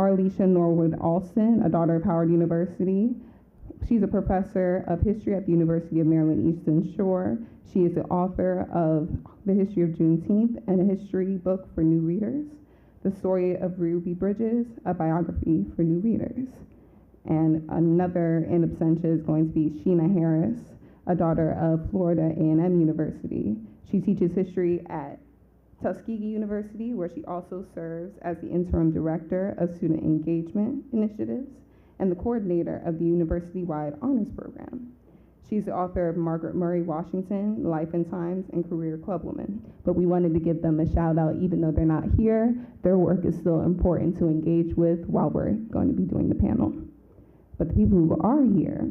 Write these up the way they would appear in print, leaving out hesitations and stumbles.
Arlisha Norwood Alston, a daughter of Howard University. She's a professor of history at the University of Maryland Eastern Shore. She is the author of The History of Juneteenth and a history book for new readers. The Story of Ruby Bridges, a biography for new readers. And another in absentia is going to be Sheena Harris, a daughter of Florida A&M University. She teaches history at Tuskegee University, where she also serves as the interim director of student engagement initiatives and the coordinator of the university-wide honors program. She's the author of Margaret Murray Washington, Life and Times, and Career Clubwoman. But we wanted to give them a shout out, even though they're not here. Their work is still important to engage with while we're going to be doing the panel. But the people who are here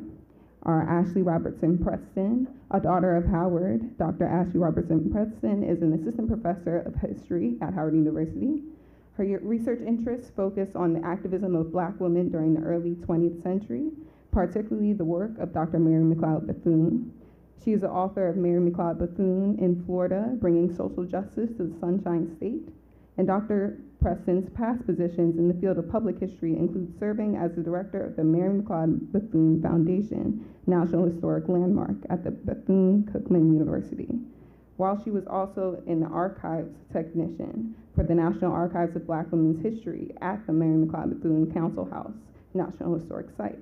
are Ashley Robertson Preston, a daughter of Howard. Dr. Ashley Robertson Preston is an assistant professor of history at Howard University. Her research interests focus on the activism of Black women during the early 20th century, particularly the work of Dr. Mary McLeod Bethune. She is the author of Mary McLeod Bethune in Florida, Bringing Social Justice to the Sunshine State. And Dr. Preston's past positions in the field of public history include serving as the director of the Mary McLeod Bethune Foundation, National Historic Landmark at the Bethune-Cookman University, while she was also an archives technician for the National Archives of Black Women's History at the Mary McLeod Bethune Council House, National Historic Site.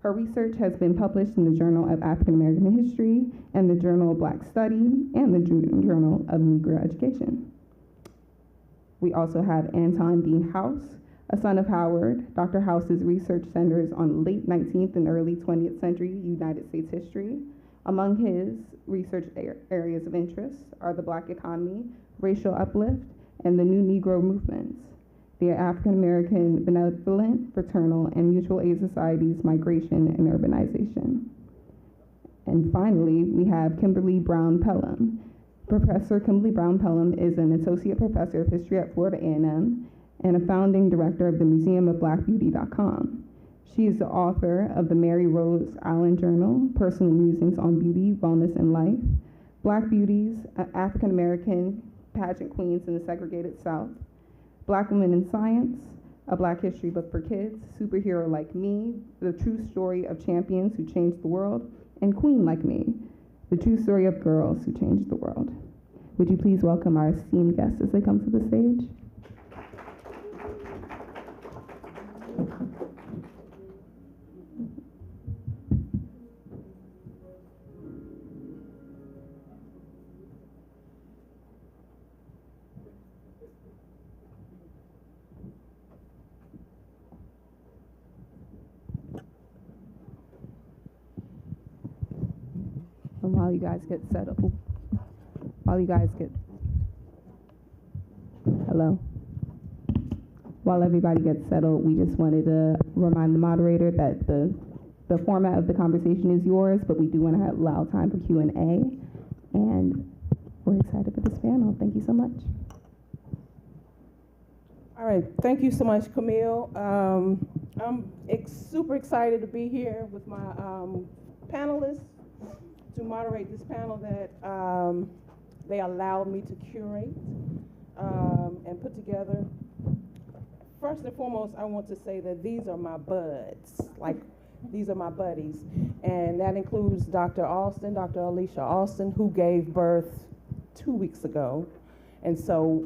Her research has been published in the Journal of African American History and the Journal of Black Study and the Journal of Negro Education. We also have Anton Dean House, a son of Howard. Dr. House's research centers on late 19th and early 20th century United States history. Among his research areas of interest are the Black economy, racial uplift, and the new Negro movements, the African American benevolent, fraternal, and mutual aid societies, migration, and urbanization. And finally, we have Kimberly Brown Pelham. Professor Kimberly Brown Pelham is an associate professor of history at Florida A&M and a founding director of the Museum of BlackBeauty.com. She is the author of the Mary Rose Allen Journal, Personal Musings on Beauty, Wellness, and Life, Black Beauties, African American Pageant Queens in the Segregated South, Black Women in Science, a Black History Book for Kids, Superhero Like Me, The True Story of Champions Who Changed the World, and Queen Like Me, The True Story of Girls Who Changed the World. Would you please welcome our esteemed guests as they come to the stage? And while you guys get settled, While everybody gets settled, we just wanted to remind the moderator that the format of the conversation is yours, but we do want to allow time for Q&A, and we're excited for this panel. Thank you so much. All right, thank you so much, Camille. I'm super excited to be here with my panelists to moderate this panel that they allowed me to curate and put together. First and foremost, I want to say that these are my buds, these are my buddies, and that includes Dr. Alston, Dr. Alicia Alston, who gave birth 2 weeks ago, and so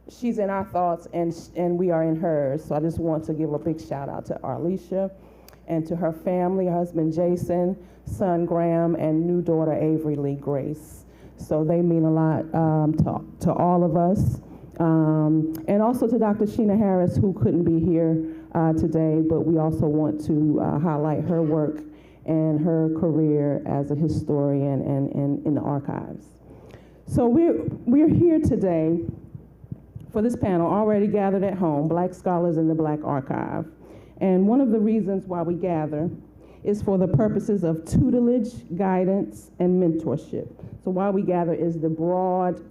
she's in our thoughts and we are in hers. So I just want to give a big shout out to Arlisha and to her family, her husband Jason, son Graham, and new daughter Avery Lee Grace. So they mean a lot to all of us. And also to Dr. Sheena Harris, who couldn't be here today, but we also want to highlight her work and her career as a historian and in the archives. So we're here today for this panel, already gathered at home, Black Scholars in the Black Archive. And one of the reasons why we gather is for the purposes of tutelage, guidance, and mentorship. So why we gather is the broad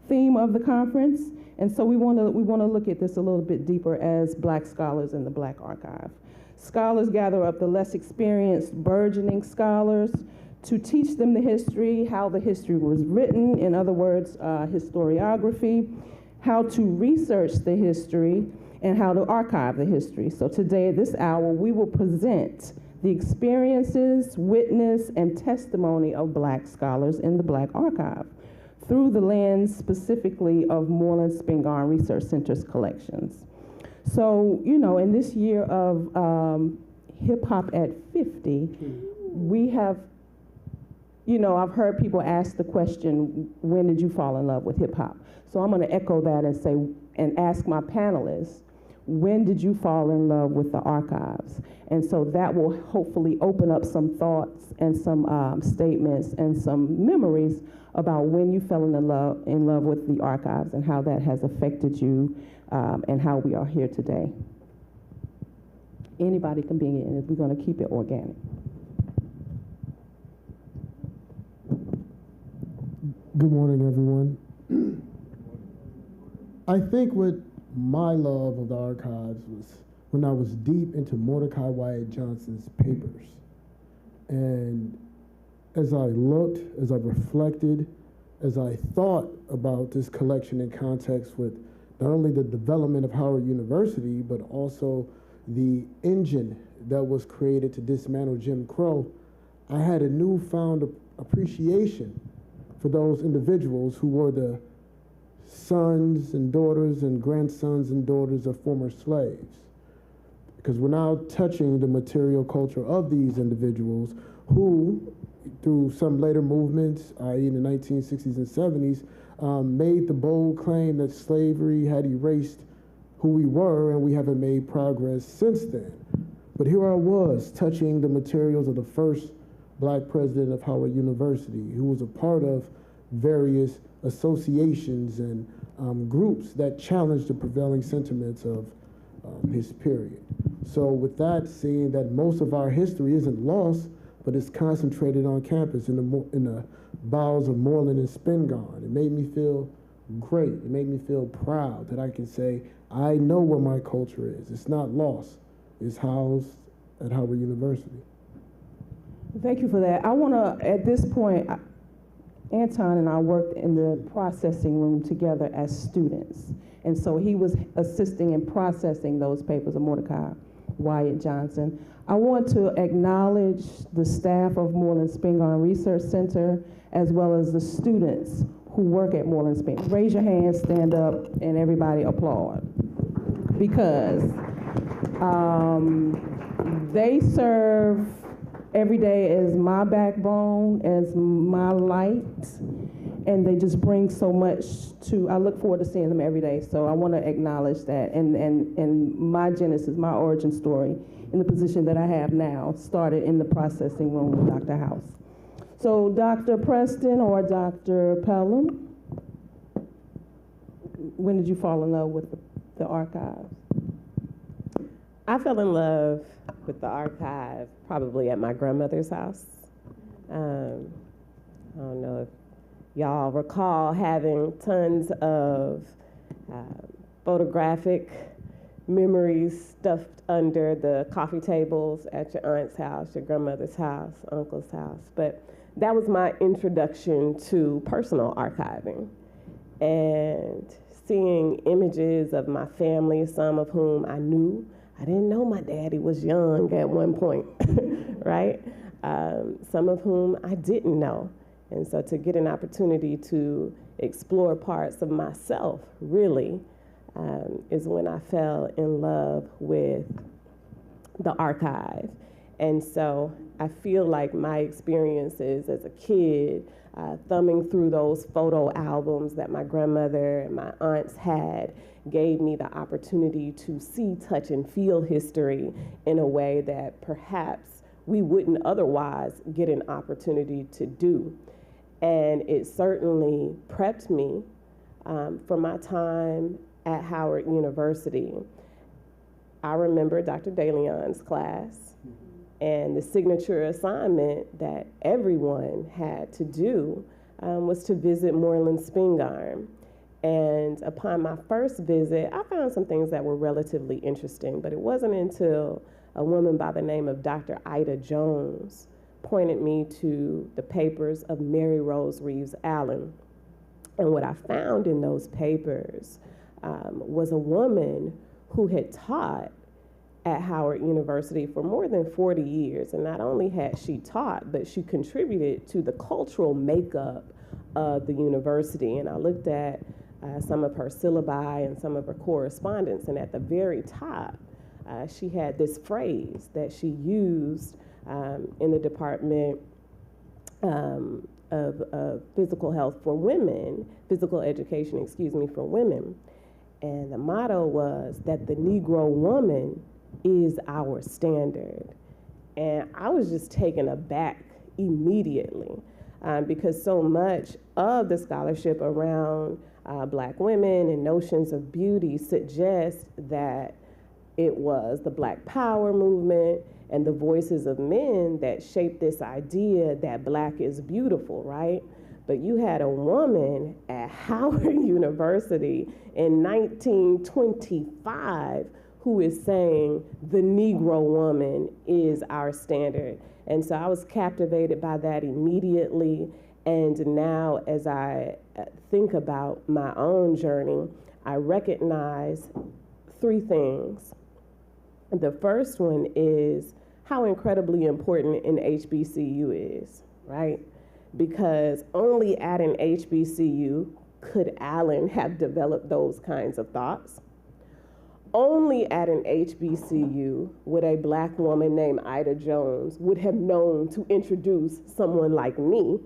theme of the conference. And so we want to look at this a little bit deeper as Black scholars in the Black Archive. Scholars gather up the less experienced, burgeoning scholars to teach them the history, how the history was written, in other words, historiography, how to research the history, and how to archive the history. So today at this hour, we will present the experiences, witness, and testimony of Black scholars in the Black Archive through the lens specifically of Moorland-Spingarn Research Center's collections. So, you know, in this year of hip hop at 50, we have, you know, I've heard people ask the question, when did you fall in love with hip hop? So I'm gonna echo that and say, and ask my panelists, when did you fall in love with the archives? And so that will hopefully open up some thoughts and some statements and some memories about when you fell in love with the archives and how that has affected you and how we are here today. Anybody can be in, we're gonna keep it organic. Good morning, everyone. I think what my love of the archives was when I was deep into Mordecai Wyatt Johnson's papers. And as I looked, as I reflected, as I thought about this collection in context with not only the development of Howard University, but also the engine that was created to dismantle Jim Crow, I had a newfound appreciation for those individuals who were the sons and daughters and grandsons and daughters of former slaves. Because we're now touching the material culture of these individuals who, through some later movements, i.e. in the 1960s and 70s, made the bold claim that slavery had erased who we were, and we haven't made progress since then. But here I was, touching the materials of the first Black president of Howard University, who was a part of various associations and groups that challenged the prevailing sentiments of his period. So with that, seeing that most of our history isn't lost, but it's concentrated on campus in the bowels of Moorland-Spingarn, it made me feel great. It made me feel proud that I can say, I know where my culture is. It's not lost. It's housed at Howard University. Thank you for that. I want to, at this point, Anton and I worked in the processing room together as students. And so he was assisting in processing those papers of Mordecai Wyatt Johnson. I want to acknowledge the staff of Moorland-Spingarn Research Center, as well as the students who work at Moorland-Spingarn. Raise your hands, stand up, and everybody applaud. Because they serve every day as my backbone, as my light, and they just bring so much to, I look forward to seeing them every day, so I want to acknowledge that. And my genesis, my origin story in the position that I have now started in the processing room with Dr. House. So Dr. Preston or Dr. Pelham, when did you fall in love with the archives? I fell in love with the archive probably at my grandmother's house. I don't know if y'all recall having tons of photographic memories stuffed under the coffee tables at your aunt's house, your grandmother's house, uncle's house. But that was my introduction to personal archiving and seeing images of my family, some of whom I knew. I didn't know my daddy was young at one point, right? Some of whom I didn't know. And so to get an opportunity to explore parts of myself, really, is when I fell in love with the archive. And so I feel like my experiences as a kid, thumbing through those photo albums that my grandmother and my aunts had, gave me the opportunity to see, touch, and feel history in a way that perhaps we wouldn't otherwise get an opportunity to do. And it certainly prepped me for my time at Howard University. I remember Dr. DeLeon's class and the signature assignment that everyone had to do was to visit Moorland-Spingarn. And upon my first visit, I found some things that were relatively interesting, but it wasn't until a woman by the name of Dr. Ida Jones pointed me to the papers of Mary Rose Reeves Allen. And what I found in those papers was a woman who had taught at Howard University for more than 40 years. And not only had she taught, but she contributed to the cultural makeup of the university. And I looked at some of her syllabi and some of her correspondence, and at the very top, she had this phrase that she used in the Department of Physical Health for Women, Physical Education, for women. And the motto was that the Negro woman is our standard. And I was just taken aback immediately because so much of the scholarship around Black women and notions of beauty suggests that it was the Black Power movement and the voices of men that shaped this idea that Black is beautiful, right? But you had a woman at Howard University in 1925 who is saying the Negro woman is our standard. And so I was captivated by that immediately. And now as I think about my own journey, I recognize three things. The first one is how incredibly important an HBCU is, right? Because only at an HBCU could Allen have developed those kinds of thoughts. Only at an HBCU would a Black woman named Ida Jones would have known to introduce someone like me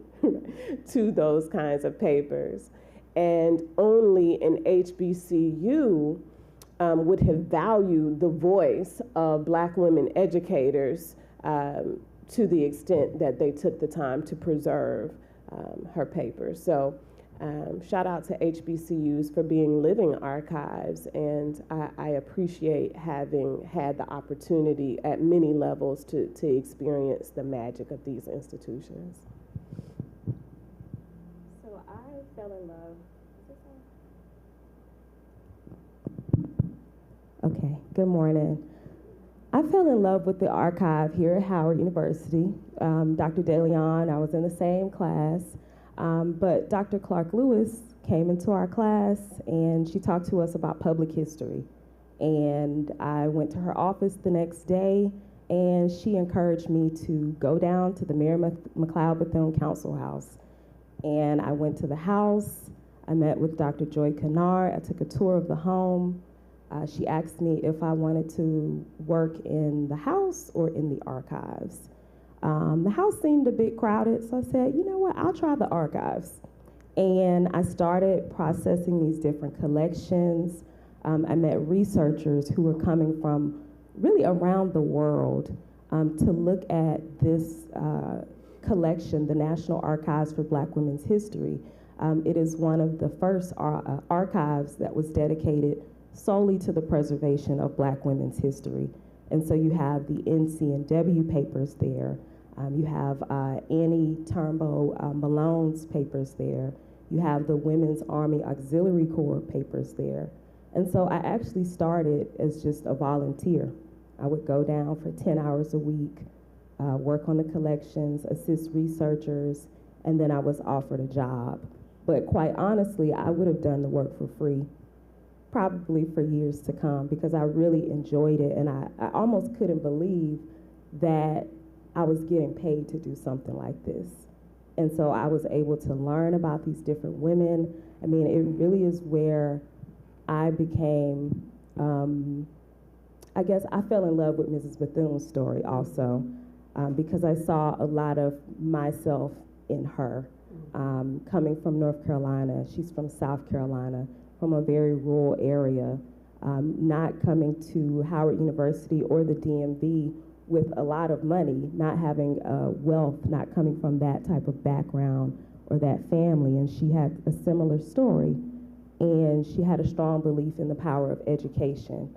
to those kinds of papers. And only an HBCU would have valued the voice of Black women educators to the extent that they took the time to preserve her papers. So shout out to HBCUs for being living archives, and I appreciate having had the opportunity at many levels to experience the magic of these institutions. So I fell in love. Okay, good morning. I fell in love with the archive here at Howard University. Dr. DeLeon, I was in the same class, but Dr. Clark Lewis came into our class and she talked to us about public history. And I went to her office the next day and she encouraged me to go down to the Mary McLeod Bethune Council House. And I went to the house, I met with Dr. Joy Kennard, I took a tour of the home. She asked me if I wanted to work in the house or in the archives. The house seemed a bit crowded, so I said, you know what, I'll try the archives. And I started processing these different collections. I met researchers who were coming from really around the world to look at this collection, the National Archives for Black Women's History. It is one of the first archives that was dedicated solely to the preservation of Black women's history. And so you have the NC&W papers there. You have Annie Turnbow Malone's papers there. You have the Women's Army Auxiliary Corps papers there. And so I actually started as just a volunteer. I would go down for 10 hours a week, work on the collections, assist researchers, and then I was offered a job. But quite honestly, I would have done the work for free, probably for years to come, because I really enjoyed it, and I almost couldn't believe that I was getting paid to do something like this. And so I was able to learn about these different women. I mean, it really is where I became, I guess I fell in love with Mrs. Bethune's story also, because I saw a lot of myself in her. Coming from North Carolina, she's from South Carolina, from a very rural area, not coming to Howard University or the DMV with a lot of money, not having wealth, not coming from that type of background or that family. And she had a similar story, and she had a strong belief in the power of education.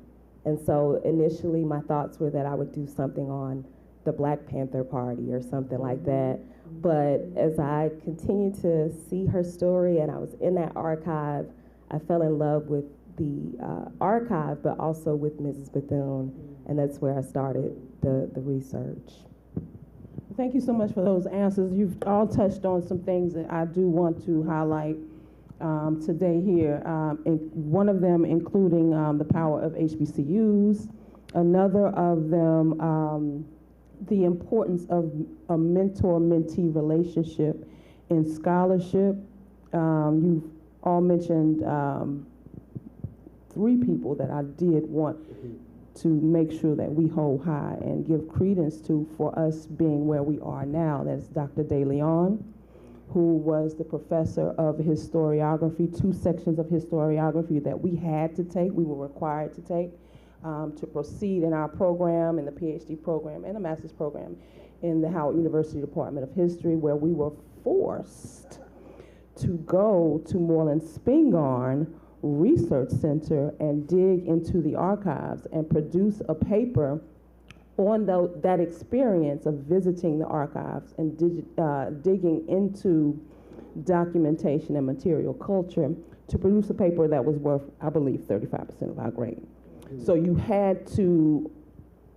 And so initially my thoughts were that I would do something on the Black Panther Party or something like that. But as I continued to see her story and I was in that archive, I fell in love with the archive, but also with Mrs. Bethune, and that's where I started the research. Thank you so much for those answers. You've all touched on some things that I do want to highlight. today here, and one of them including the power of HBCUs, another of them the importance of a mentor-mentee relationship in scholarship. You've all mentioned 3 people that I did want to make sure that we hold high and give credence to for us being where we are now. That's Dr. De Leon, who was the professor of historiography, 2 sections of historiography that we had to take, we were required to take to proceed in our program, in the PhD program and the master's program in the Howard University Department of History, where we were forced to go to Moorland-Spingarn Research Center and dig into the archives and produce a paper on that experience of visiting the archives and digging into documentation and material culture to produce a paper that was worth, I believe, 35% of our grade. So you had to,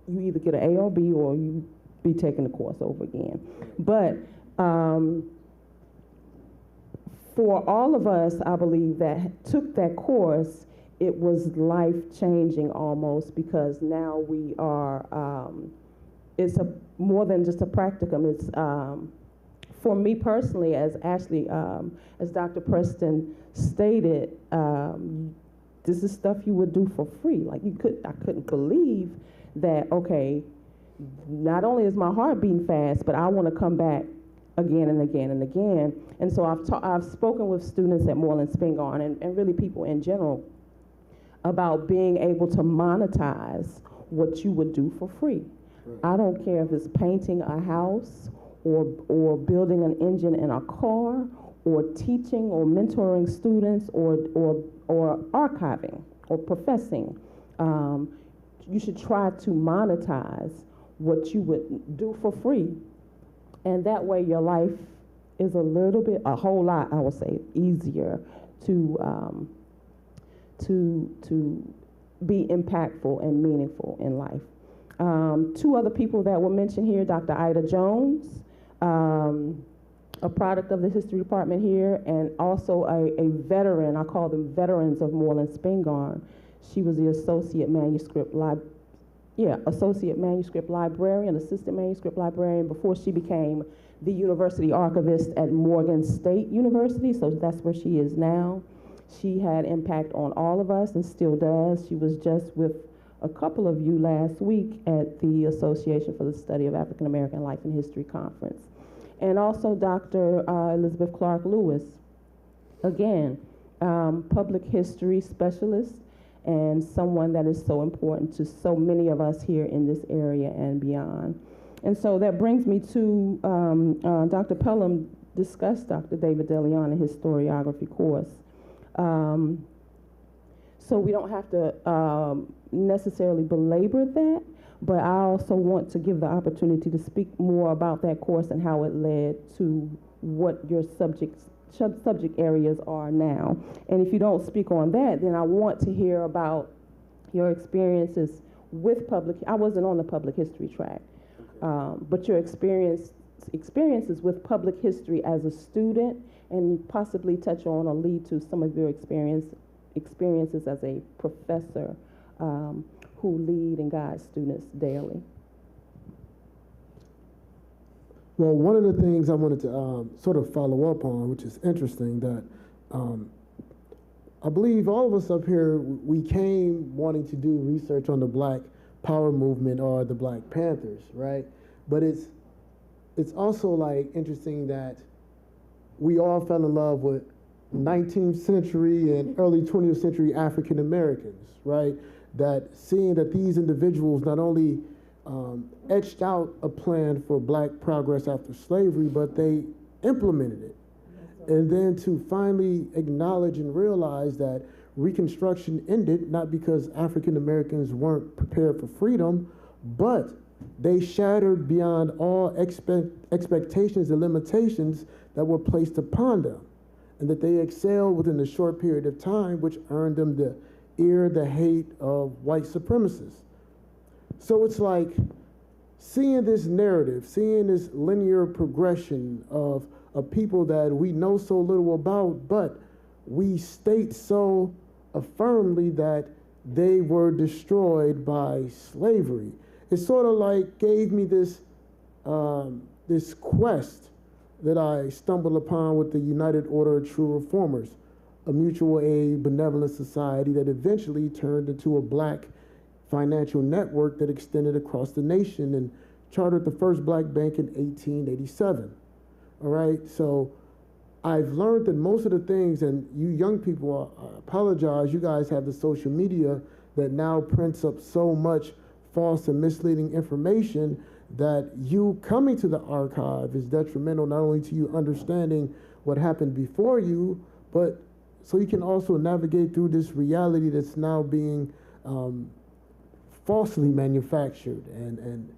you either get an A or B or you be taking the course over again. But for all of us, I believe, that took that course, it was life-changing almost, because now we are, it's more than just a practicum. It's, for me personally, as Ashley, as Dr. Preston stated, this is stuff you would do for free. Like I couldn't believe that, okay, not only is my heart beating fast, but I want to come back again and again and again. And so I've spoken with students at Moorland-Spingarn and really people in general about being able to monetize what you would do for free. Right. I don't care if it's painting a house or building an engine in a car or teaching or mentoring students or archiving or professing. You should try to monetize what you would do for free. And that way your life is a whole lot, I would say, easier to be impactful and meaningful in life. 2 other people that were mentioned here, Dr. Ida Jones, a product of the history department here, and also a veteran. I call them veterans of Moorland-Spingarn. She was the associate manuscript librarian, assistant manuscript librarian, before she became the university archivist at Morgan State University, so that's where she is now. She had impact on all of us and still does. She was just with a couple of you last week at the Association for the Study of African American Life and History Conference. And also Dr. Elizabeth Clark Lewis, again, public history specialist, and someone that is so important to so many of us here in this area and beyond. And so that brings me to Dr. Pelham discussed Dr. David De Leon in his historiography course. So we don't have to necessarily belabor that, but I also want to give the opportunity to speak more about that course and how it led to what your subject areas are now. And if you don't speak on that, then I want to hear about your experiences with I wasn't on the public history track, but your experiences with public history as a student, and possibly touch on or lead to some of your experiences as a professor who lead and guide students daily. Well, one of the things I wanted to sort of follow up on, which is interesting, that I believe all of us up here, we came wanting to do research on the Black Power movement or the Black Panthers, right? But it's also like interesting that we all fell in love with 19th century and early 20th century African Americans, right? That seeing that these individuals not only etched out a plan for Black progress after slavery, but they implemented it. And then to finally acknowledge and realize that Reconstruction ended not because African Americans weren't prepared for freedom, but they shattered beyond all expectations and limitations that were placed upon them, and that they excelled within a short period of time, which earned them the ear, the hate of white supremacists. So it's like seeing this narrative, seeing this linear progression of people that we know so little about, but we state so affirmly that they were destroyed by slavery. It sort of like gave me this, this quest that I stumbled upon with the United Order of True Reformers, a mutual aid benevolent society that eventually turned into a black financial network that extended across the nation and chartered the first black bank in 1887. All right, so I've learned that most of the things, and you young people, I apologize, you guys have the social media that now prints up so much false and misleading information that you coming to the archive is detrimental not only to you understanding what happened before you, but so you can also navigate through this reality that's now being falsely manufactured and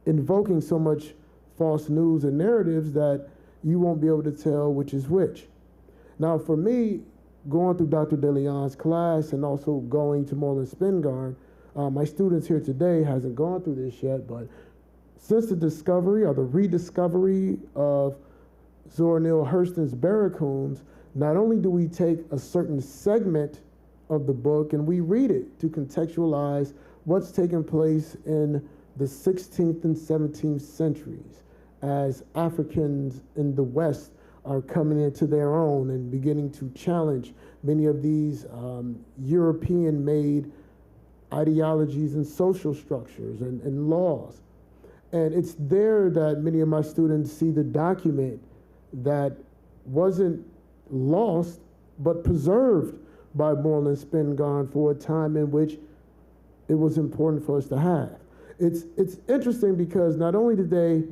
invoking so much false news and narratives that you won't be able to tell which is which. Now, for me, going through Dr. DeLeon's class and also going to Moorland-Spingarn, my students here today hasn't gone through this yet, but since the discovery or the rediscovery of Zora Neale Hurston's Barracoons, not only do we take a certain segment of the book and we read it to contextualize what's taking place in the 16th and 17th centuries as Africans in the West are coming into their own and beginning to challenge many of these European-made ideologies and social structures and laws. And it's there that many of my students see the document that wasn't lost, but preserved by Moorland-Spingarn for a time in which it was important for us to have. It's interesting because not only did they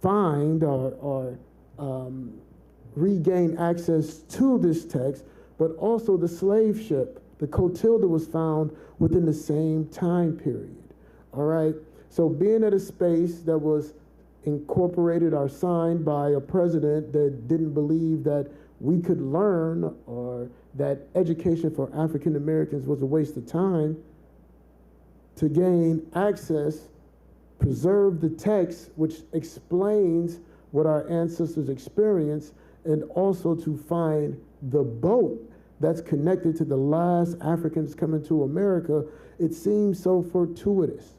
find or regain access to this text, but also the slave ship, the Clotilda, was found within the same time period, all right? So being at a space that was incorporated or signed by a president that didn't believe that we could learn or that education for African Americans was a waste of time, to gain access, preserve the text which explains what our ancestors experienced, and also to find the boat that's connected to the last Africans coming to America. It seemed so fortuitous.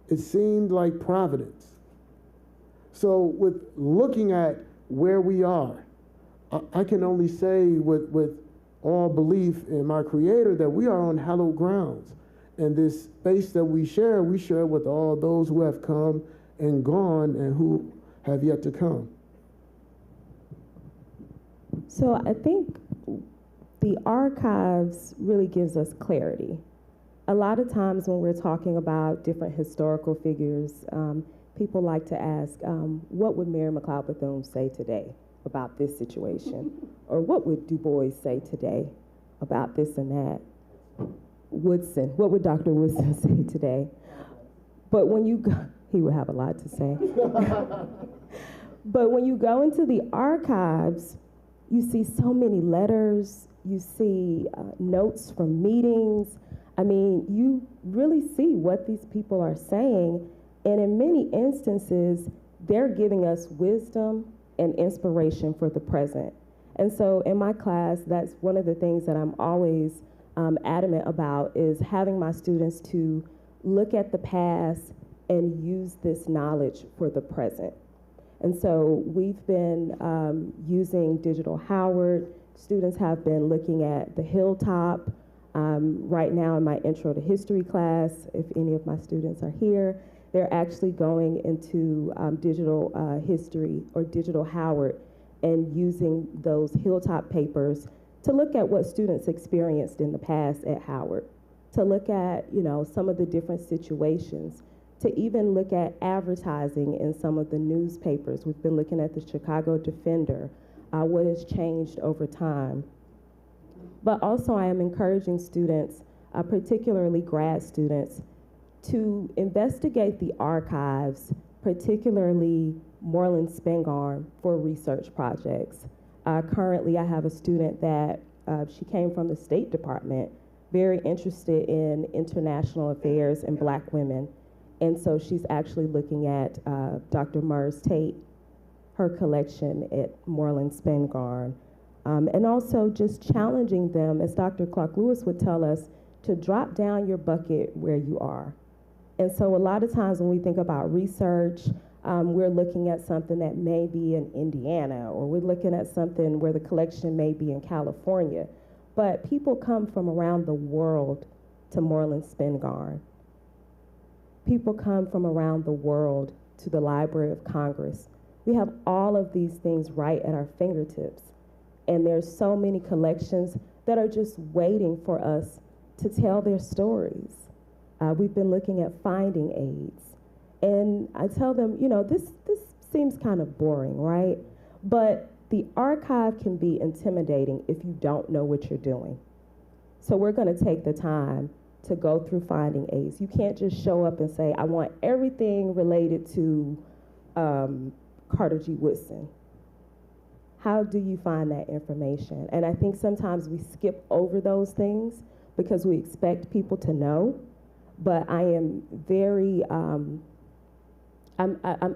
It seemed like providence. So with looking at where we are, I can only say with all belief in my Creator that we are on hallowed grounds. And this space that we share with all those who have come and gone and who have yet to come. So I think the archives really gives us clarity. A lot of times when we're talking about different historical figures, people like to ask, what would Mary McLeod Bethune say today about this situation? Or what would Du Bois say today about this and that? Woodson, what would Dr. Woodson say today? But when you go, he would have a lot to say. But when you go into the archives, you see so many letters, you see notes from meetings. I mean, you really see what these people are saying, and in many instances, they're giving us wisdom and inspiration for the present. And so in my class, that's one of the things that I'm always adamant about, is having my students to look at the past and use this knowledge for the present. And so we've been using Digital Howard. Students have been looking at the Hilltop. Right now in my Intro to History class, if any of my students are here, they're actually going into digital history or Digital Howard and using those Hilltop papers to look at what students experienced in the past at Howard, to look at, you know, some of the different situations, to even look at advertising in some of the newspapers. We've been looking at the Chicago Defender, what has changed over time. But also I am encouraging students, particularly grad students, to investigate the archives, particularly Moorland-Spingarn, for research projects. Currently I have a student that she came from the State Department, very interested in international affairs and Black women. And so she's actually looking at Dr. Murs Tate, her collection at Moorland-Spingarn. And also just challenging them, as Dr. Clark Lewis would tell us, to drop down your bucket where you are. And so a lot of times when we think about research, we're looking at something that may be in Indiana, or we're looking at something where the collection may be in California. But people come from around the world to Moorland-Spingarn. People come from around the world to the Library of Congress. We have all of these things right at our fingertips. And there's so many collections that are just waiting for us to tell their stories. We've been looking at finding aids. And I tell them, you know, this seems kind of boring, right? But the archive can be intimidating if you don't know what you're doing. So we're gonna take the time to go through finding aids. You can't just show up and say, I want everything related to Carter G. Woodson. How do you find that information? And I think sometimes we skip over those things because we expect people to know. But I am very, I'm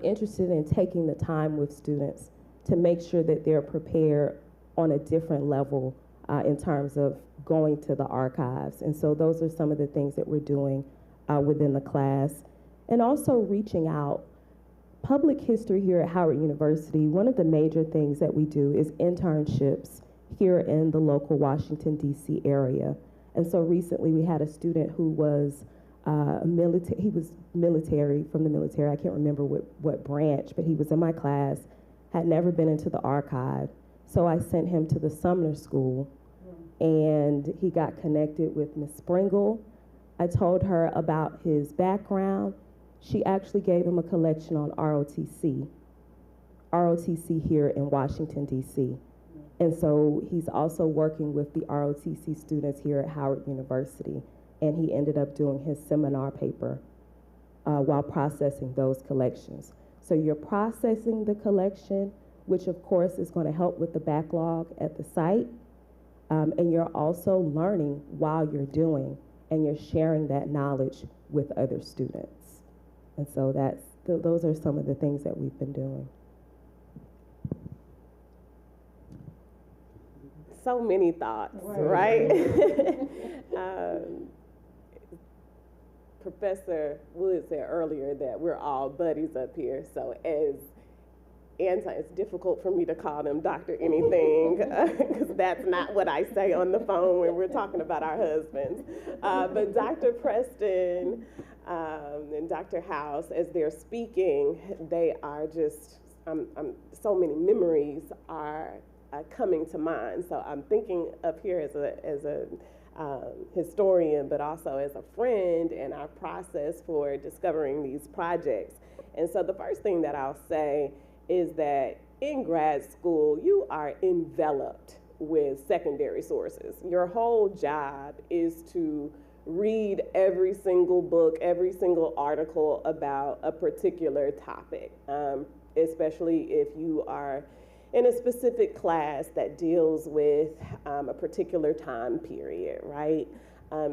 interested in taking the time with students to make sure that they're prepared on a different level in terms of going to the archives. And so those are some of the things that we're doing within the class. And also reaching out. Public history here at Howard University, one of the major things that we do is internships here in the local Washington, D.C. area. And so recently we had a student who was he was military, from the military. I can't remember what branch, but he was in my class, had never been into the archive. So I sent him to the Sumner School, and he got connected with Ms. Springle. I told her about his background. She actually gave him a collection on ROTC here in Washington, D.C. And so he's also working with the ROTC students here at Howard University. And he ended up doing his seminar paper while processing those collections. So you're processing the collection, which of course is going to help with the backlog at the site. And you're also learning while you're doing, and you're sharing that knowledge with other students. And so those are some of the things that we've been doing. So many thoughts, right? Professor Wood said earlier that we're all buddies up here. So it's difficult for me to call them Dr. anything, because that's not what I say on the phone when we're talking about our husbands. But Dr. Preston and Dr. House, as they're speaking, they are just, so many memories are coming to mind. So I'm thinking up here as a historian, but also as a friend, and our process for discovering these projects. And so the first thing that I'll say is that in grad school, you are enveloped with secondary sources. Your whole job is to read every single book, every single article about a particular topic, especially if you are in a specific class that deals with a particular time period, right?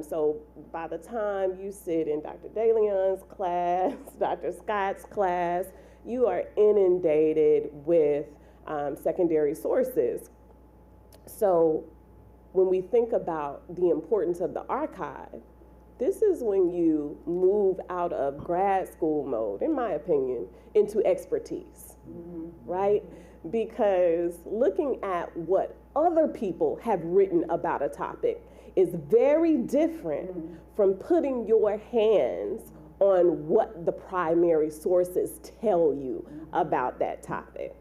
So by the time you sit in Dr. DeLeon's class, Dr. Scott's class, you are inundated with secondary sources. So when we think about the importance of the archive, this is when you move out of grad school mode, in my opinion, into expertise, right? Because looking at what other people have written about a topic is very different from putting your hands on what the primary sources tell you about that topic.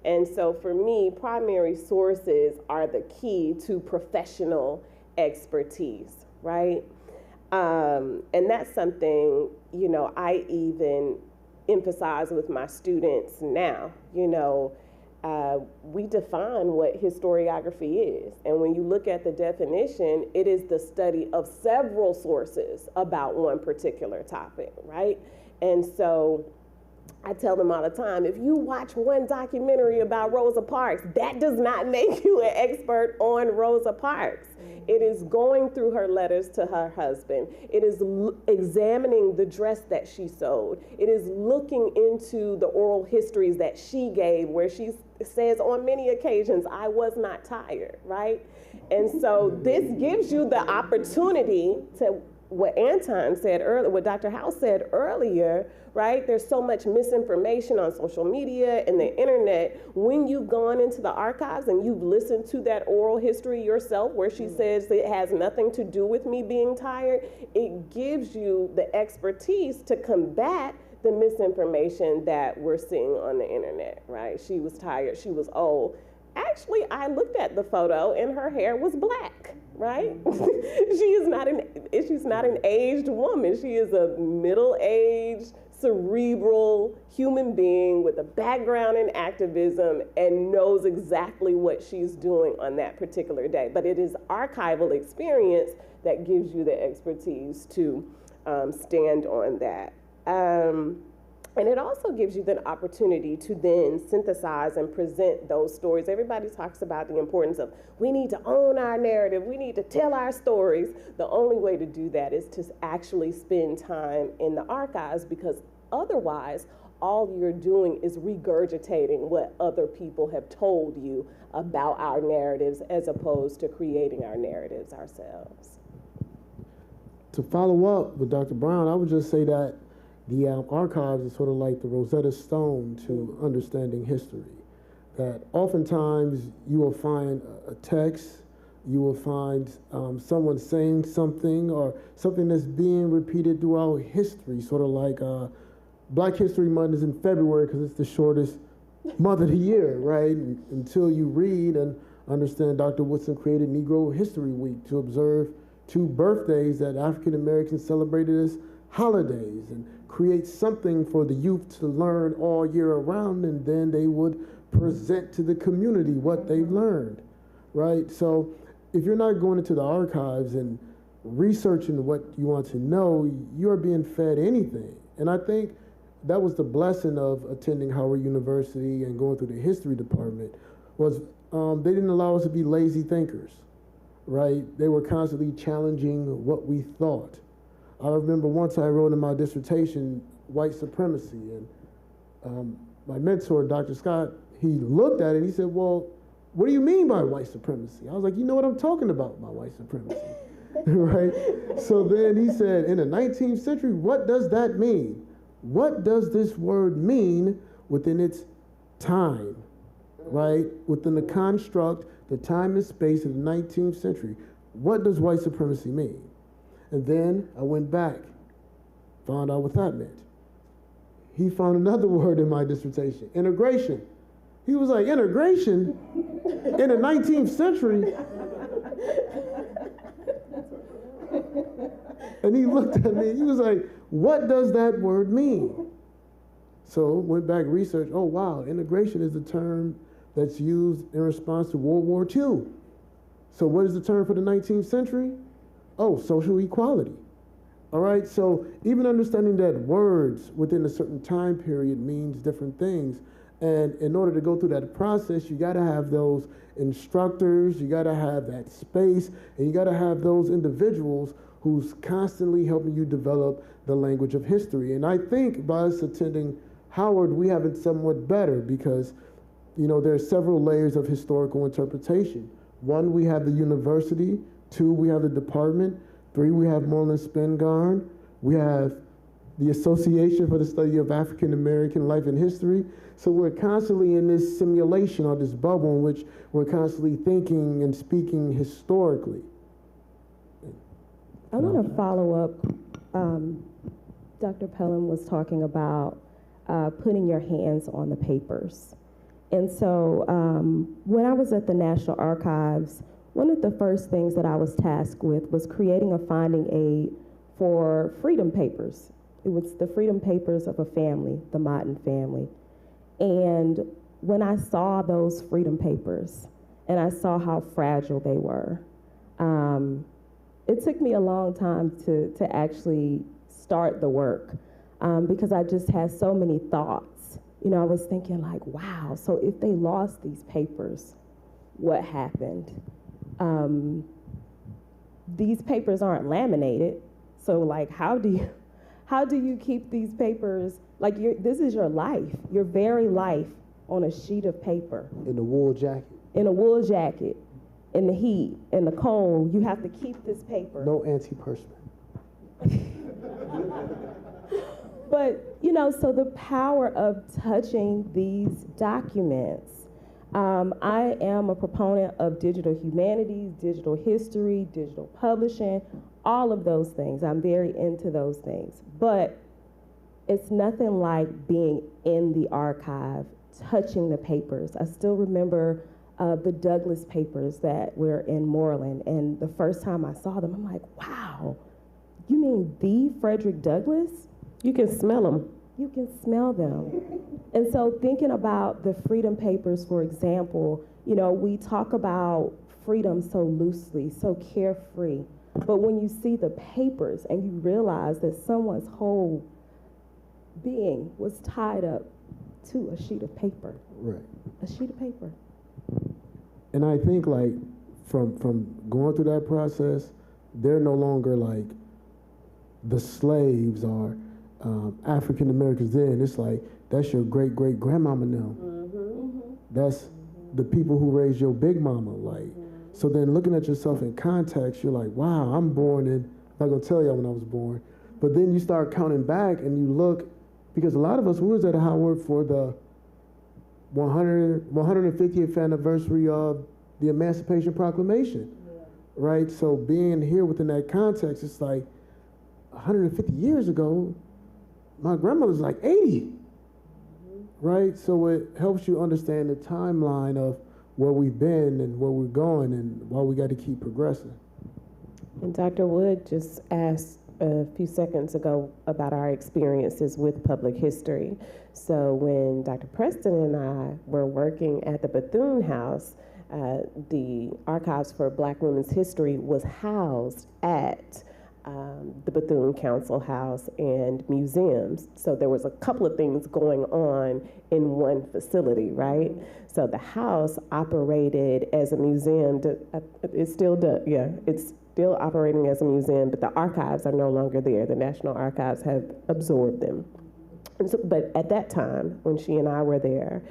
And so for me, primary sources are the key to professional expertise, right? And that's something, you know, I even emphasize with my students now. You know, we define what historiography is. And when you look at the definition, it is the study of several sources about one particular topic, right? And so I tell them all the time, if you watch one documentary about Rosa Parks, that does not make you an expert on Rosa Parks. It is going through her letters to her husband. It is examining the dress that she sewed. It is looking into the oral histories that she gave, where she says on many occasions, I was not tired, right? And so this gives you the opportunity to, what Anton said earlier, what Dr. House said earlier, right? There's so much misinformation on social media and the internet. When you've gone into the archives and you've listened to that oral history yourself, where she says it has nothing to do with me being tired, it gives you the expertise to combat the misinformation that we're seeing on the internet, right? She was tired, she was old. Actually, I looked at the photo and her hair was black, right? she's not an aged woman. She is a middle-aged, cerebral human being with a background in activism and knows exactly what she's doing on that particular day. But it is archival experience that gives you the expertise to stand on that. And it also gives you the opportunity to then synthesize and present those stories. Everybody talks about the importance of, we need to own our narrative, we need to tell our stories. The only way to do that is to actually spend time in the archives, because otherwise, all you're doing is regurgitating what other people have told you about our narratives, as opposed to creating our narratives ourselves. To follow up with Dr. Brown, I would just say that the archives is sort of like the Rosetta Stone to understanding history. That oftentimes you will find a text, you will find someone saying something, or something that's being repeated throughout history, sort of like Black History Month is in February because it's the shortest month of the year, right? Until you read and understand Dr. Woodson created Negro History Week to observe 2 birthdays that African Americans celebrated as holidays, and create something for the youth to learn all year around, and then they would present to the community what they've learned, right? So if you're not going into the archives and researching what you want to know, you're being fed anything. And I think that was the blessing of attending Howard University and going through the history department, was they didn't allow us to be lazy thinkers, right? They were constantly challenging what we thought. I remember once I wrote in my dissertation, white supremacy, and my mentor, Dr. Scott, he looked at it and he said, well, what do you mean by white supremacy? I was like, you know what I'm talking about by white supremacy, right? So then he said, in the 19th century, what does that mean? What does this word mean within its time, right? Within the construct, the time and space of the 19th century, what does white supremacy mean? And then I went back, found out what that meant. He found another word in my dissertation, integration. He was like, integration in the 19th century? And he looked at me, he was like, what does that word mean? So went back, researched, oh wow, integration is the term that's used in response to World War II. So what is the term for the 19th century? Oh, social equality. All right, so even understanding that words within a certain time period means different things. And in order to go through that process, you gotta have those instructors, you gotta have that space, and you gotta have those individuals who's constantly helping you develop the language of history. And I think by us attending Howard, we have it somewhat better because, you know, there are several layers of historical interpretation. 1, we have the university. 2, we have the department. 3, we have Moorland-Spingarn. We have the Association for the Study of African American Life and History. So we're constantly in this simulation or this bubble in which we're constantly thinking and speaking historically. I want to follow up. Dr. Pelham was talking about putting your hands on the papers. And so when I was at the National Archives, one of the first things that I was tasked with was creating a finding aid for freedom papers. It was the freedom papers of a family, the Martin family. And when I saw those freedom papers and I saw how fragile they were, it took me a long time to actually start the work. because I just had so many thoughts. You know, I was thinking like, wow, so if they lost these papers, what happened? These papers aren't laminated, so like, how do you keep these papers, like this is your life, your very life on a sheet of paper. In a wool jacket. In a wool jacket, in the heat, in the cold, you have to keep this paper. No antiperspirant. But, you know, so the power of touching these documents. I am a proponent of digital humanities, digital history, digital publishing, all of those things. I'm very into those things. But it's nothing like being in the archive, touching the papers. I still remember the Douglas papers that were in Moorland, and the first time I saw them, I'm like, wow, you mean the Frederick Douglass? You can smell them. You can smell them. And so thinking about the freedom papers, for example, you know, we talk about freedom so loosely, so carefree, but when you see the papers and you realize that someone's whole being was tied up to a sheet of paper. Right. A sheet of paper. And I think like from going through that process, they're no longer like the slaves are African Americans then. It's like that's your great great grandmama now. That's the people who raised your big mama. Like, so then looking at yourself in context, you're like, wow, I'm born in, I'm not gonna tell y'all when I was born, but then you start counting back and you look, because a lot of us, we was at Howard for the 150th anniversary of the Emancipation Proclamation, right? So being here within that context, it's like 150 years ago, my grandmother's like 80, right? So it helps you understand the timeline of where we've been and where we're going and why we got to keep progressing. And Dr. Wood just asked a few seconds ago about our experiences with public history. So when Dr. Preston and I were working at the Bethune House, the Archives for Black Women's History was housed at the Bethune Council House and museums. So there was a couple of things going on in one facility, right? So the house operated as a museum. It still does, yeah, it's still operating as a museum, but the archives are no longer there. The National Archives have absorbed them. And so, but at that time, when she and I were there,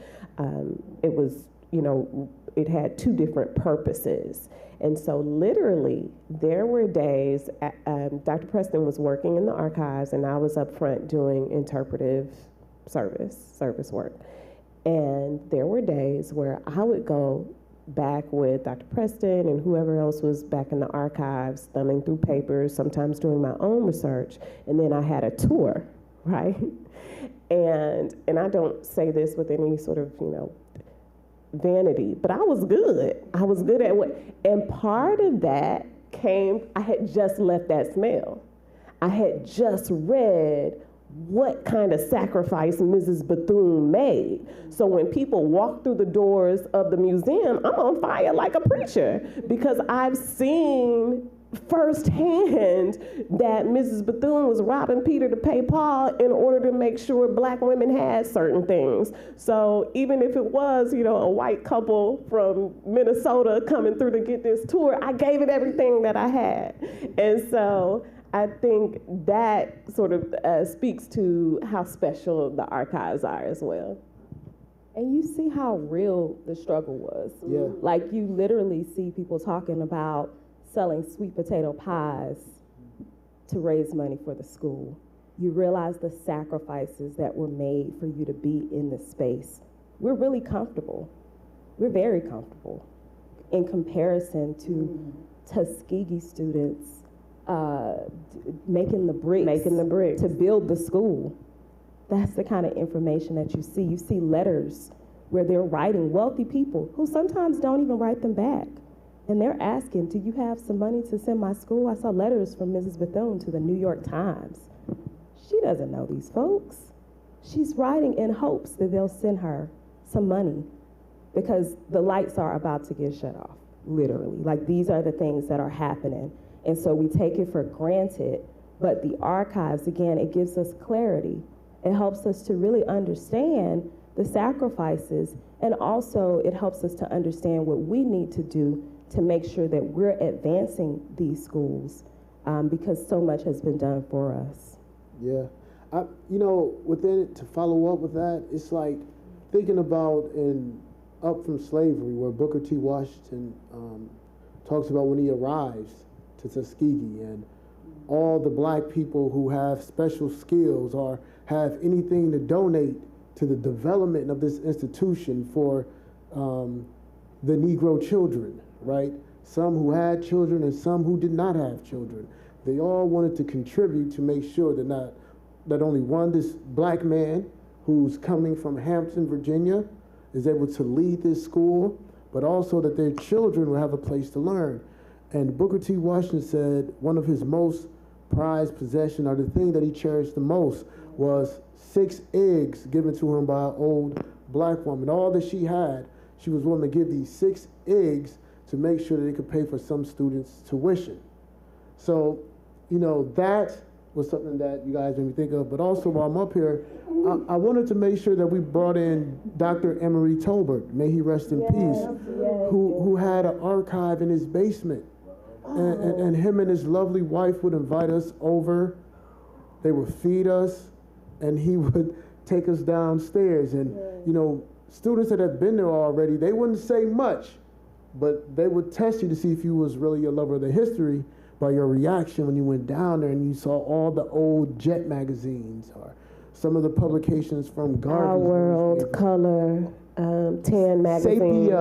it was, you know, it had two different purposes. And so literally, there were days, Dr. Preston was working in the archives and I was up front doing interpretive service work. And there were days where I would go back with Dr. Preston and whoever else was back in the archives, thumbing through papers, sometimes doing my own research, and then I had a tour, right? And I don't say this with any sort of, you know, vanity, but I was good. I was good at what, and part of that came, I had just left that smell. I had just read what kind of sacrifice Mrs. Bethune made. So when people walk through the doors of the museum, I'm on fire like a preacher because I've seen firsthand that Mrs. Bethune was robbing Peter to pay Paul in order to make sure Black women had certain things. So even if it was, you know, a white couple from Minnesota coming through to get this tour, I gave it everything that I had. And so I think that sort of speaks to how special the archives are as well. And you see how real the struggle was. Yeah. Like you literally see people talking about selling sweet potato pies to raise money for the school. You realize the sacrifices that were made for you to be in this space. We're really comfortable. We're very comfortable in comparison to Tuskegee students making the bricks to build the school. That's the kind of information that you see. You see letters where they're writing, wealthy people who sometimes don't even write them back. And they're asking, do you have some money to send my school? I saw letters from Mrs. Bethune to the New York Times. She doesn't know these folks. She's writing in hopes that they'll send her some money because the lights are about to get shut off, literally. Like these are the things that are happening. And so we take it for granted But the archives, again, it gives us clarity. It helps us to really understand the sacrifices, and also it helps us to understand what we need to do to make sure that we're advancing these schools, because so much has been done for us. Yeah. Within it, to follow up with that, it's like thinking about in Up From Slavery, where Booker T. Washington talks about when he arrives to Tuskegee and all the black people who have special skills or have anything to donate to the development of this institution for the Negro children, right? Some who had children and some who did not have children. They all wanted to contribute to make sure that not only one, this black man who's coming from Hampton, Virginia, is able to lead this school, but also that their children will have a place to learn. And Booker T. Washington said one of his most prized possession, or the thing that he cherished the most, was 6 eggs given to him by an old black woman. All that she had, she was willing to give these 6 eggs to make sure that they could pay for some students' tuition. So, that was something that you guys made me think of. But also, while I'm up here, I wanted to make sure that we brought in Dr. Emery Tolbert, may he rest in peace, who had an archive in his basement. And him and his lovely wife would invite us over. They would feed us, and he would take us downstairs. And, students that had been there already, they wouldn't say much, but they would test you to see if you was really a lover of the history by your reaction when you went down there and you saw all the old Jet magazines or some of the publications from Garvey. Our World, Color, Tan magazine.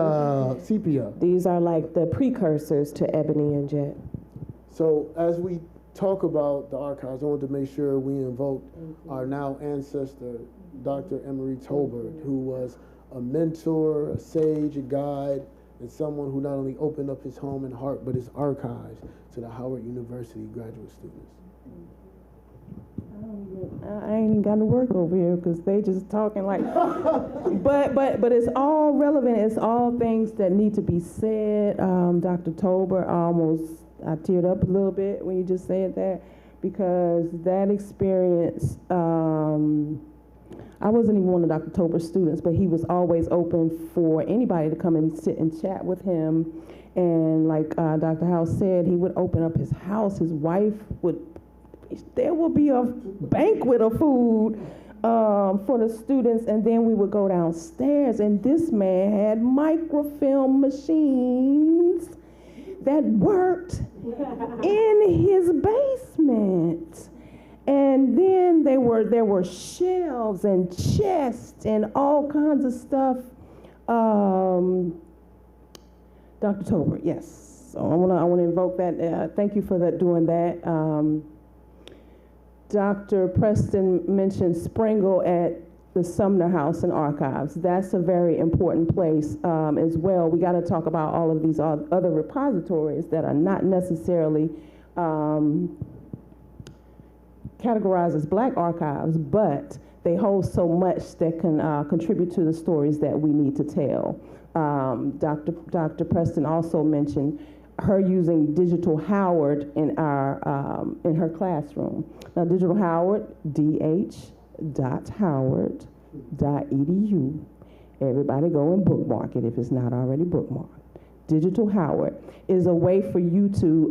Sepia. These are like the precursors to Ebony and Jet. So as we talk about the archives, I wanted to make sure we invoke our now ancestor, Dr. Emery Tolbert, who was a mentor, a sage, a guide, and someone who not only opened up his home and heart, but his archives to the Howard University graduate students. I ain't even got to work over here because they just talking like, but it's all relevant. It's all things that need to be said. Dr. Tolbert, I teared up a little bit when you just said that, because that experience, I wasn't even one of Dr. Tolbert's students, but he was always open for anybody to come and sit and chat with him. And like Dr. House said, he would open up his house. His wife there would be a banquet of food for the students, and then we would go downstairs, and this man had microfilm machines that worked in his basement. And then there were shelves and chests and all kinds of stuff. Dr. Tolbert, yes. So I want to invoke that. Thank you for doing that. Dr. Preston mentioned Springle at the Sumner House and Archives. That's a very important place as well. We got to talk about all of these other repositories that are not necessarily categorized as Black archives, but they hold so much that can contribute to the stories that we need to tell. Dr. Preston also mentioned her using Digital Howard in her classroom. Now, Digital Howard, dh.howard.edu. Everybody go and bookmark it if it's not already bookmarked. Digital Howard is a way for you to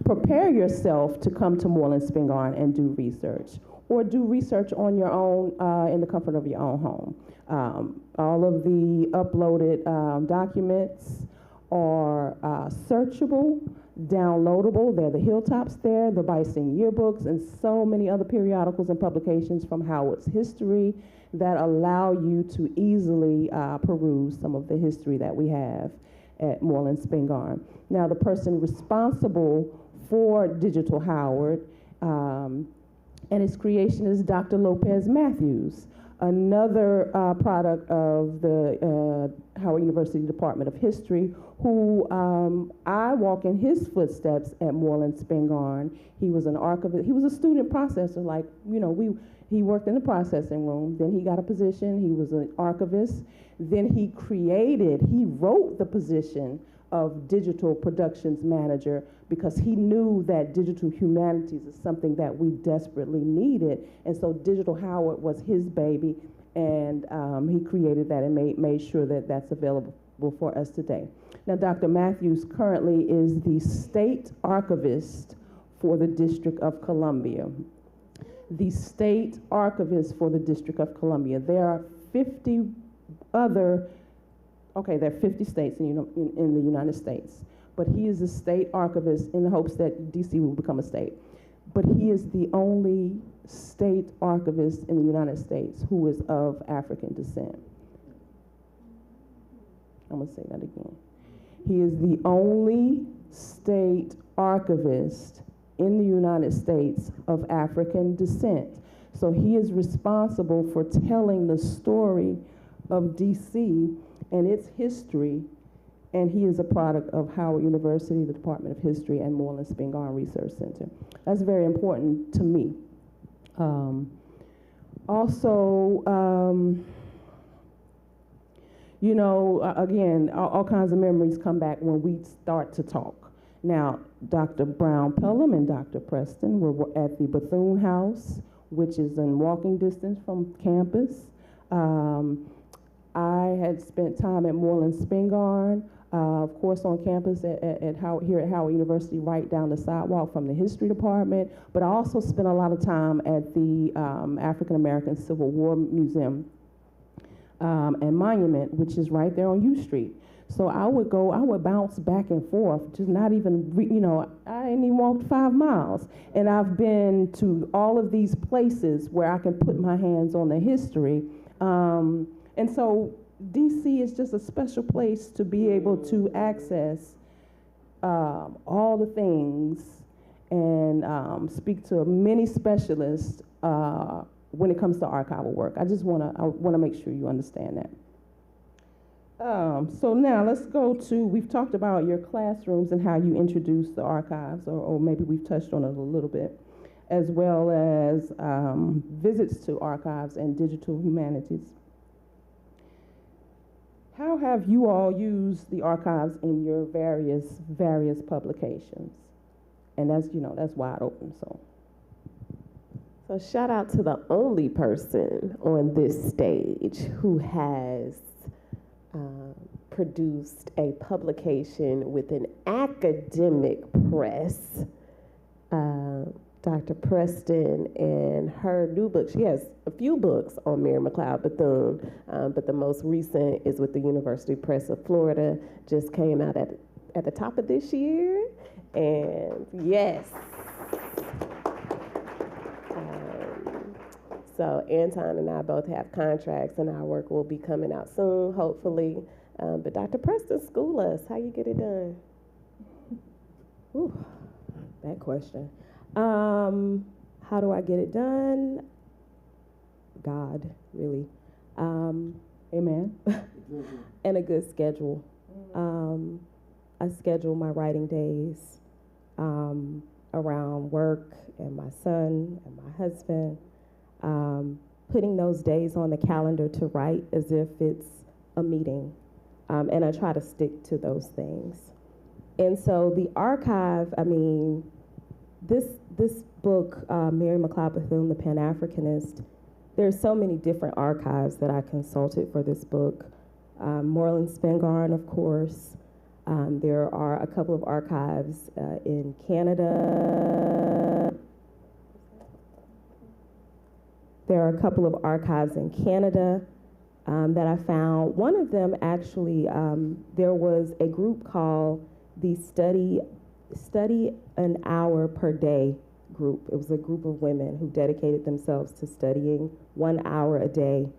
prepare yourself to come to Moorland-Spingarn and do research, or do research on your own in the comfort of your own home. All of the uploaded documents are searchable, downloadable. They're the Hilltops there, the Bison yearbooks, and so many other periodicals and publications from Howard's history that allow you to easily peruse some of the history that we have at Moorland-Spingarn. Now, the person responsible for Digital Howard and its creation is Dr. Lopez Matthews, another product of the Howard University Department of History, who I walk in his footsteps at Moorland-Spingarn. He was an archivist. He was a student processor, like, he worked in the processing room. Then he got a position. He was an archivist. Then he wrote the position of digital productions manager, because he knew that digital humanities is something that we desperately needed. And so Digital Howard was his baby, and he created that and made sure that that's available for us today. Now, Dr. Matthews currently is the state archivist for the District of Columbia. The state archivist for the District of Columbia. There are 50 other, there are 50 states in the United States, but he is a state archivist in the hopes that DC will become a state. But he is the only state archivist in the United States who is of African descent. I'm gonna say that again. He is the only state archivist in the United States of African descent. So he is responsible for telling the story of DC and its history, and he is a product of Howard University, the Department of History, and Moorland-Spingarn Research Center. That's very important to me. Again, all kinds of memories come back when we start to talk. Now, Dr. Brown Pelham and Dr. Preston were at the Bethune House, which is in walking distance from campus. I had spent time at Moorland-Spingarn, of course on campus here at Howard University, right down the sidewalk from the history department, but I also spent a lot of time at the African American Civil War Museum and Monument, which is right there on U Street. So I would bounce back and forth, just not even, I ain't even walked 5 miles. And I've been to all of these places where I can put my hands on the history. And so DC is just a special place to be able to access all the things and speak to many specialists when it comes to archival work. I want to make sure you understand that. So now let's go to, we've talked about your classrooms and how you introduce the archives, or maybe we've touched on it a little bit, as well as visits to archives and digital humanities. How have you all used the archives in your various publications? And that's wide open, so. So shout out to the only person on this stage who has produced a publication with an academic press. Dr. Preston and her new book, she has a few books on Mary McLeod Bethune, but the most recent is with the University Press of Florida, just came out at the top of this year, and yes. So Anton and I both have contracts, and our work will be coming out soon, hopefully. But Dr. Preston, school us. How you get it done? Ooh, that question. How do I get it done? God, really. Amen. And a good schedule. I schedule my writing days around work and my son and my husband. Putting those days on the calendar to write as if it's a meeting. And I try to stick to those things. And so the archive, this book, Mary McLeod Bethune, The Pan-Africanist, there's so many different archives that I consulted for this book. Moorland-Spingarn, of course. There are a couple of archives in Canada. There are a couple of archives in Canada that I found. One of them actually, there was a group called the Study an Hour Per Day group. It was a group of women who dedicated themselves to studying 1 hour a day.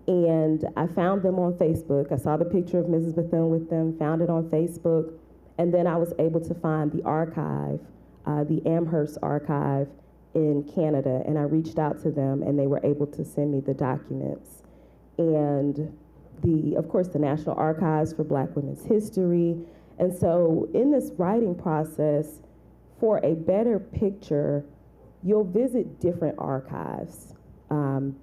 And I found them on Facebook. I saw the picture of Mrs. Bethune with them, found it on Facebook, and then I was able to find the archive, the Amherst archive in Canada, and I reached out to them, and they were able to send me the documents. And of course, the National Archives for Black Women's History. And so in this writing process, for a better picture, you'll visit different archives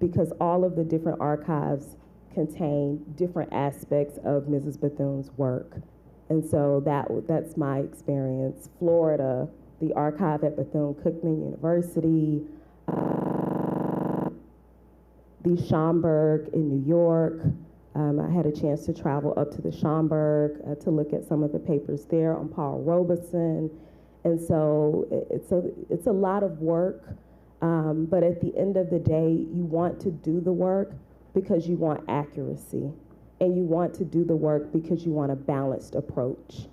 because all of the different archives contain different aspects of Mrs. Bethune's work. And so that's my experience. Florida, the archive at Bethune-Cookman University, the Schomburg in New York. I had a chance to travel up to the Schomburg to look at some of the papers there on Paul Robeson. And so it's a lot of work, but at the end of the day, you want to do the work because you want accuracy. And you want to do the work because you want a balanced approach.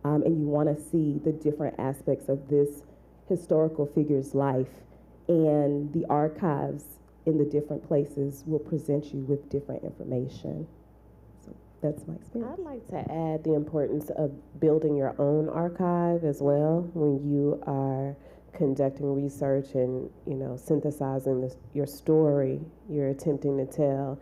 And you want to see the different aspects of this historical figure's life. And the archives in the different places will present you with different information. So that's my experience. I'd like to add the importance of building your own archive as well when you are conducting research and, synthesizing your story you're attempting to tell.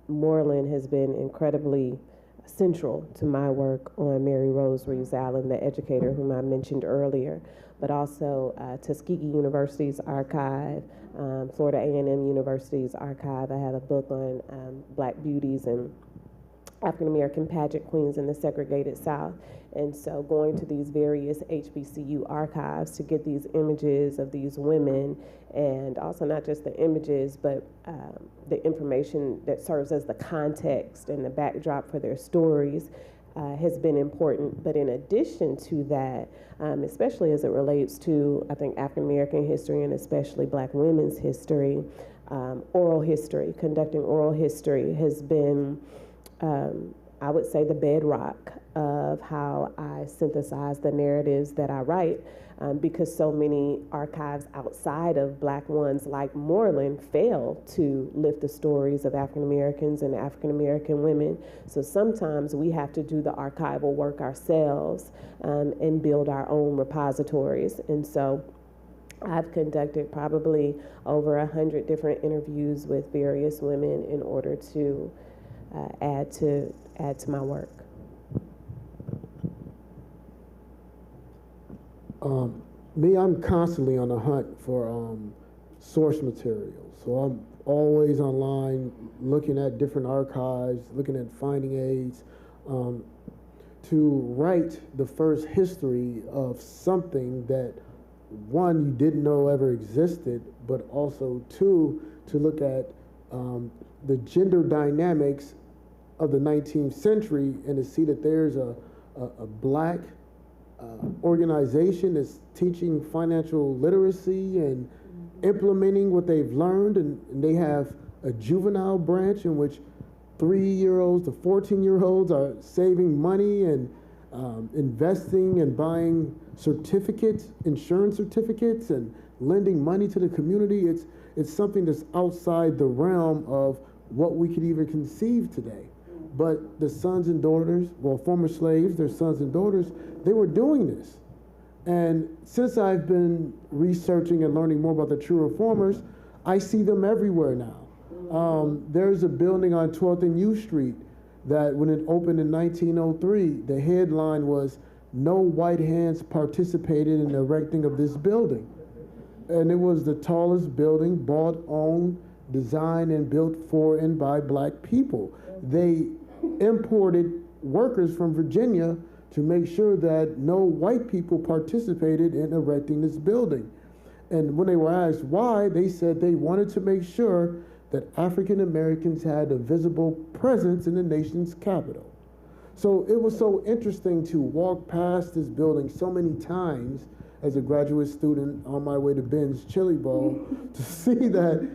Moorland has been incredibly central to my work on Mary Rose Reeves Allen, the educator whom I mentioned earlier, but also Tuskegee University's archive, Florida A&M University's archive. I have a book on Black beauties and African-American pageant queens in the segregated South. And so going to these various HBCU archives to get these images of these women, and also not just the images, but the information that serves as the context and the backdrop for their stories has been important. But in addition to that, especially as it relates to, I think, African-American history and especially Black women's history, oral history, conducting oral history has been I would say the bedrock of how I synthesize the narratives that I write, because so many archives outside of Black ones like Moorland fail to lift the stories of African Americans and African American women. So sometimes we have to do the archival work ourselves and build our own repositories. And so I've conducted probably over 100 different interviews with various women in order to add to my work. I'm constantly on the hunt for source material. So I'm always online looking at different archives, looking at finding aids, to write the first history of something that, one, you didn't know ever existed, but also, two, to look at the gender dynamics of the 19th century and to see that there's a Black organization that's teaching financial literacy and implementing what they've learned, and they have a juvenile branch in which 3-year-olds to 14-year-olds are saving money and investing and buying certificates, insurance certificates, and lending money to the community. It's something that's outside the realm of what we could even conceive today. But the sons and daughters, former slaves, their sons and daughters, they were doing this. And since I've been researching and learning more about the true reformers, I see them everywhere now. There's a building on 12th and U Street that when it opened in 1903, the headline was, "No white hands participated in the erecting of this building." And it was the tallest building bought, owned, designed, and built for and by Black people. They imported workers from Virginia to make sure that no white people participated in erecting this building. And when they were asked why, they said they wanted to make sure that African Americans had a visible presence in the nation's capital. So it was so interesting to walk past this building so many times as a graduate student on my way to Ben's Chili Bowl to see that,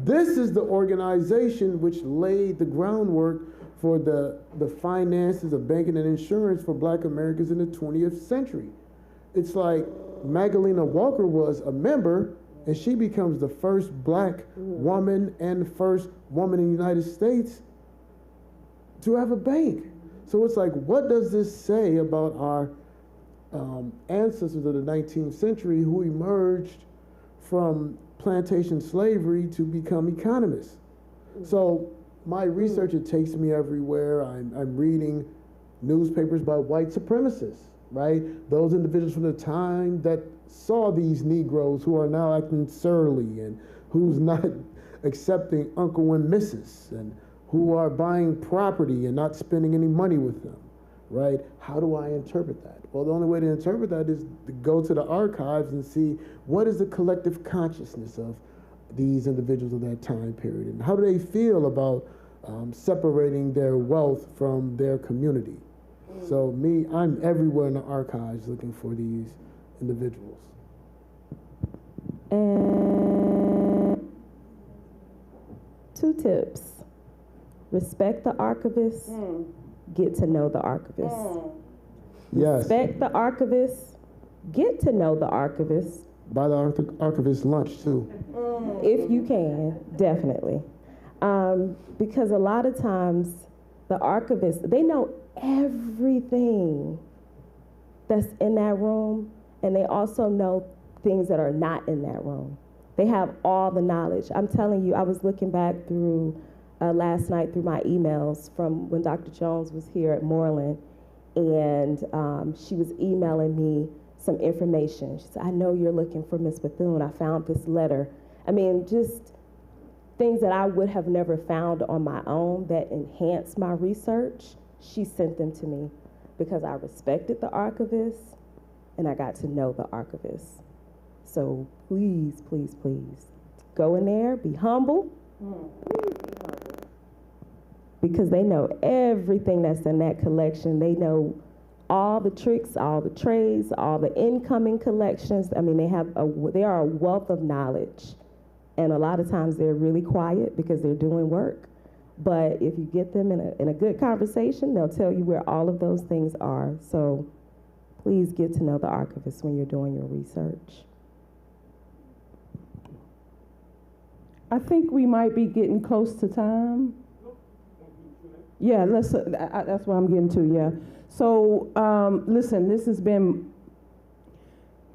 this is the organization which laid the groundwork for the finances of banking and insurance for Black Americans in the 20th century. It's like Magdalena Walker was a member, and she becomes the first Black woman and first woman in the United States to have a bank. So it's like, what does this say about our ancestors of the 19th century who emerged from plantation slavery to become economists? So my research, it takes me everywhere. I'm reading newspapers by white supremacists, right? Those individuals from the time that saw these Negroes who are now acting surly and who's not accepting uncle and missus and who are buying property and not spending any money with them, right? How do I interpret that? Well, the only way to interpret that is to go to the archives and see what is the collective consciousness of these individuals of that time period, and how do they feel about separating their wealth from their community. So I'm everywhere in the archives looking for these individuals. And 2 tips. Respect the archivist, get to know the archivist. Yes. Respect the archivist, get to know the archivist. Buy the archivist lunch too. If you can, definitely. Because a lot of times the archivists, they know everything that's in that room, and they also know things that are not in that room. They have all the knowledge. I'm telling you, I was looking back through last night through my emails from when Dr. Jones was here at Moorland, and she was emailing me some information. She said, I know you're looking for Miss Bethune. I found this letter. I mean, just things that I would have never found on my own that enhanced my research. She sent them to me because I respected the archivist and I got to know the archivist. So please, please, please, go in there, be humble. Because they know everything that's in that collection. They know all the tricks, all the trades, all the incoming collections. I mean, they are a wealth of knowledge. And a lot of times they're really quiet because they're doing work. But if you get them in a good conversation, they'll tell you where all of those things are. So please get to know the archivist when you're doing your research. I think we might be getting close to time. Yeah, that's what I'm getting to, yeah. So, listen, this has been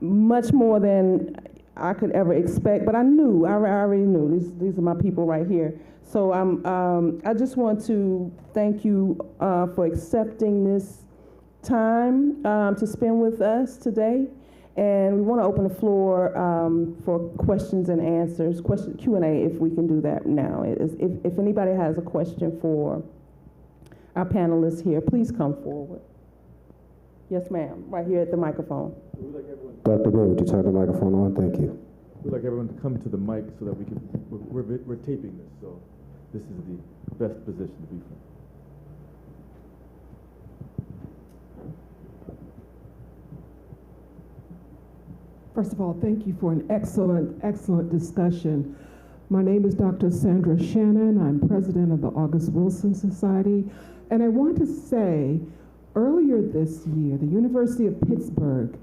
much more than I could ever expect, but I already knew. These are my people right here. So I just want to thank you for accepting this time to spend with us today. And we want to open the floor for questions and answers, Q&A, if we can do that now. If anybody has a question for our panelists here, please come forward. Yes, ma'am, right here at the microphone. Dr. Gray, would you turn the microphone on? Thank you. We'd like everyone to come to the mic so that we can, we're taping this, so this is the best position to be from. First of all, thank you for an excellent discussion. My name is Dr. Sandra Shannon. I'm president of the August Wilson Society. And I want to say, earlier this year, the University of Pittsburgh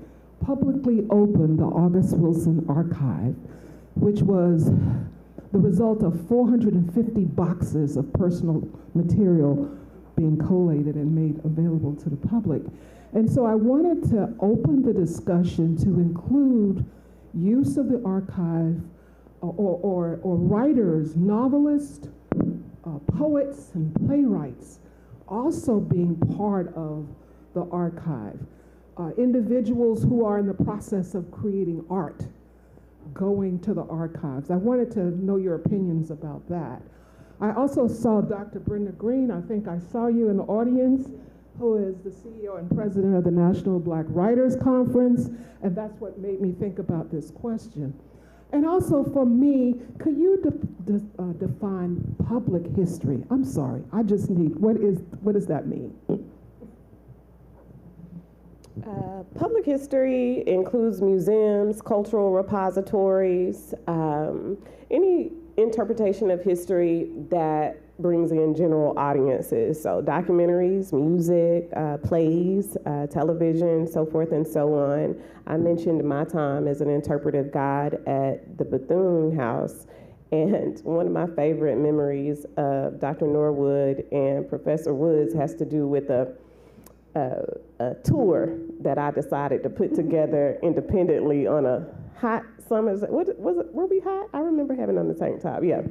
publicly opened the August Wilson Archive, which was the result of 450 boxes of personal material being collated and made available to the public. And so I wanted to open the discussion to include use of the archive or writers, novelists, poets, and playwrights also being part of the archive. Individuals who are in the process of creating art going to the archives. I wanted to know your opinions about that. I also saw Dr. Brenda Green. I think I saw you in the audience, who is the CEO and president of the National Black Writers Conference, and that's what made me think about this question. And also for me, could you define public history? I'm sorry, I just need, what does that mean? Public history includes museums, cultural repositories, any interpretation of history that brings in general audiences. So documentaries, music, plays, television, so forth and so on. I mentioned my time as an interpretive guide at the Bethune House. And one of my favorite memories of Dr. Norwood and Professor Woods has to do with a tour that I decided to put together independently on a hot summer's, were we hot? I remember having on the tank top, yeah.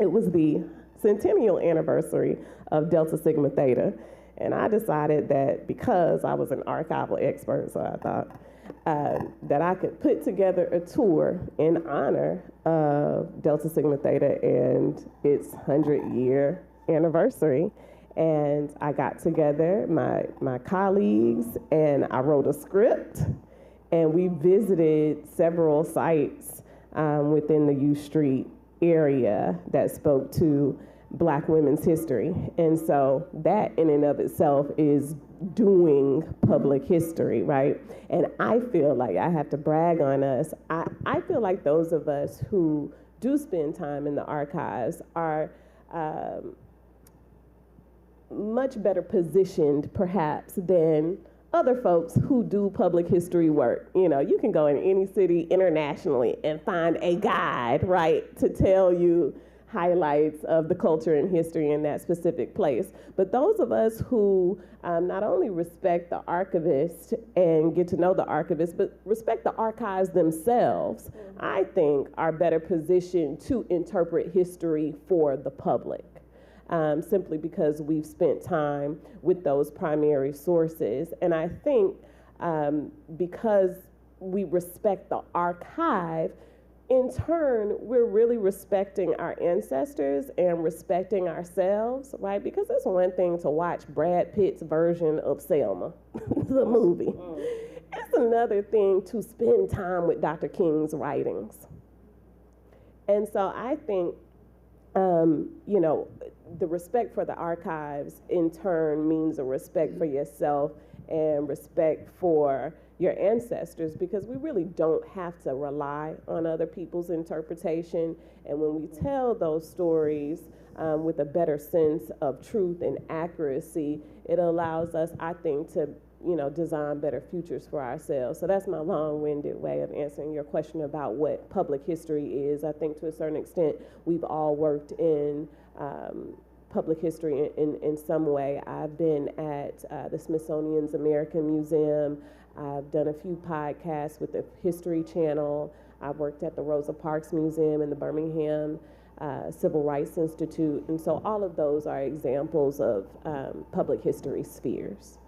It was the centennial anniversary of Delta Sigma Theta. And I decided that because I was an archival expert, so I thought that I could put together a tour in honor of Delta Sigma Theta and its 100-year anniversary. And I got together my colleagues and I wrote a script, and we visited several sites within the U Street area that spoke to Black women's history. And so that in and of itself is doing public history, right? And I feel like I have to brag on us. I feel like those of us who do spend time in the archives are much better positioned perhaps than other folks who do public history work. You know, you can go in any city internationally and find a guide, right, to tell you highlights of the culture and history in that specific place. But those of us who not only respect the archivist and get to know the archivist, but respect the archives themselves, I think are better positioned to interpret history for the public. Simply because we've spent time with those primary sources. And I think because we respect the archive, in turn, we're really respecting our ancestors and respecting ourselves, right? Because it's one thing to watch Brad Pitt's version of Selma, the movie. It's another thing to spend time with Dr. King's writings. And so I think, you know, the respect for the archives in turn means a respect for yourself and respect for your ancestors, because we really don't have to rely on other people's interpretation. And when we tell those stories with a better sense of truth and accuracy, it allows us, I think, to, you know, design better futures for ourselves. So that's my long-winded way of answering your question about what public history is. I think to a certain extent, we've all worked in public history in some way. I've been at the Smithsonian's American Museum. I've done a few podcasts with the History Channel. I've worked at the Rosa Parks Museum and the Birmingham Civil Rights Institute. And so all of those are examples of public history spheres.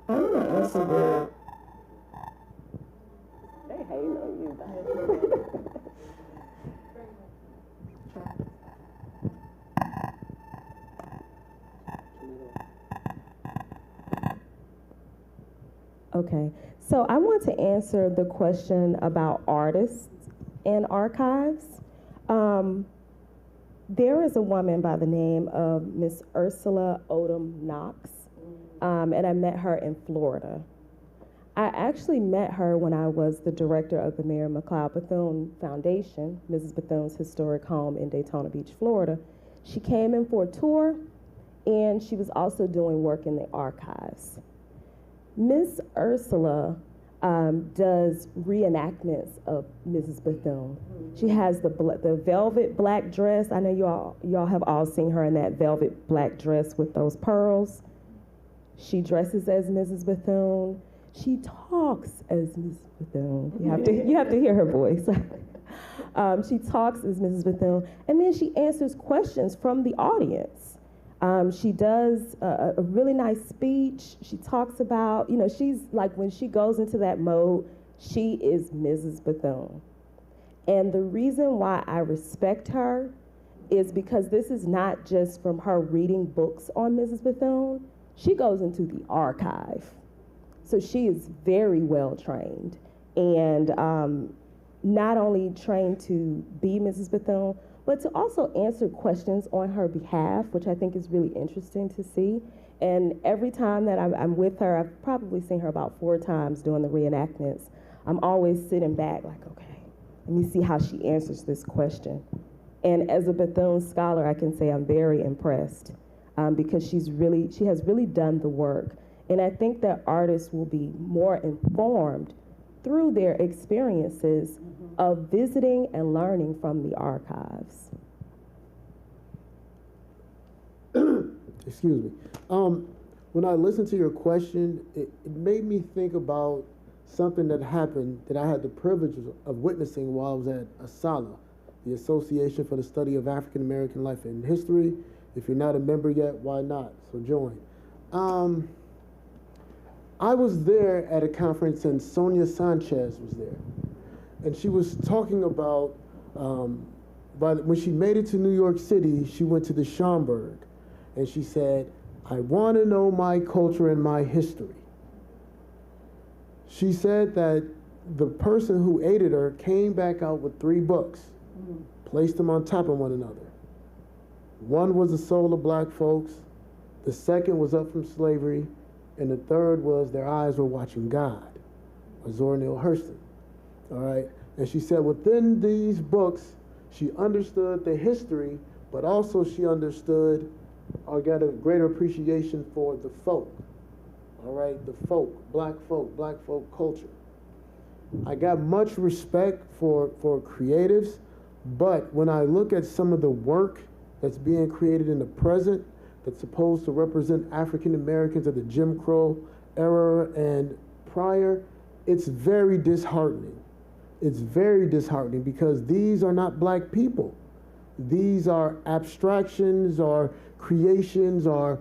I'm not listening. They hating on you, baby. Okay, so I want to answer the question about artists and archives. There is a woman by the name of Miss Ursula Odom Knox, and I met her in Florida. I actually met her when I was the director of the Mary McLeod Bethune Foundation, Mrs. Bethune's historic home in Daytona Beach, Florida. She came in for a tour, and she was also doing work in the archives. Miss Ursula does reenactments of Mrs. Bethune. She has the velvet black dress. I know y'all have all seen her in that velvet black dress with those pearls. She dresses as Mrs. Bethune. She talks as Mrs. Bethune. You have to hear her voice. She talks as Mrs. Bethune, and then she answers questions from the audience. She does a really nice speech. She talks about, you know, she's like, when she goes into that mode, she is Mrs. Bethune. And the reason why I respect her is because this is not just from her reading books on Mrs. Bethune. She goes into the archive. So she is very well trained, and not only trained to be Mrs. Bethune, but to also answer questions on her behalf, which I think is really interesting to see. And every time that I'm with her, I've probably seen her about 4 times doing the reenactments, I'm always sitting back like, okay, let me see how she answers this question. And as a Bethune scholar, I can say I'm very impressed because she has really done the work. And I think that artists will be more informed through their experiences of visiting and learning from the archives. Excuse me. When I listened to your question, it made me think about something that happened that I had the privilege of witnessing while I was at ASALA, the Association for the Study of African American Life and History. If you're not a member yet, why not? So join. I was there at a conference and Sonia Sanchez was there. And she was talking about, when she made it to New York City, she went to the Schomburg. and she said, I want to know my culture and my history. She said that the person who aided her came back out with 3 books, placed them on top of one another. One was The Soul of Black Folks, the second was Up from Slavery, and the third was Their Eyes Were Watching God, by Zora Neale Hurston. All right, and she said within these books, she understood the history, but also she understood or got a greater appreciation for the folk. All right, the folk, black folk culture. I got much respect for creatives, but when I look at some of the work that's being created in the present that's supposed to represent African Americans of the Jim Crow era and prior, it's very disheartening. It's very disheartening because these are not black people. These are abstractions or creations or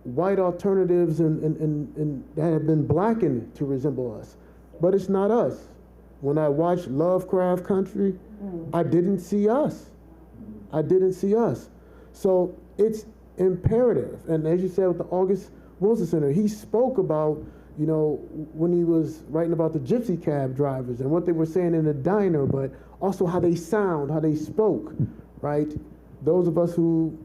white alternatives and that have been blackened to resemble us. But it's not us. When I watched Lovecraft Country, I didn't see us. I didn't see us. So it's imperative. And as you said with the August Wilson Center, he spoke about, you know, when he was writing about the gypsy cab drivers and what they were saying in the diner, but also how they sound, how they spoke, right? Those of us who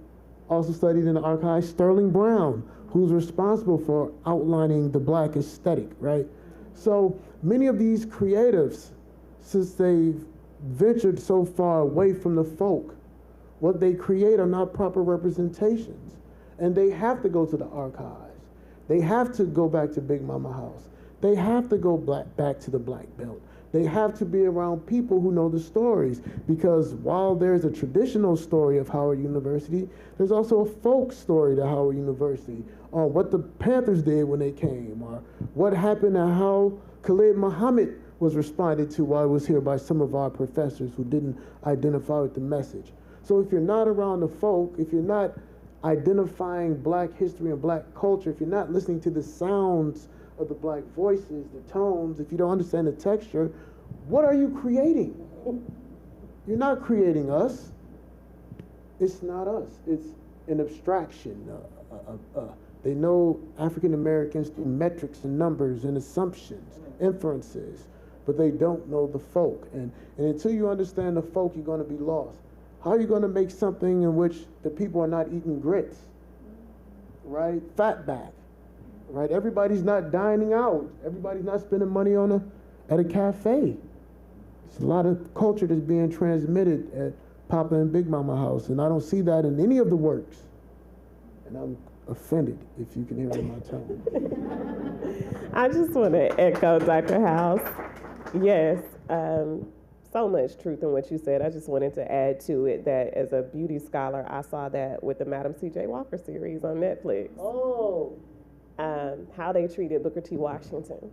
also studied in the archives, Sterling Brown, who's responsible for outlining the black aesthetic, right? So many of these creatives, since they've ventured so far away from the folk, what they create are not proper representations. And they have to go to the archives. They have to go back to Big Mama House. They have to go back to the Black Belt. They have to be around people who know the stories, because while there's a traditional story of Howard University, there's also a folk story to Howard University on what the Panthers did when they came, or what happened and how Khalid Muhammad was responded to while he was here by some of our professors who didn't identify with the message. So if you're not around the folk, if you're not identifying black history and black culture, if you're not listening to the sounds of the black voices, the tones, if you don't understand the texture, what are you creating? You're not creating us. It's not us. It's an abstraction. They know African Americans through metrics and numbers and assumptions, inferences, but they don't know the folk. And until you understand the folk, you're going to be lost. How are you going to make something in which the people are not eating grits, right? Fatback, right? Everybody's not dining out. Everybody's not spending money at a cafe. It's a lot of culture that's being transmitted at Papa and Big Mama House, and I don't see that in any of the works. And I'm offended, if you can hear it in my tone. I just want to echo Dr. House. Yes, so much truth in what you said. I just wanted to add to it that as a beauty scholar, I saw that with the Madam C.J. Walker series on Netflix. Oh. How they treated Booker T. Washington,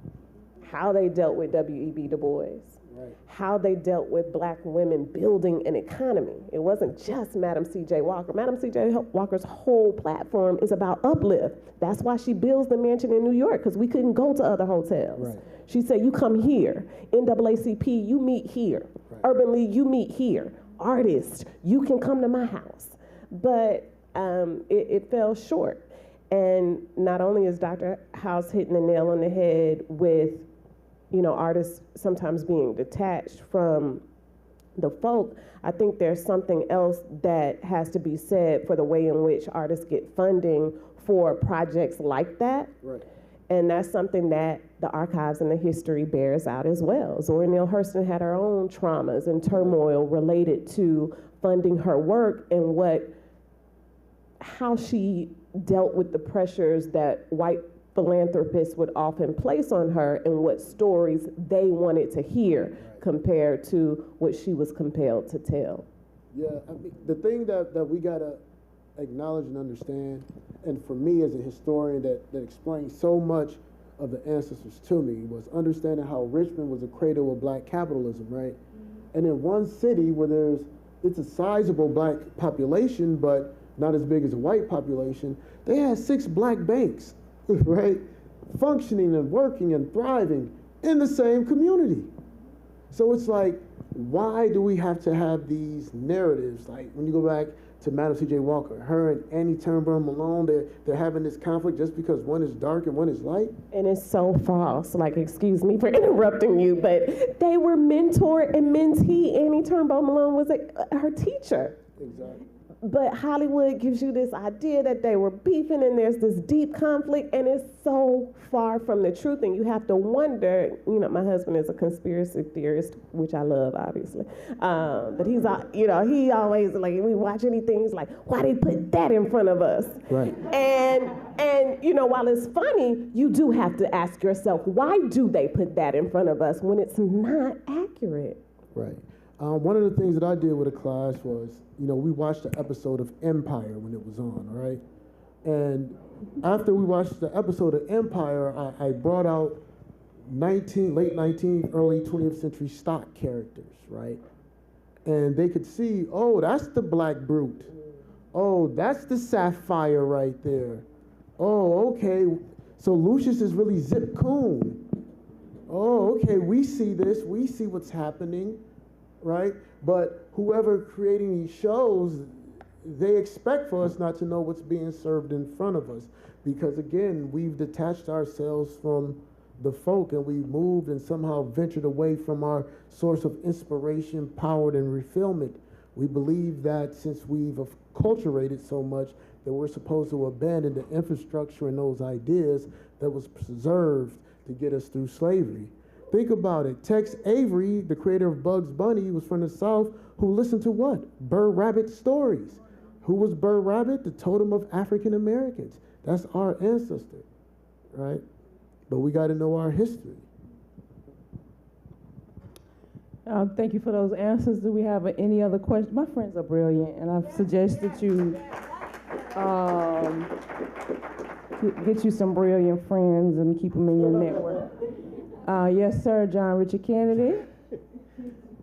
how they dealt with W.E.B. Du Bois, right, how they dealt with black women building an economy. It wasn't just Madam C.J. Walker. Madam C.J. Walker's whole platform is about uplift. That's why she builds the mansion in New York, because we couldn't go to other hotels. Right. She said, you come here. NAACP, you meet here. Right. Urban League, you meet here. Artists, you can come to my house. But it fell short. And not only is Dr. House hitting the nail on the head with, you know, artists sometimes being detached from the folk, I think there's something else that has to be said for the way in which artists get funding for projects like that. Right. And that's something that the archives and the history bears out as well. Zora Neale Hurston had her own traumas and turmoil related to funding her work and how she dealt with the pressures that white philanthropists would often place on her and what stories they wanted to hear compared to what she was compelled to tell. Yeah, I mean, the thing that we gotta acknowledge and understand, and for me as a historian that explains so much of the ancestors to me, was understanding how Richmond was a cradle of black capitalism, right? Mm-hmm. And in one city where it's a sizable black population, but not as big as a white population, they had 6 black banks, right? Functioning and working and thriving in the same community. So it's like, why do we have to have these narratives? Like when you go back to Madam C.J. Walker. Her and Annie Turnbull Malone, they're having this conflict just because one is dark and one is light. And it's so false. Like, excuse me for interrupting you, but they were mentor and mentee. Annie Turnbull Malone was her teacher. Exactly. But Hollywood gives you this idea that they were beefing and there's this deep conflict, and it's so far from the truth. And you have to wonder, you know, my husband is a conspiracy theorist, which I love, obviously. But he's, you know, he always, like, we watch anything, he's like, why they put that in front of us? Right. And you know, while it's funny, you do have to ask yourself, why do they put that in front of us when it's not accurate? Right. One of the things that I did with a class was, you know, we watched the episode of Empire when it was on, right? And after we watched the episode of Empire, I brought out late 19th, early 20th century stock characters, right? And they could see, oh, that's the Black Brute. Oh, that's the Sapphire right there. Oh, okay. So Lucius is really Zip Coon. Oh, okay, we see this. We see what's happening. Right? But whoever creating these shows, they expect for us not to know what's being served in front of us. Because again, we've detached ourselves from the folk and we moved and somehow ventured away from our source of inspiration, power, and refillment. We believe that since we've acculturated so much that we're supposed to abandon the infrastructure and those ideas that was preserved to get us through slavery. Think about it. Tex Avery, the creator of Bugs Bunny, was from the South, who listened to what? Burr Rabbit stories. Who was Burr Rabbit? The totem of African Americans. That's our ancestor, right? But we got to know our history. Thank you for those answers. Do we have any other questions? My friends are brilliant, and I've suggested you get you some brilliant friends and keep them in your network. Yes, sir, John Richard Kennedy.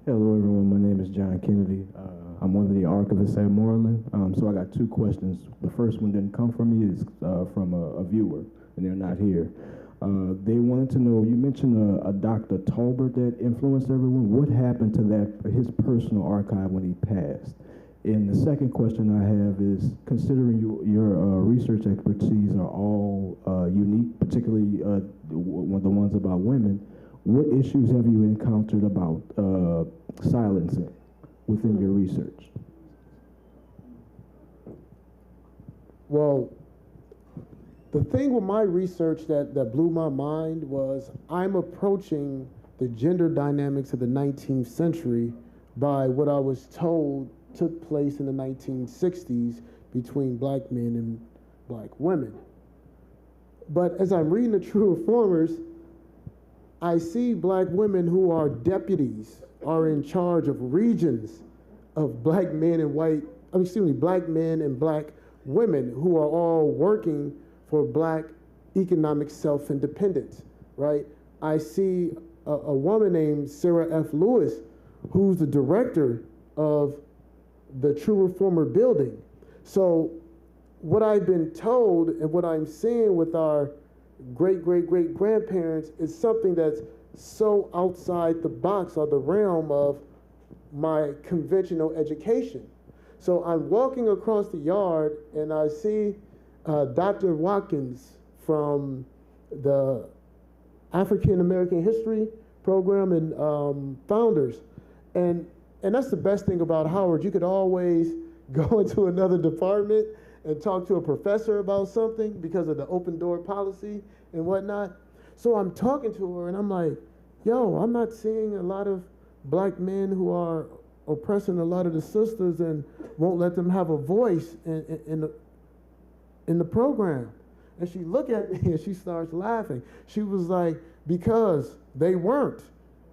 Hello, everyone. My name is John Kennedy. I'm one of the archivists at Moorland. So I got two questions. The first one didn't come from me. It's from a viewer, and they're not here. They wanted to know, you mentioned a Dr. Tolbert that influenced everyone. What happened to his personal archive when he passed? And the second question I have is, considering your research expertise are all unique, particularly the ones about women, what issues have you encountered about silencing within your research? Well, the thing with my research that blew my mind was I'm approaching the gender dynamics of the 19th century by what I was told took place in the 1960s between black men and black women. But as I'm reading the True Reformers, I see black women who are deputies, are in charge of regions of black men and black men and black women who are all working for black economic self-independence, right? I see a woman named Sarah F. Lewis, who's the director of the True Reformer building. So what I've been told and what I'm seeing with our great-great-great-grandparents is something that's so outside the box or the realm of my conventional education. So I'm walking across the yard and I see Dr. Watkins from the African American History Program and Founders. And that's the best thing about Howard. You could always go into another department and talk to a professor about something because of the open door policy and whatnot. So I'm talking to her and I'm like, yo, I'm not seeing a lot of black men who are oppressing a lot of the sisters and won't let them have a voice in the program. And she looked at me and she starts laughing. She was like, because they weren't.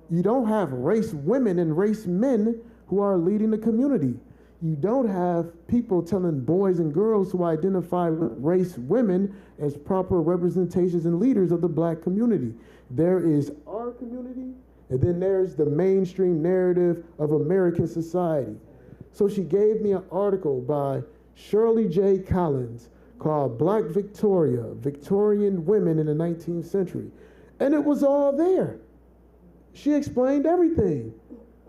You don't have race women and race men who are leading the community. You don't have people telling boys and girls who identify with race women as proper representations and leaders of the black community. There is our community, and then there's the mainstream narrative of American society. So she gave me an article by Shirley J. Collins called Black Victoria, Victorian Women in the 19th Century. And it was all there. She explained everything.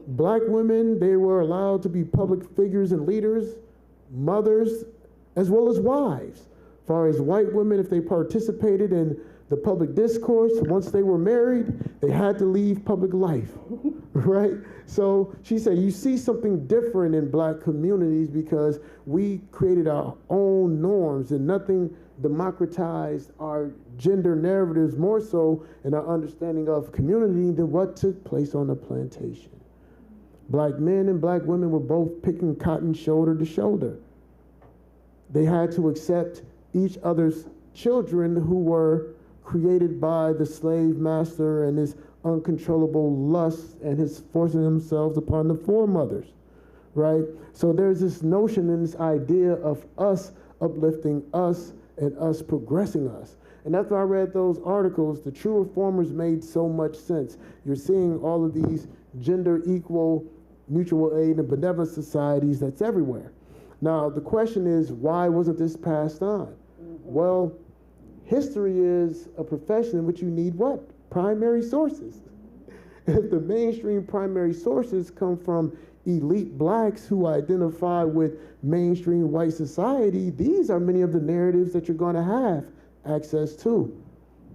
Black women, they were allowed to be public figures and leaders mothers as well as wives. As far as white women, if they participated in the public discourse, once they were married, they had to leave public life, right? So she said, you see something different in black communities because we created our own norms and nothing democratized our gender narratives more so in our understanding of community than what took place on the plantation. Black men and black women were both picking cotton shoulder to shoulder. They had to accept each other's children who were created by the slave master and his uncontrollable lust and his forcing themselves upon the foremothers, right? So there's this notion and this idea of us uplifting us and us progressing us. And after I read those articles, the true reformers made so much sense. You're seeing all of these gender equal mutual aid and benevolent societies that's everywhere. Now, the question is, why wasn't this passed on? Well, history is a profession in which you need what? Primary sources. If the mainstream primary sources come from elite blacks who identify with mainstream white society, these are many of the narratives that you're going to have access to.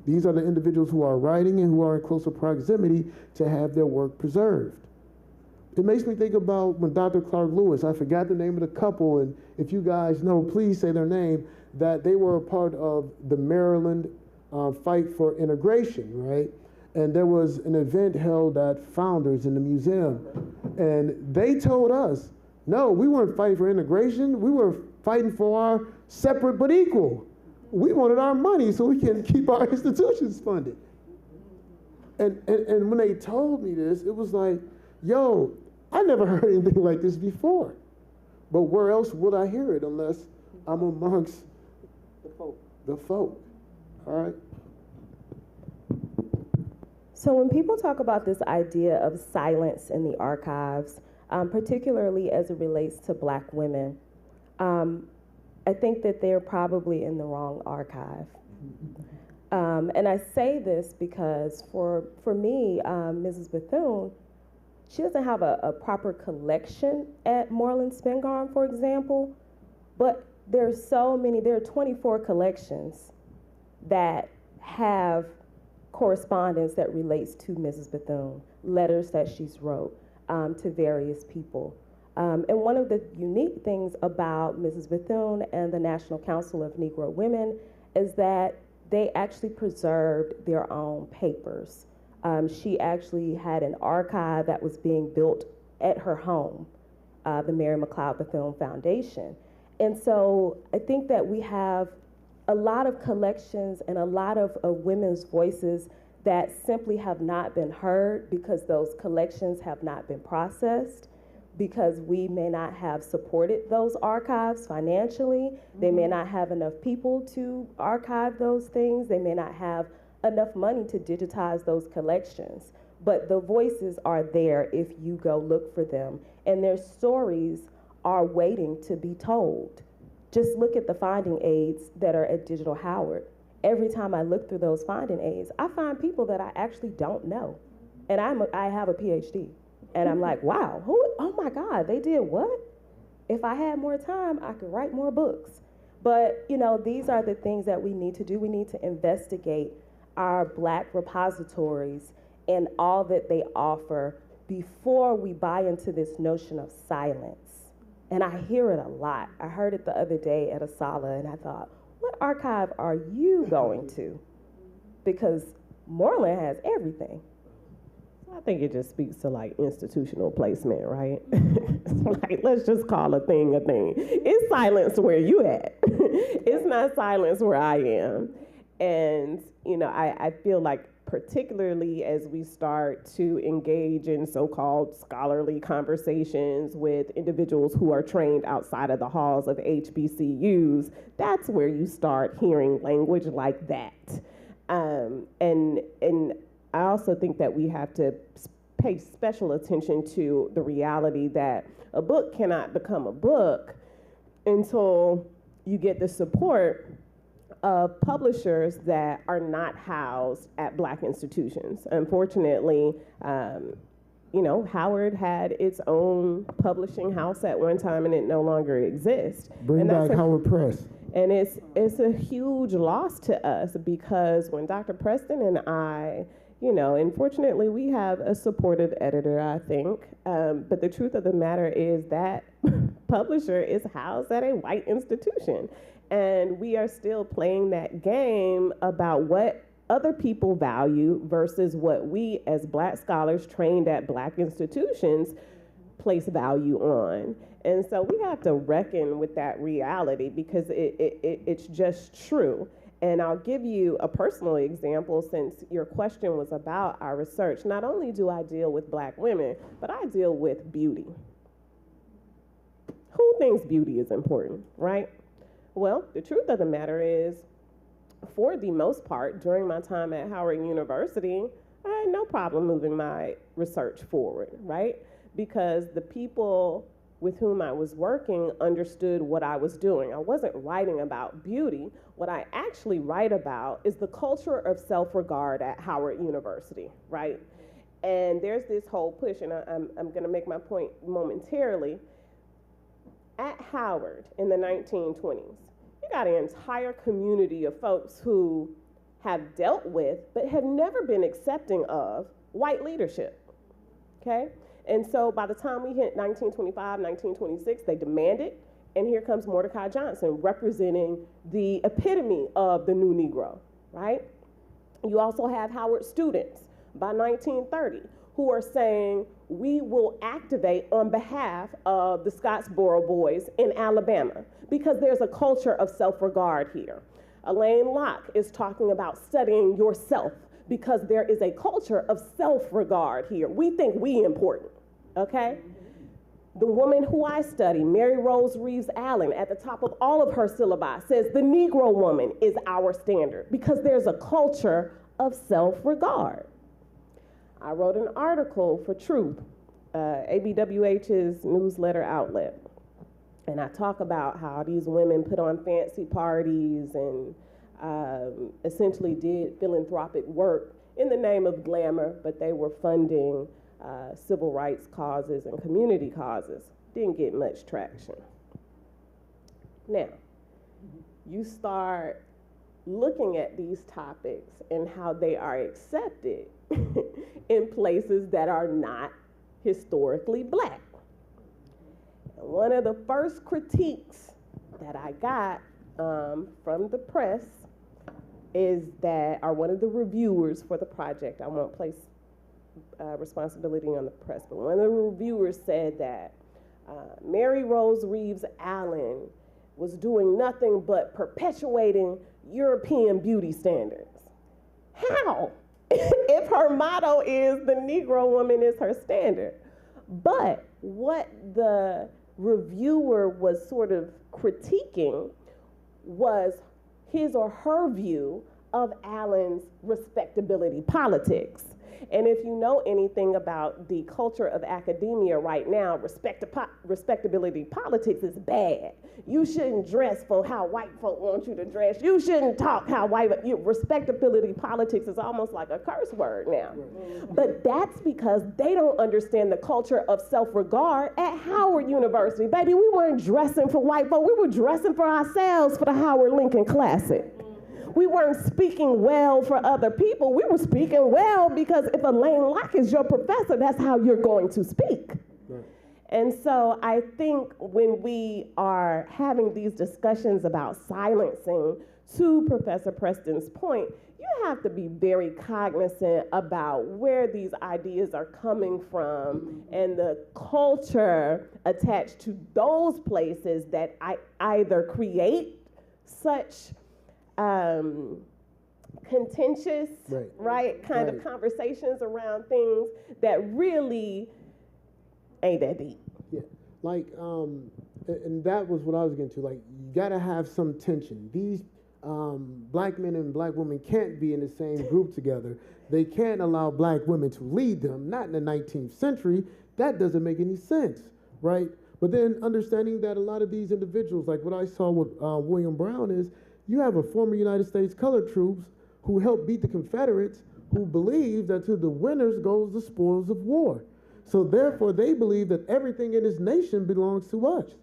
These are the individuals who are writing and who are in closer proximity to have their work preserved. It makes me think about when Dr. Clark Lewis, I forgot the name of the couple, and if you guys know, please say their name, that they were a part of the Maryland fight for integration, right? And there was an event held at Founders in the museum, and they told us, no, we weren't fighting for integration, we were fighting for our separate but equal. We wanted our money so we can keep our institutions funded. And when they told me this, it was like, yo, I never heard anything like this before. But where else would I hear it unless I'm amongst the folk, all right? So when people talk about this idea of silence in the archives, particularly as it relates to Black women, I think that they're probably in the wrong archive. And I say this because for me, Mrs. Bethune, she doesn't have a proper collection at Moorland-Spingarn, for example, but there's so many, there are 24 collections that have correspondence that relates to Mrs. Bethune, letters that she's wrote to various people. And one of the unique things about Mrs. Bethune and the National Council of Negro Women is that they actually preserved their own papers. She actually had an archive that was being built at her home, the Mary McLeod Bethune Foundation. And so I think that we have a lot of collections and a lot of women's voices that simply have not been heard because those collections have not been processed, because we may not have supported those archives financially. They may not have enough people to archive those things. They may not have enough money to digitize those collections. But the voices are there if you go look for them. And their stories are waiting to be told. Just look at the finding aids that are at Digital Howard. Every time I look through those finding aids, I find people that I actually don't know. And I have a PhD. And I'm like, wow, oh my God, they did what? If I had more time, I could write more books. But, you know, these are the things that we need to do. We need to investigate our Black repositories and all that they offer before we buy into this notion of silence. And I hear it a lot. I heard it the other day at a sala, and I thought, what archive are you going to? Because Moorland has everything. I think it just speaks to like institutional placement, right? It's like, let's just call a thing a thing. It's silence where you at. It's not silence where I am. And, you know, I feel like particularly as we start to engage in so-called scholarly conversations with individuals who are trained outside of the halls of HBCUs, that's where you start hearing language like that. And I also think that we have to pay special attention to the reality that a book cannot become a book until you get the support of publishers that are not housed at Black institutions. Unfortunately, you know, Howard had its own publishing house at one time and it no longer exists. Bring back Howard Press. And it's a huge loss to us, because when Dr. Preston and I, you know, unfortunately we have a supportive editor, I think, but the truth of the matter is that publisher is housed at a white institution. And we are still playing that game about what other people value versus what we as Black scholars trained at Black institutions place value on. And so we have to reckon with that reality, because it's just true. And I'll give you a personal example, since your question was about our research. Not only do I deal with Black women, but I deal with beauty. Who thinks beauty is important, right? Well, the truth of the matter is, for the most part, during my time at Howard University, I had no problem moving my research forward, right? Because the people with whom I was working understood what I was doing. I wasn't writing about beauty. What I actually write about is the culture of self-regard at Howard University, right? And there's this whole push, and I'm gonna make my point momentarily. At Howard in the 1920s, you got an entire community of folks who have dealt with, but have never been accepting of, white leadership, okay? And so by the time we hit 1925, 1926, they demanded, and here comes Mordecai Johnson representing the epitome of the new Negro, right? You also have Howard students by 1930 who are saying, we will activate on behalf of the Scottsboro boys in Alabama, because there's a culture of self-regard here. Elaine Locke is talking about studying yourself, because there is a culture of self-regard here. We think we important, okay? The woman who I study, Mary Rose Reeves Allen, at the top of all of her syllabi says the Negro woman is our standard, because there's a culture of self-regard. I wrote an article for Truth, ABWH's newsletter outlet. And I talk about how these women put on fancy parties and essentially did philanthropic work in the name of glamour, but they were funding civil rights causes and community causes. Didn't get much traction. Now, you start looking at these topics and how they are accepted in places that are not historically Black. And one of the first critiques that I got from the press is that, or one of the reviewers for the project, I won't place responsibility on the press, but one of the reviewers said that Mary Rose Reeves Allen was doing nothing but perpetuating European beauty standards. How? If her motto is the Negro woman is her standard. But what the reviewer was sort of critiquing was his or her view of Allen's respectability politics. And if you know anything about the culture of academia right now, respectability politics is bad. You shouldn't dress for how white folk want you to dress. You shouldn't talk how respectability politics is almost like a curse word now. But that's because they don't understand the culture of self-regard at Howard University. Baby, we weren't dressing for white folk. We were dressing for ourselves for the Howard Lincoln Classic. We weren't speaking well for other people. We were speaking well because if Elaine Locke is your professor, that's how you're going to speak. Right. And so I think when we are having these discussions about silencing, to Professor Preston's point, you have to be very cognizant about where these ideas are coming from and the culture attached to those places that either create such contentious, kind of conversations around things that really ain't that deep. Yeah, like, and that was what I was getting to. Like, you gotta have some tension. These Black men and Black women can't be in the same group together. They can't allow Black women to lead them, not in the 19th century. That doesn't make any sense, right? But then understanding that a lot of these individuals, like what I saw with William Brown is, you have a former United States colored troops who helped beat the Confederates, who believe that to the winners goes the spoils of war. So therefore, they believe that everything in this nation belongs to us,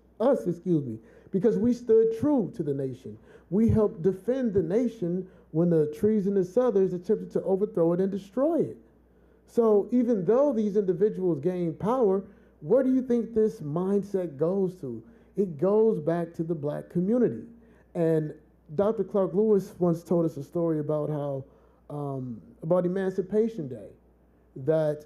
because we stood true to the nation. We helped defend the nation when the treasonous others attempted to overthrow it and destroy it. So even though these individuals gained power, where do you think this mindset goes to? It goes back to the black community. And Dr. Clark Lewis once told us a story about how, about Emancipation Day, that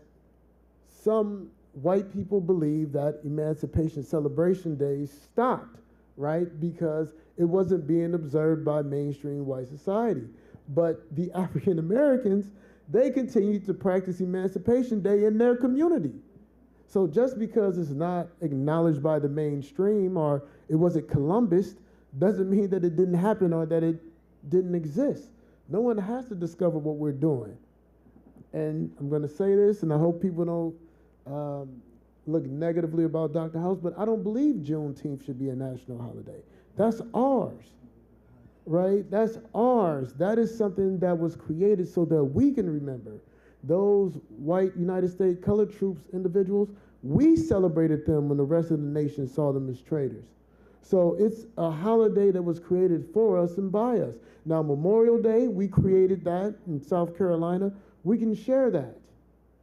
some white people believe that Emancipation Celebration Day stopped, right? Because it wasn't being observed by mainstream white society. But the African Americans, they continued to practice Emancipation Day in their community. So just because it's not acknowledged by the mainstream or it wasn't Columbus, doesn't mean that it didn't happen or that it didn't exist. No one has to discover what we're doing. And I'm going to say this, and I hope people don't look negatively about Dr. House, but I don't believe Juneteenth should be a national holiday. That's ours, right? That's ours. That is something that was created so that we can remember those white United States colored troops individuals. We celebrated them when the rest of the nation saw them as traitors. So it's a holiday that was created for us and by us. Now, Memorial Day, we created that in South Carolina. We can share that,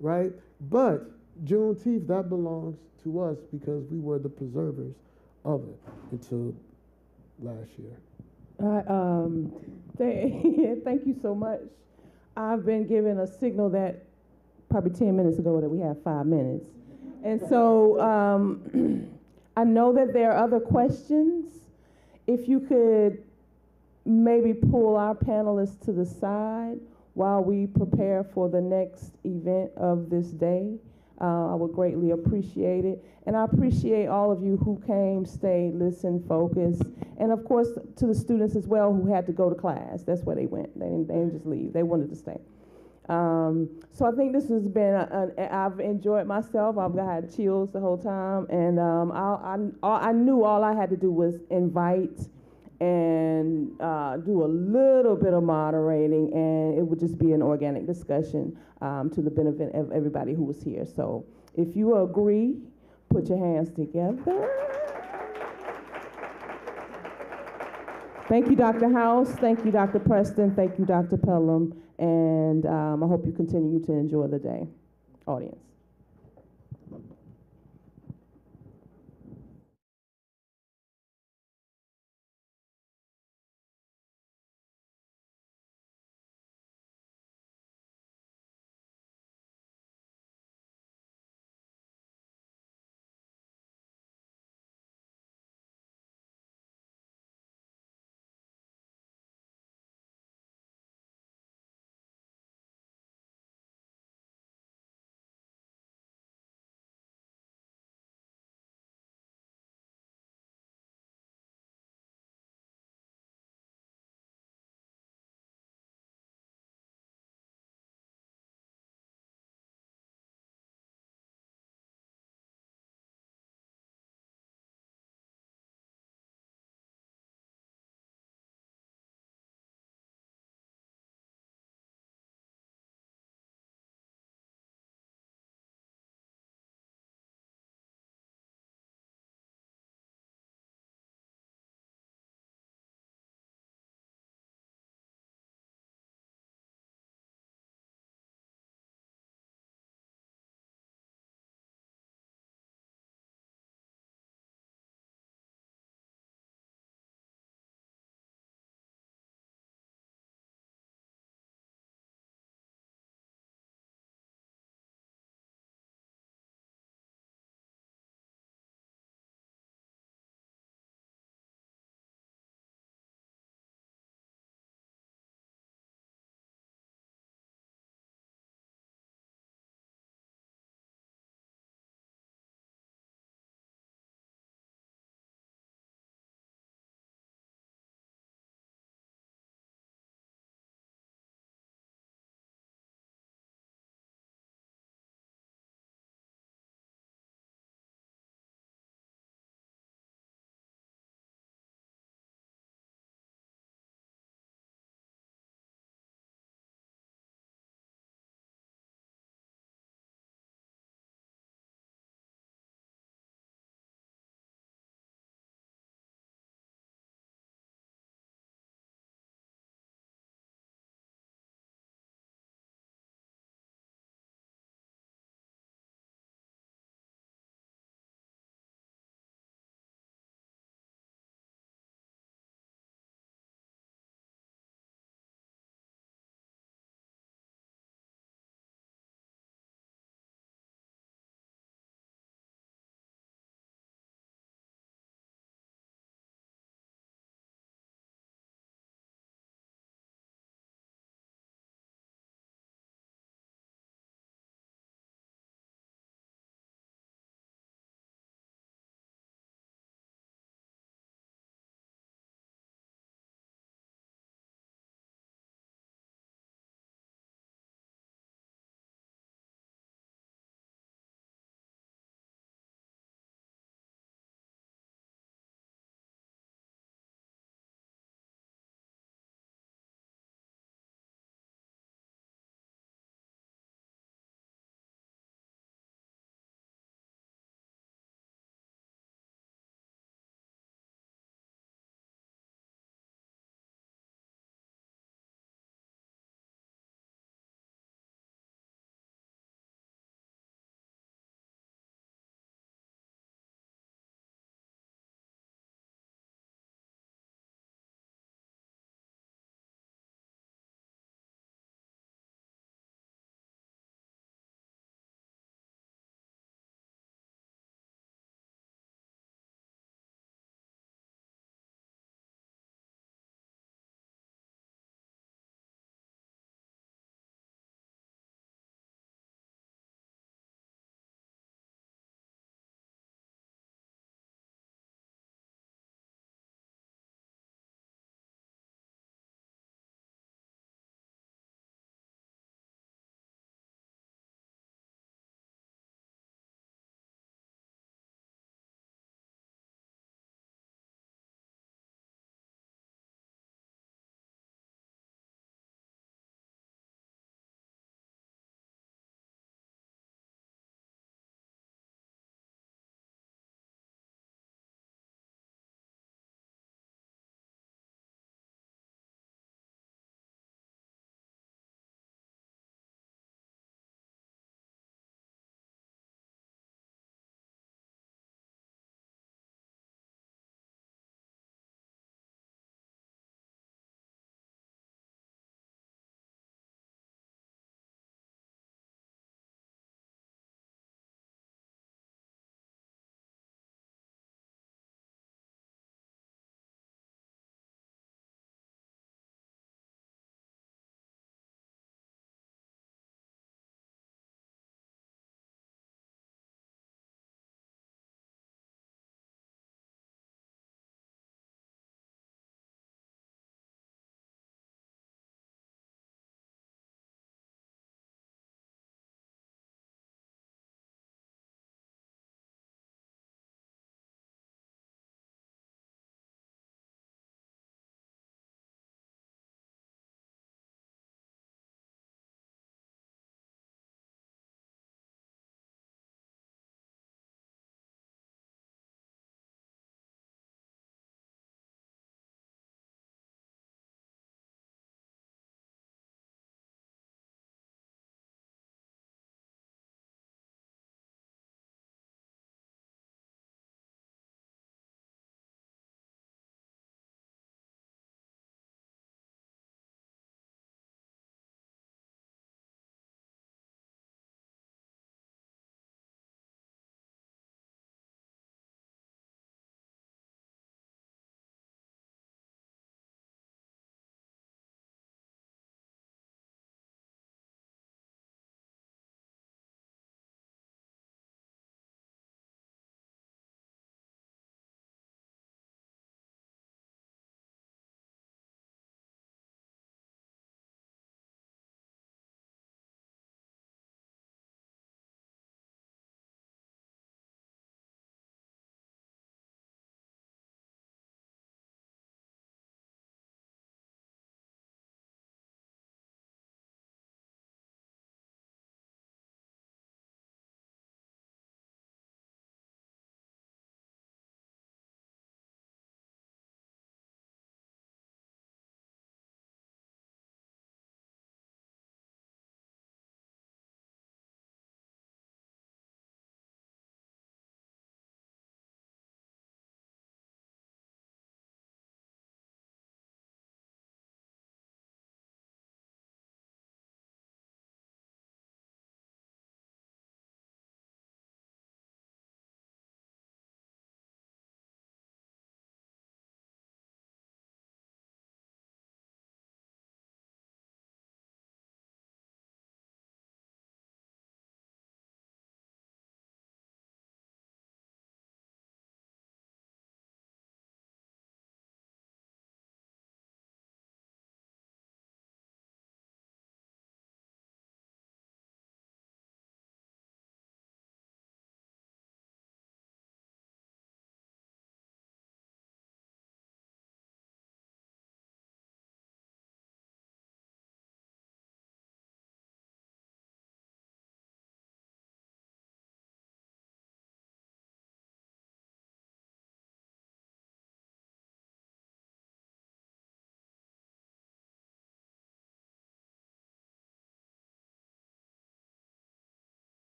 right? But Juneteenth, that belongs to us because we were the preservers of it until last year. Thank you so much. I've been given a signal that probably 10 minutes ago that we have 5 minutes. And so I know that there are other questions. If you could maybe pull our panelists to the side while we prepare for the next event of this day, I would greatly appreciate it. And I appreciate all of you who came, stayed, listened, focused, and of course to the students as well who had to go to class. That's where they went. They didn't just leave. They wanted to stay. So I think this has been, I've enjoyed myself. I've had chills the whole time. And I knew all I had to do was invite and do a little bit of moderating, and it would just be an organic discussion to the benefit of everybody who was here. So if you agree, put your hands together. Thank you, Dr. House. Thank you, Dr. Preston. Thank you, Dr. Pelham. And I hope you continue to enjoy the day, audience.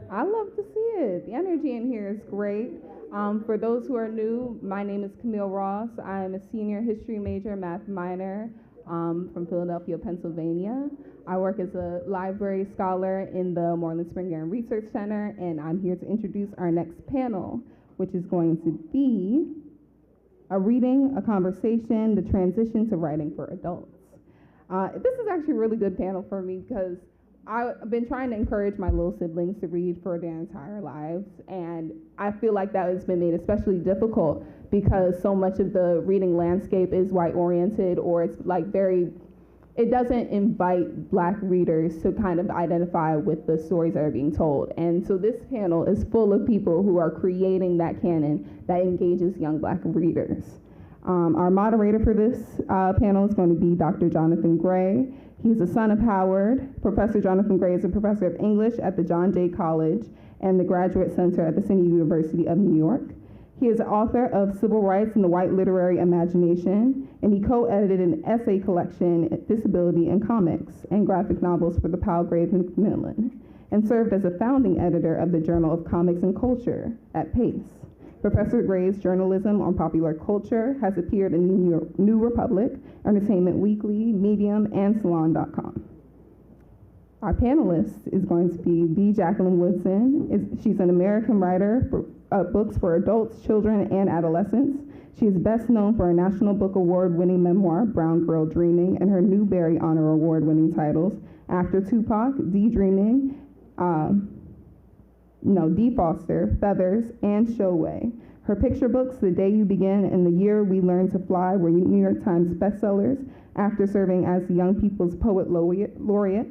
I love to see it. The energy in here is great. For those who are new, my name is Camille Ross. I'm a senior history major, math minor from Philadelphia, Pennsylvania. I work as a library scholar in the Moorland-Spingarn Research Center, and I'm here to introduce our next panel, which is going to be a reading, a conversation, the transition to writing for adults. This is actually a really good panel for me because I've been trying to encourage my little siblings to read for their entire lives, and I feel like that has been made especially difficult because so much of the reading landscape is white-oriented, or it's like it doesn't invite Black readers to kind of identify with the stories that are being told. And so this panel is full of people who are creating that canon that engages young Black readers. Our moderator for this panel is going to be Dr. Jonathan Gray. He's a son of Howard. Professor Jonathan Gray is a professor of English at the John Jay College and the Graduate Center at the City University of New York. He is author of Civil Rights and the White Literary Imagination, and he co-edited an essay collection, Disability in Comics, and graphic novels for the Palgrave Macmillan, and served as a founding editor of the Journal of Comics and Culture at Pace. Professor Gray's journalism on popular culture has appeared in New Republic, Entertainment Weekly, Medium, and Salon.com. Our panelist is going to be B. Jacqueline Woodson. She's an American writer for books for adults, children, and adolescents. She is best known for her National Book Award-winning memoir, Brown Girl Dreaming, and her Newbery Honor Award-winning titles, After Tupac, D-Dreaming, D. Foster, Feathers, and Showway. Her picture books, The Day You Begin and The Year We Learned to Fly, were New York Times bestsellers after serving as the Young People's Poet Laureate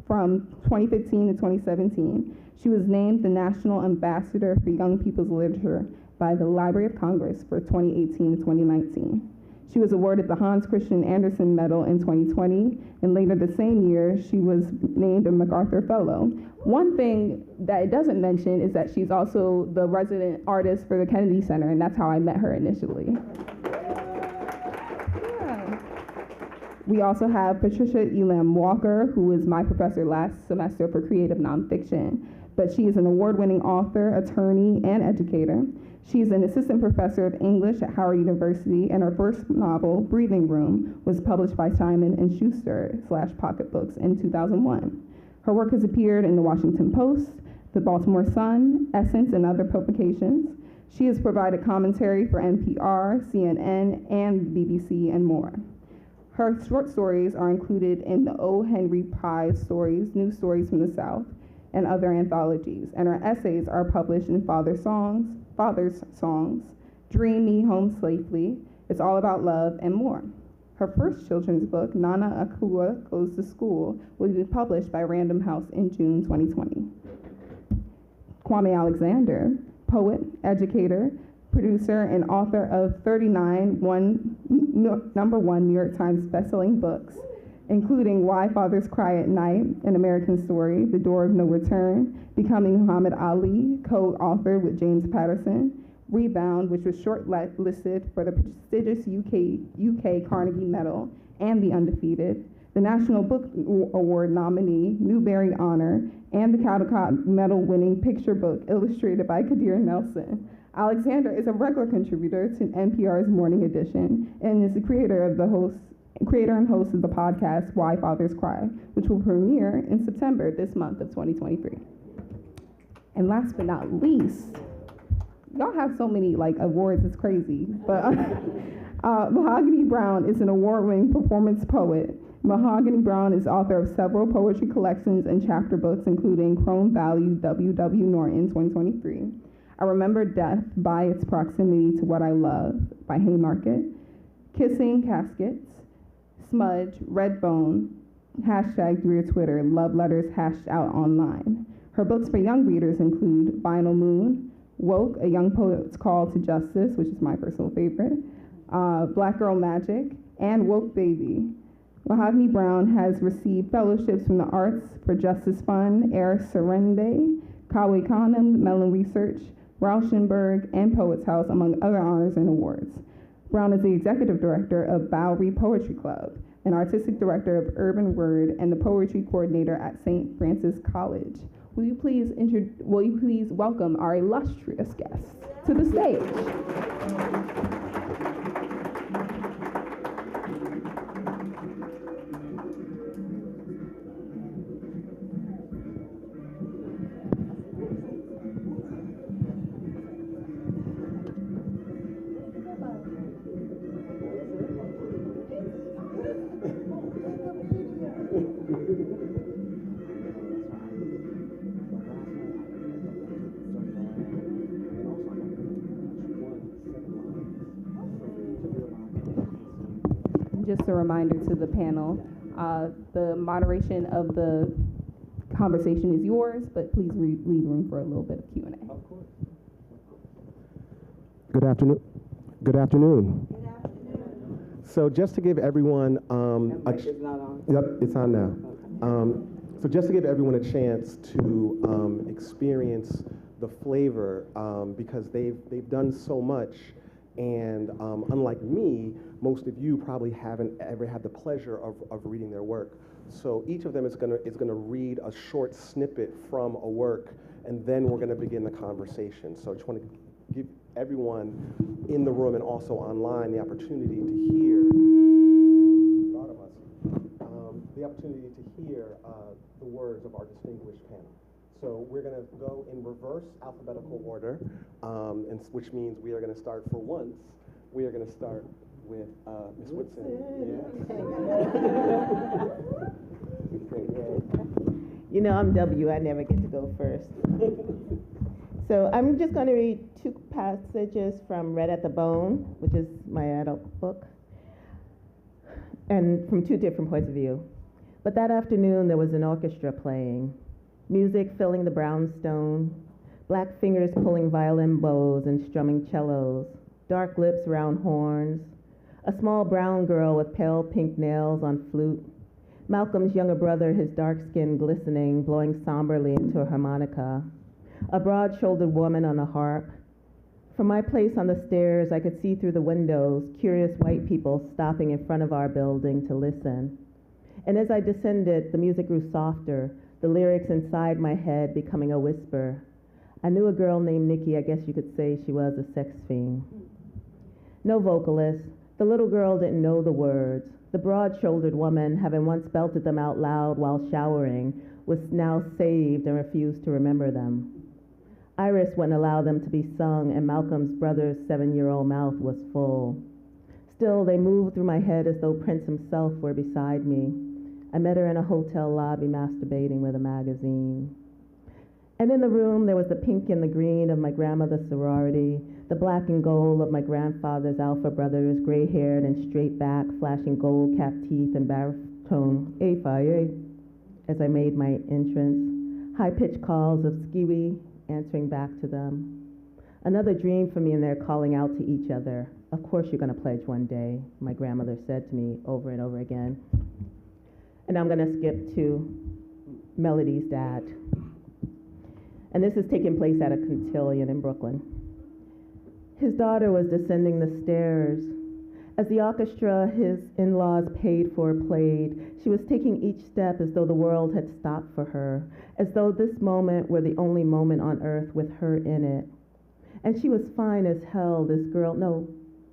from 2015 to 2017. She was named the National Ambassador for Young People's Literature by the Library of Congress for 2018 to 2019. She was awarded the Hans Christian Andersen Medal in 2020, and later the same year, she was named a MacArthur Fellow. One thing that it doesn't mention is that she's also the resident artist for the Kennedy Center, and that's how I met her initially. Yeah. We also have Patricia Elam Walker, who was my professor last semester for creative nonfiction, but she is an award-winning author, attorney, and educator. She is an assistant professor of English at Howard University, and her first novel, Breathing Room, was published by Simon & Schuster / Pocket Books in 2001. Her work has appeared in the Washington Post, the Baltimore Sun, Essence, and other publications. She has provided commentary for NPR, CNN, and BBC, and more. Her short stories are included in the O. Henry Pye Stories, New Stories from the South, and other anthologies, and her essays are published in Father's Songs, Dream Me Home Safely, It's All About Love, and more. Her first children's book, Nana Akua Goes to School, will be published by Random House in June 2020. Kwame Alexander, poet, educator, producer, and author of 39 number one New York Times bestselling books, including Why Fathers Cry at Night, An American Story, The Door of No Return, Becoming Muhammad Ali, co-authored with James Patterson, Rebound, which was shortlisted for the prestigious UK Carnegie Medal, and The Undefeated, the National Book Award nominee, Newbery Honor, and the Caldecott Medal-winning picture book illustrated by Kadir Nelson. Alexander is a regular contributor to NPR's Morning Edition and is the creator and host of the podcast Why Fathers Cry, which will premiere in September this month of 2023. And last but not least, y'all have so many awards, it's crazy, but Mahogany Brown is an award-winning performance poet. Mahogany Brown is author of several poetry collections and chapter books, including Chrome Value, W.W. Norton, 2023, I Remember Death by Its Proximity to What I Love by Haymarket, Kissing Caskets, Smudge, Red Bone, hashtag through your Twitter, love letters hashed out online. Her books for young readers include Vinyl Moon, Woke, A Young Poet's Call to Justice, which is my personal favorite, Black Girl Magic, and Woke Baby. Mahogany Brown has received fellowships from the Arts for Justice Fund, Air Serende, Kawe Khanum, Mellon Research, Rauschenberg, and Poets House, among other honors and awards. Brown is the executive director of Bowery Poetry Club, an artistic director of Urban Word, and the poetry coordinator at St. Francis College. will you please welcome our illustrious guests to the stage? Just a reminder to the panel, the moderation of the conversation is yours, but please leave room for a little bit of Q&A. Of course. Good afternoon. Good afternoon. Good afternoon. So just to give everyone, It's not on. Yep, it's on now. Okay. So just to give everyone a chance to experience the flavor, because they've done so much, and unlike me, most of you probably haven't ever had the pleasure of reading their work. So each of them is gonna read a short snippet from a work, and then we're gonna begin the conversation. So I just want to give everyone in the room and also online the opportunity to hear the words of our distinguished panel. So we're going to go in reverse alphabetical order, which means we are going to start for once. We are going to start with Ms. Whitson. You know, I'm W. I never get to go first. So I'm just going to read two passages from Red at the Bone, which is my adult book, and from two different points of view. But that afternoon, there was an orchestra playing, music filling the brownstone, black fingers pulling violin bows and strumming cellos, dark lips round horns, a small brown girl with pale pink nails on flute, Malcolm's younger brother, his dark skin glistening, blowing somberly into a harmonica, a broad-shouldered woman on a harp. From my place on the stairs, I could see through the windows curious white people stopping in front of our building to listen. And as I descended, the music grew softer, the lyrics inside my head becoming a whisper. I knew a girl named Nikki. I guess you could say she was a sex fiend. No vocalist. The little girl didn't know the words. The broad-shouldered woman, having once belted them out loud while showering, was now saved and refused to remember them. Iris wouldn't allow them to be sung, and Malcolm's brother's 7-year-old mouth was full. Still, they moved through my head as though Prince himself were beside me. I met her in a hotel lobby masturbating with a magazine. And in the room, there was the pink and the green of my grandmother's sorority, the black and gold of my grandfather's alpha brothers, gray-haired and straight-back, flashing gold-capped teeth and baritone A-Fi-A as I made my entrance, high-pitched calls of skiwi answering back to them. Another dream for me, and they're calling out to each other. Of course you're going to pledge one day, my grandmother said to me over and over again. And I'm going to skip to Melody's dad. And this is taking place at a cotillion in Brooklyn. His daughter was descending the stairs. As the orchestra his in-laws paid for played, she was taking each step as though the world had stopped for her, as though this moment were the only moment on earth with her in it. And she was fine as hell, this girl, no,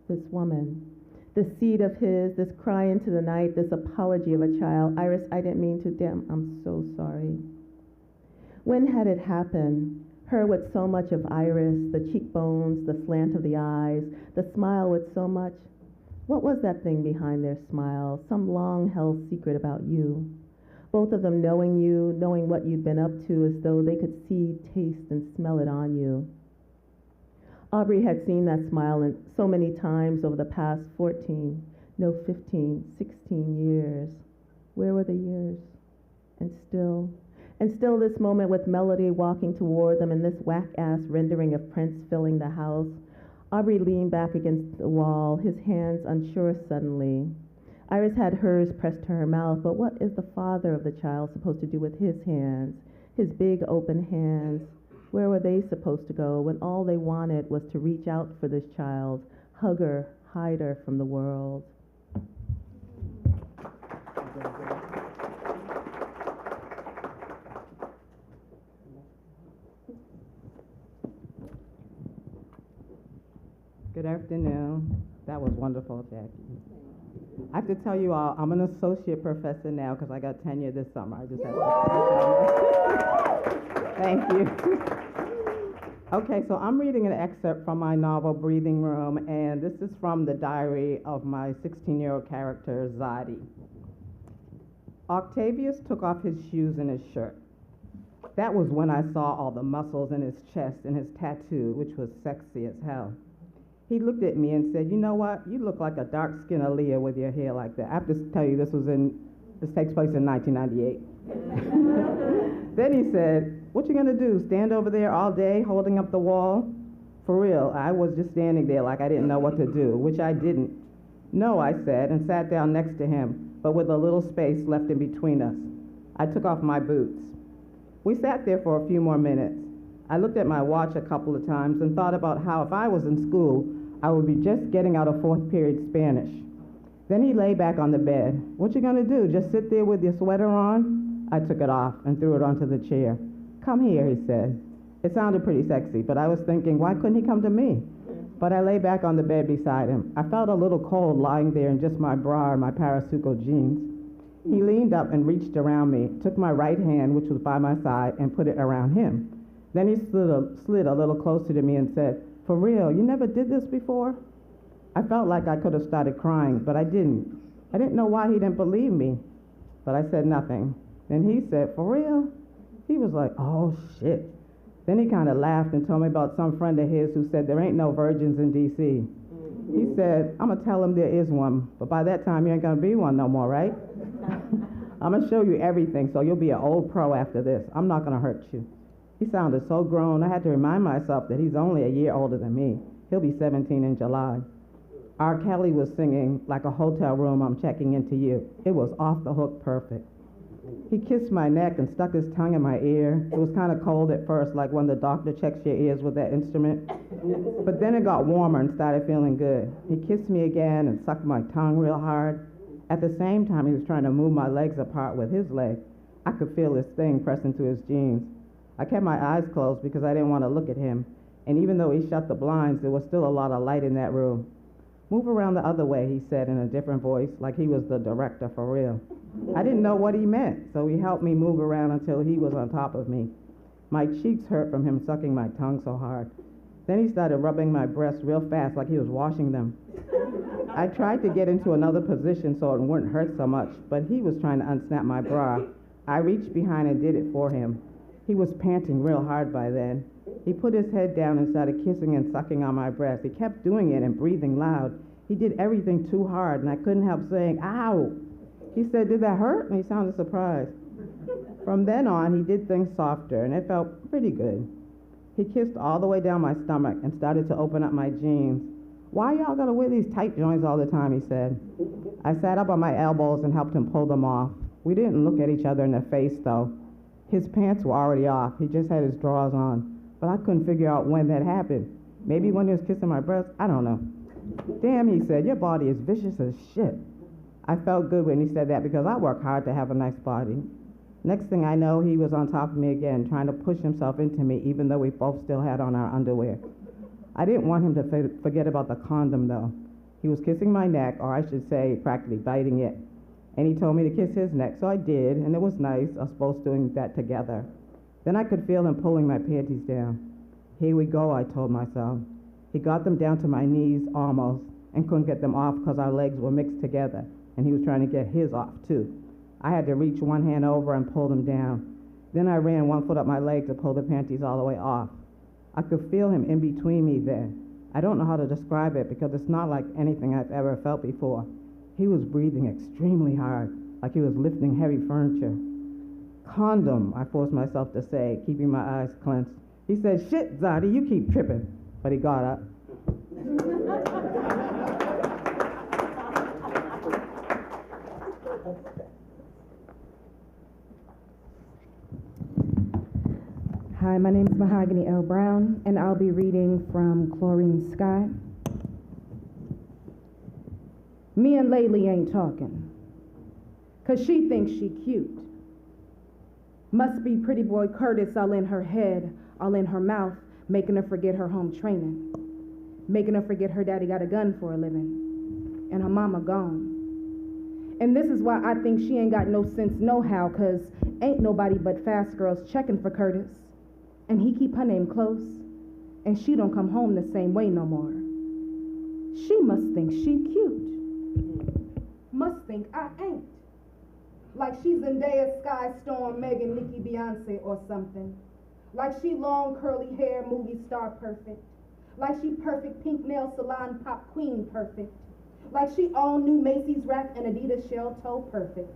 this woman. This seed of his, this cry into the night, this apology of a child. Iris, I didn't mean to, damn, I'm so sorry. When had it happened? Her with so much of Iris, the cheekbones, the slant of the eyes, the smile with so much. What was that thing behind their smile? Some long-held secret about you. Both of them knowing you, knowing what you'd been up to, as though they could see, taste, and smell it on you. Aubrey had seen that smile so many times over the past 15, 16 years. Where were the years? And still this moment with Melody walking toward them and this whack-ass rendering of Prince filling the house. Aubrey leaned back against the wall, his hands unsure suddenly. Iris had hers pressed to her mouth, but what is the father of the child supposed to do with his hands, his big open hands? Where were they supposed to go when all they wanted was to reach out for this child, hug her, hide her from the world? Good afternoon. That was wonderful, Jackie. I have to tell you all, I'm an associate professor now because I got tenure this summer. I just have to thank you. Okay, so I'm reading an excerpt from my novel, Breathing Room, and this is from the diary of my 16-year-old character, Zadi. Octavius took off his shoes and his shirt. That was when I saw all the muscles in his chest and his tattoo, which was sexy as hell. He looked at me and said, "You know what? You look like a dark-skinned Aaliyah with your hair like that." I have to tell you, this takes place in 1998. Then he said, "What you gonna do, stand over there all day holding up the wall?" For real, I was just standing there like I didn't know what to do, which I didn't. "No," I said, and sat down next to him, but with a little space left in between us. I took off my boots. We sat there for a few more minutes. I looked at my watch a couple of times and thought about how if I was in school, I would be just getting out of fourth period Spanish. Then he lay back on the bed. "What you gonna do, just sit there with your sweater on?" I took it off and threw it onto the chair. "Come here," he said. It sounded pretty sexy, but I was thinking, why couldn't he come to me? But I lay back on the bed beside him. I felt a little cold lying there in just my bra and my Parasuco jeans. He leaned up and reached around me, took my right hand, which was by my side, and put it around him. Then he slid a little closer to me and said, "For real, you never did this before?" I felt like I could have started crying, but I didn't. I didn't know why he didn't believe me, but I said nothing. Then he said, "For real?" He was like, "Oh, shit." Then he kind of laughed and told me about some friend of his who said there ain't no virgins in D.C. He said, "I'm going to tell him there is one, but by that time you ain't going to be one no more, right? I'm going to show you everything, so you'll be an old pro after this. I'm not going to hurt you." He sounded so grown, I had to remind myself that he's only a year older than me. He'll be 17 in July. R. Kelly was singing "Like a Hotel Room, I'm Checking Into You." It was off the hook perfect. He kissed my neck and stuck his tongue in my ear. It was kind of cold at first, like when the doctor checks your ears with that instrument. But then it got warmer and started feeling good. He kissed me again and sucked my tongue real hard. At the same time, he was trying to move my legs apart with his leg. I could feel his thing press into his jeans. I kept my eyes closed because I didn't want to look at him. And even though he shut the blinds, there was still a lot of light in that room. "Move around the other way," he said in a different voice, like he was the director for real. I didn't know what he meant, so he helped me move around until he was on top of me. My cheeks hurt from him sucking my tongue so hard. Then he started rubbing my breasts real fast like he was washing them. I tried to get into another position so it wouldn't hurt so much, but he was trying to unsnap my bra. I reached behind and did it for him. He was panting real hard by then. He put his head down and started kissing and sucking on my breast. He kept doing it and breathing loud. He did everything too hard, and I couldn't help saying, "Ow!" He said, "Did that hurt?" And he sounded surprised. From then on, he did things softer, and it felt pretty good. He kissed all the way down my stomach and started to open up my jeans. "Why y'all gotta wear these tight joints all the time?" he said. I sat up on my elbows and helped him pull them off. We didn't look at each other in the face, though. His pants were already off. He just had his drawers on. But I couldn't figure out when that happened. Maybe when he was kissing my breast? I don't know. "Damn," he said, "your body is vicious as shit." I felt good when he said that because I work hard to have a nice body. Next thing I know, he was on top of me again, trying to push himself into me, even though we both still had on our underwear. I didn't want him to forget about the condom, though. He was kissing my neck, or I should say, practically biting it. And he told me to kiss his neck, so I did, and it was nice, us both doing that together. Then I could feel him pulling my panties down. "Here we go," I told myself. He got them down to my knees almost, and couldn't get them off because our legs were mixed together, and he was trying to get his off too. I had to reach one hand over and pull them down. Then I ran one foot up my leg to pull the panties all the way off. I could feel him in between me then. I don't know how to describe it because it's not like anything I've ever felt before. He was breathing extremely hard, like he was lifting heavy furniture. "Condom," I forced myself to say, keeping my eyes clenched. He said, "Shit, Zadi, you keep tripping." But he got up. Hi, my name is Mahogany L. Brown, and I'll be reading from Chlorine Sky. Me and Laylee ain't talking, 'cause she thinks she cute. Must be pretty boy Curtis all in her head, all in her mouth, making her forget her home training. making her forget her daddy got a gun for a living, and her mama gone. And this is why I think she ain't got no sense no how, 'cause ain't nobody but fast girls checking for Curtis. And he keep her name close, and she don't come home the same way no more. She must think she cute. Must think I ain't. Like she's Zendaya, Sky Storm, Megan, Nicki, Beyonce or something. Like she long curly hair, movie star perfect. Like she perfect pink nail salon pop queen perfect. Like she all new Macy's rack and Adidas shell toe perfect.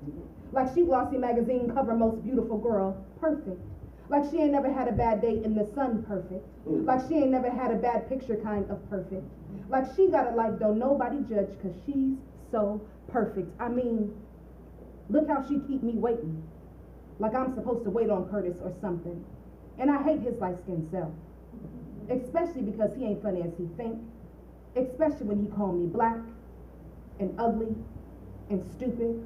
Like she Glossy magazine cover most beautiful girl perfect. Like she ain't never had a bad day in the sun perfect. Like she ain't never had a bad picture kind of perfect. Like she got a life don't nobody judge 'cause she's so perfect. I mean, look how she keep me waiting. Like I'm supposed to wait on Curtis or something. And I hate his light-skinned self. Especially because he ain't funny as he think. Especially when he call me black and ugly and stupid.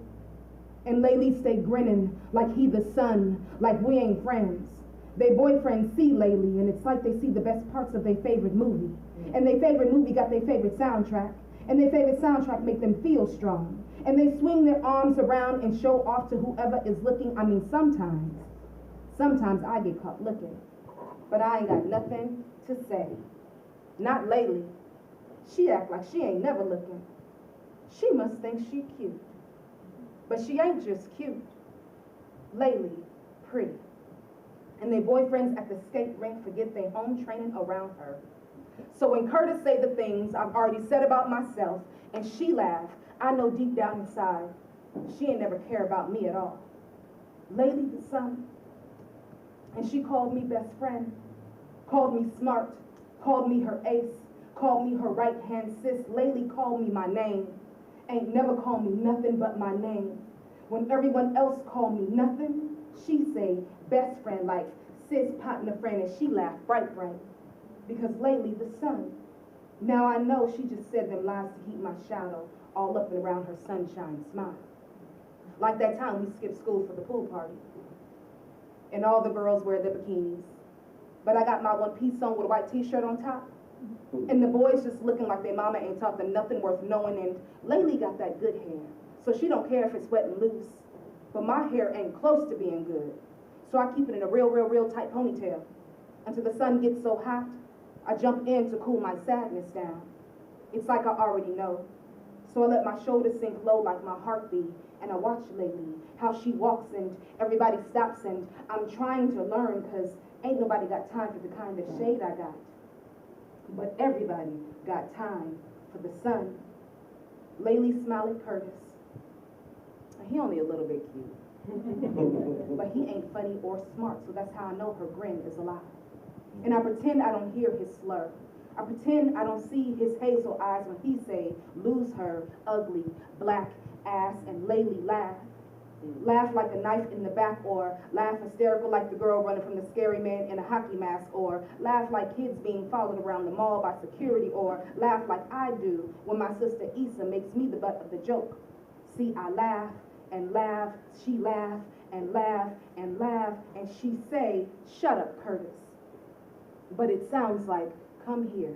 And lately stay grinning like he the sun, like we ain't friends. They boyfriends see lately, and it's like they see the best parts of their favorite movie. And their favorite movie got their favorite soundtrack. And their favorite soundtrack make them feel strong. And they swing their arms around and show off to whoever is looking. I mean, sometimes I get caught looking. But I ain't got nothing to say. Not lately. She act like she ain't never looking. She must think she cute. But she ain't just cute. Lately, pretty. And their boyfriends at the skate rink forget their home training around her. So when Curtis say the things I've already said about myself, and she laugh, I know deep down inside, she ain't never care about me at all. Lately, the sun, and she called me best friend, called me smart, called me her ace, called me her right-hand sis, lately called me my name. Ain't never called me nothing but my name. When everyone else called me nothing, she say best friend, like sis, partner, friend, and she laugh bright. Because lately the sun, now I know she just said them lies to keep my shadow all up and around her sunshine smile. Like that time we skipped school for the pool party, and all the girls wear their bikinis, but I got my one-piece on with a white t-shirt on top. And the boys just looking like their mama ain't taught them nothing worth knowing, and lately got that good hair. So she don't care if it's wet and loose. But my hair ain't close to being good. So I keep it in a real tight ponytail. Until the sun gets so hot, I jump in to cool my sadness down. It's like I already know. So I let my shoulders sink low like my heartbeat, and I watch lately how she walks and everybody stops, and I'm trying to learn, 'cause ain't nobody got time for the kind of shade I got. But everybody got time for the sun. Lately smile at Curtis. He only a little bit cute. But he ain't funny or smart, so that's how I know her grin is a lie. And I pretend I don't hear his slur. I pretend I don't see his hazel eyes when he say, lose her, ugly, black ass, and lately laugh. Laugh like a knife in the back, or laugh hysterical like the girl running from the scary man in a hockey mask, or laugh like kids being followed around the mall by security, or laugh like I do when my sister Issa makes me the butt of the joke. See, I laugh and laugh, she laugh and laugh and laugh, and she say, shut up, Curtis. But it sounds like, come here.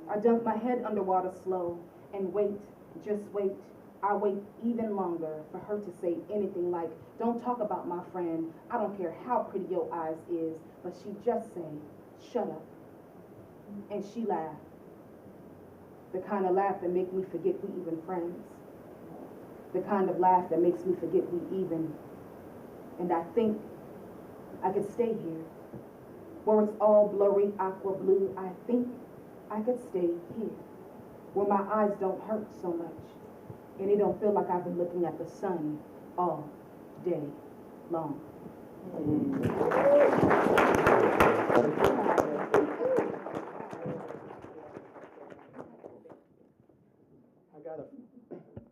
I dunk my head underwater slow and wait, just wait. I wait even longer for her to say anything like, don't talk about my friend. I don't care how pretty your eyes is, but she just say, shut up. And she laughed. The kind of laugh that make me forget we even friends. The kind of laugh that makes me forget we even. And I think I could stay here, where it's all blurry aqua blue. I think I could stay here, where my eyes don't hurt so much. And it don't feel like I've been looking at the sun all day long.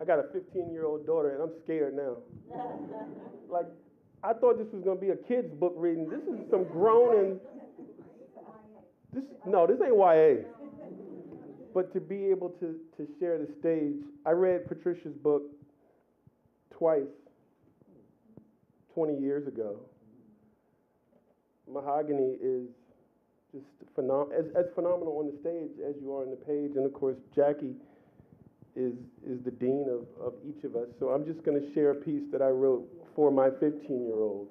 I got a 15-year-old daughter, and I'm scared now. Like, I thought this was gonna be a kid's book reading. This is some grown and this ain't YA. But to be able to share the stage, I read Patricia's book twice, 20 years ago. Mahogany is just as phenomenal on the stage as you are on the page. And of course, Jackie is the dean of each of us. So I'm just going to share a piece that I wrote for my 15-year-old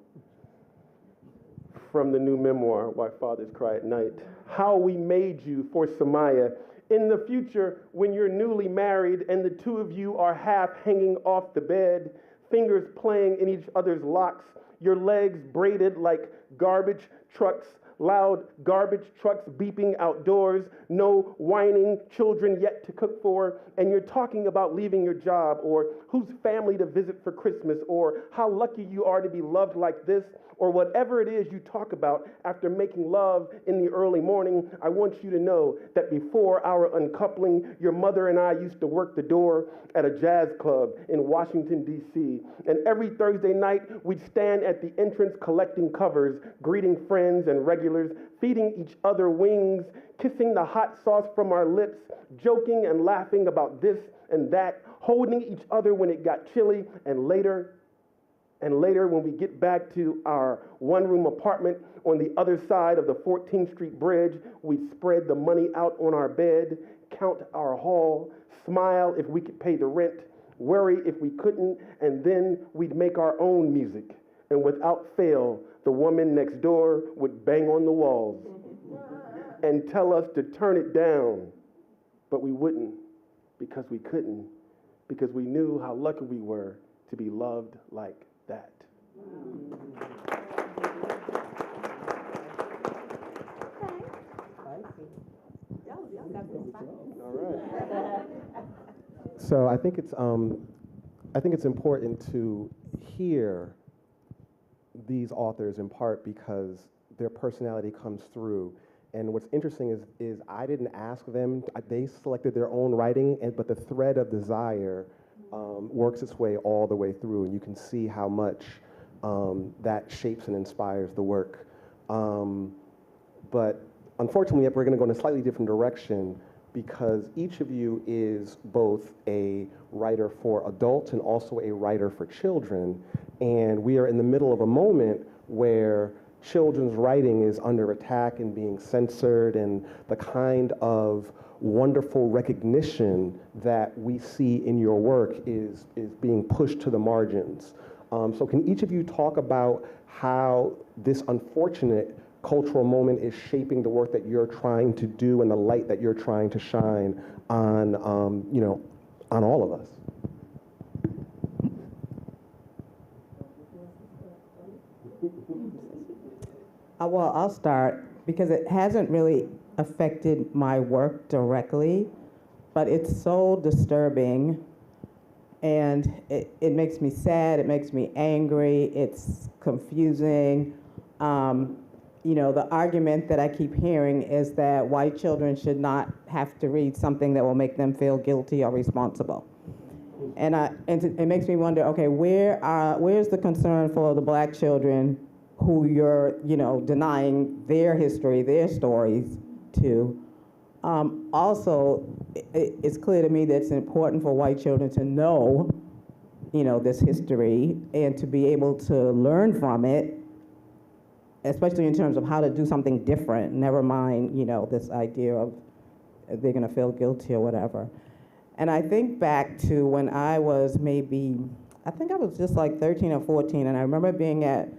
from the new memoir, Why Fathers Cry at Night. How we made you for Samaya. In the future, when you're newly married and the two of you are half hanging off the bed, fingers playing in each other's locks, your legs braided like garbage trucks, loud garbage trucks beeping outdoors, no whining children yet to cook for, and you're talking about leaving your job, or whose family to visit for Christmas, or how lucky you are to be loved like this, or whatever it is you talk about after making love in the early morning. I want you to know that before our uncoupling, your mother and I used to work the door at a jazz club in Washington, D.C. And every Thursday night, we'd stand at the entrance collecting covers, greeting friends and regulars, feeding each other wings, kissing the hot sauce from our lips, joking and laughing about this and that, holding each other when it got chilly, and later, when we get back to our one-room apartment on the other side of the 14th Street Bridge, we'd spread the money out on our bed, count our haul, smile if we could pay the rent, worry if we couldn't, and then we'd make our own music. And without fail, the woman next door would bang on the walls and tell us to turn it down. But we wouldn't, because we couldn't, because we knew how lucky we were to be loved like that. All right. So I think it's important to hear these authors in part because their personality comes through. And what's interesting is I didn't ask them; they selected their own writing, but the thread of desire works its way all the way through, and you can see how much that shapes and inspires the work. But unfortunately, we're going to go in a slightly different direction because each of you is both a writer for adults and also a writer for children. And we are in the middle of a moment where children's writing is under attack and being censored, and the kind of wonderful recognition that we see in your work is being pushed to the margins. So can each of you talk about how this unfortunate cultural moment is shaping the work that you're trying to do and the light that you're trying to shine on, on all of us? Well, I'll start because it hasn't really affected my work directly, but it's so disturbing, and it makes me sad, it makes me angry, it's confusing. The argument that I keep hearing is that white children should not have to read something that will make them feel guilty or responsible. And it makes me wonder, okay, where's the concern for the black children who you're, denying their history, their stories to? Also, it's clear to me that it's important for white children to know, this history and to be able to learn from it, especially in terms of how to do something different, never mind, this idea of they're gonna feel guilty or whatever. And I think back to when I was I think I was just like 13 or 14, and I remember being at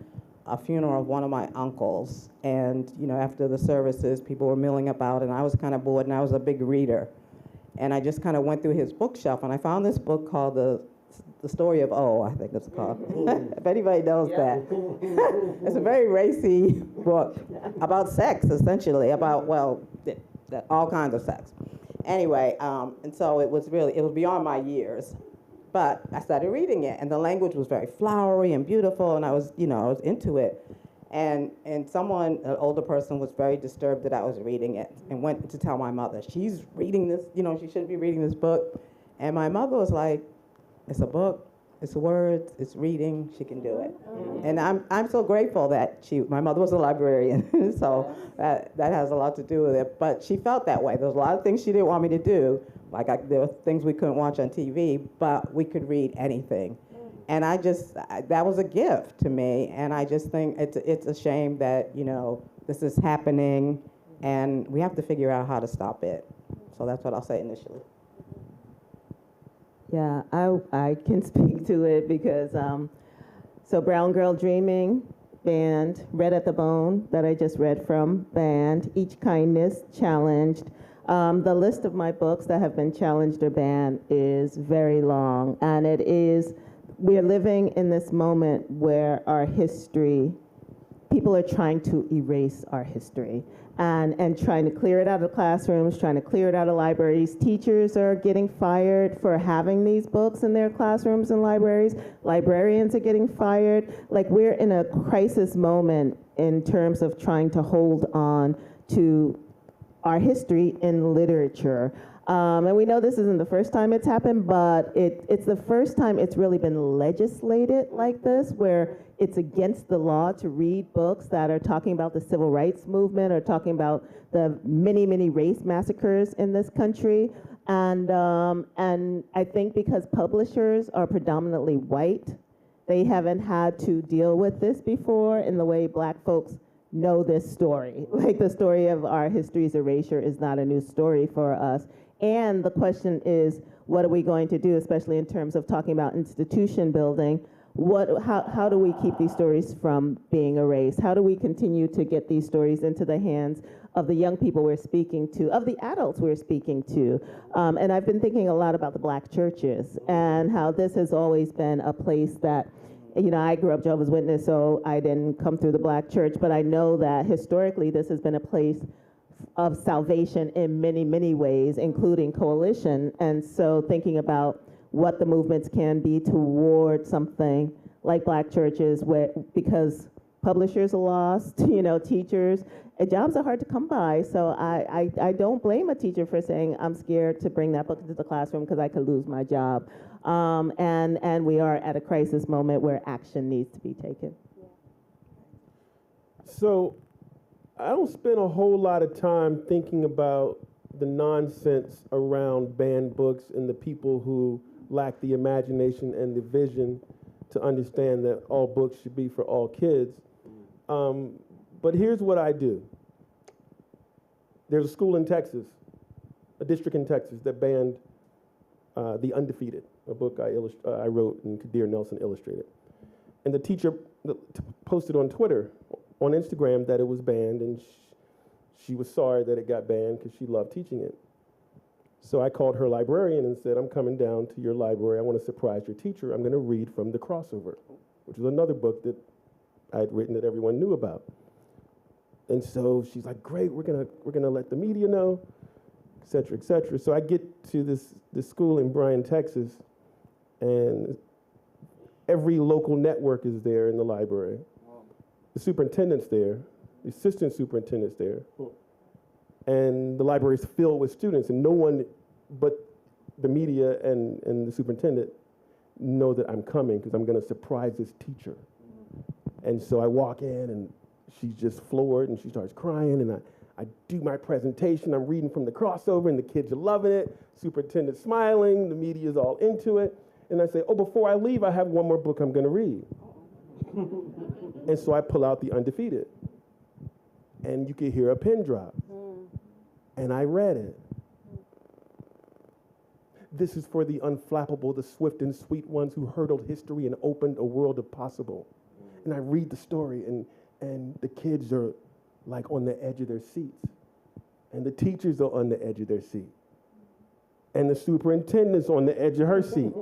a funeral of one of my uncles, and after the services, people were milling about, and I was kind of bored, and I was a big reader. And I just kind of went through his bookshelf, and I found this book called The Story of O, I think it's called. If anybody knows that. It's a very racy book about sex, essentially, about, all kinds of sex. Anyway, and so it was beyond my years. But I started reading it, and the language was very flowery and beautiful, and I was into it. And someone, an older person, was very disturbed that I was reading it and went to tell my mother, she's reading this, she shouldn't be reading this book. And my mother was like, it's a book, it's words, it's reading, she can do it. And I'm so grateful that my mother was a librarian, so that has a lot to do with it. But she felt that way. There was a lot of things she didn't want me to do. There were things we couldn't watch on TV, but we could read anything. And that was a gift to me. And I just think it's a shame that, this is happening and we have to figure out how to stop it. So that's what I'll say initially. Yeah, I can speak to it because, so Brown Girl Dreaming, banned. Red at the Bone, that I just read from, banned. Each Kindness, challenged. The list of my books that have been challenged or banned is very long, and it is, we are living in this moment where our history, people are trying to erase our history and trying to clear it out of classrooms, trying to clear it out of libraries. Teachers are getting fired for having these books in their classrooms and libraries. Librarians are getting fired. Like, we're in a crisis moment in terms of trying to hold on to our history in literature. And we know this isn't the first time it's happened, but it's the first time it's really been legislated like this, where it's against the law to read books that are talking about the civil rights movement or talking about the many, many race massacres in this country. And I think because publishers are predominantly white, they haven't had to deal with this before in the way Black folks know this story. Like, the story of our history's erasure is not a new story for us. And the question is, what are we going to do, especially in terms of talking about institution building? How do we keep these stories from being erased? How do we continue to get these stories into the hands of the young people we're speaking to, of the adults we're speaking to? And I've been thinking a lot about the Black churches and how this has always been a place that, you know, I grew up Jehovah's Witness, so I didn't come through the Black church, but I know that historically this has been a place of salvation in many, many ways, including coalition. And so thinking about what the movements can be toward something like Black churches, where, because publishers are lost, you know, teachers, jobs are hard to come by. So I don't blame a teacher for saying, I'm scared to bring that book into the classroom because I could lose my job. And we are at a crisis moment where action needs to be taken. So I don't spend a whole lot of time thinking about the nonsense around banned books and the people who lack the imagination and the vision to understand that all books should be for all kids. But here's what I do. There's a school in Texas, a district in Texas, that banned The Undefeated, a book I wrote and Kadir Nelson illustrated. And the teacher posted on Twitter, on Instagram, that it was banned, and she was sorry that it got banned because she loved teaching it. So I called her librarian and said, I'm coming down to your library. I want to surprise your teacher. I'm going to read from The Crossover, which was another book that I had written that everyone knew about. And so she's like, great, we're gonna let the media know, et cetera, et cetera. So I get to this school in Bryan, Texas, and every local network is there in the library. The superintendent's there, the assistant superintendent's there, and the library is filled with students, and no one but the media and the superintendent know that I'm coming because I'm going to surprise this teacher. And so I walk in, and she's just floored, and she starts crying, and I do my presentation. I'm reading from The Crossover, and the kids are loving it. Superintendent's smiling, the media's all into it. And I say, oh, before I leave, I have one more book I'm going to read. And so I pull out The Undefeated, and you could hear a pin drop. And I read it. This is for the unflappable, the swift and sweet ones who hurdled history and opened a world of possible. And I read the story, and the kids are like on the edge of their seats. And the teachers are on the edge of their seat. And the superintendent's on the edge of her seat.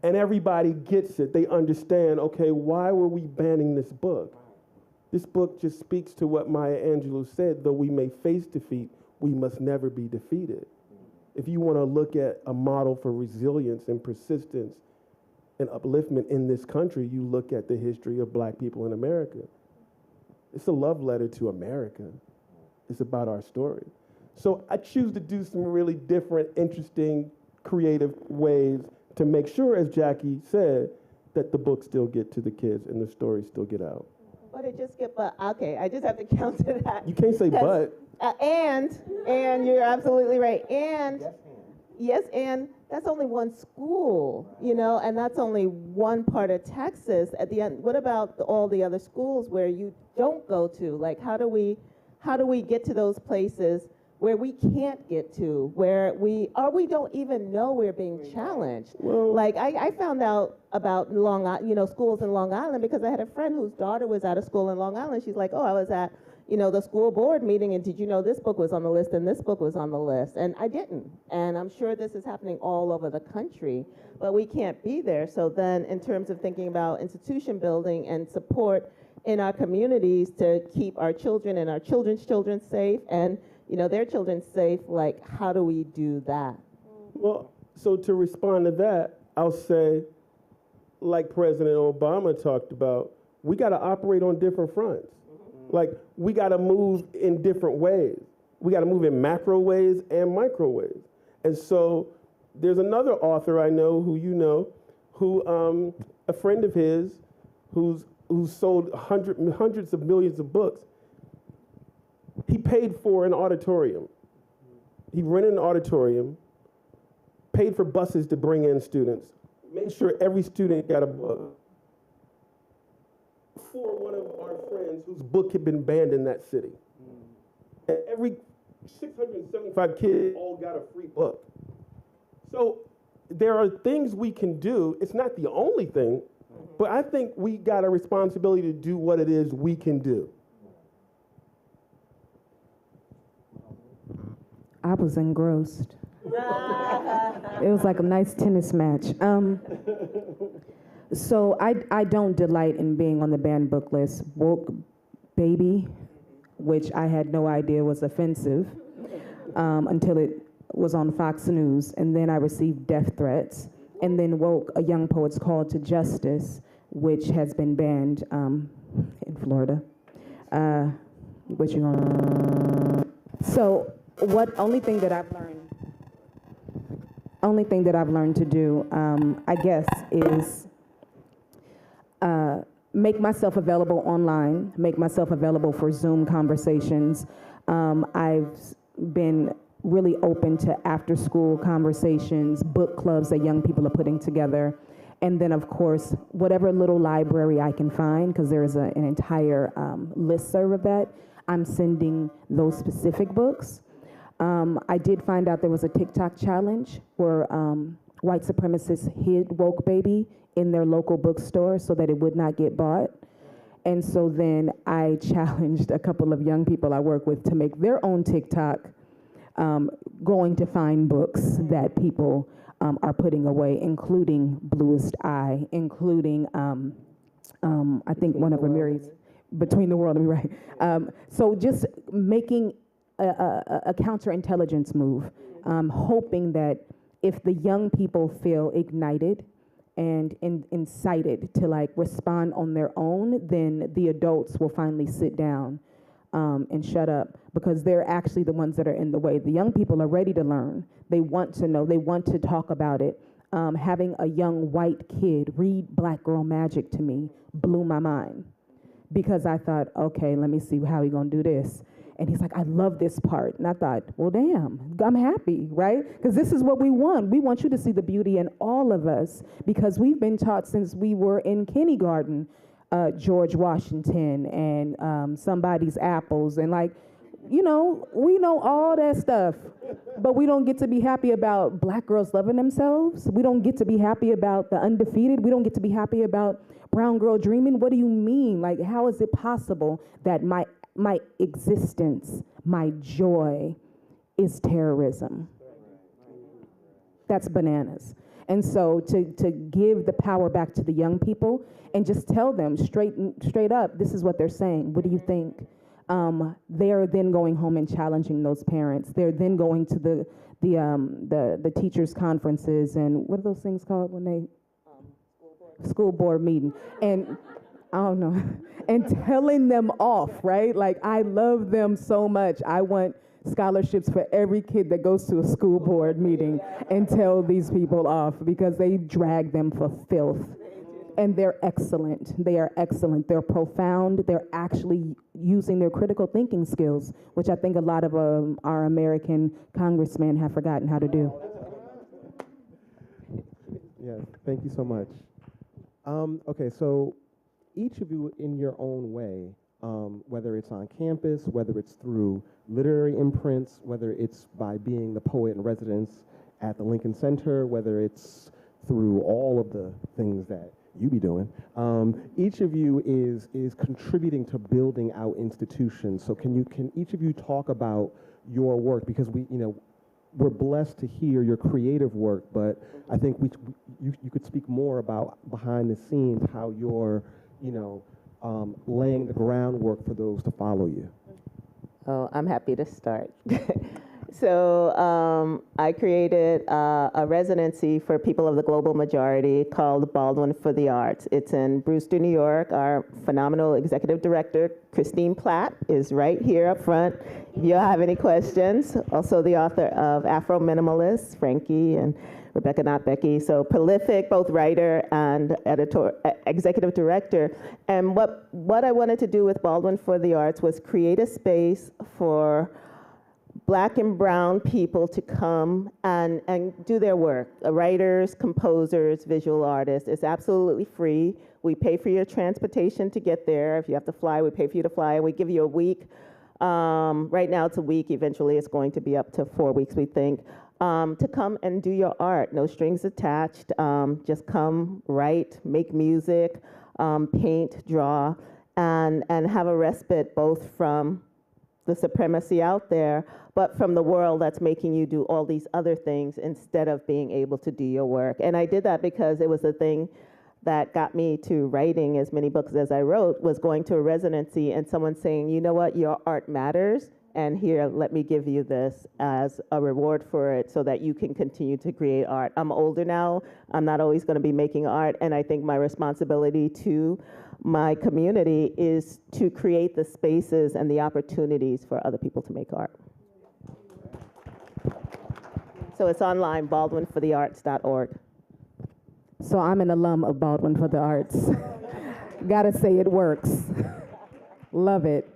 And everybody gets it. They understand, okay, why were we banning this book? This book just speaks to what Maya Angelou said, though we may face defeat, we must never be defeated. If you want to look at a model for resilience and persistence and upliftment in this country, you look at the history of Black people in America. It's a love letter to America. It's about our story. So I choose to do some really different, interesting, creative ways to make sure, as Jackie said, that the books still get to the kids and the stories still get out. But it just get, but okay, I just have to counter that. You can't say but. And you're absolutely right. And yes, and that's only one school, you know, and that's only one part of Texas. At the end, what about all the other schools where you don't go to? Like, how do we how do we get to those places where we can't get to, where we don't even know we're being challenged? Well, like I found out about schools in Long Island because I had a friend whose daughter was out of school in Long Island. She's like, oh, I was at the school board meeting, and did you know this book was on the list and this book was on the list? And I didn't. And I'm sure this is happening all over the country, but we can't be there. So then in terms of thinking about institution building and support in our communities to keep our children and our children's children safe and their children safe, like how do we do that? Well, so to respond to that, I'll say, like President Obama talked about, we got to operate on different fronts. Like, we got to move in different ways. We got to move in macro ways and micro ways. And so there's another author I know who a friend of his who's sold hundreds of millions of books. He paid for an auditorium. He rented an auditorium, paid for buses to bring in students, made sure every student got a book. For one of our friends whose book had been banned in that city. And every 675 kids all got a free book. So there are things we can do. It's not the only thing, but I think we got a responsibility to do what it is we can do. I was engrossed. It was like a nice tennis match. So I don't delight in being on the banned book list. Woke Baby, which I had no idea was offensive until it was on Fox News, and then I received death threats, and then Woke, A Young Poet's Call to Justice, which has been banned in Florida. What you gonna? So only thing that I've learned to do, I guess, is make myself available online, make myself available for Zoom conversations. I've been really open to after-school conversations, book clubs that young people are putting together. And then, of course, whatever little library I can find, because there is an entire listserv of that, I'm sending those specific books. I did find out there was a TikTok challenge where white supremacists hid Woke Baby in their local bookstore so that it would not get bought. And so then I challenged a couple of young people I work with to make their own TikTok going to find books that people are putting away, including Bluest Eye, including, I think one of Ramirez, Between the World and Me, right. So just making a counterintelligence move, hoping that if the young people feel ignited and incited to like respond on their own, then the adults will finally sit down and shut up, because they're actually the ones that are in the way. The young people are ready to learn. They want to know. They want to talk about it. Having a young white kid read Black Girl Magic to me blew my mind, because I thought, okay, let me see how he gonna do this. And he's like, I love this part. And I thought, well, damn, I'm happy, right? Because this is what we want. We want you to see the beauty in all of us, because we've been taught since we were in kindergarten, George Washington and Somebody's Apples. And like, we know all that stuff, but we don't get to be happy about Black girls loving themselves. We don't get to be happy about the undefeated. We don't get to be happy about brown girl dreaming. What do you mean? Like, how is it possible that my existence, my joy is terrorism? That's bananas. And so to give the power back to the young people and just tell them straight up, this is what they're saying. What do you think? They're then going home and challenging those parents. They're then going to the teachers' conferences and what are those things called when they school board meeting, and I don't know, and telling them off, right? Like, I love them so much. I want scholarships for every kid that goes to a school board meeting and tell these people off, because they drag them for filth. And they're excellent. They are excellent. They're profound. They're actually using their critical thinking skills, which I think a lot of our American congressmen have forgotten how to do. Yeah, thank you so much. Okay, so each of you in your own way whether it's on campus, whether it's through literary imprints, whether it's by being the poet in residence at the Lincoln Center, whether it's through all of the things that you be doing. Each of you is contributing to building out institutions. So can each of you talk about your work, because we're blessed to hear your creative work, but I think you could speak more about behind the scenes how you're laying the groundwork for those to follow you. Oh, I'm happy to start. So I created a residency for people of the global majority called Baldwin for the Arts. It's in Brewster, New York. Our phenomenal executive director, Christine Platt, is right here up front. If you have any questions, also the author of Afro Minimalists, Frankie and Rebecca Not Becky. So prolific, both writer and executive director. And what I wanted to do with Baldwin for the Arts was create a space for Black and brown people to come and do their work. Writers, composers, visual artists. It's absolutely free. We pay for your transportation to get there. If you have to fly, we pay for you to fly. And we give you a week. Right now it's a week. Eventually it's going to be up to 4 weeks, we think, to come and do your art. No strings attached. Just come, write, make music, paint, draw, and have a respite both from the supremacy out there, but from the world that's making you do all these other things instead of being able to do your work. And I did that because it was the thing that got me to writing as many books as I wrote, was going to a residency and someone saying, you know what, your art matters, and here, let me give you this as a reward for it so that you can continue to create art. I'm older now, I'm not always gonna be making art, and I think my responsibility to my community is to create the spaces and the opportunities for other people to make art. So it's online, baldwinforthearts.org. So I'm an alum of Baldwin for the Arts. Gotta say it works. Love it.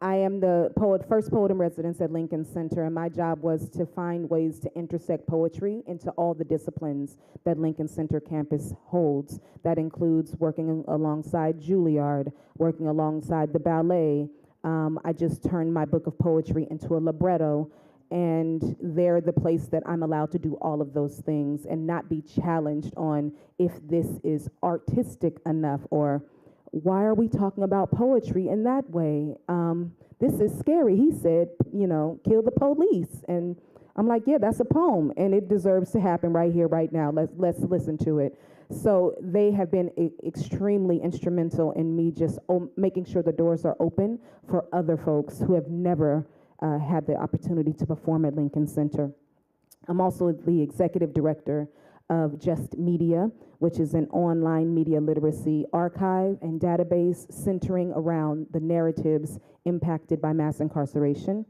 I am the first poet in residence at Lincoln Center, and my job was to find ways to intersect poetry into all the disciplines that Lincoln Center campus holds. That includes working alongside Juilliard, working alongside the ballet. I just turned my book of poetry into a libretto, and they're the place that I'm allowed to do all of those things and not be challenged on if this is artistic enough, or why are we talking about poetry in that way? This is scary. He said, kill the police. And I'm like, yeah, that's a poem, and it deserves to happen right here, right now. Let's listen to it. So they have been extremely instrumental in me just making sure the doors are open for other folks who have never had the opportunity to perform at Lincoln Center. I'm also the executive director of Just Media, which is an online media literacy archive and database centering around the narratives impacted by mass incarceration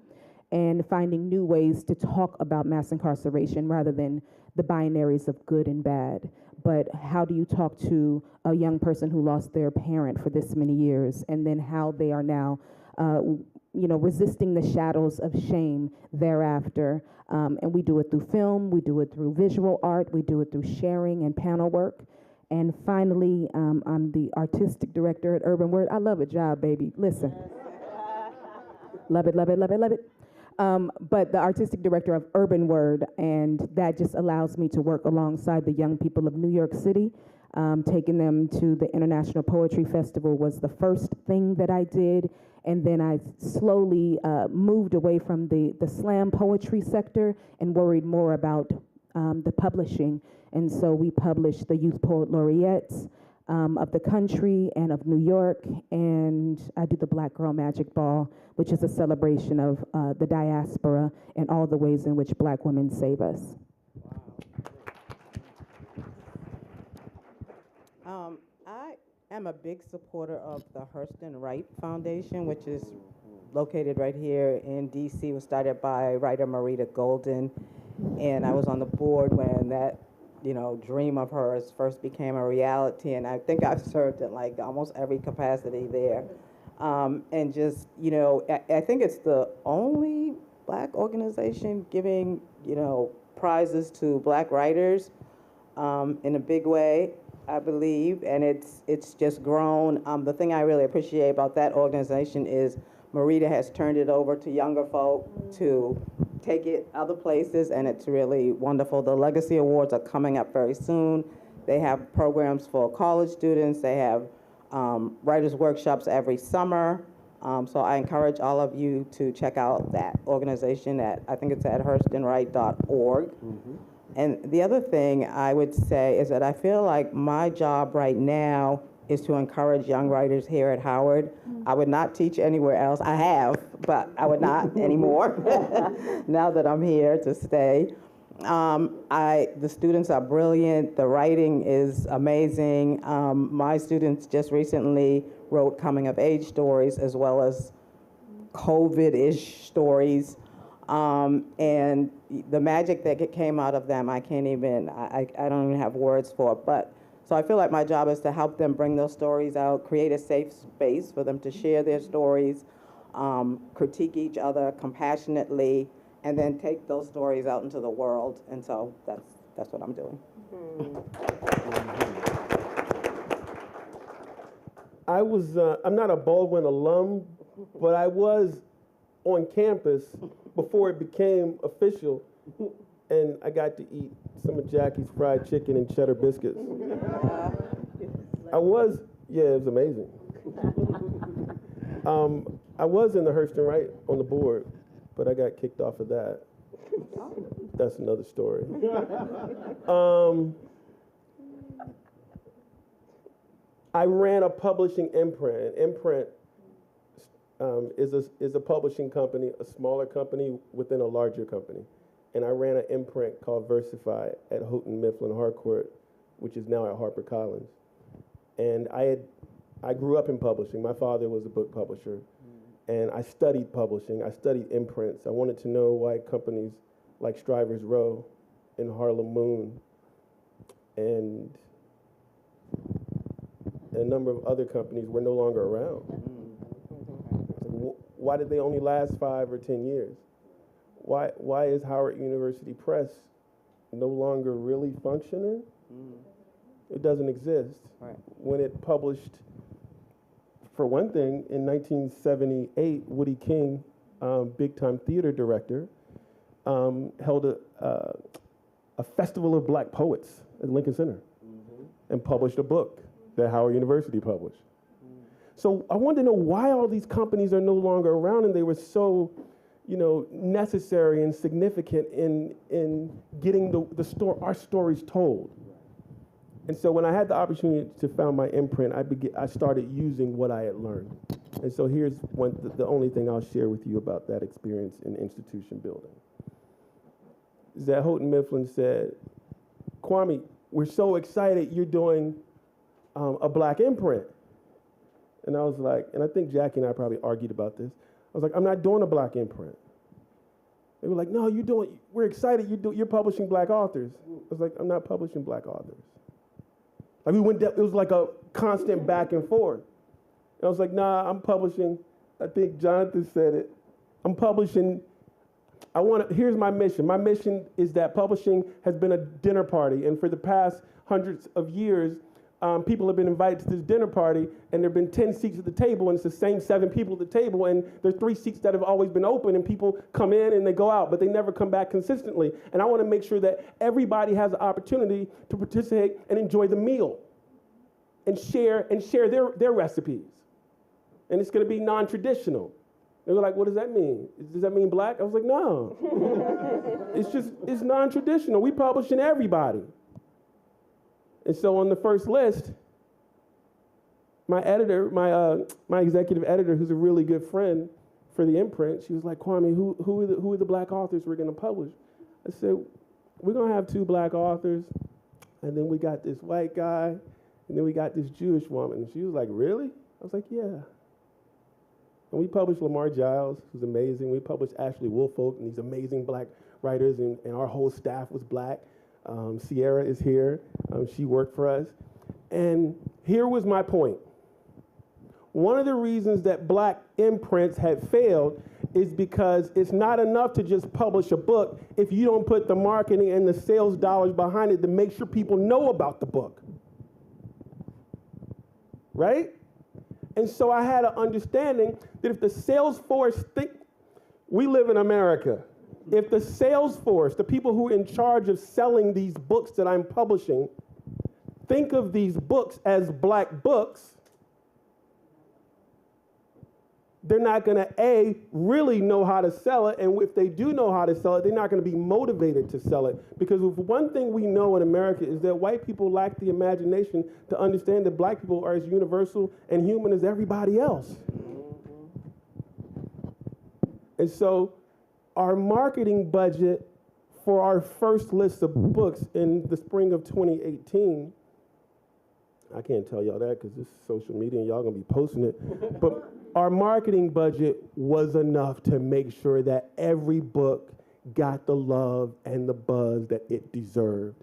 and finding new ways to talk about mass incarceration rather than the binaries of good and bad. But how do you talk to a young person who lost their parent for this many years, and then how they are now resisting the shadows of shame thereafter. And we do it through film, we do it through visual art, we do it through sharing and panel work. And finally, I'm the artistic director at Urban Word. I love a job, baby. Listen. Love it, love it, love it, love it. But the artistic director of Urban Word, and that just allows me to work alongside the young people of New York City. Taking them to the International Poetry Festival was the first thing that I did. And then I slowly moved away from the slam poetry sector and worried more about the publishing. And so we published the Youth Poet Laureates of the country and of New York. And I do the Black Girl Magic Ball, which is a celebration of the diaspora and all the ways in which Black women save us. I am a big supporter of the Hurston Wright Foundation, which is located right here in DC. It was started by writer Marita Golden, and I was on the board when that dream of hers first became a reality, and I think I've served in like almost every capacity there. And just, I think it's the only Black organization giving, prizes to Black writers in a big way. I believe, and it's just grown. The thing I really appreciate about that organization is Marita has turned it over to younger folk to take it other places, and it's really wonderful. The Legacy Awards are coming up very soon. They have programs for college students. They have writers' workshops every summer. So I encourage all of you to check out that organization I think it's at hurstonwright.org. And the other thing I would say is that I feel like my job right now is to encourage young writers here at Howard. I would not teach anywhere else. I have, but I would not anymore now that I'm here to stay. The students are brilliant. The writing is amazing. My students just recently wrote coming-of-age stories as well as COVID-ish stories. And the magic that came out of them, I don't even have words for it. But so I feel like my job is to help them bring those stories out, create a safe space for them to share their stories, critique each other compassionately, and then take those stories out into the world. And so that's what I'm doing. I'm not a Baldwin alum, but I was on campus before it became official, and I got to eat some of Jackie's fried chicken and cheddar biscuits. It was amazing. I was in the Hurston Wright on the board, but I got kicked off of that. That's another story. I ran a publishing imprint. An imprint is a publishing company, a smaller company within a larger company. And I ran an imprint called Versify at Houghton Mifflin Harcourt, which is now at HarperCollins. And I grew up in publishing. My father was a book publisher. And I studied publishing. I studied imprints. I wanted to know why companies like Strivers Row and Harlem Moon and a number of other companies were no longer around. Why did they only last 5 or 10 years? Why is Howard University Press no longer really functioning? It doesn't exist. Right. When it published, for one thing, in 1978, Woody King, big-time theater director, held a festival of black poets at Lincoln Center and published a book that Howard University published. So I wanted to know why all these companies are no longer around, and they were so, necessary and significant in getting our stories told. And so when I had the opportunity to found my imprint, I started using what I had learned. And so here's the only thing I'll share with you about that experience in institution building. Is that Houghton Mifflin said, Kwame, we're so excited you're doing a black imprint. And I was like, and I think Jackie and I probably argued about this. I was like, I'm not doing a black imprint. They were like, no, we're excited you're publishing black authors. I was like, I'm not publishing black authors. Like it was like a constant back and forth. And I was like, nah, I'm publishing, I think Jonathan said it, I'm publishing, here's my mission. My mission is that publishing has been a dinner party, and for the past hundreds of years, people have been invited to this dinner party, and there have been 10 seats at the table, and it's the same 7 people at the table, and there's 3 seats that have always been open, and people come in and they go out, but they never come back consistently. And I want to make sure that everybody has the opportunity to participate and enjoy the meal and share their recipes. And it's going to be non-traditional. They were like, what does that mean? Does that mean black? I was like, no. It's non-traditional. We publish in everybody. And so on the first list, my editor, my executive editor, who's a really good friend for the imprint, she was like, Kwame, who are the black authors we're going to publish? I said, we're going to have 2 black authors, and then we got this white guy, and then we got this Jewish woman. And she was like, really? I was like, yeah. And we published Lamar Giles, who's amazing. We published Ashley Woolfolk, and these amazing black writers, and our whole staff was black. Sierra is here. She worked for us. And here was my point. One of the reasons that black imprints had failed is because it's not enough to just publish a book if you don't put the marketing and the sales dollars behind it to make sure people know about the book. right? And so I had an understanding that if the sales force we live in America. If the sales force, the people who are in charge of selling these books that I'm publishing, think of these books as black books, they're not going to, really know how to sell it. And if they do know how to sell it, they're not going to be motivated to sell it. Because if one thing we know in America is that white people lack the imagination to understand that black people are as universal and human as everybody else. And so our marketing budget for our first list of books in the spring of 2018, I can't tell y'all that because this is social media and y'all gonna be posting it, but our marketing budget was enough to make sure that every book got the love and the buzz that it deserved.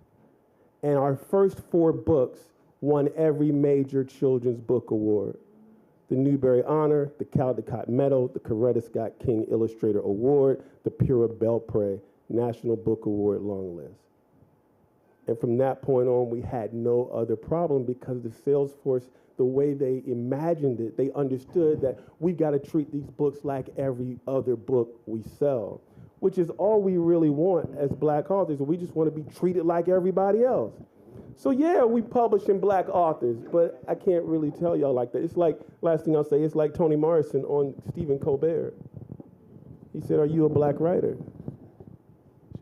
And our first 4 books won every major children's book award. The Newbery Honor, the Caldecott Medal, the Coretta Scott King Illustrator Award, the Pura Belpre National Book Award long list. And from that point on, we had no other problem because the sales force, the way they imagined it, they understood that we've got to treat these books like every other book we sell, which is all we really want as black authors. We just want to be treated like everybody else. So yeah, we publishing black authors, but I can't really tell y'all like that. It's like, last thing I'll say, it's like Toni Morrison on Stephen Colbert. He said, "Are you a black writer?"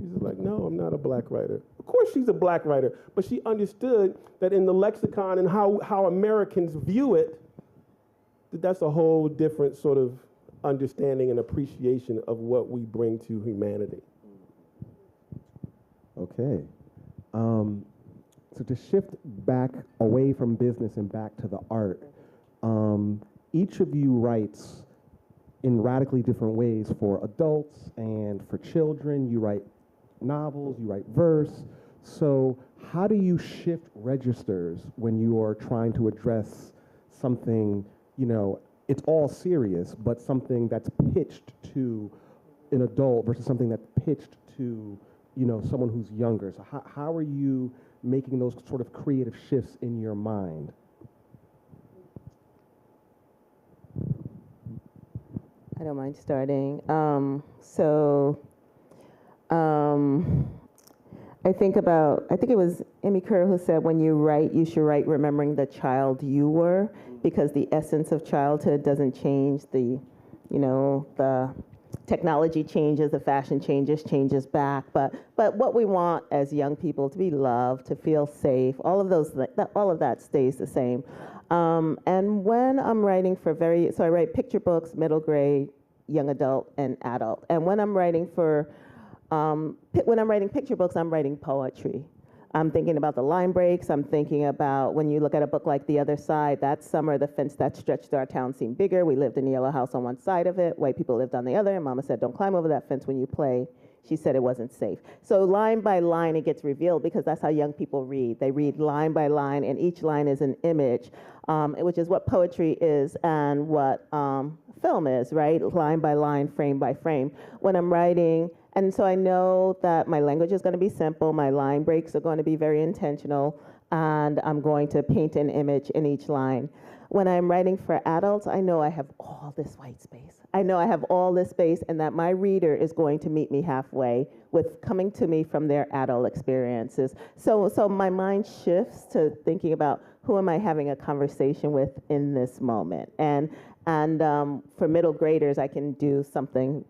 She's like, "No, I'm not a black writer." Of course she's a black writer, but she understood that in the lexicon and how Americans view it, that's a whole different sort of understanding and appreciation of what we bring to humanity. Okay. So to shift back away from business and back to the art, each of you writes in radically different ways for adults and for children. You write novels, you write verse. So how do you shift registers when you are trying to address something, it's all serious, but something that's pitched to an adult versus something that's pitched to, someone who's younger? So how are you making those sort of creative shifts in your mind? I don't mind starting. I think it was Amy Kerr who said, when you write, you should write remembering the child you were, because the essence of childhood doesn't change. The technology changes, the fashion changes back, but what we want as young people, to be loved, to feel safe, all of that stays the same. And when I'm writing so I write picture books, middle grade, young adult, and adult. And when I'm writing picture books, I'm writing poetry. I'm thinking about the line breaks. I'm thinking about when you look at a book like The Other Side, that summer the fence that stretched through our town seemed bigger. We lived in a yellow house on one side of it. White people lived on the other. And Mama said, "Don't climb over that fence when you play." She said it wasn't safe. So line by line, it gets revealed, because that's how young people read. They read line by line, and each line is an image, which is what poetry is and what film is, right? Line by line, frame by frame. When I'm writing, and so I know that my language is going to be simple, my line breaks are going to be very intentional, and I'm going to paint an image in each line. When I'm writing for adults, I know I have all this white space. I know I have all this space, and that my reader is going to meet me halfway with coming to me from their adult experiences. So my mind shifts to thinking about, who am I having a conversation with in this moment? And for middle graders, I can do something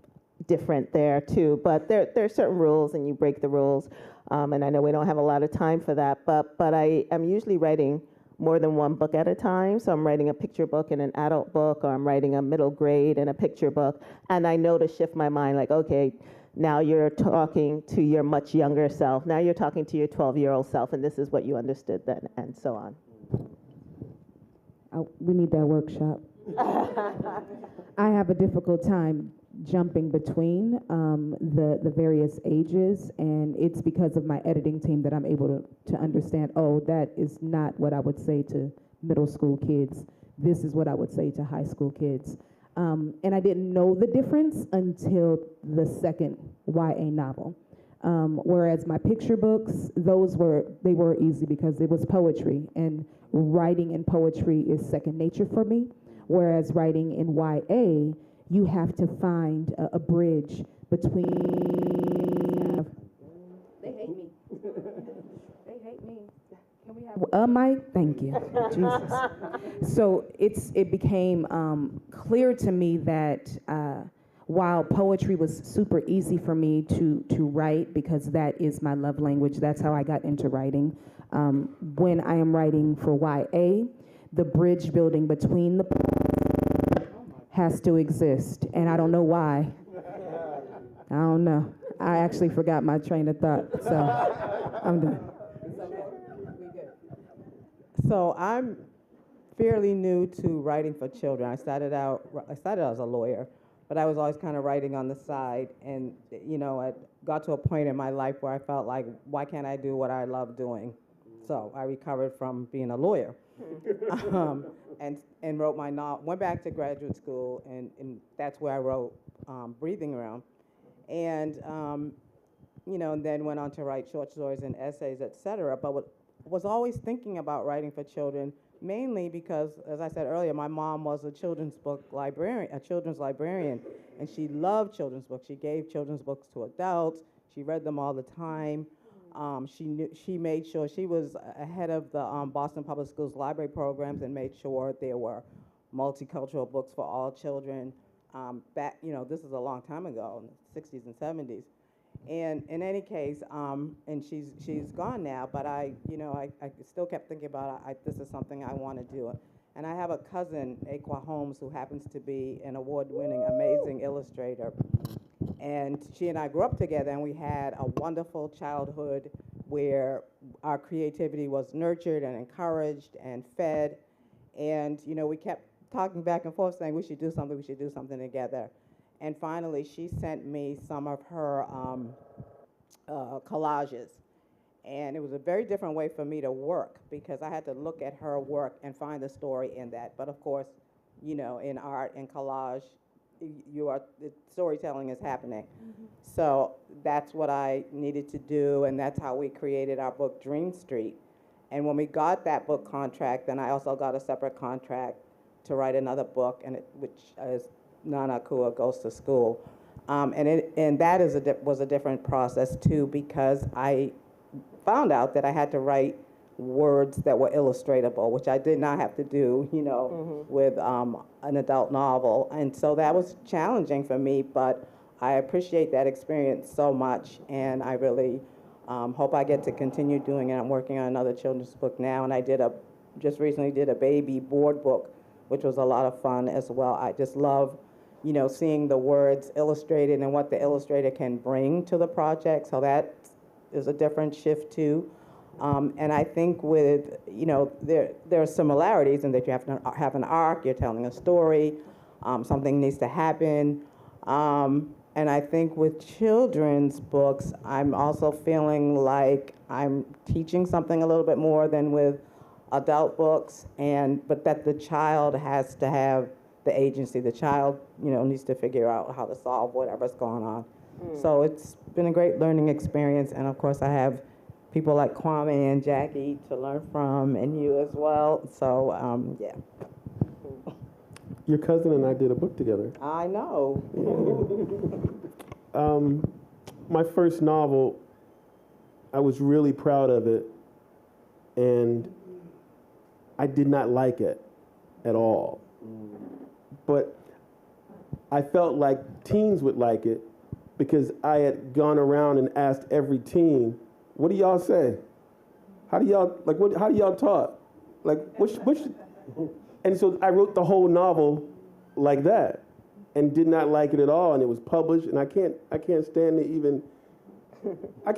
different there too, but there are certain rules, and you break the rules. And I know we don't have a lot of time for that, but I am usually writing more than one book at a time. So I'm writing a picture book and an adult book, or I'm writing a middle grade and a picture book. And I know to shift my mind, like, okay, now you're talking to your much younger self. Now you're talking to your 12-year-old self, and this is what you understood then, and so on. We need that workshop. I have a difficult time jumping between the various ages, and it's because of my editing team that I'm able to understand, oh, that is not what I would say to middle school kids. This is what I would say to high school kids. And I didn't know the difference until the second YA novel. Whereas my picture books, they were easy because it was poetry, and writing and poetry is second nature for me, whereas writing in YA, you have to find a bridge between. They hate me. They hate me. Can we have a mic? Thank you. Jesus. So it became clear to me that while poetry was super easy for me to write, because that is my love language, that's how I got into writing. When I am writing for YA, the bridge building between the has to exist, and I don't know why. I don't know. I actually forgot my train of thought, so I'm done. So I'm fairly new to writing for children. I started as a lawyer, but I was always kind of writing on the side, and I got to a point in my life where I felt like, why can't I do what I love doing? So I recovered from being a lawyer, and wrote my novel. Went back to graduate school, and that's where I wrote Breathing Room, and and then went on to write short stories and essays, etc. But was always thinking about writing for children, mainly because, as I said earlier, my mom was a children's librarian, and she loved children's books. She gave children's books to adults. She read them all the time. She made sure she was ahead of the Boston Public Schools library programs and made sure there were multicultural books for all children. This is a long time ago, in the 60s and 70s. And in any case, and she's gone now, but I still kept thinking about this is something I want to do. And I have a cousin, Aqua Holmes, who happens to be an award-winning, amazing illustrator. And she and I grew up together, and we had a wonderful childhood where our creativity was nurtured and encouraged and fed. And, we kept talking back and forth saying we should do something together. And finally, she sent me some of her collages. And it was a very different way for me to work, because I had to look at her work and find the story in that. But of course, in art and collage, the storytelling is happening. Mm-hmm. So that's what I needed to do, and that's how we created our book, Dream Street. And when we got that book contract, then I also got a separate contract to write another book, which is Nana Kua Goes to School. And that was a different process too, because I found out that I had to write words that were illustratable, which I did not have to do, with an adult novel. And so that was challenging for me, but I appreciate that experience so much, and I really hope I get to continue doing it. I'm working on another children's book now, and I just recently did a baby board book, which was a lot of fun as well. I just love, seeing the words illustrated and what the illustrator can bring to the project. So that is a different shift too. And I think with, there are similarities in that you have to have an arc, you're telling a story, something needs to happen. And I think with children's books, I'm also feeling like I'm teaching something a little bit more than with adult books, but that the child has to have the agency. The child, needs to figure out how to solve whatever's going on. So it's been a great learning experience, and of course I have people like Kwame and Jackie to learn from, and you as well. So, yeah. Your cousin and I did a book together. I know. My first novel, I was really proud of it, and I did not like it at all. But I felt like teens would like it, because I had gone around and asked every teen, what do y'all say? How do y'all talk? Like, and so I wrote the whole novel like that, and did not like it at all, and it was published, and I can't stand to even, I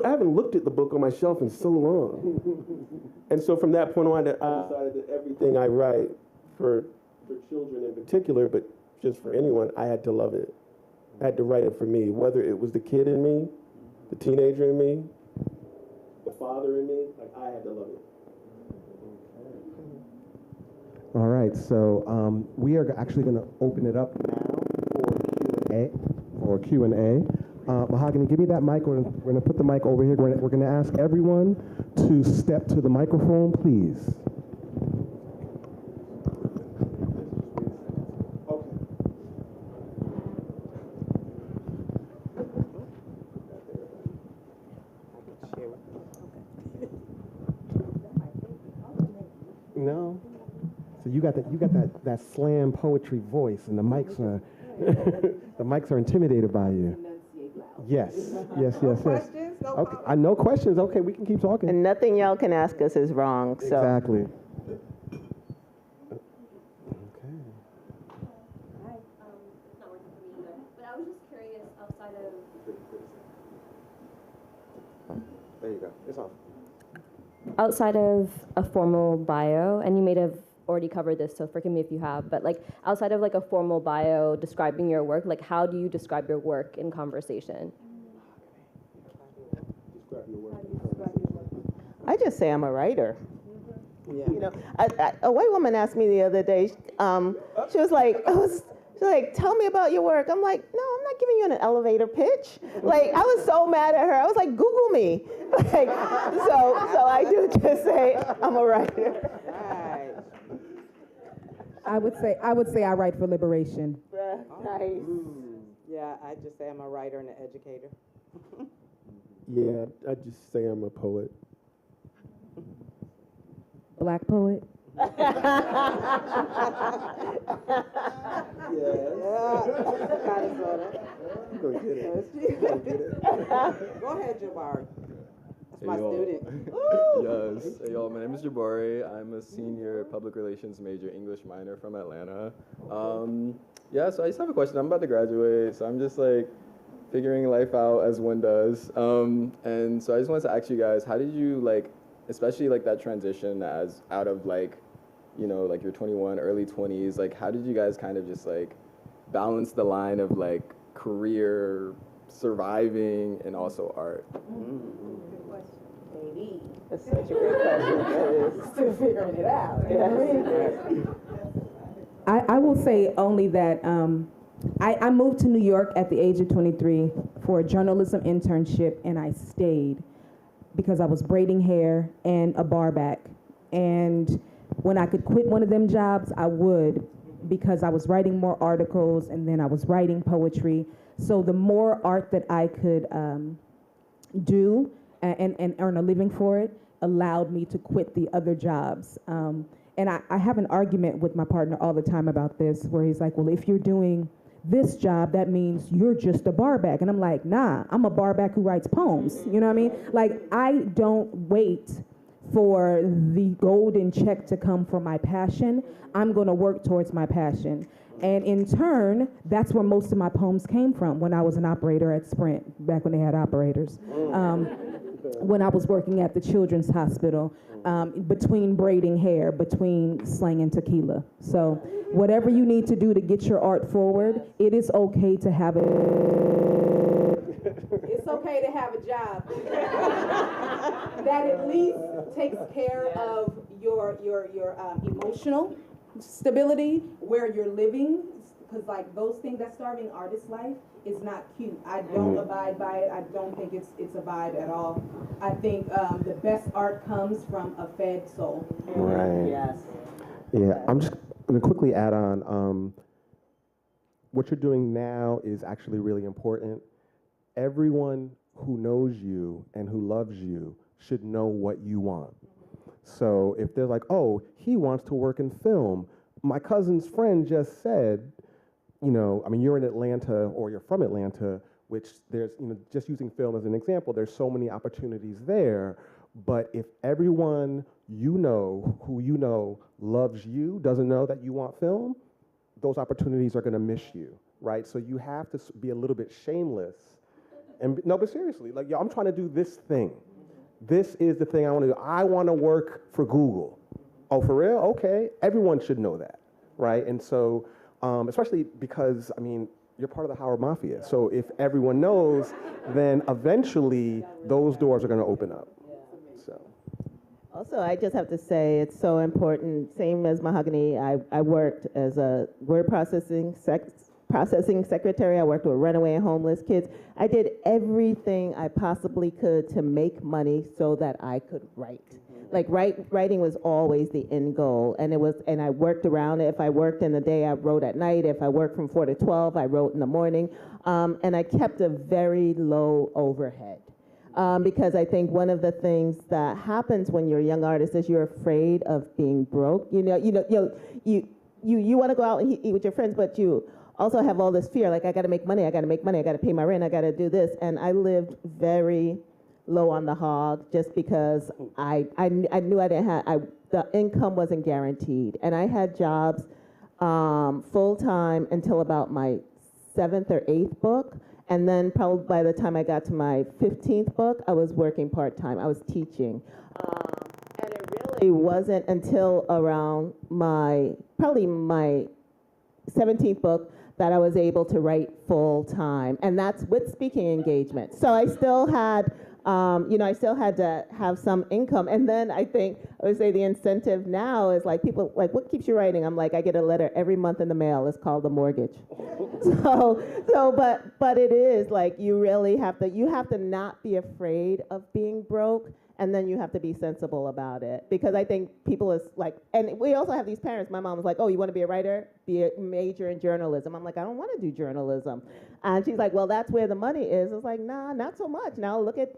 haven't looked at the book on my shelf in so long. And so from that point on, I decided that everything I write, for children in particular, but just for anyone, I had to love it. I had to write it for me, whether it was the kid in me, the teenager in me, the father in me, like I had to love it. All right, so we are actually going to open it up now for Q&A. Mahogany, give me that mic. We're going to put the mic over here. We're going to ask everyone to step to the microphone, please. know. So you got that slam poetry voice, and the mics are the mics are intimidated by you. Yes. Questions? No Okay, I know questions. Okay, we can keep talking. And nothing y'all can ask us is wrong. So. Exactly. Hi, it's not working for me either. But I was just curious outside of. There you go. It's on. Outside of a formal bio, and you may have already covered this, so forgive me if you have, but like outside of like a formal bio describing your work, like how do you describe your work in conversation? I just say I'm a writer. Yeah. You know, a white woman asked me the other day. She was like, "Tell me about your work." I'm like, "No, I'm not giving you an elevator pitch." Like, I was so mad at her. I was like, "Google me." Like, so I do just say I'm a writer. Right. I would say I write for liberation. Nice. Yeah, I just say I'm a writer and an educator. Yeah, I just say I'm a poet. Black poet. Yeah. Kind of, sort of. You gonna get it. Go ahead, Jabari. That's Hey, my y'all. student. Yes. Hey, y'all. My name is Jabari. I'm a senior public relations major, English minor from Atlanta. Yeah, so I just have a question. I'm about to graduate, so I'm just like figuring life out as one does. And so I just wanted to ask you guys, how did you like, especially like that transition as out of like, you know, like you're 21, early 20s, like how did you guys kind of just like balance the line of like career, surviving, and also art? Good question. Maybe. That's such a great question. Still figuring it out. I will say only that I moved to New York at the age of 23 for a journalism internship, and I stayed because I was braiding hair and a bar back. And when I could quit one of them jobs, I would, because I was writing more articles and then I was writing poetry. So the more art that I could do and earn a living for it allowed me to quit the other jobs. And I have an argument with my partner all the time about this, where he's like, well, if you're doing this job, that means you're just a barback. And I'm like, nah, I'm a barback who writes poems. You know what I mean? Like, I don't wait for the golden check to come for my passion. I'm going to work towards my passion. And in turn, that's where most of my poems came from when I was an operator at Sprint, back when they had operators. When I was working at the Children's Hospital, between braiding hair, between slanging tequila. So whatever you need to do to get your art forward, it is okay to have it's okay to have a job that at least takes care of your emotional stability, where you're living, because like those things, that starving artist life is not cute. I don't abide by it. I don't think it's a vibe at all. I think the best art comes from a fed soul. Right. Yes. Yeah, I'm just going to quickly add on. What you're doing now is actually really important. Everyone who knows you and who loves you should know what you want. So if they're like, oh, he wants to work in film. My cousin's friend just said, you know, I mean, you're in Atlanta or you're from Atlanta, which there's, you know, just using film as an example, there's so many opportunities there. But if everyone you know, who you know loves you, doesn't know that you want film, those opportunities are going to miss you, right? So you have to be a little bit shameless. And no, but seriously, like, yo, I'm trying to do this thing. This is the thing I want to do. I want to work for Google. Oh, for real? Okay. Everyone should know that, right? And so, especially because, I mean, you're part of the Howard Mafia. So if everyone knows, then eventually those doors are going to open up. So. Also, I just have to say it's so important. Same as Mahogany, I worked as a word processing secretary. I worked with runaway and homeless kids. I did everything I possibly could to make money so that I could write. Like writing was always the end goal, and I worked around it. If I worked in the day, I wrote at night. If I worked from 4 to 12, I wrote in the morning, and I kept a very low overhead. because I think one of the things that happens when you're a young artist is you're afraid of being broke. You want to go out and eat with your friends, but you also have all this fear, like I got to make money, I got to make money, I got to pay my rent, I got to do this. And I lived very low on the hog just because I knew I didn't have, the income wasn't guaranteed. And I had jobs full time until about my 7th or 8th book. And then probably by the time I got to my 15th book, I was working part-time. I was teaching. And it really wasn't until around probably my 17th book that I was able to write full-time. And that's with speaking engagement. So I still had, I still had to have some income. And then I think, I would say the incentive now is like people, like, what keeps you writing? I'm like, I get a letter every month in the mail. It's called the mortgage. But it is like, you really have to not be afraid of being broke. And then you have to be sensible about it. Because I think people is like, and we also have these parents. My mom was like, oh, you want to be a writer? Be a major in journalism. I'm like, I don't want to do journalism. And she's like, well, that's where the money is. I was like, nah, not so much. Now look at,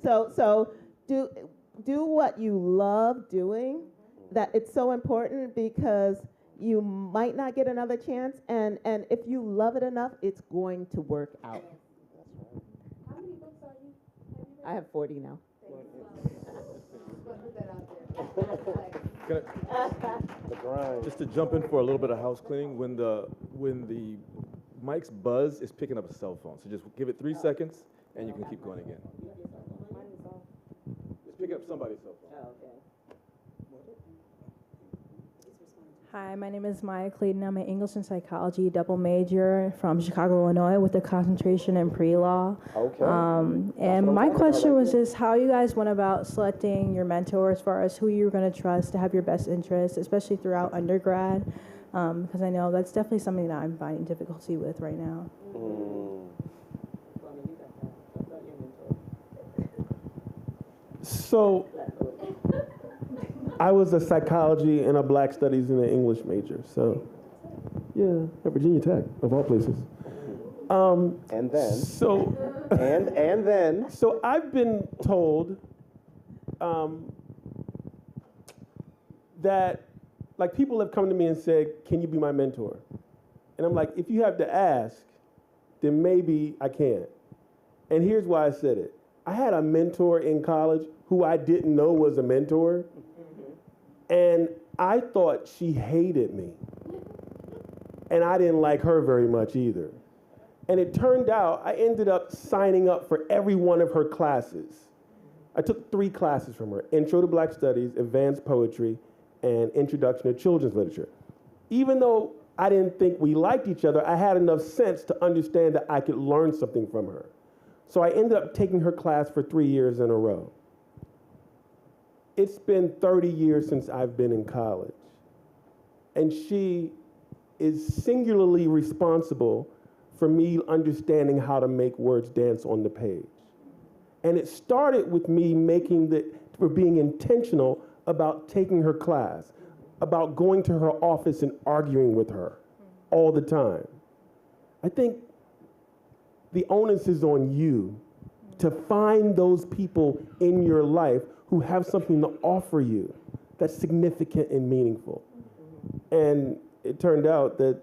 So do what you love doing. That it's so important because you might not get another chance. And if you love it enough, it's going to work out. How many books are you? I have 40 now. Just to jump in for a little bit of house cleaning, when the mic's buzz, it's picking up a cell phone. So just give it 3 seconds, and you can keep going again. It's picking up somebody's cell phone. Oh, okay. Hi, my name is Maya Clayton. I'm an English and Psychology double major from Chicago, Illinois, with a concentration in pre-law. Okay. And my question was just how you guys went about selecting your mentor as far as who you were going to trust to have your best interests, especially throughout undergrad, because I know that's definitely something that I'm finding difficulty with right now. So, I was a psychology and a black studies and an English major. So, yeah, at Virginia Tech, of all places. And then. So. and then. So I've been told that, like, people have come to me and said, can you be my mentor? And I'm like, if you have to ask, then maybe I can. And here's why I said it. I had a mentor in college who I didn't know was a mentor. And I thought she hated me. And I didn't like her very much either. And it turned out I ended up signing up for every one of her classes. I took 3 classes from her: Intro to Black Studies, Advanced Poetry, and Introduction to Children's Literature. Even though I didn't think we liked each other, I had enough sense to understand that I could learn something from her. So I ended up taking her class for 3 years in a row. It's been 30 years since I've been in college. And she is singularly responsible for me understanding how to make words dance on the page. And it started with me for being intentional about taking her class, about going to her office and arguing with her all the time. I think the onus is on you to find those people in your life who have something to offer you that's significant and meaningful. And it turned out that,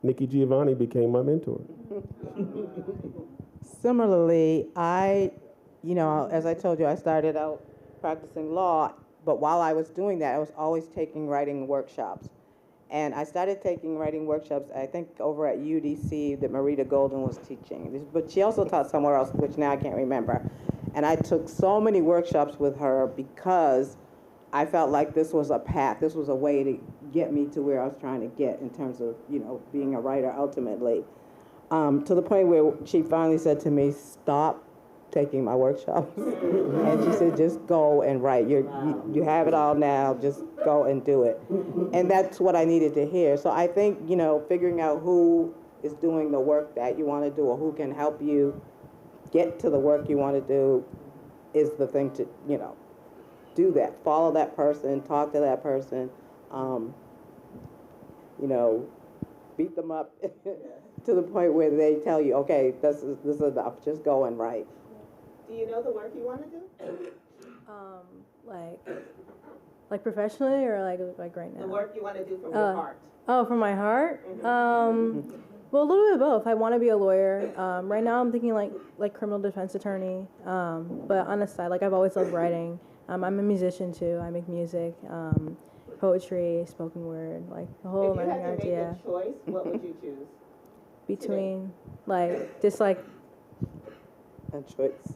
Nikki Giovanni became my mentor. Similarly, as I told you, I started out practicing law, but while I was doing that, I was always taking writing workshops. And I started taking writing workshops, I think, over at UDC that Marita Golden was teaching. But she also taught somewhere else, which now I can't remember. And I took so many workshops with her because I felt like this was a path. This was a way to get me to where I was trying to get in terms of, being a writer ultimately. To the point where she finally said to me, stop taking my workshops. And she said, just go and write. You have it all now, just go and do it. And that's what I needed to hear. So I think, figuring out who is doing the work that you want to do or who can help you get to the work you want to do is the thing to, do that. Follow that person, talk to that person, beat them up to the point where they tell you, okay, this is enough, just go and write. Do you know the work you want to do? Like professionally or like right now? The work you want to do from your heart. Oh, from my heart? Well, a little bit of both. I want to be a lawyer. Right now I'm thinking like criminal defense attorney. But on the side, like I've always loved writing. I'm a musician too. I make music, poetry, spoken word, like the whole If you had to make idea. a choice, what would you choose? Between just like A choice.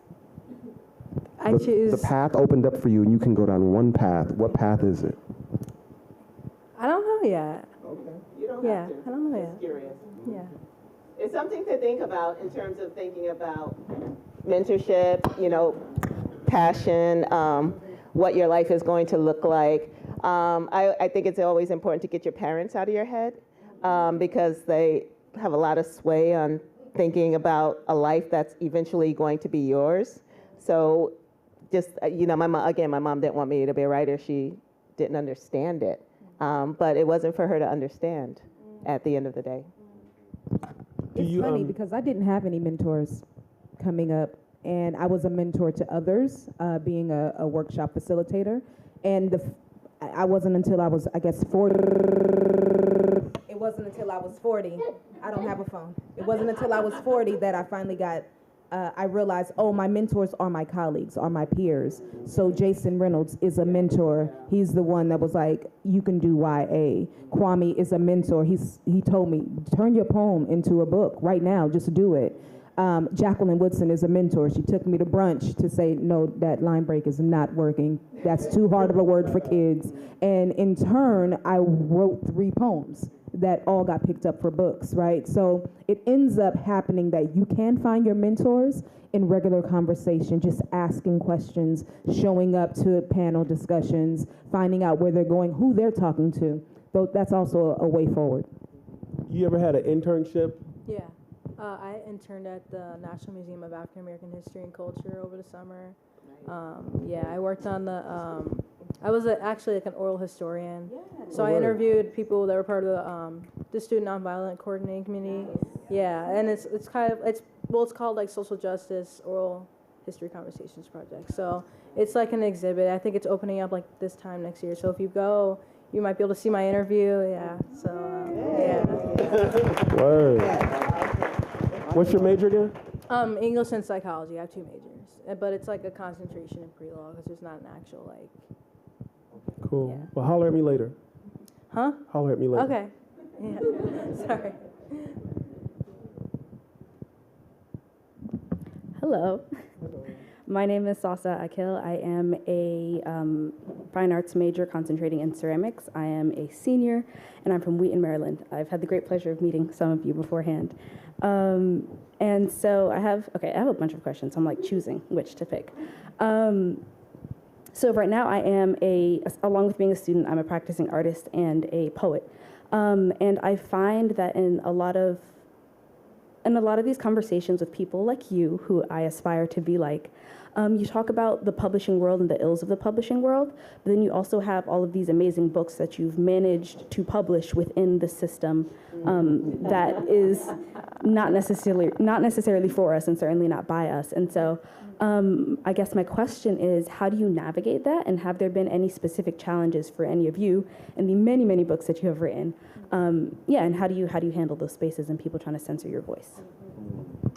I choose. The path opened up for you, and you can go down one path. What path is it? I don't know yet. Okay. You don't Yeah, have to. I don't know Just yet. curious. Yeah. It's something to think about in terms of thinking about mentorship, passion, what your life is going to look like. I think it's always important to get your parents out of your head because they have a lot of sway on thinking about a life that's eventually going to be yours. So just, my mom didn't want me to be a writer. She didn't understand it. But it wasn't for her to understand at the end of the day. It's funny because I didn't have any mentors coming up, and I was a mentor to others, being a workshop facilitator. And I wasn't until I was, I guess, 40. It wasn't until I was 40. I don't have a phone. It wasn't until I was 40 that I finally got. I realized, oh, my mentors are my colleagues, are my peers. So Jason Reynolds is a mentor. He's the one that was like, you can do YA. Kwame is a mentor. He told me, turn your poem into a book right now, just do it. Jacqueline Woodson is a mentor. She took me to brunch to say, no, that line break is not working. That's too hard of a word for kids. And in turn, I wrote 3 poems that all got picked up for books, right? So it ends up happening that you can find your mentors in regular conversation, just asking questions, showing up to panel discussions, finding out where they're going, who they're talking to. So that's also a way forward. You ever had an internship? Yeah. I interned at the National Museum of African American History and Culture over the summer. I worked on I was actually like an oral historian. So I interviewed people that were part of the Student Nonviolent Coordinating Committee. Yeah, and it's called like Social Justice Oral History Conversations Project. So it's like an exhibit. I think it's opening up like this time next year. So if you go, you might be able to see my interview. Yeah. So yeah. Word. What's your major again? English and psychology. I have 2 majors, but it's like a concentration in pre-law because there's not an actual like. Cool. Yeah. Well, holler at me later. Huh? Holler at me later. Okay. Yeah. Sorry. Hello. My name is Sasa Akil. I am a fine arts major concentrating in ceramics. I am a senior, and I'm from Wheaton, Maryland. I've had the great pleasure of meeting some of you beforehand. And so I have a bunch of questions. I'm like choosing which to pick. So right now I am along with being a student, I'm a practicing artist and a poet. And I find that in a lot of these conversations with people like you, who I aspire to be like, you talk about the publishing world and the ills of the publishing world, but then you also have all of these amazing books that you've managed to publish within the system that is not necessarily for us and certainly not by us. And so I guess my question is, how do you navigate that? And have there been any specific challenges for any of you in the many, many books that you have written? And how do you handle those spaces and people trying to censor your voice?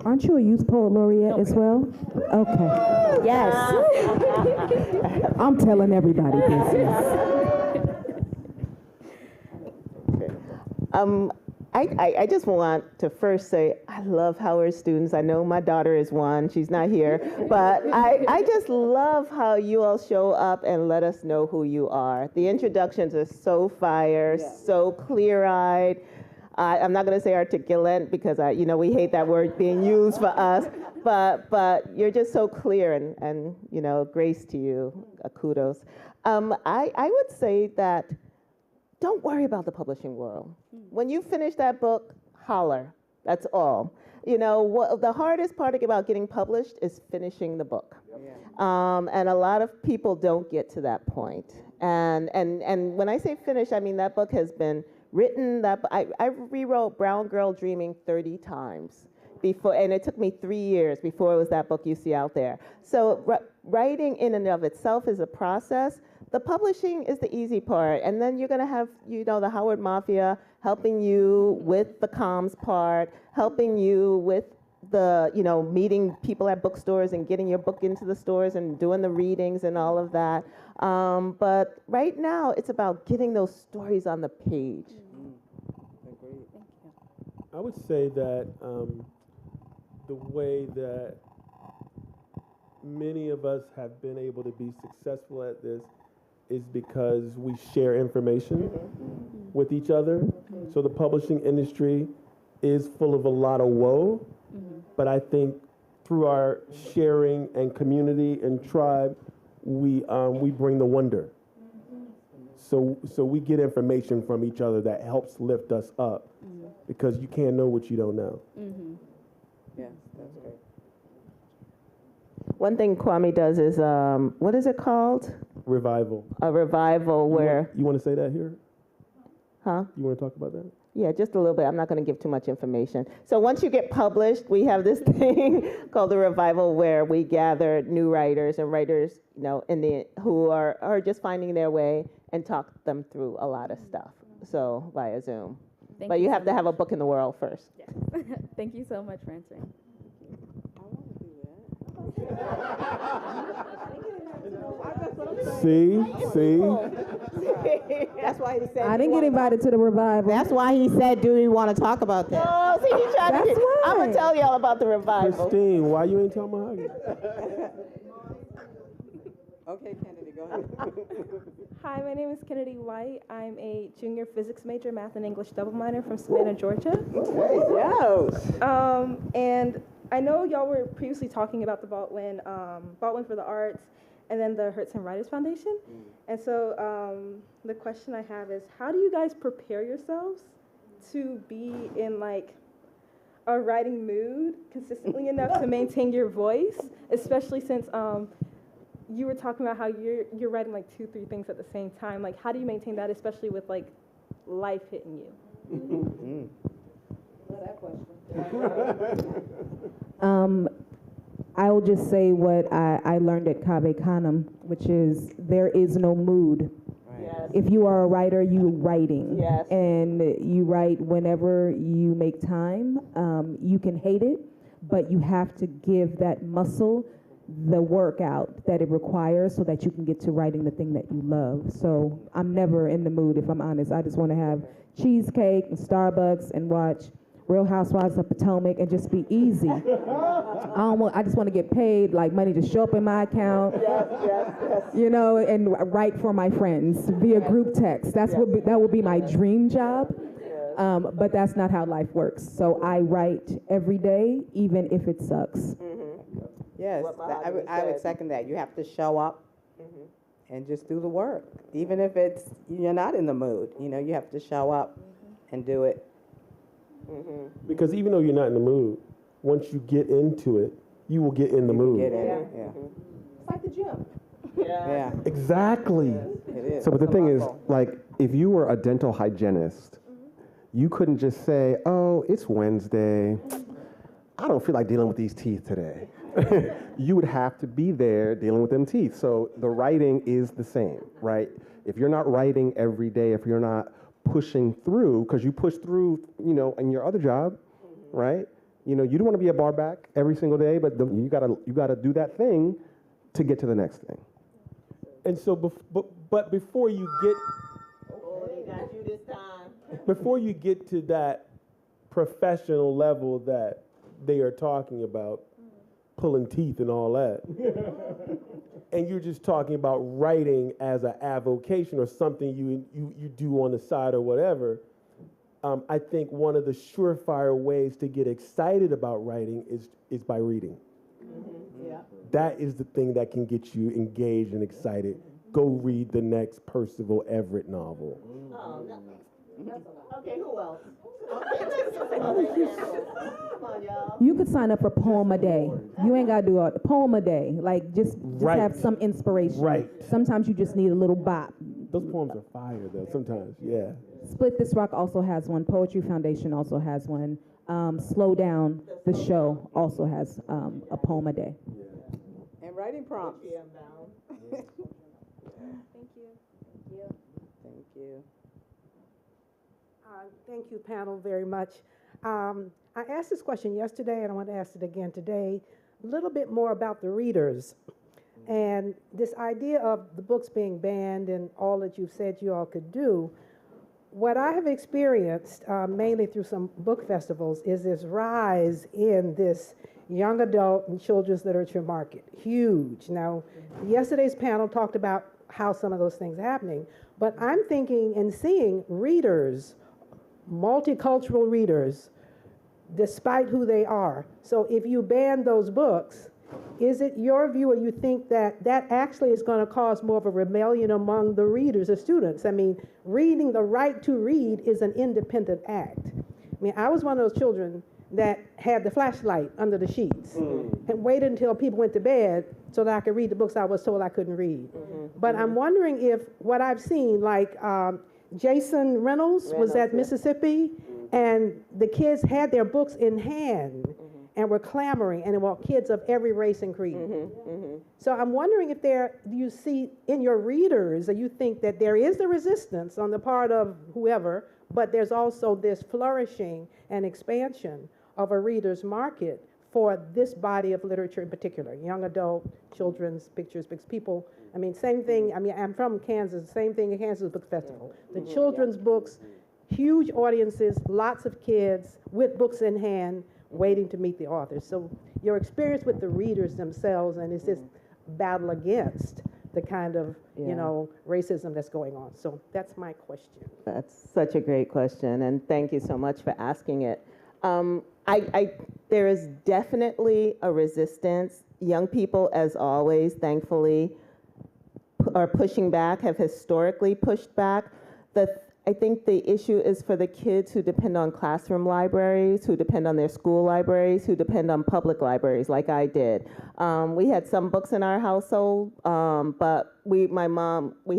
Aren't you a youth poet laureate as well? Okay. Yes. I'm telling everybody business. I just want to first say I love Howard students. I know my daughter is one. She's not here. But I just love how you all show up and let us know who you are. The introductions are so fire, so clear-eyed. I'm not going to say articulate because we hate that word being used for us. But you're just so clear and grace to you. Kudos. I would say that don't worry about the publishing world. When you finish that book, holler. That's all. The hardest part about getting published is finishing the book. And a lot of people don't get to that point. And when I say finish, I mean that book has been written that, I rewrote Brown Girl Dreaming 30 times before, and it took me 3 years before it was that book you see out there. So writing in and of itself is a process. The publishing is the easy part, and then you're gonna have, you know, the Howard Mafia helping you with the comms part, helping you with the, you know, meeting people at bookstores and getting your book into the stores and doing the readings and all of that. But right now, it's about getting those stories on the page. I would say that the way that many of us have been able to be successful at this is because we share information with each other. So the publishing industry is full of a lot of woe, but I think through our sharing and community and tribe, we bring the wonder. So we get information from each other that helps lift us up, because you can't know what you don't know. Yes, that's great. One thing Kwame does is, what is it called? Revival. A revival where... You want to say that here? Huh? You want to talk about that? Yeah, just a little bit. I'm not going to give too much information. So once you get published, we have this thing called the revival where we gather new writers and writers, you know, who are just finding their way and talk them through a lot of stuff. So via Zoom. But you have to have a book in the world first. Yes. Thank you so much for answering. See? That's why he said. I didn't get invited to the revival. That's why he said, "Do we want to talk about that?" Oh, see, he tried That's why. I'm gonna tell y'all about the revival. Christine, why you ain't telling Mahogany? Okay, Kennedy, go ahead. Hi, my name is Kennedy White. I'm a junior physics major, math and English double minor from Savannah, Georgia. Yes. And I know y'all were previously talking about the Baldwin for the Arts, and then the Hertz and Writers Foundation. And so the question I have is, how do you guys prepare yourselves to be in like a writing mood consistently enough to maintain your voice, especially since you were talking about how you're writing like 2-3 things at the same time. Like, how do you maintain that, especially with like life hitting you? I'll just say what I learned at Cave Canem, which is there is no mood. Yes. If you are a writer, you're writing. Yes. And you write whenever you make time. You can hate it, but you have to give that muscle the workout that it requires so that you can get to writing the thing that you love. So I'm never in the mood, if I'm honest. I just want to have cheesecake and Starbucks and watch Real Housewives of Potomac and just be easy. I just want to get paid, like money to show up in my account. Yes. You know, and write for my friends via group text. That would be my dream job. But that's not how life works. So I write every day, even if it sucks. Yes, I would second that. You have to show up and just do the work, even if you're not in the mood. You know, you have to show up and do it. Because even though you're not in the mood, once you get into it, you will get in the mood. Get in it, yeah. It's like the gym. Yeah. Exactly. It is. So, but the It's a thing is, muscle. like, if you were a dental hygienist, you couldn't just say, "Oh, it's Wednesday. I don't feel like dealing with these teeth today." You would have to be there dealing with them teeth. So the writing is the same, right? If you're not writing every day, if you're not pushing through, because you push through, you know, in your other job, right? You know, you don't want to be a bar back every single day, but you gotta do that thing to get to the next thing. And so, but before you get, before you get to that professional level that they are talking about, pulling teeth and all that, and you're just talking about writing as an avocation or something you do on the side or whatever, I think one of the surefire ways to get excited about writing is by reading. Yeah. That is the thing that can get you engaged and excited. Go read the next Percival Everett novel. Oh, no. Okay, who else? You could sign up for poem a day. You ain't got to do a poem a day. Like, just Right. have some inspiration. Right. Sometimes you just need a little bop. Those poems are fire, though, sometimes, yeah. Split This Rock also has one. Poetry Foundation also has one. Slow Down, the show, also has a poem a day. And writing prompts. Thank you. Thank you. Thank you. Thank you, panel, very much. I asked this question yesterday, and I want to ask it again today. A little bit more about the readers and this idea of the books being banned and all that you've said you all could do. What I have experienced, mainly through some book festivals, is this rise in this young adult and children's literature market. Huge. Now, yesterday's panel talked about how some of those things are happening, but I'm thinking and seeing readers, multicultural readers, despite who they are. So if you ban those books, is it your view, or you think that that actually is going to cause more of a rebellion among the readers, the students? I mean, reading, the right to read is an independent act. I mean, I was one of those children that had the flashlight under the sheets and waited until people went to bed so that I could read the books I was told I couldn't read. But I'm wondering if what I've seen, like Jason Reynolds was at Mississippi, and the kids had their books in hand and were clamoring, and it were kids of every race and creed. So I'm wondering if you see in your readers, or you think that there is the resistance on the part of whoever, but there's also this flourishing and expansion of a reader's market for this body of literature in particular, young adult, children's pictures, because people, I mean, same thing, I mean, I'm from Kansas, same thing at Kansas Book Festival. The children's books, huge audiences, lots of kids with books in hand, waiting to meet the authors. So your experience with the readers themselves, and is this battle against the kind of, you know, racism that's going on? So that's my question. That's such a great question, and thank you so much for asking it. There is definitely a resistance. Young people, as always, thankfully, are pushing back, have historically pushed back. I think the issue is for the kids who depend on classroom libraries, who depend on their school libraries, who depend on public libraries, like I did. We had some books in our household, but we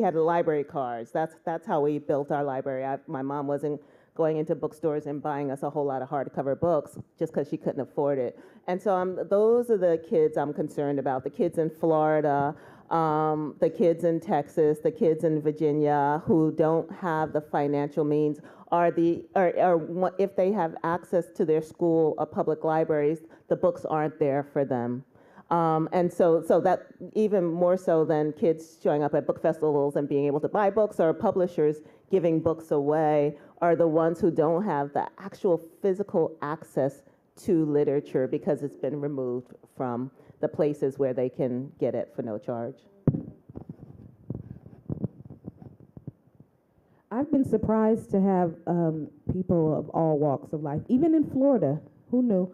had library cards. That's how we built our library. My mom wasn't going into bookstores and buying us a whole lot of hardcover books just because she couldn't afford it. And so those are the kids I'm concerned about, the kids in Florida, the kids in Texas, the kids in Virginia who don't have the financial means, or if they have access to their school or public libraries, the books aren't there for them. And so that even more so than kids showing up at book festivals and being able to buy books, or publishers giving books away, are the ones who don't have the actual physical access to literature because it's been removed from the places where they can get it for no charge. I've been surprised to have people of all walks of life, even in Florida. Who knew?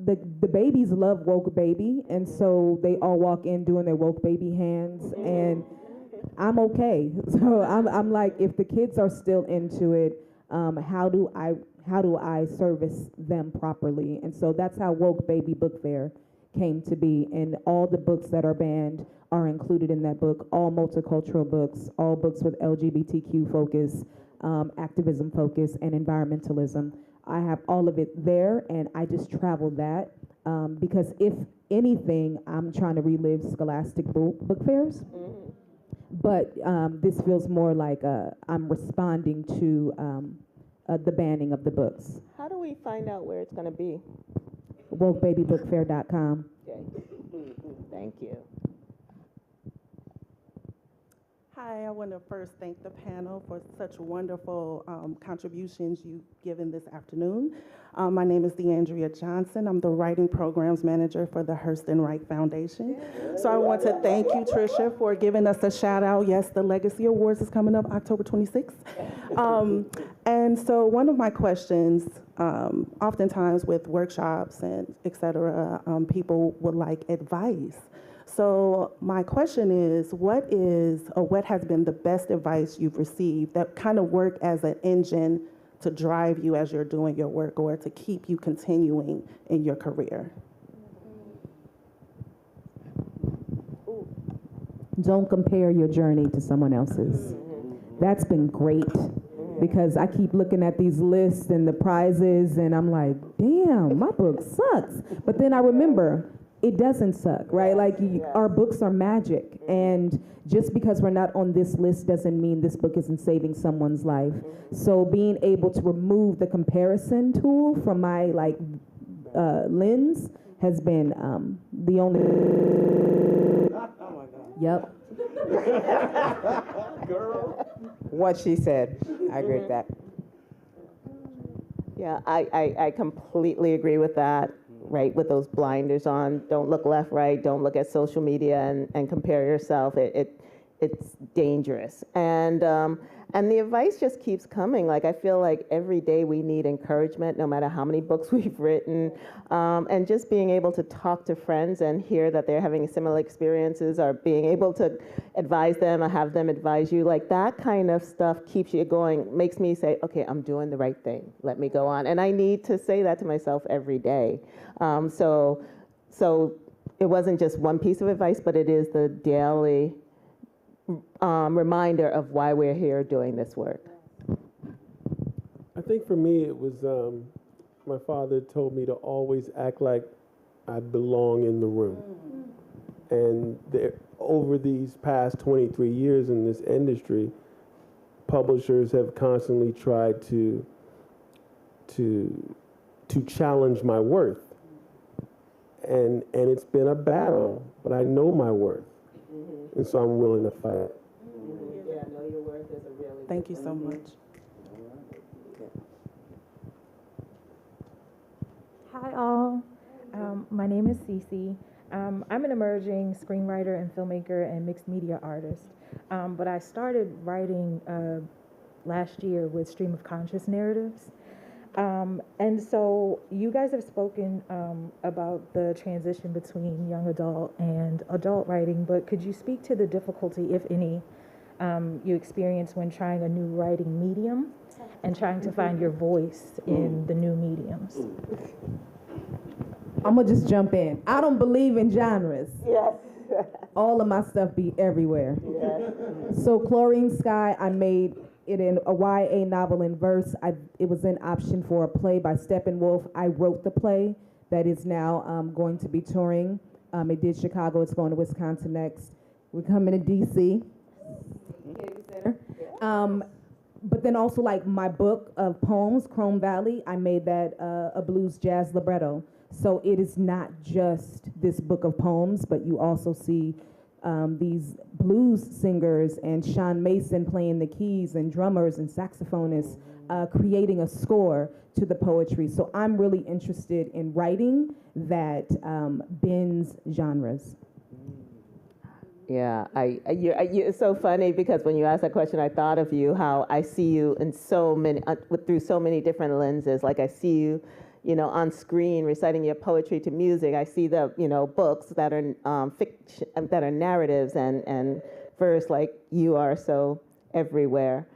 The babies love Woke Baby, and so they all walk in doing their Woke Baby hands, and I'm okay. So I'm like, if the kids are still into it, how do I service them properly? And so that's how Woke Baby Book Fair came to be, and all the books that are banned are included in that book, all multicultural books, all books with LGBTQ focus, activism focus, and environmentalism. I have all of it there, and I just travel that because if anything, I'm trying to relive scholastic book fairs. But this feels more like I'm responding to the banning of the books. How do we find out where it's going to be? WokeBabyBookFair.com. Okay. Thank you. Hi, I want to first thank the panel for such wonderful contributions you've given this afternoon. My name is DeAndrea Johnson. I'm the Writing Programs Manager for the Hurston Wright Foundation. So I want to thank you, Tricia, for giving us a shout out. Yes, the Legacy Awards is coming up October 26th. And so one of my questions, oftentimes with workshops and et cetera, people would like advice. So my question is, what has been the best advice you've received that kind of work as an engine to drive you as you're doing your work, or to keep you continuing in your career? don't compare your journey to someone else's. That's been great because I keep looking at these lists and the prizes and I'm like, damn, my book sucks. But then I remember it doesn't suck, right? Like our books are magic. And just because we're not on this list doesn't mean this book isn't saving someone's life. So being able to remove the comparison tool from my lens has been the only. Yep. Girl. What she said. I agree with that. Yeah, I completely agree with that, right? With those blinders on, don't look left, right, don't look at social media and compare yourself. It's dangerous. And the advice just keeps coming. Like, I feel like every day we need encouragement, no matter how many books we've written. And just being able to talk to friends and hear that they're having similar experiences, or being able to advise them or have them advise you, like that kind of stuff keeps you going, makes me say, okay, I'm doing the right thing. Let me go on. And I need to say that to myself every day. So it wasn't just one piece of advice, but it is the daily reminder of why we're here doing this work. I think for me it was my father told me to always act like I belong in the room. And over these past 23 years in this industry, publishers have constantly tried to challenge my worth. And it's been a battle, but I know my worth. And so I'm willing to fight. Yeah, know your worth is a really. Thank you so much. Hi all, my name is Cece. I'm an emerging screenwriter and filmmaker and mixed media artist, but I started writing last year with Stream of Conscious Narratives. And so you guys have spoken about the transition between young adult and adult writing, but could you speak to the difficulty, if any, you experience when trying a new writing medium and trying to find your voice in the new mediums? I'm gonna just jump in. I don't believe in genres. Yes. All of my stuff be everywhere. Yes. So Chlorine Sky, I made it in a YA novel in verse. It was an option for a play by Steppenwolf. I wrote the play that is now going to be touring. It did Chicago. It's going to Wisconsin next. We're coming to DC. But then also, like, my book of poems, Chrome Valley, I made that a blues jazz libretto. So it is not just this book of poems, but you also see these blues singers and Sean Mason playing the keys and drummers and saxophonists creating a score to the poetry. So I'm really interested in writing that bends genres. Yeah, it's so funny because when you asked that question, I thought of you, how I see you in so many, through so many different lenses. Like, I see you, on screen reciting your poetry to music. I see the, books that are fiction, that are narratives and verse, like you are so everywhere.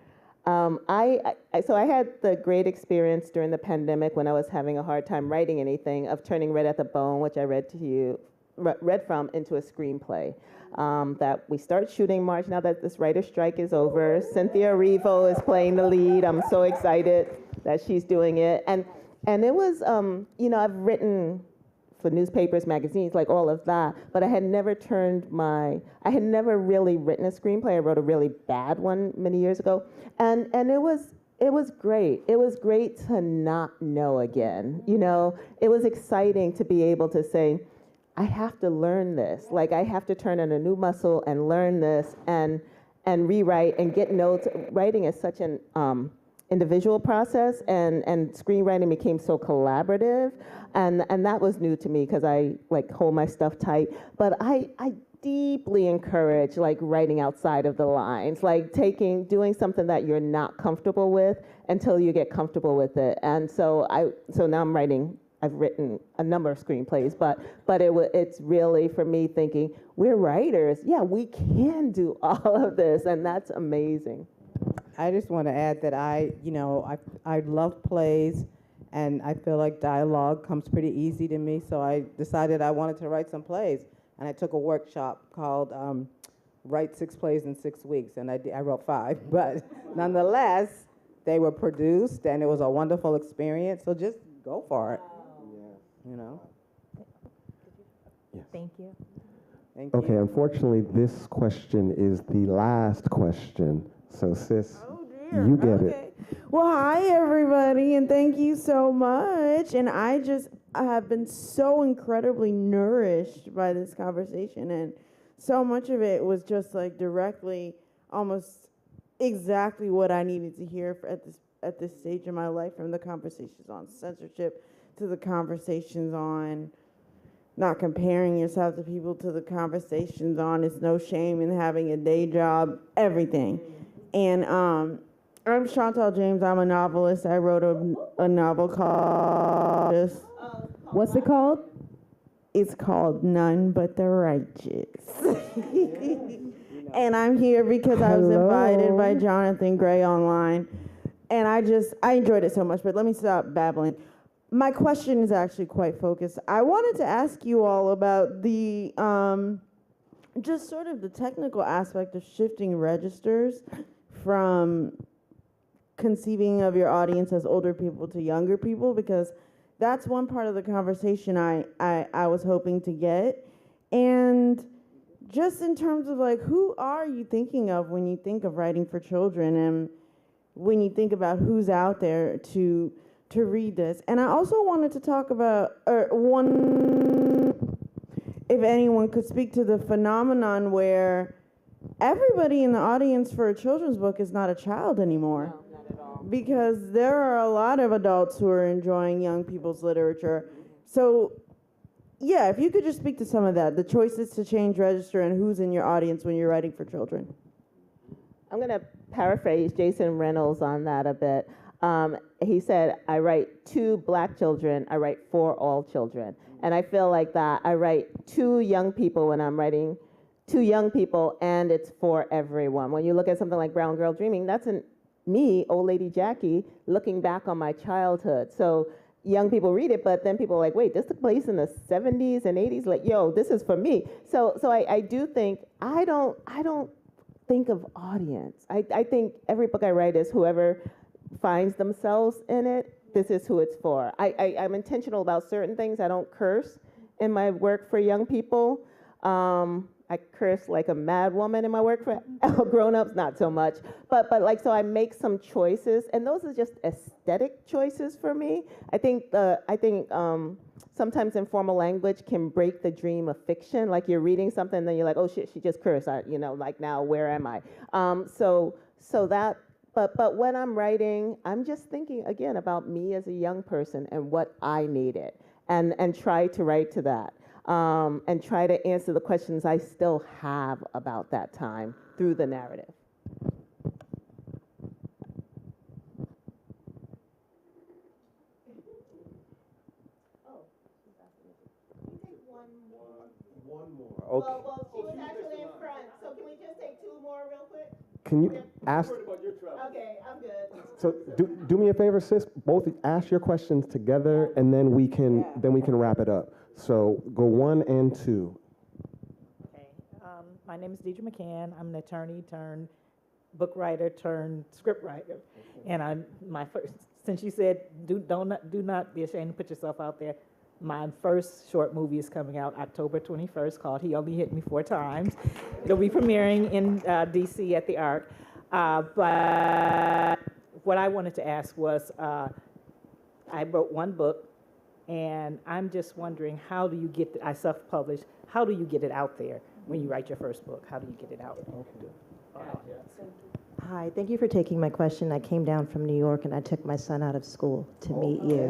So I had the great experience during the pandemic when I was having a hard time writing anything of turning Red at the Bone, which I read from, into a screenplay. That we start shooting March now that this writer's strike is over. Cynthia Erivo is playing the lead. I'm so excited that she's doing it. And it was, I've written for newspapers, magazines, like all of that, but I had never really written a screenplay. I wrote a really bad one many years ago. And it was great. It was great to not know again. It was exciting to be able to say, I have to learn this. Like, I have to turn on a new muscle and learn this and rewrite and get notes. Writing is such an individual process, and screenwriting became so collaborative, and that was new to me because I hold my stuff tight. But I deeply encourage writing outside of the lines, doing something that you're not comfortable with until you get comfortable with it. And so now I'm writing. I've written a number of screenplays, but it's really, for me, thinking, we're writers. Yeah, we can do all of this, and that's amazing. I just want to add that I love plays, and I feel like dialogue comes pretty easy to me, so I decided I wanted to write some plays. And I took a workshop called write 6 plays in 6 weeks, and I wrote 5. But nonetheless, they were produced, and it was a wonderful experience. So just go for it. You know. Thank you. Thank you. Okay, unfortunately, this question is the last question. So, sis, you get it. Well, hi, everybody, and thank you so much. And I have been so incredibly nourished by this conversation, and so much of it was just like directly, almost exactly what I needed to hear at this stage in my life, from the conversations on censorship to the conversations on not comparing yourself to people to the conversations on it's no shame in having a day job, everything. And I'm Chantal James. I'm a novelist. I wrote a novel called... What's it called? It's called None But the Righteous. And I'm here because I was invited by Jonathan Gray online. And I enjoyed it so much, but let me stop babbling. My question is actually quite focused. I wanted to ask you all about the, just sort of the technical aspect of shifting registers from conceiving of your audience as older people to younger people, because that's one part of the conversation I was hoping to get. And just in terms of like, who are you thinking of when you think of writing for children, and when you think about who's out there to read this? And I also wanted to talk about, if anyone could speak to the phenomenon where everybody in the audience for a children's book is not a child anymore. No, not at all. Because there are a lot of adults who are enjoying young people's literature. So, yeah, if you could just speak to some of that, the choices to change register and who's in your audience when you're writing for children. I'm going to paraphrase Jason Reynolds on that a bit. He said, I write to Black children, I write for all children. And I feel like that I write to young people when I'm writing to young people, and it's for everyone. When you look at something like Brown Girl Dreaming, that's me, old lady Jackie, looking back on my childhood. So young people read it, but then people are like, wait, this took place in the 70s and 80s? Like, yo, this is for me. So I do think, I don't think of audience. I think every book I write is whoever finds themselves in it, this is who it's for. I'm intentional about certain things. I don't curse in my work for young people. I curse like a mad woman in my work for grown-ups, not so much. But like, so I make some choices, and those are just aesthetic choices for me. I think sometimes informal language can break the dream of fiction. Like you're reading something, and then you're like, oh shit, she just cursed. Like now where am I? But when I'm writing, I'm just thinking again about me as a young person and what I needed, and try to write to that. And try to answer the questions I still have about that time through the narrative. One more. Okay. Well, she was actually in front, so can we just take 2 more real quick? Can you ask? Okay, I'm good. So do me a favor, sis. Both ask your questions together, and then we can wrap it up. So go 1 and 2. Okay. My name is Deidre McCann. I'm an attorney turned book writer turned script writer. And since you said do not be ashamed to put yourself out there, my first short movie is coming out October 21st called He Only Hit Me 4 Times. It'll be premiering in DC at the Arc. But what I wanted to ask was, I wrote 1 book, and I'm just wondering, how do you get I self-published, how do you get it out there when you write your first book? How do you get it out? Hi, thank you for taking my question. I came down from New York and I took my son out of school to meet you.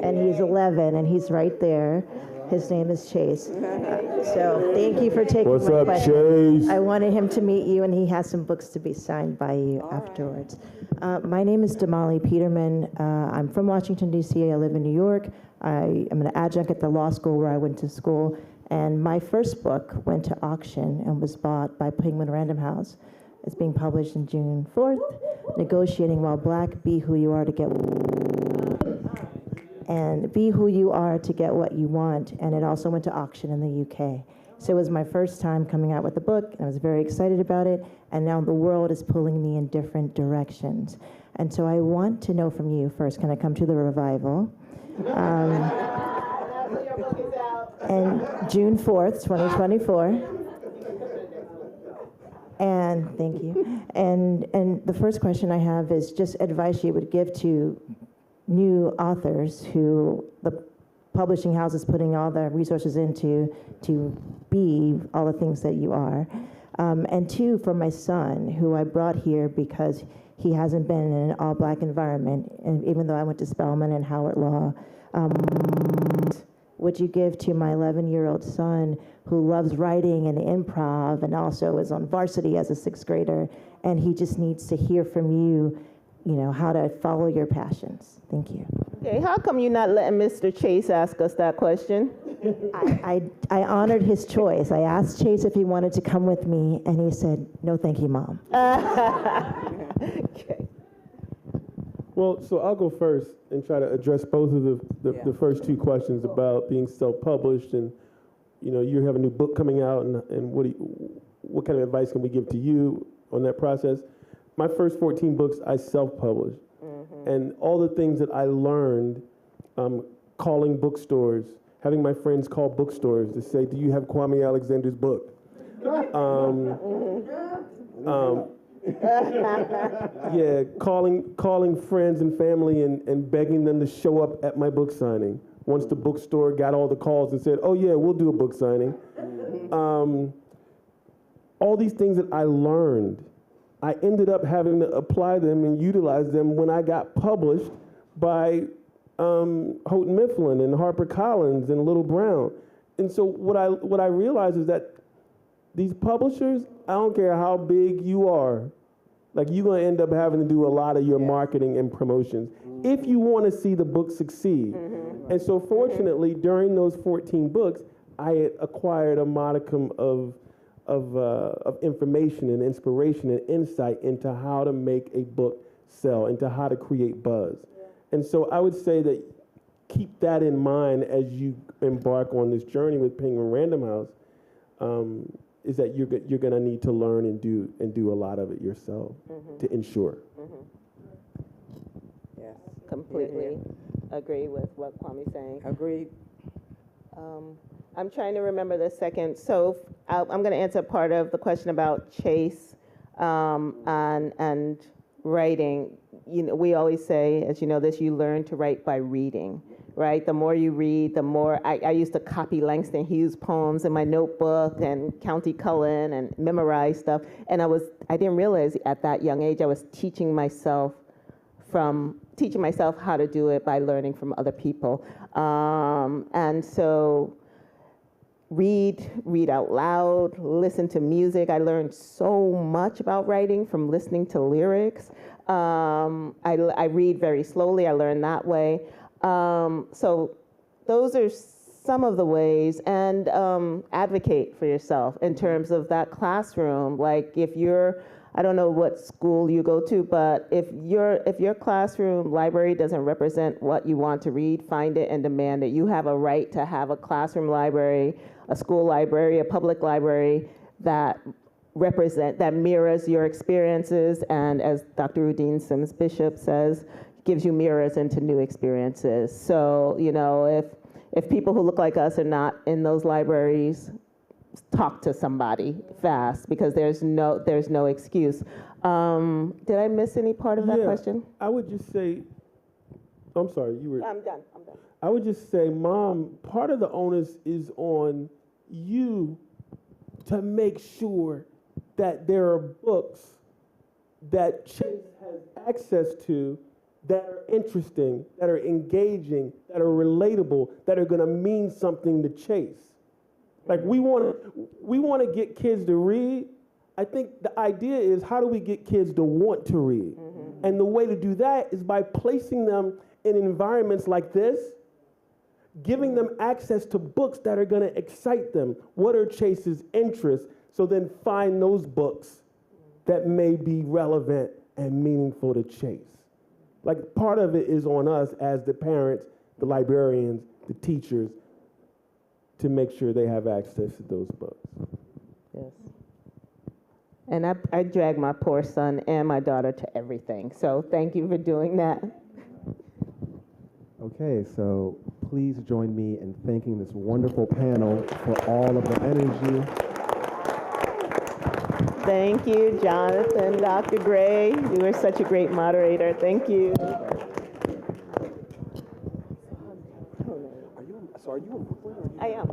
And he's 11 and he's right there. His name is Chase. So thank you for taking my question. What's up, Chase? I wanted him to meet you, and he has some books to be signed by you afterwards. My name is Damali Peterman. I'm from Washington, D.C. I live in New York. I am an adjunct at the law school where I went to school. And my first book went to auction and was bought by Penguin Random House. It's being published in June 4th, Negotiating While Black, Be Who You Are to Get... And Be Who You Are to Get What You Want. And it also went to auction in the UK. So it was my first time coming out with a book, and I was very excited about it, and now the world is pulling me in different directions. And so I want to know from you first, can I come to the revival? And June 4th, 2024. And thank you. And the first question I have is just advice you would give to new authors who the publishing house is putting all the resources into to be all the things that you are. And two, for my son, who I brought here because he hasn't been in an all-black environment, and even though I went to Spelman and Howard Law, would you give to my 11-year-old son who loves writing and improv and also is on varsity as a 6th grader, and he just needs to hear from you, you know, how to follow your passions? Thank you. Okay, how come you're not letting Mr. Chase ask us that question? I honored his choice. I asked Chase if he wanted to come with me, and he said, no, thank you, Mom. Okay. Well, so I'll go first and try to address both of the first two questions about being self-published, and you know, you have a new book coming out, and what kind of advice can we give to you on that process? My first 14 books I self-published, and all the things that I learned, calling bookstores, having my friends call bookstores to say, do you have Kwame Alexander's book? Yeah, calling friends and family and begging them to show up at my book signing. Once the bookstore got all the calls and said, oh yeah, we'll do a book signing. All these things that I learned, I ended up having to apply them and utilize them when I got published by Houghton Mifflin and HarperCollins and Little Brown. And so what I realized is that these publishers, I don't care how big you are, like you're gonna end up having to do a lot of your marketing and promotions if you wanna see the book succeed. And so fortunately, during those 14 books, I had acquired a modicum of information and inspiration and insight into how to make a book sell, into how to create buzz. And so I would say that keep that in mind as you embark on this journey with Penguin Random House, is that you're gonna need to learn and do a lot of it yourself to ensure. Yes, completely agree with what Kwame's saying. Agreed. I'm trying to remember the second. So I'm going to answer part of the question about Chase and writing. You know, we always say, as you know this, you learn to write by reading, right? The more you read, the more I used to copy Langston Hughes poems in my notebook and County Cullen and memorize stuff. And I didn't realize at that young age I was teaching myself how to do it by learning from other people. And so read out loud, listen to music. I learned so much about writing from listening to lyrics. I read very slowly. I learned that way. So those are some of the ways. And advocate for yourself in terms of that classroom. Like if you're, I don't know what school you go to, but if your classroom library doesn't represent what you want to read, find it and demand it. You have a right to have a classroom library, a school library, a public library that mirrors your experiences, and as Dr. Udine Sims Bishop says, gives you mirrors into new experiences. So, you know, if people who look like us are not in those libraries, talk to somebody fast, because there's no excuse. Did I miss any part of that question? I would just say, I'm sorry, you were. I'm done. I would just say, Mom, part of the onus is on you to make sure that there are books that Chase has access to that are interesting, that are engaging, that are relatable, that are going to mean something to Chase. Like we want to get kids to read. I think the idea is, how do we get kids to want to read? And the way to do that is by placing them in environments like this, giving them access to books that are going to excite them. What are Chase's interests? So then find those books that may be relevant and meaningful to Chase. Like part of it is on us as the parents, the librarians, the teachers, to make sure they have access to those books. Yes. And I drag my poor son and my daughter to everything. So thank you for doing that. Okay, so please join me in thanking this wonderful panel for all of the energy. Thank you, Jonathan, Dr. Gray. You were such a great moderator. Thank you. Are you in Brooklyn? I am.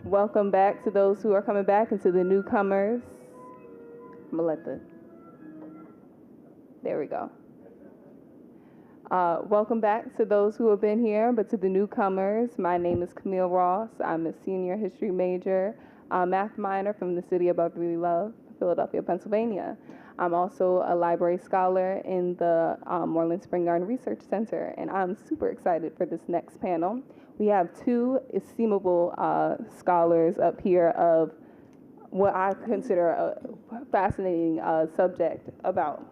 Welcome back to those who are coming back and to the newcomers. There we go. Welcome back to those who have been here, but to the newcomers, my name is Camille Ross. I'm a senior history major, math minor from the city of brotherly love, Philadelphia, Pennsylvania. I'm also a library scholar in the Moorland-Spingarn Research Center, and I'm super excited for this next panel. We have two estimable scholars up here of what I consider a fascinating subject about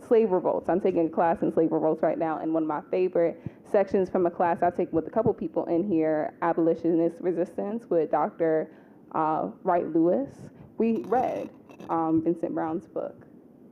slave revolts. I'm taking a class in slave revolts right now, and one of my favorite sections from a class I've taken with a couple people in here, Abolitionist Resistance with Dr. Wright Lewis. We read Vincent Brown's book,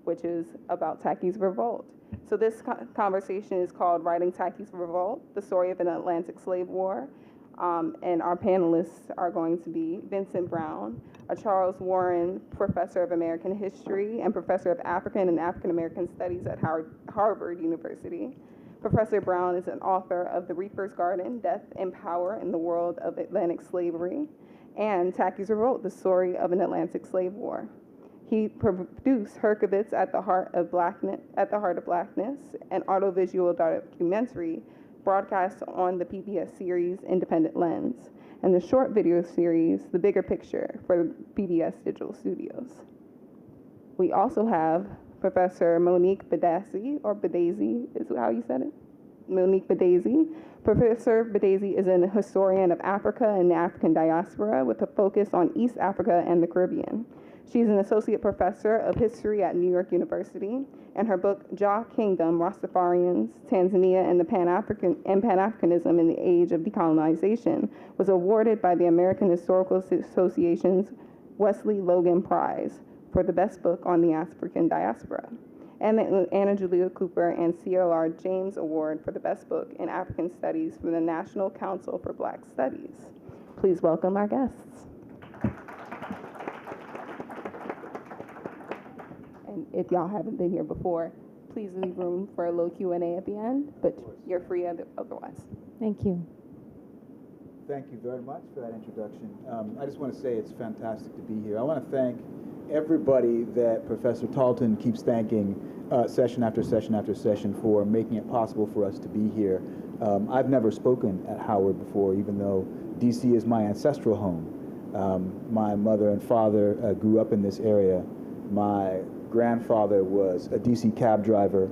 which is about Tacky's Revolt. So this conversation is called Writing Tacky's Revolt, the Story of an Atlantic Slave War. And our panelists are going to be Vincent Brown, a Charles Warren Professor of American History and Professor of African and African American Studies at Harvard University. Professor Brown is an author of The Reaper's Garden, Death and Power in the World of Atlantic Slavery, and Tacky's Revolt, the Story of an Atlantic Slave War. He produced Herkovitz at the Heart of Blackness, an audiovisual documentary broadcast on the PBS series Independent Lens, and the short video series The Bigger Picture for PBS Digital Studios. We also have Professor Monique Bedasi, or Bedasi is how you said it? Monique Bedasi. Professor Bedasi is a historian of Africa and the African diaspora with a focus on East Africa and the Caribbean. She's an associate professor of history at New York University, and her book, Jah Kingdom, Rastafarians, Tanzania, and Pan-Africanism in the Age of Decolonization, was awarded by the American Historical Association's Wesley Logan Prize for the best book on the African diaspora, and the Anna Julia Cooper and CLR James Award for the best book in African Studies from the National Council for Black Studies. Please welcome our guests. And if y'all haven't been here before, please leave room for a little Q&A at the end, but you're free otherwise. Thank you. Thank you very much for that introduction. I just want to say it's fantastic to be here. I want to thank everybody that Professor Talton keeps thanking session after session after session for making it possible for us to be here. I've never spoken at Howard before, even though DC is my ancestral home. My mother and father grew up in this area. My grandfather was a DC cab driver.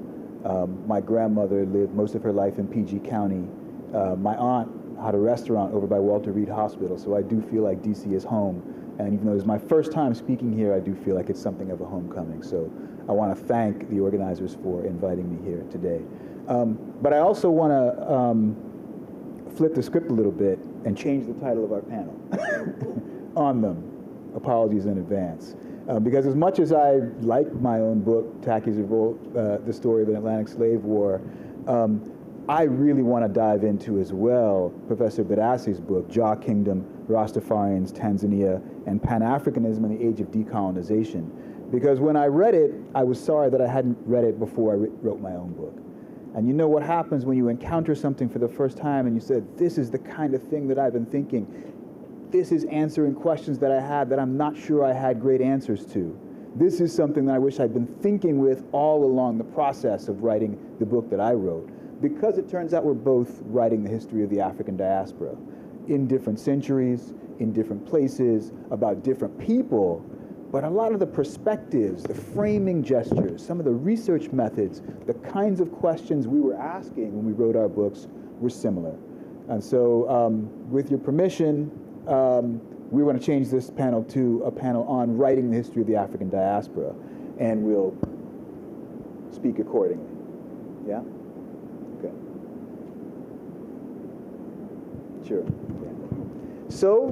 My grandmother lived most of her life in PG County. My aunt had a restaurant over by Walter Reed Hospital, so I do feel like DC is home. And even though it's my first time speaking here, I do feel like it's something of a homecoming. So I want to thank the organizers for inviting me here today. But I also want to flip the script a little bit and change the title of our panel on them. Apologies in advance. Because as much as I like my own book, Tacky's Revolt, The Story of an Atlantic Slave War, I really want to dive into as well Professor Bedasi's book, Jah Kingdom, Rastafarians, Tanzania, and Pan-Africanism in the Age of Decolonization. Because when I read it, I was sorry that I hadn't read it before I wrote my own book. And you know what happens when you encounter something for the first time and you said, this is the kind of thing that I've been thinking. This is answering questions that I had that I'm not sure I had great answers to. This is something that I wish I'd been thinking with all along the process of writing the book that I wrote. Because it turns out we're both writing the history of the African diaspora in different centuries, in different places, about different people, but a lot of the perspectives, the framing gestures, some of the research methods, the kinds of questions we were asking when we wrote our books were similar. And so with your permission, we want to change this panel to a panel on writing the history of the African diaspora, and we'll speak accordingly. Yeah? Okay. Sure. Yeah. So,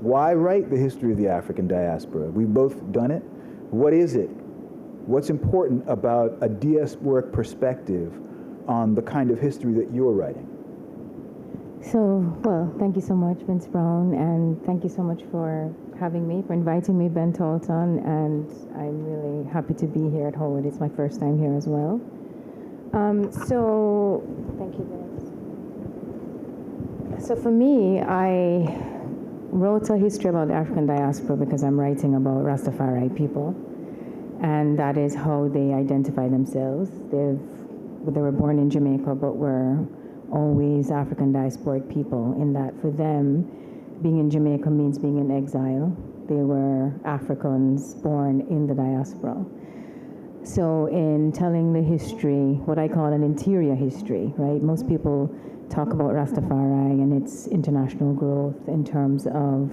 why write the history of the African diaspora? We've both done it. What is it? What's important about a diasporic perspective on the kind of history that you're writing? So, well, thank you so much, Vince Brown, and thank you so much for having me, for inviting me, Ben Talton, and I'm really happy to be here at Howard. It's my first time here as well. So, thank you, Vince. So for me, wrote a history about the African diaspora because I'm writing about Rastafari people, and that is how they identify themselves. They were born in Jamaica, but were always African diasporic people, in that for them, being in Jamaica means being in exile. They were Africans born in the diaspora. So in telling the history, what I call an interior history, right? Most people talk about Rastafari and its international growth in terms of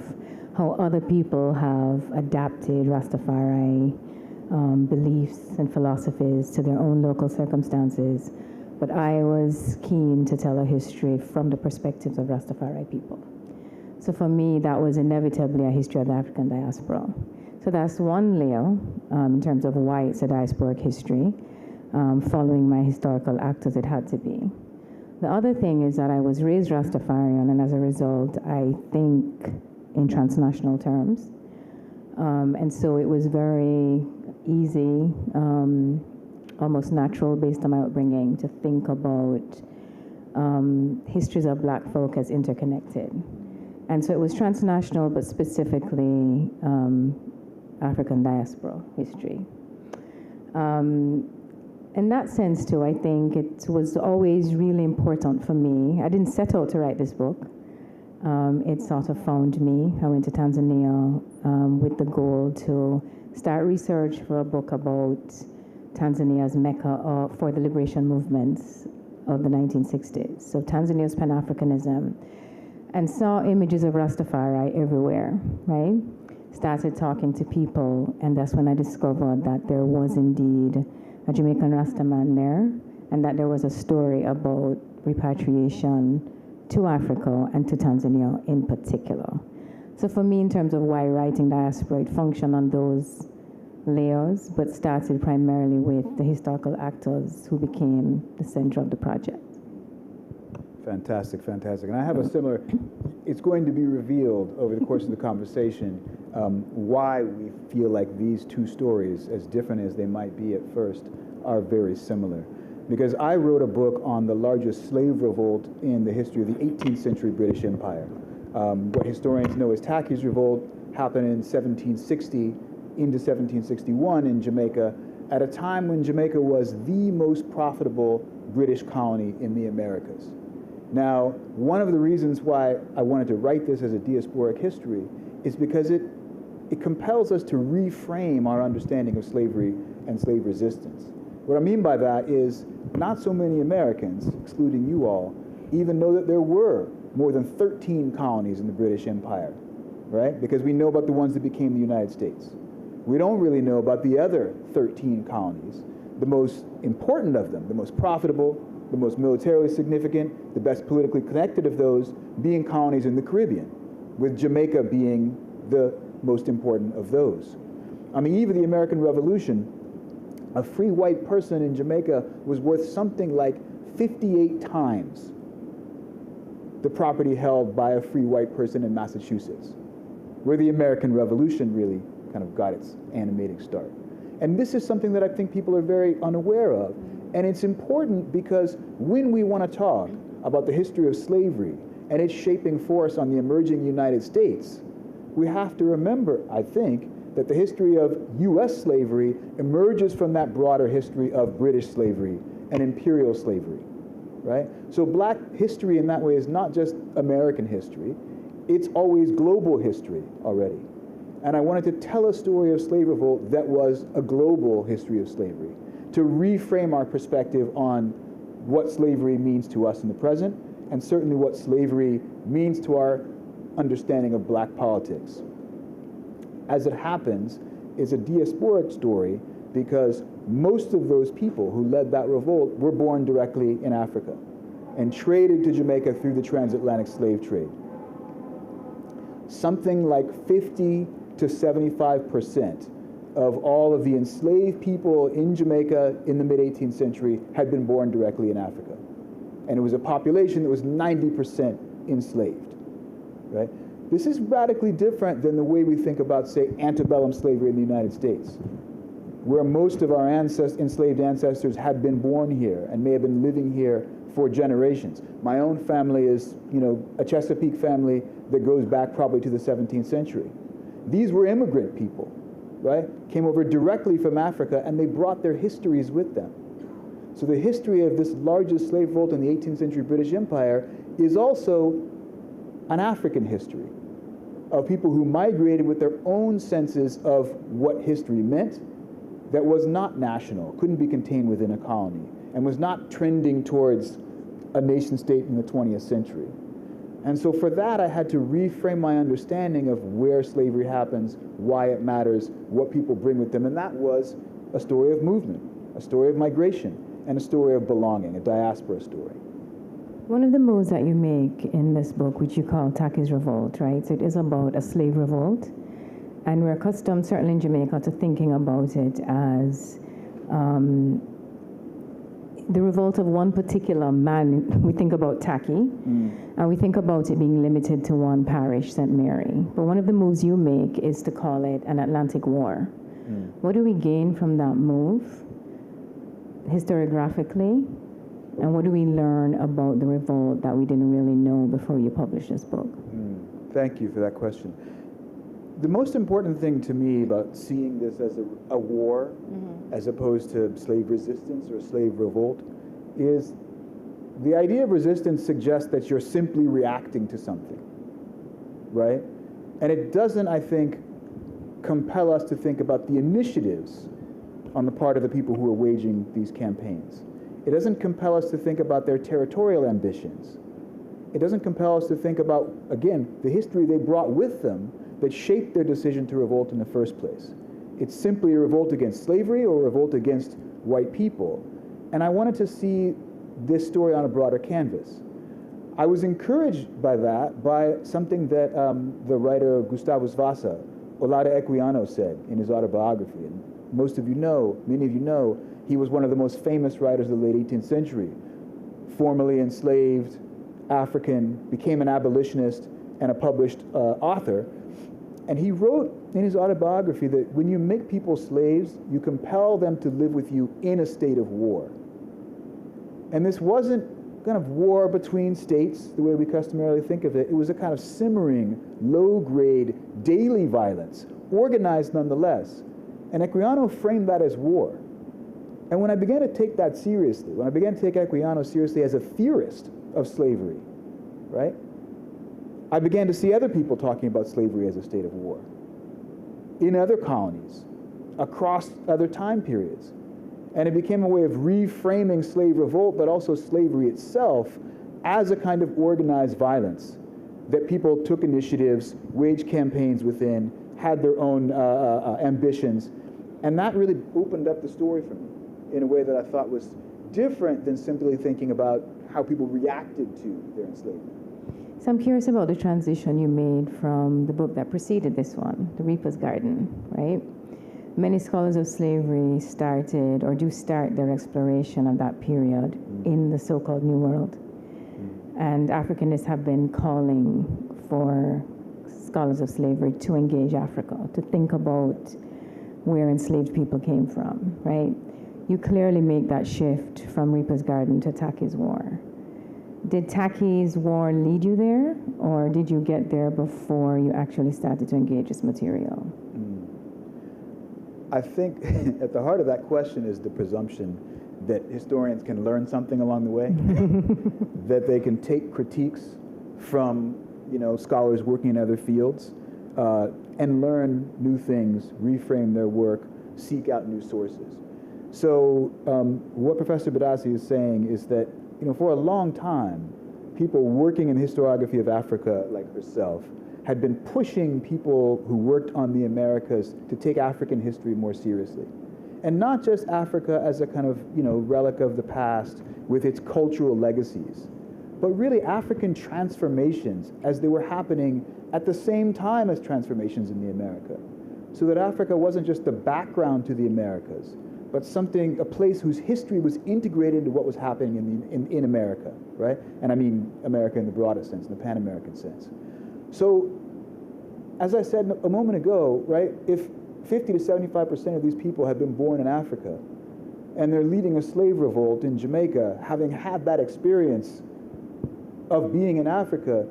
how other people have adapted Rastafari beliefs and philosophies to their own local circumstances. But I was keen to tell a history from the perspectives of Rastafari people. So for me, that was inevitably a history of the African diaspora. So that's one layer in terms of why it's a diasporic history, following my historical act as it had to be. The other thing is that I was raised Rastafarian, and as a result, I think in transnational terms. And so it was very easy, almost natural based on my upbringing, to think about histories of Black folk as interconnected. And so it was transnational, but specifically African diaspora history. In that sense, too, I think it was always really important for me. I didn't set out to write this book. It sort of found me. I went to Tanzania with the goal to start research for a book about Tanzania's Mecca for the liberation movements of the 1960s. So Tanzania's Pan-Africanism, and saw images of Rastafari everywhere, right? Started talking to people, and that's when I discovered that there was indeed a Jamaican Rastaman there, and that there was a story about repatriation to Africa and to Tanzania in particular. So for me, in terms of why writing diaspora, it functioned on those layers, but started primarily with the historical actors who became the center of the project. Fantastic, fantastic. And I have a similar, it's going to be revealed over the course of the conversation why we feel like these two stories, as different as they might be at first, are very similar. Because I wrote a book on the largest slave revolt in the history of the 18th century British Empire. What historians know as Tacky's Revolt happened in 1760 into 1761 in Jamaica, at a time when Jamaica was the most profitable British colony in the Americas. Now, one of the reasons why I wanted to write this as a diasporic history is because it compels us to reframe our understanding of slavery and slave resistance. What I mean by that is not so many Americans, excluding you all, even know that there were more than 13 colonies in the British Empire, right? Because we know about the ones that became the United States. We don't really know about the other 13 colonies, the most important of them, the most profitable, the most militarily significant, the best politically connected of those being colonies in the Caribbean, with Jamaica being the most important of those. On the eve of the American Revolution, a free white person in Jamaica was worth something like 58 times the property held by a free white person in Massachusetts, where the American Revolution really kind of got its animating start. And this is something that I think people are very unaware of. And it's important because when we want to talk about the history of slavery and its shaping force on the emerging United States, we have to remember, I think, that the history of U.S. slavery emerges from that broader history of British slavery and imperial slavery, right? So Black history in that way is not just American history, it's always global history already. And I wanted to tell a story of slave revolt that was a global history of slavery, to reframe our perspective on what slavery means to us in the present, and certainly what slavery means to our understanding of Black politics. As it happens, it's a diasporic story because most of those people who led that revolt were born directly in Africa and traded to Jamaica through the transatlantic slave trade. Something like 50 to 75% of all of the enslaved people in Jamaica in the mid-18th century had been born directly in Africa. And it was a population that was 90% enslaved, right? This is radically different than the way we think about, say, antebellum slavery in the United States, where most of our enslaved ancestors had been born here and may have been living here for generations. My own family is, a Chesapeake family that goes back probably to the 17th century. These were immigrant people, right? Came over directly from Africa, and they brought their histories with them. So the history of this largest slave revolt in the 18th century British Empire is also an African history of people who migrated with their own senses of what history meant, that was not national, couldn't be contained within a colony, and was not trending towards a nation state in the 20th century. And so for that, I had to reframe my understanding of where slavery happens, why it matters, what people bring with them, and that was a story of movement, a story of migration, and a story of belonging, a diaspora story. One of the moves that you make in this book, which you call Taki's Revolt, right? So it is about a slave revolt. And we're accustomed, certainly in Jamaica, to thinking about it as the revolt of one particular man. We think about Taki, and we think about it being limited to one parish, St. Mary. But one of the moves you make is to call it an Atlantic War. What do we gain from that move, historiographically? And what do we learn about the revolt that we didn't really know before you published this book? Thank you for that question. The most important thing to me about seeing this as a war, as opposed to slave resistance or slave revolt, is the idea of resistance suggests that you're simply reacting to something, right? And it doesn't, I think, compel us to think about the initiatives on the part of the people who are waging these campaigns. It doesn't compel us to think about their territorial ambitions. It doesn't compel us to think about, again, the history they brought with them that shaped their decision to revolt in the first place. It's simply a revolt against slavery or a revolt against white people. And I wanted to see this story on a broader canvas. I was encouraged by that, by something that the writer Gustavus Vasa, Olaudah Equiano, said in his autobiography. And most of you know, many of you know, he was one of the most famous writers of the late 18th century. Formerly enslaved, African, became an abolitionist and a published author. And he wrote in his autobiography that when you make people slaves, you compel them to live with you in a state of war. And this wasn't kind of war between states, the way we customarily think of it. It was a kind of simmering, low-grade, daily violence, organized nonetheless. And Equiano framed that as war. And when I began to take that seriously, when I began to take Equiano seriously as a theorist of slavery, right? I began to see other people talking about slavery as a state of war in other colonies, across other time periods. And it became a way of reframing slave revolt, but also slavery itself, as a kind of organized violence that people took initiatives, waged campaigns within, had their own ambitions. And that really opened up the story for me in a way that I thought was different than simply thinking about how people reacted to their enslavement. So I'm curious about the transition you made from the book that preceded this one, The Reaper's Garden, right? Many scholars of slavery started or do start their exploration of that period in the so-called New World. And Africanists have been calling for scholars of slavery to engage Africa, to think about where enslaved people came from, right? You clearly make that shift from Reaper's Garden to Taki's War. Did Taki's War lead you there, or did you get there before you actually started to engage this material? I think at the heart of that question is the presumption that historians can learn something along the way, that they can take critiques from scholars working in other fields and learn new things, reframe their work, seek out new sources. So what Professor Badassi is saying is that for a long time, people working in historiography of Africa, like herself, had been pushing people who worked on the Americas to take African history more seriously. And not just Africa as a kind of, relic of the past with its cultural legacies, but really African transformations as they were happening at the same time as transformations in the America. So that Africa wasn't just the background to the Americas, but a place whose history was integrated into what was happening in America, right? And I mean America in the broadest sense, in the Pan-American sense. So, as I said a moment ago, right, if 50 to 75% of these people have been born in Africa, and they're leading a slave revolt in Jamaica, having had that experience of being in Africa.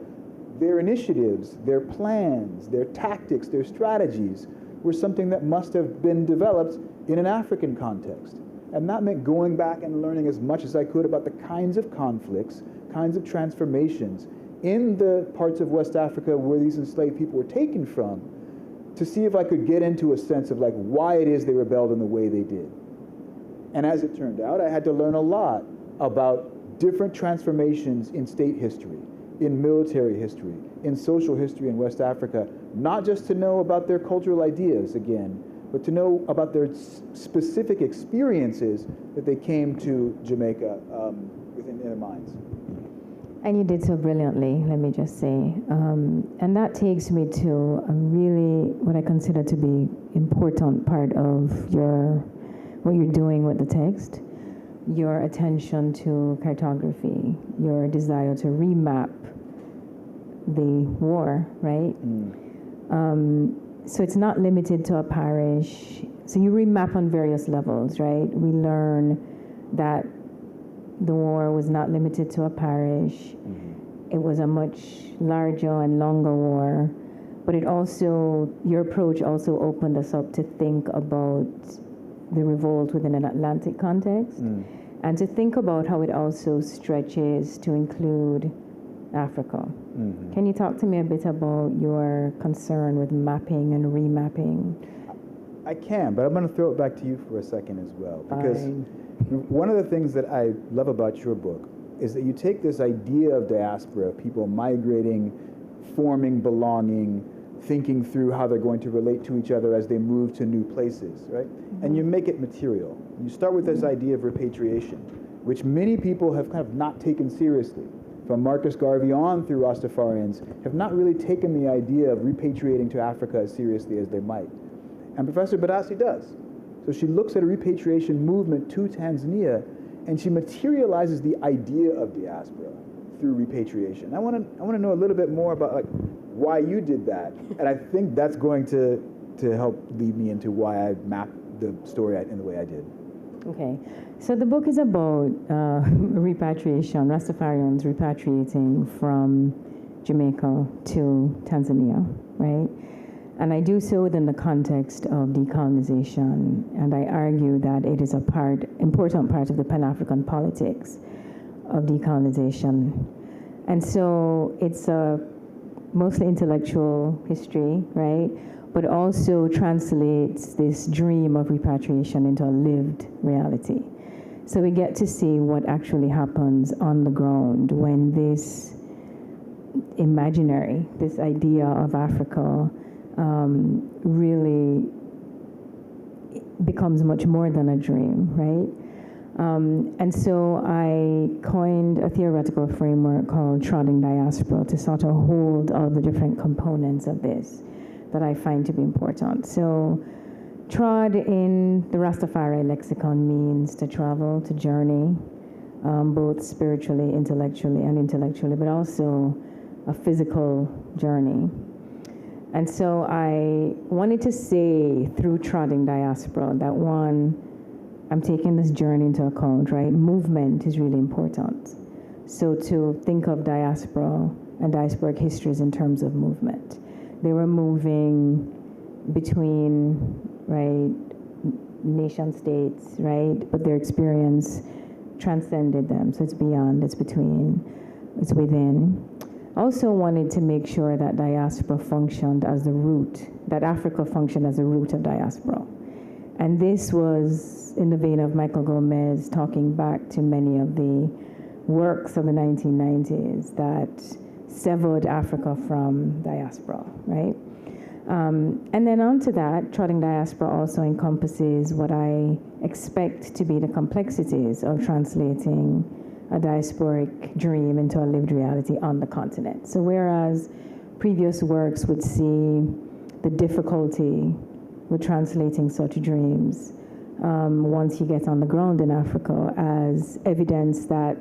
Their initiatives, their plans, their tactics, their strategies were something that must have been developed in an African context. And that meant going back and learning as much as I could about the kinds of conflicts, kinds of transformations in the parts of West Africa where these enslaved people were taken from, to see if I could get into a sense of like why it is they rebelled in the way they did. And as it turned out, I had to learn a lot about different transformations in state history, in military history, in social history in West Africa, not just to know about their cultural ideas again, but to know about their specific experiences that they came to Jamaica within their minds. And you did so brilliantly, let me just say. And that takes me to a really, what I consider to be important part of what you're doing with the text, your attention to cartography, your desire to remap the war, right? So it's not limited to a parish. So you remap on various levels, right? We learn that the war was not limited to a parish. It was a much larger and longer war. But it also, your approach also opened us up to think about the revolt within an Atlantic context, and to think about how it also stretches to include Africa. Can you talk to me a bit about your concern with mapping and remapping? I can, but I'm going to throw it back to you for a second as well. Because one of the things that I love about your book is that you take this idea of diaspora, people migrating, forming, belonging, thinking through how they're going to relate to each other as they move to new places, right? And you make it material. You start with this idea of repatriation, which many people have kind of not taken seriously. From Marcus Garvey on through Rastafarians, have not really taken the idea of repatriating to Africa as seriously as they might. And Professor Badassi does. So she looks at a repatriation movement to Tanzania, and she materializes the idea of diaspora through repatriation. I want to know a little bit more about like why you did that, and I think that's going to help lead me into why I mapped the story in the way I did. Okay, so the book is about repatriation, Rastafarians repatriating from Jamaica to Tanzania, right? And I do so within the context of decolonization, and I argue that it is important part of the Pan-African politics of decolonization. And so it's a mostly intellectual history, right? But also translates this dream of repatriation into a lived reality. So we get to see what actually happens on the ground when this imaginary, this idea of Africa really becomes much more than a dream, right? And so I coined a theoretical framework called Trotting Diaspora to sort of hold all the different components of this that I find to be important. So trod in the Rastafari lexicon means to travel, to journey, both spiritually, intellectually, but also a physical journey. And so I wanted to say through Trotting Diaspora that one, I'm taking this journey into account, right? Movement is really important. So to think of diaspora and diasporic histories in terms of movement. They were moving between, right, nation states, right? But their experience transcended them. So it's beyond, it's between, it's within. Also wanted to make sure that diaspora functioned as the root, that Africa functioned as a root of diaspora. And this was in the vein of Michael Gomez talking back to many of the works of the 1990s that severed Africa from diaspora, right? And then onto that, Trotting Diaspora also encompasses what I expect to be the complexities of translating a diasporic dream into a lived reality on the continent. So whereas previous works would see the difficulty with translating such dreams, once you get on the ground in Africa, as evidence that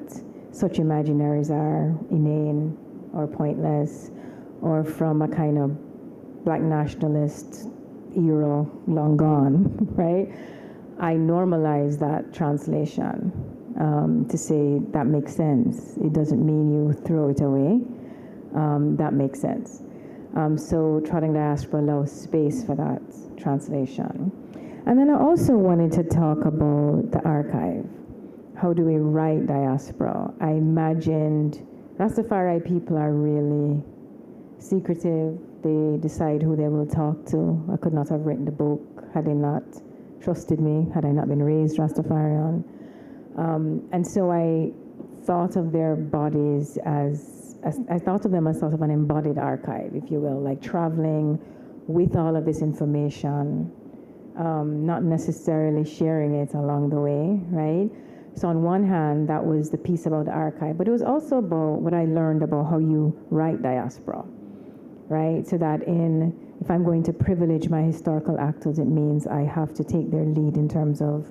such imaginaries are inane or pointless, or from a kind of black nationalist era long gone, right? I normalize that translation to say that makes sense. It doesn't mean you throw it away. That makes sense. So Trotting Diaspora allows space for that translation. And then I also wanted to talk about the archive. How do we write diaspora? I imagined Rastafari people are really secretive. They decide who they will talk to. I could not have written the book had they not trusted me, had I not been raised Rastafarian. And so I thought of their bodies as I thought of them as sort of an embodied archive, if you will, like traveling with all of this information, not necessarily sharing it along the way, right? So on one hand, that was the piece about the archive, but it was also about what I learned about how you write diaspora, right? So that if I'm going to privilege my historical actors, it means I have to take their lead in terms of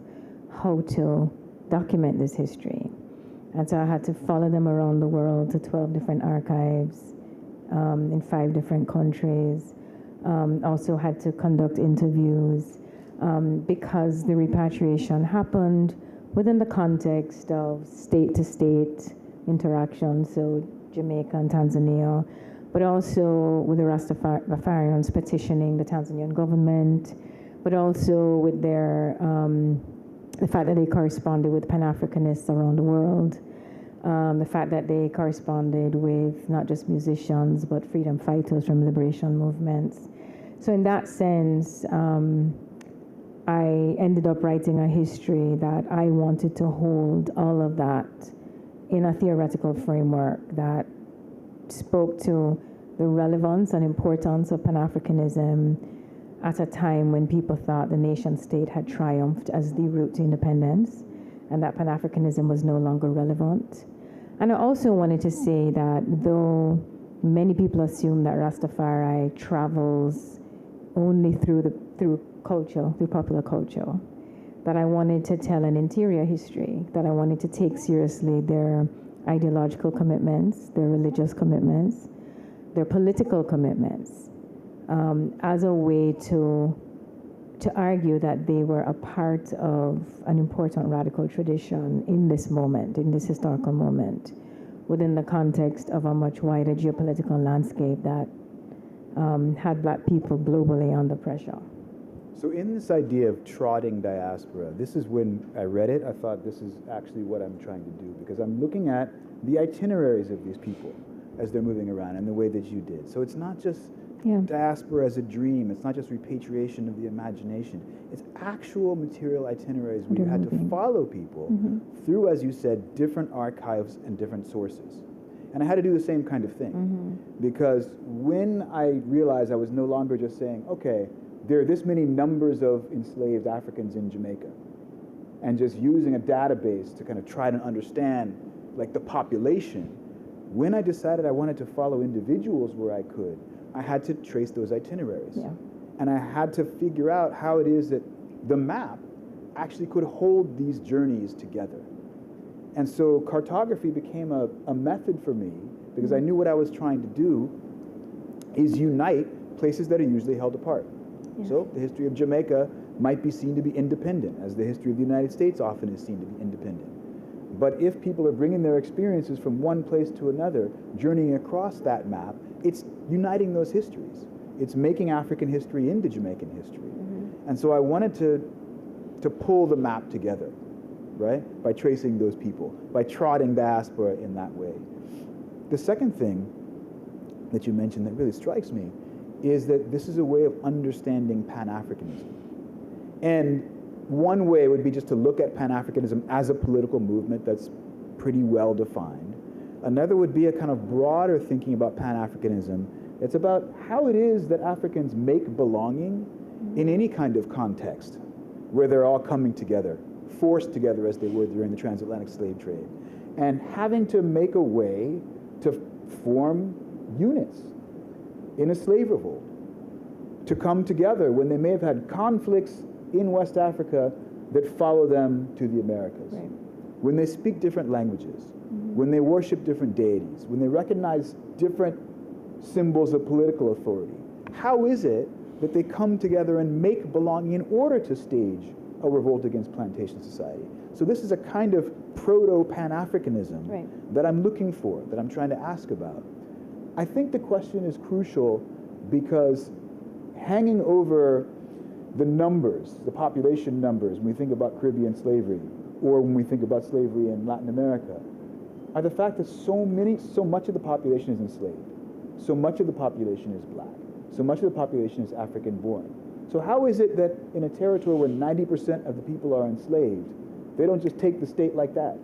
how to document this history. And so I had to follow them around the world to 12 different archives in 5 different countries. Also had to conduct interviews because the repatriation happened within the context of state-to-state interaction, so Jamaica and Tanzania, but also with the Rastafarians petitioning the Tanzanian government, but also with their the fact that they corresponded with Pan-Africanists around the world, the fact that they corresponded with not just musicians, but freedom fighters from liberation movements. So in that sense, I ended up writing a history that I wanted to hold all of that in a theoretical framework that spoke to the relevance and importance of Pan-Africanism at a time when people thought the nation state had triumphed as the route to independence and that Pan-Africanism was no longer relevant. And I also wanted to say that though many people assume that Rastafari travels only through culture, through popular culture, that I wanted to tell an interior history, that I wanted to take seriously their ideological commitments, their religious commitments, their political commitments, as a way to argue that they were a part of an important radical tradition in this moment, in this historical moment, within the context of a much wider geopolitical landscape that had Black people globally under pressure. So in this idea of trotting diaspora, this is when I read it, I thought this is actually what I'm trying to do, because I'm looking at the itineraries of these people as they're moving around and the way that you did. So it's not just diaspora as a dream, it's not just repatriation of the imagination, it's actual material itineraries where you had to follow people through, as you said, different archives and different sources. And I had to do the same kind of thing, because when I realized I was no longer just saying, okay, there are this many numbers of enslaved Africans in Jamaica, and just using a database to kind of try to understand like the population, when I decided I wanted to follow individuals where I could, I had to trace those itineraries. And I had to figure out how it is that the map actually could hold these journeys together. And so cartography became a method for me, because I knew what I was trying to do is unite places that are usually held apart. So the history of Jamaica might be seen to be independent, as the history of the United States often is seen to be independent. But if people are bringing their experiences from one place to another, journeying across that map, it's uniting those histories. It's making African history into Jamaican history. And so I wanted to pull the map together, right? By tracing those people, by trotting diaspora in that way. The second thing that you mentioned that really strikes me is that this is a way of understanding Pan-Africanism. And one way would be just to look at Pan-Africanism as a political movement that's pretty well defined. Another would be a kind of broader thinking about Pan-Africanism. It's about how it is that Africans make belonging in any kind of context where they're all coming together, forced together as they were during the transatlantic slave trade, and having to make a way to form units in a slave revolt, to come together when they may have had conflicts in West Africa that follow them to the Americas. When they speak different languages, when they worship different deities, when they recognize different symbols of political authority. How is it that they come together and make belonging in order to stage a revolt against plantation society. So this is a kind of proto-Pan-Africanism that I'm looking for, that I'm trying to ask about. I think the question is crucial because hanging over the numbers, the population numbers, when we think about Caribbean slavery, or when we think about slavery in Latin America, are the fact that so much of the population is enslaved, so much of the population is black, so much of the population is African-born. So how is it that in a territory where 90% of the people are enslaved, they don't just take the state like that?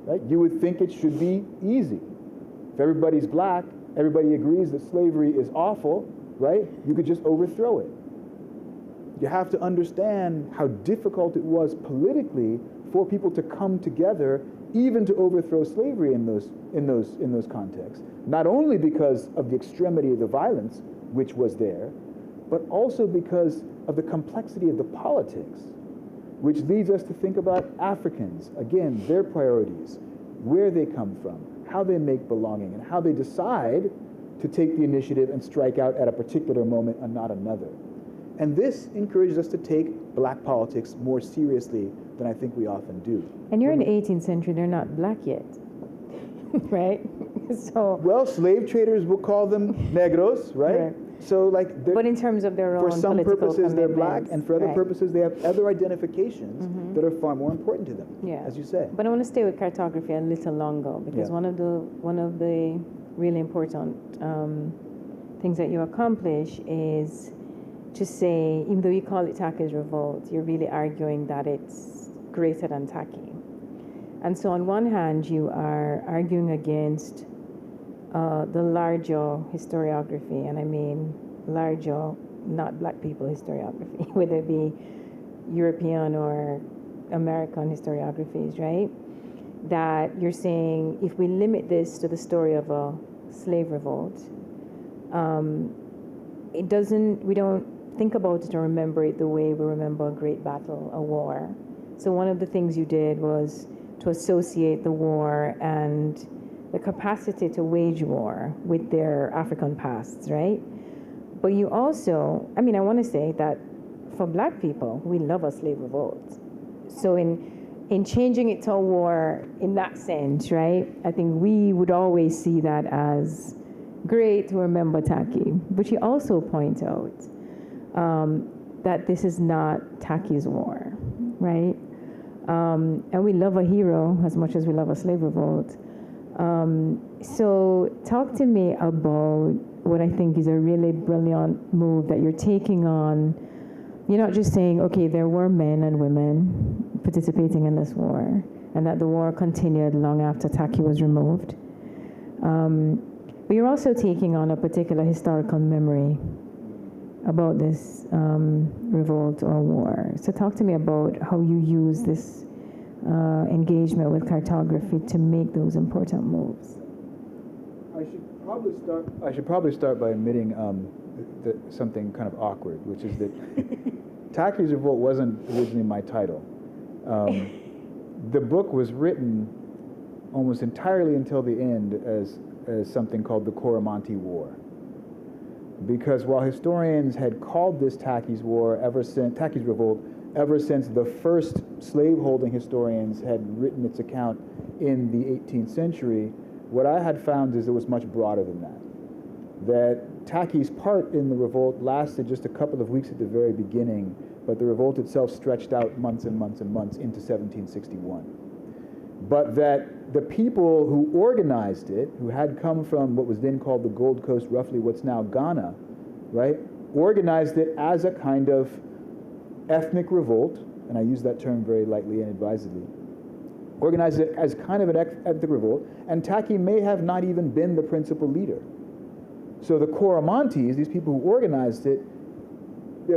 Right? You would think it should be easy. If everybody's black, everybody agrees that slavery is awful, right? You could just overthrow it. You have to understand how difficult it was politically for people to come together, even to overthrow slavery in those contexts. Not only because of the extremity of the violence, which was there, but also because of the complexity of the politics, which leads us to think about Africans, again, their priorities, where they come from, how they make belonging, and how they decide to take the initiative and strike out at a particular moment and not another. And this encourages us to take black politics more seriously than I think we often do. And you're in the 18th century, they're not black yet, right? So well, slave traders will call them negros, right? So like, but in terms of their own for some purposes they're black, and for other right. purposes they have other identifications that are far more important to them. Yeah, as you say. But I want to stay with cartography a little longer because one of the really important things that you accomplish is to say, even though you call it Taki's revolt, you're really arguing that it's greater than Taki. And so on one hand, you are arguing against the larger historiography, and I mean larger, not black people historiography, whether it be European or American historiographies, right? That you're saying if we limit this to the story of a slave revolt, we don't think about it or remember it the way we remember a great battle, a war. So one of the things you did was to associate the war and the capacity to wage war with their African pasts, right? But you also, I mean, I want to say that for black people, we love a slave revolt. So in changing it to a war in that sense, right, I think we would always see that as great to remember Taki. But you also point out that this is not Taki's war, right? And we love a hero as much as we love a slave revolt. So talk to me about what I think is a really brilliant move that you're taking on. You're not just saying, okay, there were men and women participating in this war, and that the war continued long after Taki was removed. But you're also taking on a particular historical memory about this revolt or war. So talk to me about how you use this engagement with cartography to make those important moves. I should probably start by admitting something kind of awkward, which is that Taki's Revolt wasn't originally my title. The book was written almost entirely until the end as something called the Coromantee War. Because while historians had called this Taki's Revolt ever since the first slaveholding historians had written its account in the 18th century, what I had found is it was much broader than that. That Taki's part in the revolt lasted just a couple of weeks at the very beginning, but the revolt itself stretched out months and months and months into 1761. But that the people who organized it, who had come from what was then called the Gold Coast, roughly what's now Ghana, right, organized it as a kind of ethnic revolt, and I use that term very lightly and advisedly, organized it as kind of an ethnic revolt, and Taki may have not even been the principal leader. So the Coromantes, these people who organized it,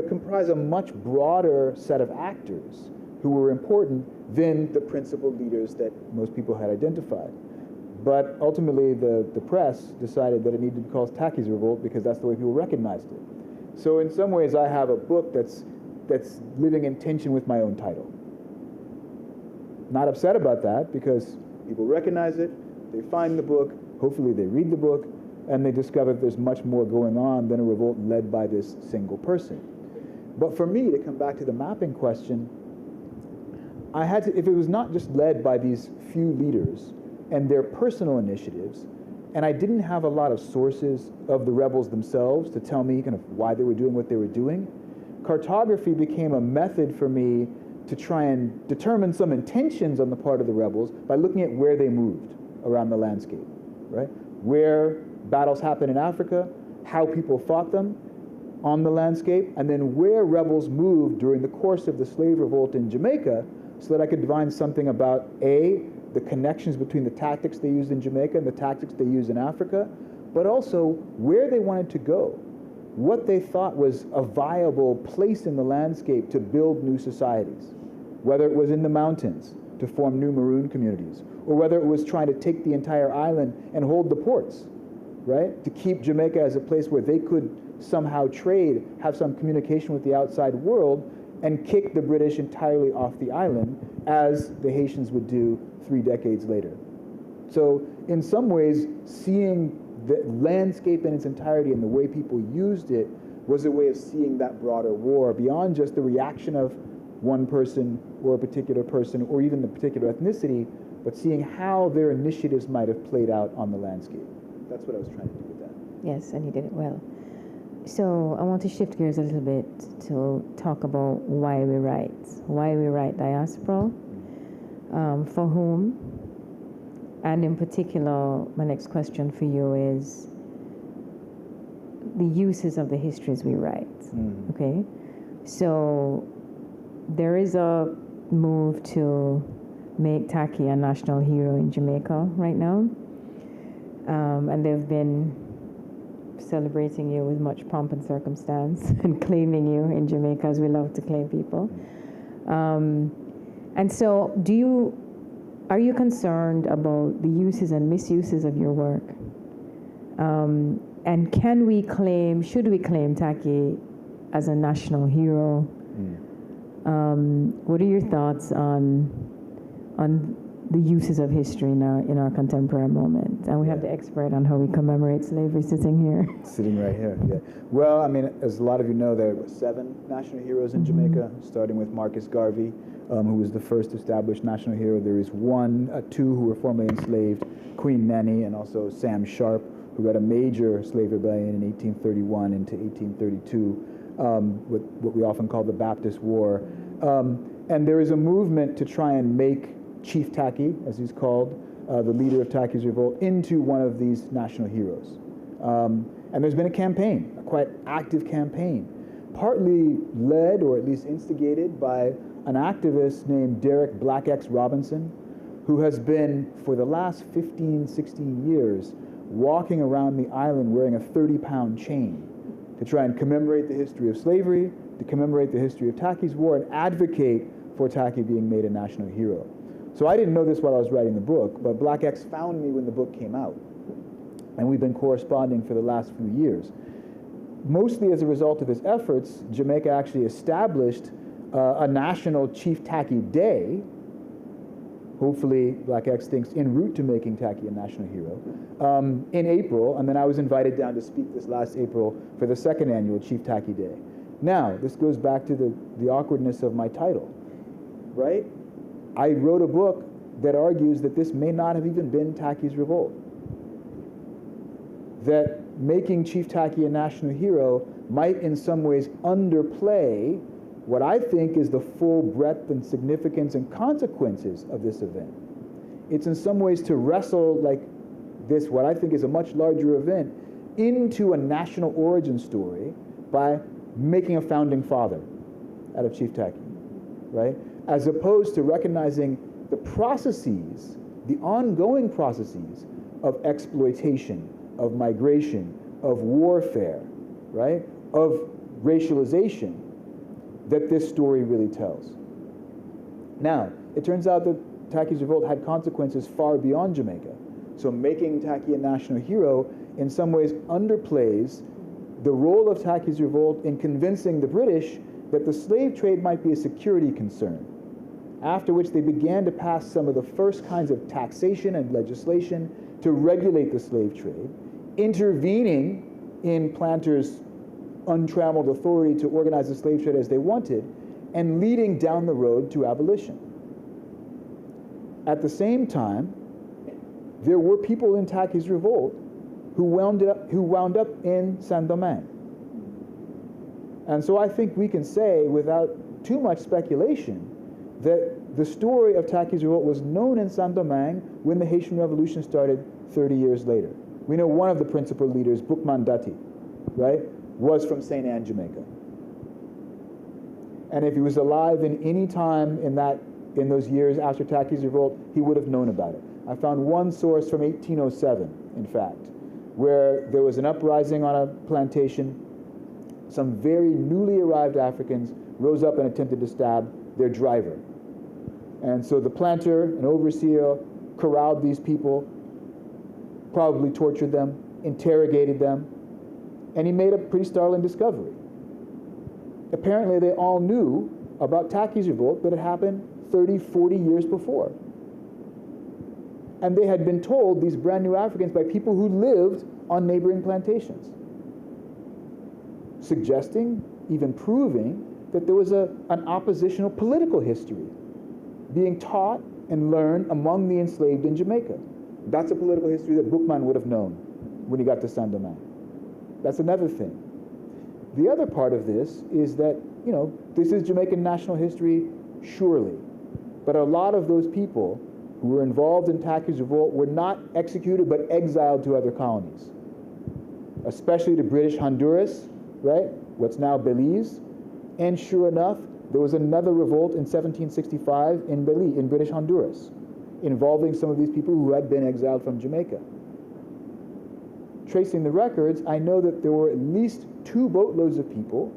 comprise a much broader set of actors who were important than the principal leaders that most people had identified. But ultimately, the press decided that it needed to be called Taki's Revolt because that's the way people recognized it. So in some ways, I have a book that's living in tension with my own title. Not upset about that because people recognize it, they find the book, hopefully they read the book, and they discover that there's much more going on than a revolt led by this single person. But for me, to come back to the mapping question, I had to, if it was not just led by these few leaders and their personal initiatives, and I didn't have a lot of sources of the rebels themselves to tell me kind of why they were doing what they were doing, cartography became a method for me to try and determine some intentions on the part of the rebels by looking at where they moved around the landscape, right? Where battles happened in Africa, how people fought them on the landscape, and then where rebels moved during the course of the slave revolt in Jamaica, so that I could divine something about A, the connections between the tactics they used in Jamaica and the tactics they used in Africa, but also where they wanted to go, what they thought was a viable place in the landscape to build new societies, whether it was in the mountains to form new maroon communities, or whether it was trying to take the entire island and hold the ports, right? To keep Jamaica as a place where they could somehow trade, have some communication with the outside world, and kick the British entirely off the island, as the Haitians would do 3 decades later. So in some ways, seeing the landscape in its entirety and the way people used it was a way of seeing that broader war beyond just the reaction of one person or a particular person or even the particular ethnicity, but seeing how their initiatives might have played out on the landscape. That's what I was trying to do with that. Yes, and you did it well. So I want to shift gears a little bit to talk about why we write diaspora, for whom, and in particular, my next question for you is the uses of the histories we write, okay? So there is a move to make Taki a national hero in Jamaica right now, and they've been celebrating you with much pomp and circumstance and claiming you in Jamaica, as we love to claim people. And so are you concerned about the uses and misuses of your work? And should we claim Taki as a national hero? What are your thoughts on the uses of history in our contemporary moment? And we have the expert on how we commemorate slavery sitting here. Sitting right here, yeah. Well, I mean, as a lot of you know, there were 7 national heroes in Jamaica, starting with Marcus Garvey, who was the first established national hero. There is 2 who were formerly enslaved, Queen Nanny, and also Sam Sharp, who led a major slave rebellion in 1831 into 1832, what we often call the Baptist War. And there is a movement to try and make Chief Taki, as he's called, the leader of Taki's revolt, into one of these national heroes. And there's been a campaign, a quite active campaign, partly led or at least instigated by an activist named Derek Black X Robinson, who has been, for the last 15, 16 years, walking around the island wearing a 30-pound chain to try and commemorate the history of slavery, to commemorate the history of Taki's war, and advocate for Taki being made a national hero. So I didn't know this while I was writing the book, but Black X found me when the book came out. And we've been corresponding for the last few years. Mostly as a result of his efforts, Jamaica actually established a national Chief Taki Day, hopefully Black X thinks en route to making Taki a national hero, in April, and then I was invited down to speak this last April for the 2nd annual Chief Taki Day. Now, this goes back to the awkwardness of my title, right? I wrote a book that argues that this may not have even been Taki's revolt. That making Chief Taki a national hero might in some ways underplay what I think is the full breadth and significance and consequences of this event. It's in some ways to wrestle like this, what I think is a much larger event, into a national origin story by making a founding father out of Chief Taki, right? As opposed to recognizing the processes, the ongoing processes of exploitation, of migration, of warfare, right? Of racialization that this story really tells. Now, it turns out that Taki's revolt had consequences far beyond Jamaica. So making Taki a national hero in some ways underplays the role of Taki's revolt in convincing the British that the slave trade might be a security concern, after which they began to pass some of the first kinds of taxation and legislation to regulate the slave trade, intervening in planters' untrammeled authority to organize the slave trade as they wanted, and leading down the road to abolition. At the same time, there were people in Taki's revolt who wound up in Saint-Domingue. And so I think we can say, without too much speculation, that the story of Taki's revolt was known in Saint-Domingue when the Haitian Revolution started 30 years later. We know one of the principal leaders, Boukman Dati, right, was from St. Anne, Jamaica. And if he was alive in any time in those years after Taki's revolt, he would have known about it. I found one source from 1807, in fact, where there was an uprising on a plantation. Some very newly arrived Africans rose up and attempted to stab their driver. And so the planter, an overseer, corralled these people, probably tortured them, interrogated them, and he made a pretty startling discovery. Apparently they all knew about Taki's revolt that had happened 30, 40 years before. And they had been told, these brand new Africans, by people who lived on neighboring plantations, suggesting, even proving, that there was an oppositional political history being taught and learned among the enslaved in Jamaica. That's a political history that Boukman would have known when he got to Saint-Domingue. That's another thing. The other part of this is that, this is Jamaican national history, surely. But a lot of those people who were involved in Taki's revolt were not executed but exiled to other colonies, especially to British Honduras, right? What's now Belize. And sure enough, there was another revolt in 1765 in Belize, in British Honduras, involving some of these people who had been exiled from Jamaica. Tracing the records, I know that there were at least 2 boatloads of people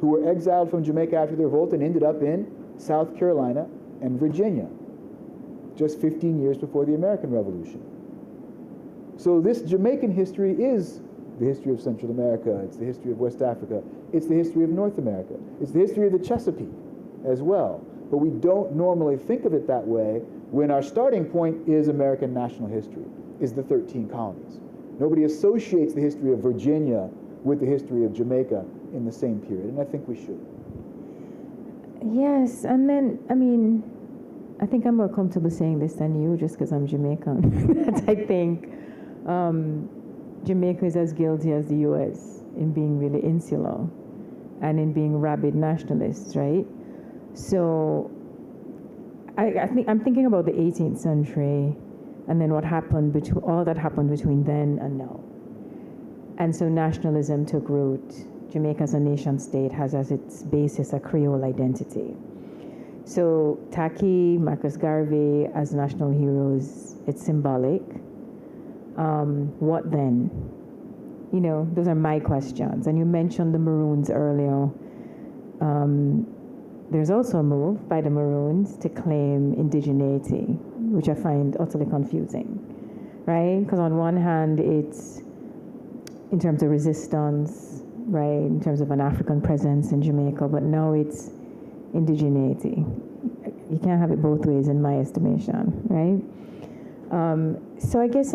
who were exiled from Jamaica after the revolt and ended up in South Carolina and Virginia, just 15 years before the American Revolution. So this Jamaican history is the history of Central America, it's the history of West Africa, it's the history of North America, it's the history of the Chesapeake as well. But we don't normally think of it that way when our starting point is American national history, is the 13 colonies. Nobody associates the history of Virginia with the history of Jamaica in the same period, and I think we should. Yes, and then, I think I'm more comfortable saying this than you just because I'm Jamaican. That I think Jamaica is as guilty as the U.S. in being really insular and in being rabid nationalists, right? So I think I'm thinking about the 18th century and then what happened between all that happened between then and now. And so nationalism took root. Jamaica as a nation state has as its basis a Creole identity. So Taki, Marcus Garvey as national heroes, it's symbolic. What then? Those are my questions. And you mentioned the Maroons earlier. There's also a move by the Maroons to claim indigeneity, which I find utterly confusing, right? Because on one hand, it's in terms of resistance, right, in terms of an African presence in Jamaica, but now it's indigeneity. You can't have it both ways in my estimation, right? So I guess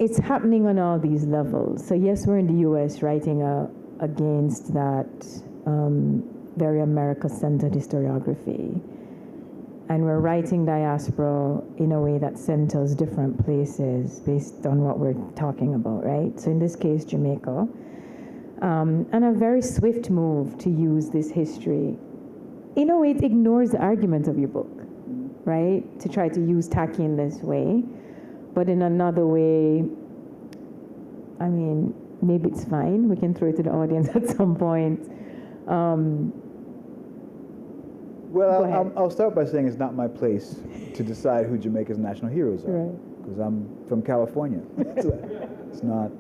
it's happening on all these levels. So yes, we're in the US writing against that very America-centered historiography. And we're writing diaspora in a way that centers different places based on what we're talking about, right? So in this case, Jamaica. And a very swift move to use this history. In a way, it ignores the argument of your book, right? To try to use Taki in this way. But in another way, maybe it's fine. We can throw it to the audience at some point. Well, I'll start by saying it's not my place to decide who Jamaica's national heroes are, because I'm from California. It's not.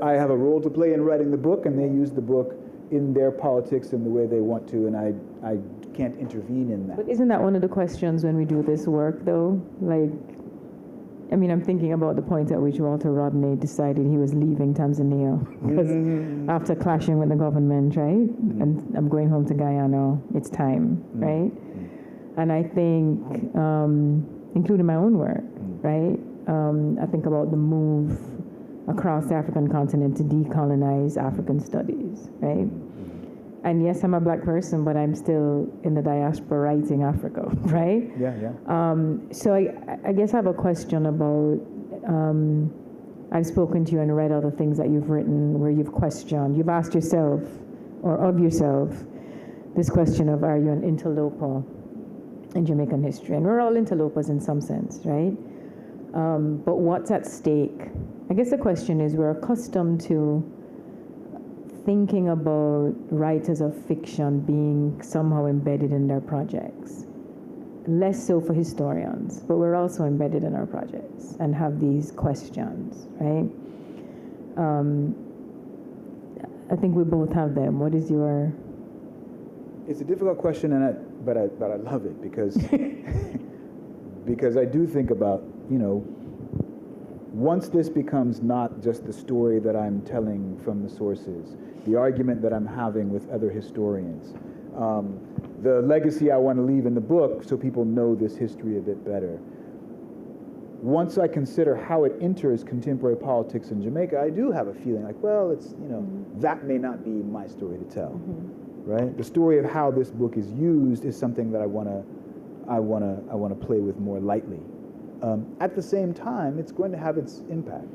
I have a role to play in writing the book, and they use the book in their politics in the way they want to, and I can't intervene in that. But isn't that one of the questions when we do this work, though? I'm thinking about the point at which Walter Rodney decided he was leaving Tanzania after clashing with the government, right? And I'm going home to Guyana. It's time, right? And I think, including my own work, right? I think about the move across the African continent to decolonize African studies, right? And yes, I'm a black person, but I'm still in the diaspora writing Africa, right? Yeah. So I guess I have a question about, I've spoken to you and read other things that you've written where you've questioned, you've asked yourself, or of yourself, this question of, are you an interloper in Jamaican history? And we're all interlopers in some sense, right? But what's at stake? I guess the question is, we're accustomed to thinking about writers of fiction being somehow embedded in their projects. Less so for historians, but we're also embedded in our projects and have these questions, right? I think we both have them. What is your... It's a difficult question, but I love it because because I do think about, once this becomes not just the story that I'm telling from the sources, the argument that I'm having with other historians, the legacy I want to leave in the book so people know this history a bit better. Once I consider how it enters contemporary politics in Jamaica, I do have a feeling like, well, it's, that may not be my story to tell, right? The story of how this book is used is something that I want to play with more lightly. At the same time, it's going to have its impact.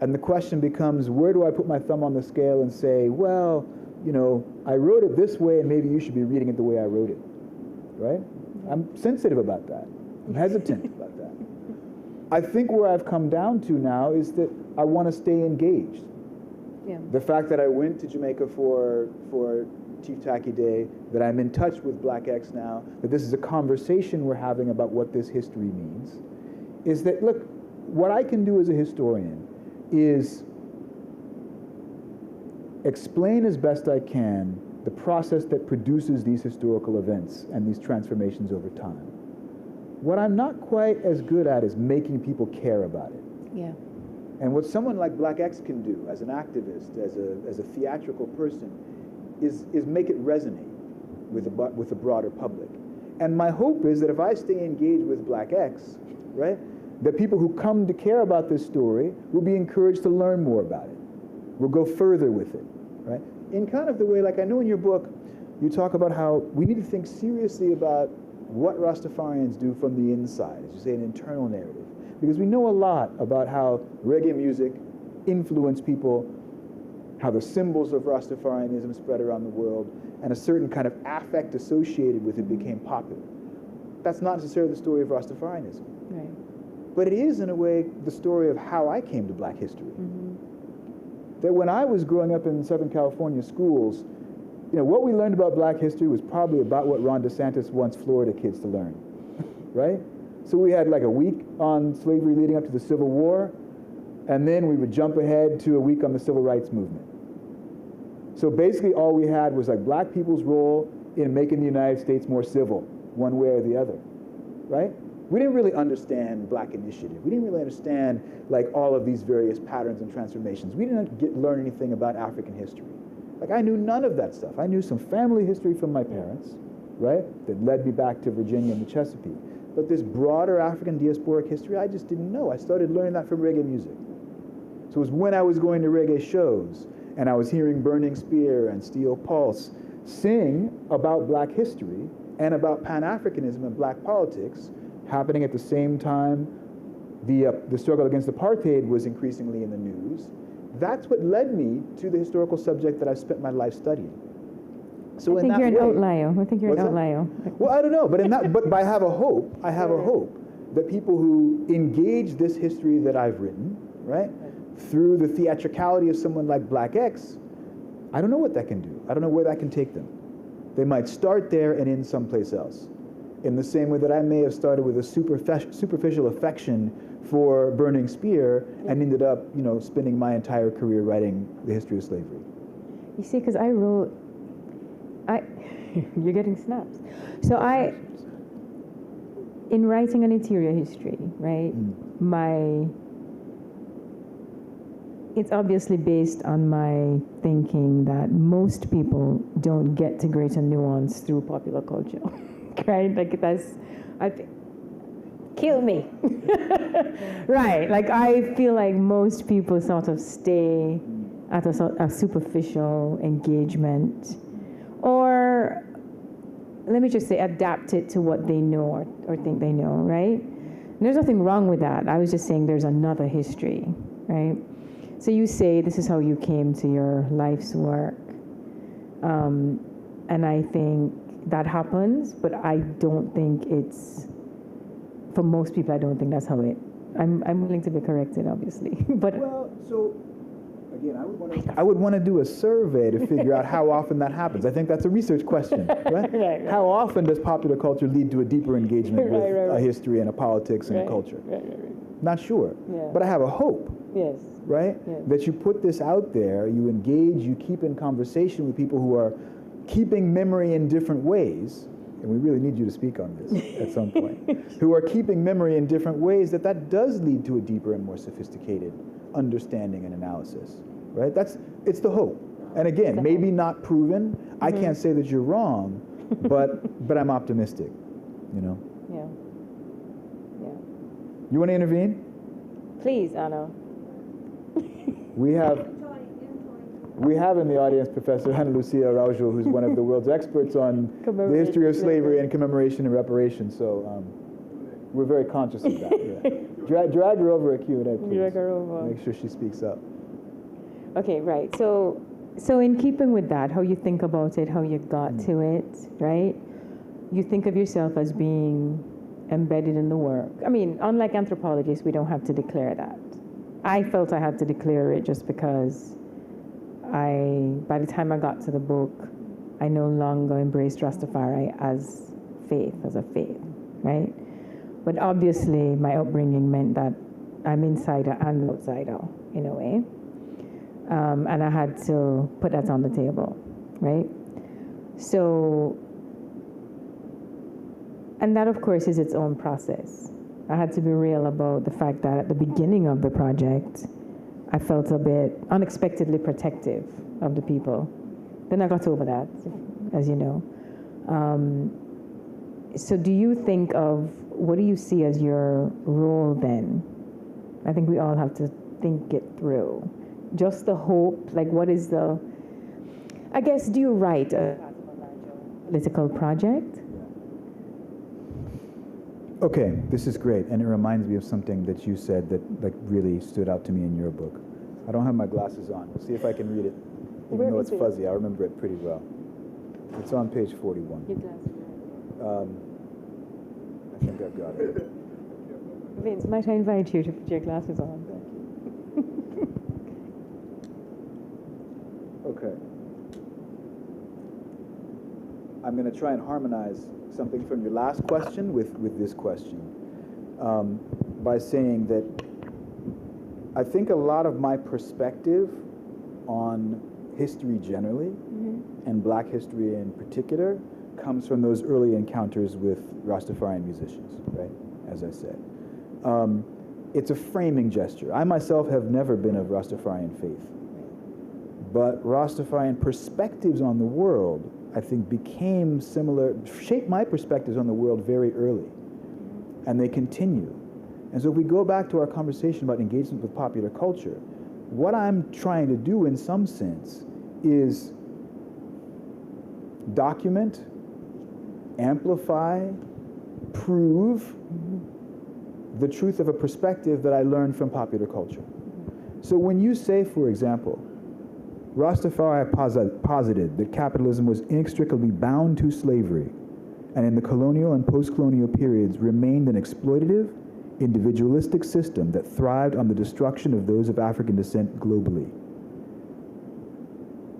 And the question becomes, where do I put my thumb on the scale and say, well, I wrote it this way and maybe you should be reading it the way I wrote it, right? I'm sensitive about that. I'm hesitant about that. I think where I've come down to now is that I want to stay engaged. Yeah. The fact that I went to Jamaica for Chief Tacky Day, that I'm in touch with Black X now, that this is a conversation we're having about what this history means, is that, look, what I can do as a historian is explain as best I can the process that produces these historical events and these transformations over time. What I'm not quite as good at is making people care about it. Yeah. And what someone like Black X can do as an activist, as a theatrical person, is make it resonate with the broader public. And my hope is that if I stay engaged with Black X, right, that people who come to care about this story will be encouraged to learn more about it. We'll go further with it, right? In kind of the way, like I know in your book, you talk about how we need to think seriously about what Rastafarians do from the inside, as you say, an internal narrative. Because we know a lot about how reggae music influenced people, how the symbols of Rastafarianism spread around the world, and a certain kind of affect associated with it became popular. That's not necessarily the story of Rastafarianism. Right. But it is, in a way, the story of how I came to Black history. That when I was growing up in Southern California schools, what we learned about Black history was probably about what Ron DeSantis wants Florida kids to learn, right? So we had like a week on slavery leading up to the Civil War, and then we would jump ahead to a week on the Civil Rights Movement. So basically all we had was like Black people's role in making the United States more civil, one way or the other, right? We didn't really understand Black initiative. We didn't really understand like all of these various patterns and transformations. We didn't learn anything about African history. Like I knew none of that stuff. I knew some family history from my parents, right? That led me back to Virginia and the Chesapeake. But this broader African diasporic history, I just didn't know. I started learning that from reggae music. So it was when I was going to reggae shows and I was hearing Burning Spear and Steel Pulse sing about Black history and about Pan-Africanism and Black politics happening at the same time the struggle against apartheid was increasingly in the news. That's what led me to the historical subject that I've spent my life studying. So I think you're an outlier. I think you're an outlier. Well, I don't know, but I have a hope. I have a hope that people who engage this history that I've written, right, through the theatricality of someone like Black X, I don't know what that can do. I don't know where that can take them. They might start there and end someplace else. In the same way that I may have started with a superficial affection for Burning Spear and ended up, spending my entire career writing the history of slavery. You see, because I wrote, you're getting snaps. So in writing an interior history, right, it's obviously based on my thinking that most people don't get to greater nuance through popular culture, right? Like Kill me. Right, like I feel like most people sort of stay at a superficial engagement, or let me just say adapt it to what they know or think they know, right? And there's nothing wrong with that. I was just saying there's another history, right? So you say this is how you came to your life's work. And I think that happens, but I don't think it's, for most people, I don't think that's how it, I'm willing to be corrected, obviously. But well, so again, I would want to do a survey to figure out how often that happens. I think that's a research question, right? Right. How often does popular culture lead to a deeper engagement with a history and a politics and a culture? Not sure, but I have a hope. Yes. Right? Yes. That you put this out there, you engage, you keep in conversation with people who are keeping memory in different ways, and we really need you to speak on this at some point, who are keeping memory in different ways, that does lead to a deeper and more sophisticated understanding and analysis, right? It's the hope. And again, maybe not proven. I can't say that you're wrong, but I'm optimistic, you know? Yeah. Yeah. You want to intervene? Please, Anna. We have in the audience Professor Ana Lucia Araujo, who's one of the world's experts on the history of slavery and commemoration and reparation. So we're very conscious of that. Yeah. Drag her over at Q&A, please. Drag her over. Make sure she speaks up. Okay, right. So in keeping with that, how you think about it, how you got to it, right? You think of yourself as being embedded in the work. I mean, unlike anthropologists, we don't have to declare that. I felt I had to declare it just because by the time I got to the book, I no longer embraced Rastafari as a faith, right? But obviously, my upbringing meant that I'm insider and outsider in a way. And I had to put that on the table, right? So, and that of course is its own process. I had to be real about the fact that at the beginning of the project, I felt a bit unexpectedly protective of the people. Then I got over that, as you know. So do you think of, what do you see as your role then? I think we all have to think it through. Just the hope, like what is the, I guess, do you write a political project? Okay, this is great, and it reminds me of something that you said that really stood out to me in your book. I don't have my glasses on. We'll see if I can read it. Even though it's fuzzy, I remember it pretty well. It's on page 41. Your glasses. I think I've got it. Vince, might I invite you to put your glasses on? Okay. I'm going to try and harmonize something from your last question with this question by saying that I think a lot of my perspective on history generally and black history in particular comes from those early encounters with Rastafarian musicians, right, as I said. It's a framing gesture. I myself have never been of Rastafarian faith, but Rastafarian perspectives on the world, I think, became similar, shaped my perspectives on the world very early, and they continue. And so if we go back to our conversation about engagement with popular culture, what I'm trying to do in some sense is document, amplify, prove the truth of a perspective that I learned from popular culture. So when you say, for example, Rastafari posited that capitalism was inextricably bound to slavery, and in the colonial and post-colonial periods remained an exploitative, individualistic system that thrived on the destruction of those of African descent globally.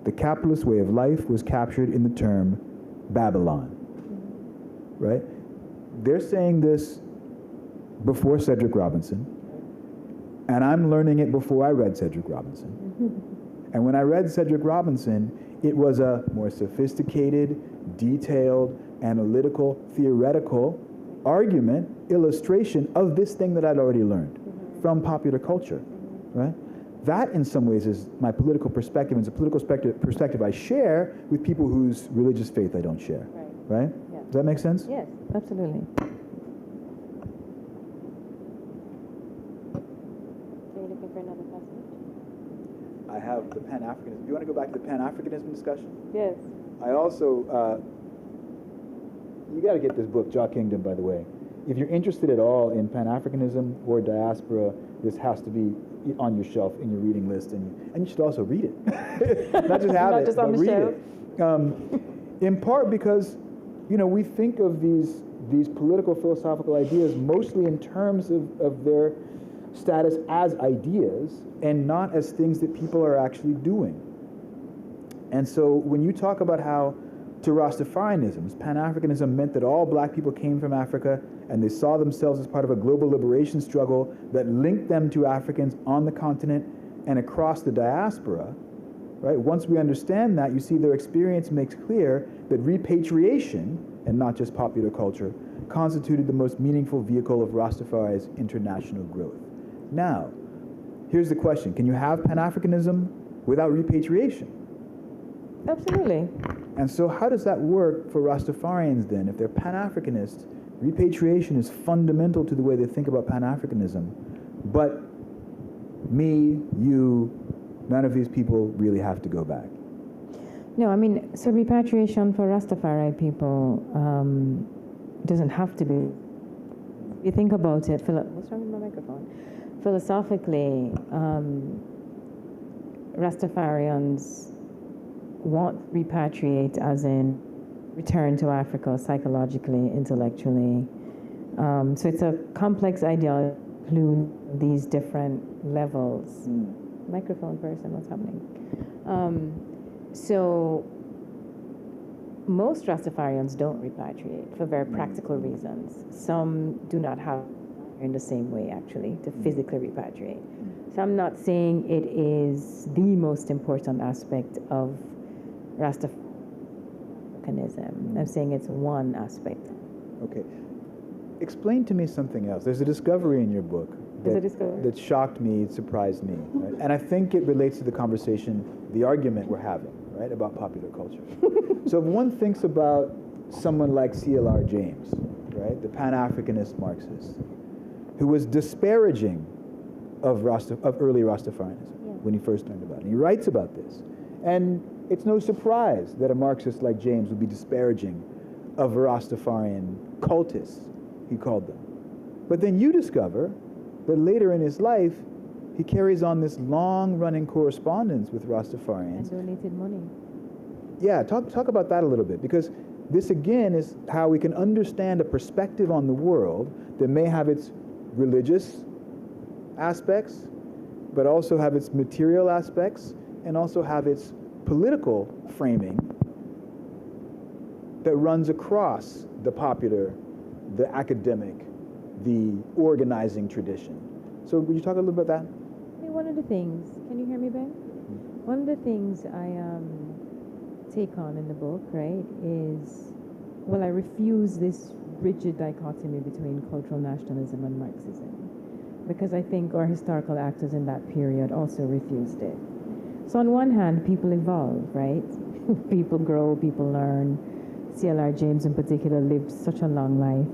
The capitalist way of life was captured in the term Babylon, right? They're saying this before Cedric Robinson, and I'm learning it before I read Cedric Robinson. And when I read Cedric Robinson, it was a more sophisticated, detailed, analytical, theoretical argument, illustration of this thing that I'd already learned from popular culture, right? That, in some ways, is my political perspective. It's a political perspective I share with people whose religious faith I don't share, right? Yeah. Does that make sense? Yes, absolutely. have the Pan-Africanism. Do you want to go back to the Pan-Africanism discussion? Yes. I also, you got to get this book, Jaw Kingdom, by the way. If you're interested at all in Pan-Africanism or diaspora, this has to be on your shelf in your reading list, and you should also read it. Not just have Not it, just but on the read shelf. it. In part because, we think of these political philosophical ideas mostly in terms of their status as ideas and not as things that people are actually doing. And so when you talk about how to Rastafarianism, Pan-Africanism meant that all black people came from Africa and they saw themselves as part of a global liberation struggle that linked them to Africans on the continent and across the diaspora, right? Once we understand that, you see their experience makes clear that repatriation, and not just popular culture, constituted the most meaningful vehicle of Rastafari's international growth. Now, here's the question. Can you have Pan-Africanism without repatriation? Absolutely. And so how does that work for Rastafarians then? If they're Pan-Africanists, repatriation is fundamental to the way they think about Pan-Africanism. But me, you, none of these people really have to go back. No, I mean, so repatriation for Rastafari people doesn't have to be. You think about it, what's wrong with my microphone? Philosophically, Rastafarians want repatriate as in return to Africa psychologically, intellectually. So it's a complex ideology, include these different levels. Microphone person, what's happening? So most Rastafarians don't repatriate for very practical reasons. Some do not have in the same way actually to physically repatriate. So I'm not saying it is the most important aspect of Rastafarianism. I'm saying it's one aspect. Okay. Explain to me something else. There's a discovery in your book that shocked me, surprised me, right? And I think it relates to the conversation, the argument we're having, right, about popular culture. So if one thinks about someone like C.L.R. James, right, the Pan-Africanist Marxist, who was disparaging of early Rastafarianism when he first learned about it. And he writes about this. And it's no surprise that a Marxist like James would be disparaging of Rastafarian cultists, he called them. But then you discover that later in his life, he carries on this long-running correspondence with Rastafarians. And donated money. Yeah, talk about that a little bit, because this again is how we can understand a perspective on the world that may have its religious aspects, but also have its material aspects, and also have its political framing that runs across the popular, the academic, the organizing tradition. So would you talk a little bit about that? I mean, one of the things, can you hear me, Ben? One of the things I take on in the book, right, is, well, I refuse this rigid dichotomy between cultural nationalism and Marxism, because I think our historical actors in that period also refused it. So on one hand, people evolve, right? People grow, people learn. C.L.R. James in particular lived such a long life.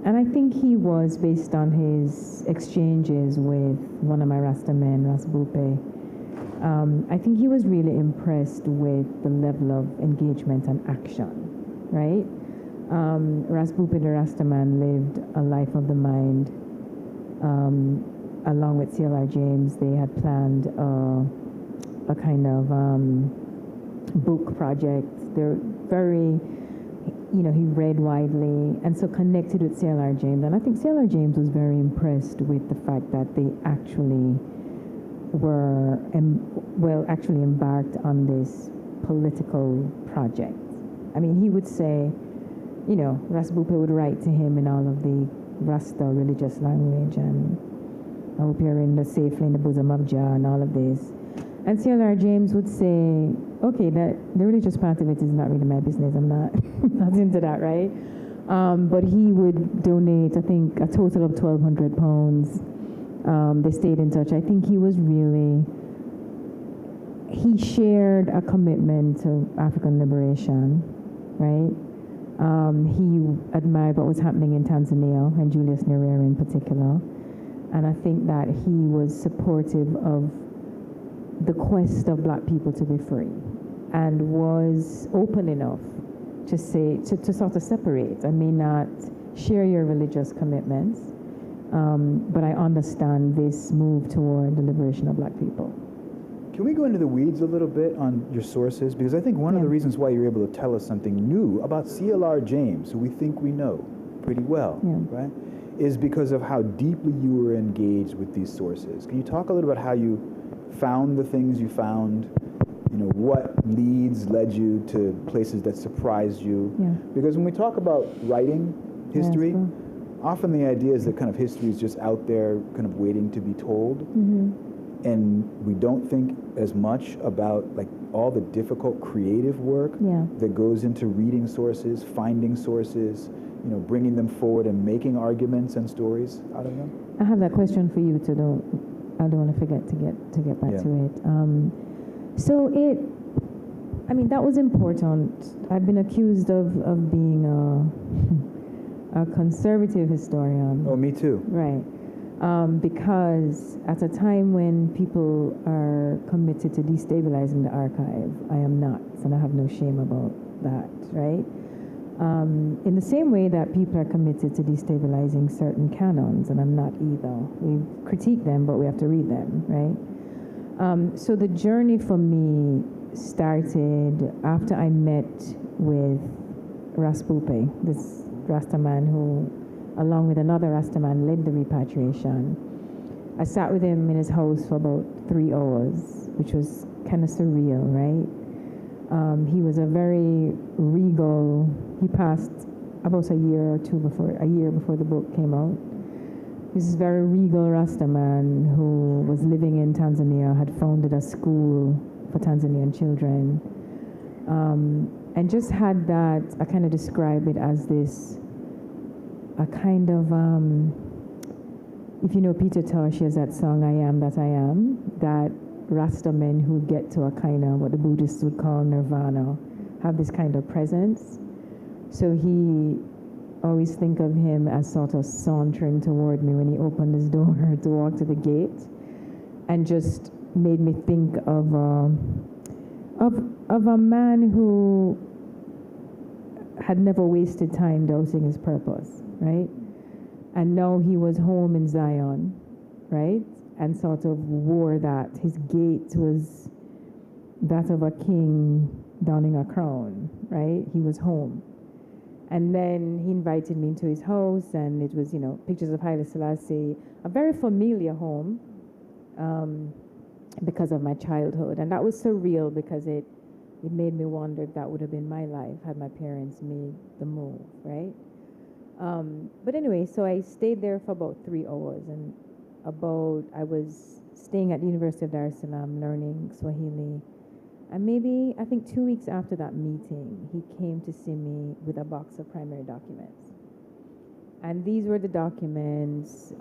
And I think he was, based on his exchanges with one of my Rasta men, Ras Bupe, I think he was really impressed with the level of engagement and action, right? Ras Bupe, the Rasta man, lived a life of the mind. Along with C.L.R. James, they had planned a kind of book project. They're very, he read widely and so connected with C.L.R. James. And I think C.L.R. James was very impressed with the fact that they actually were, actually embarked on this political project. I mean, he would say, Ras Bupe would write to him in all of the Rasta religious language, and I hope you're safely in the bosom of Jah and all of this. And C.L.R. James would say, okay, that the religious part of it is not really my business. I'm not, not into that, right? But he would donate, I think, a total of £1,200. They stayed in touch. I think he was really, he shared a commitment to African liberation, right? He admired what was happening in Tanzania and Julius Nyerere in particular. And I think that he was supportive of the quest of black people to be free, and was open enough to say, to sort of separate. I may not share your religious commitments, but I understand this move toward the liberation of black people. Can we go into the weeds a little bit on your sources? Because I think one of the reasons why you're able to tell us something new about C.L.R. James, who we think we know pretty well, right, is because of how deeply you were engaged with these sources. Can you talk a little about how you found the things you found? You know, what leads led you to places that surprised you? Yeah. Because when we talk about writing history, often the idea is that kind of history is just out there kind of waiting to be told. And we don't think as much about like all the difficult creative work that goes into reading sources, finding sources, you know, bringing them forward and making arguments and stories out of them. I have that question for you too, though. I don't want to forget to get back to it. So I mean, that was important. I've been accused of being a conservative historian. Oh, me too. Right. Because at a time when people are committed to destabilizing the archive, I am not, and I have no shame about that, right? In the same way that people are committed to destabilizing certain canons, and I'm not either. We critique them, but we have to read them, right? So the journey for me started after I met with Raspupe, this Rastaman who, along with another Rastaman, led the repatriation. I sat with him in his house for about 3 hours, which was kind of surreal, right? He was a very regal, he passed about a year before the book came out. He's this very regal Rastaman who was living in Tanzania, had founded a school for Tanzanian children, and just had that, I kind of describe it as this, a kind of, if you know Peter Tosh, he has that song, I Am That I Am, that Rasta men who get to a kind of what the Buddhists would call nirvana, have this kind of presence. So he always think of him as sort of sauntering toward me when he opened his door to walk to the gate, and just made me think of a man who had never wasted time doubting his purpose, right? And now he was home in Zion, right? And sort of wore that. His gait was that of a king donning a crown, right? He was home. And then he invited me into his house, and it was, you know, pictures of Haile Selassie, a very familiar home, because of my childhood. And that was surreal because it made me wonder if that would have been my life had my parents made the move, right? But anyway, so I stayed there for about 3 hours, and I was staying at the University of Dar es Salaam learning Swahili. And maybe, I think 2 weeks after that meeting, he came to see me with a box of primary documents. And these were the documents,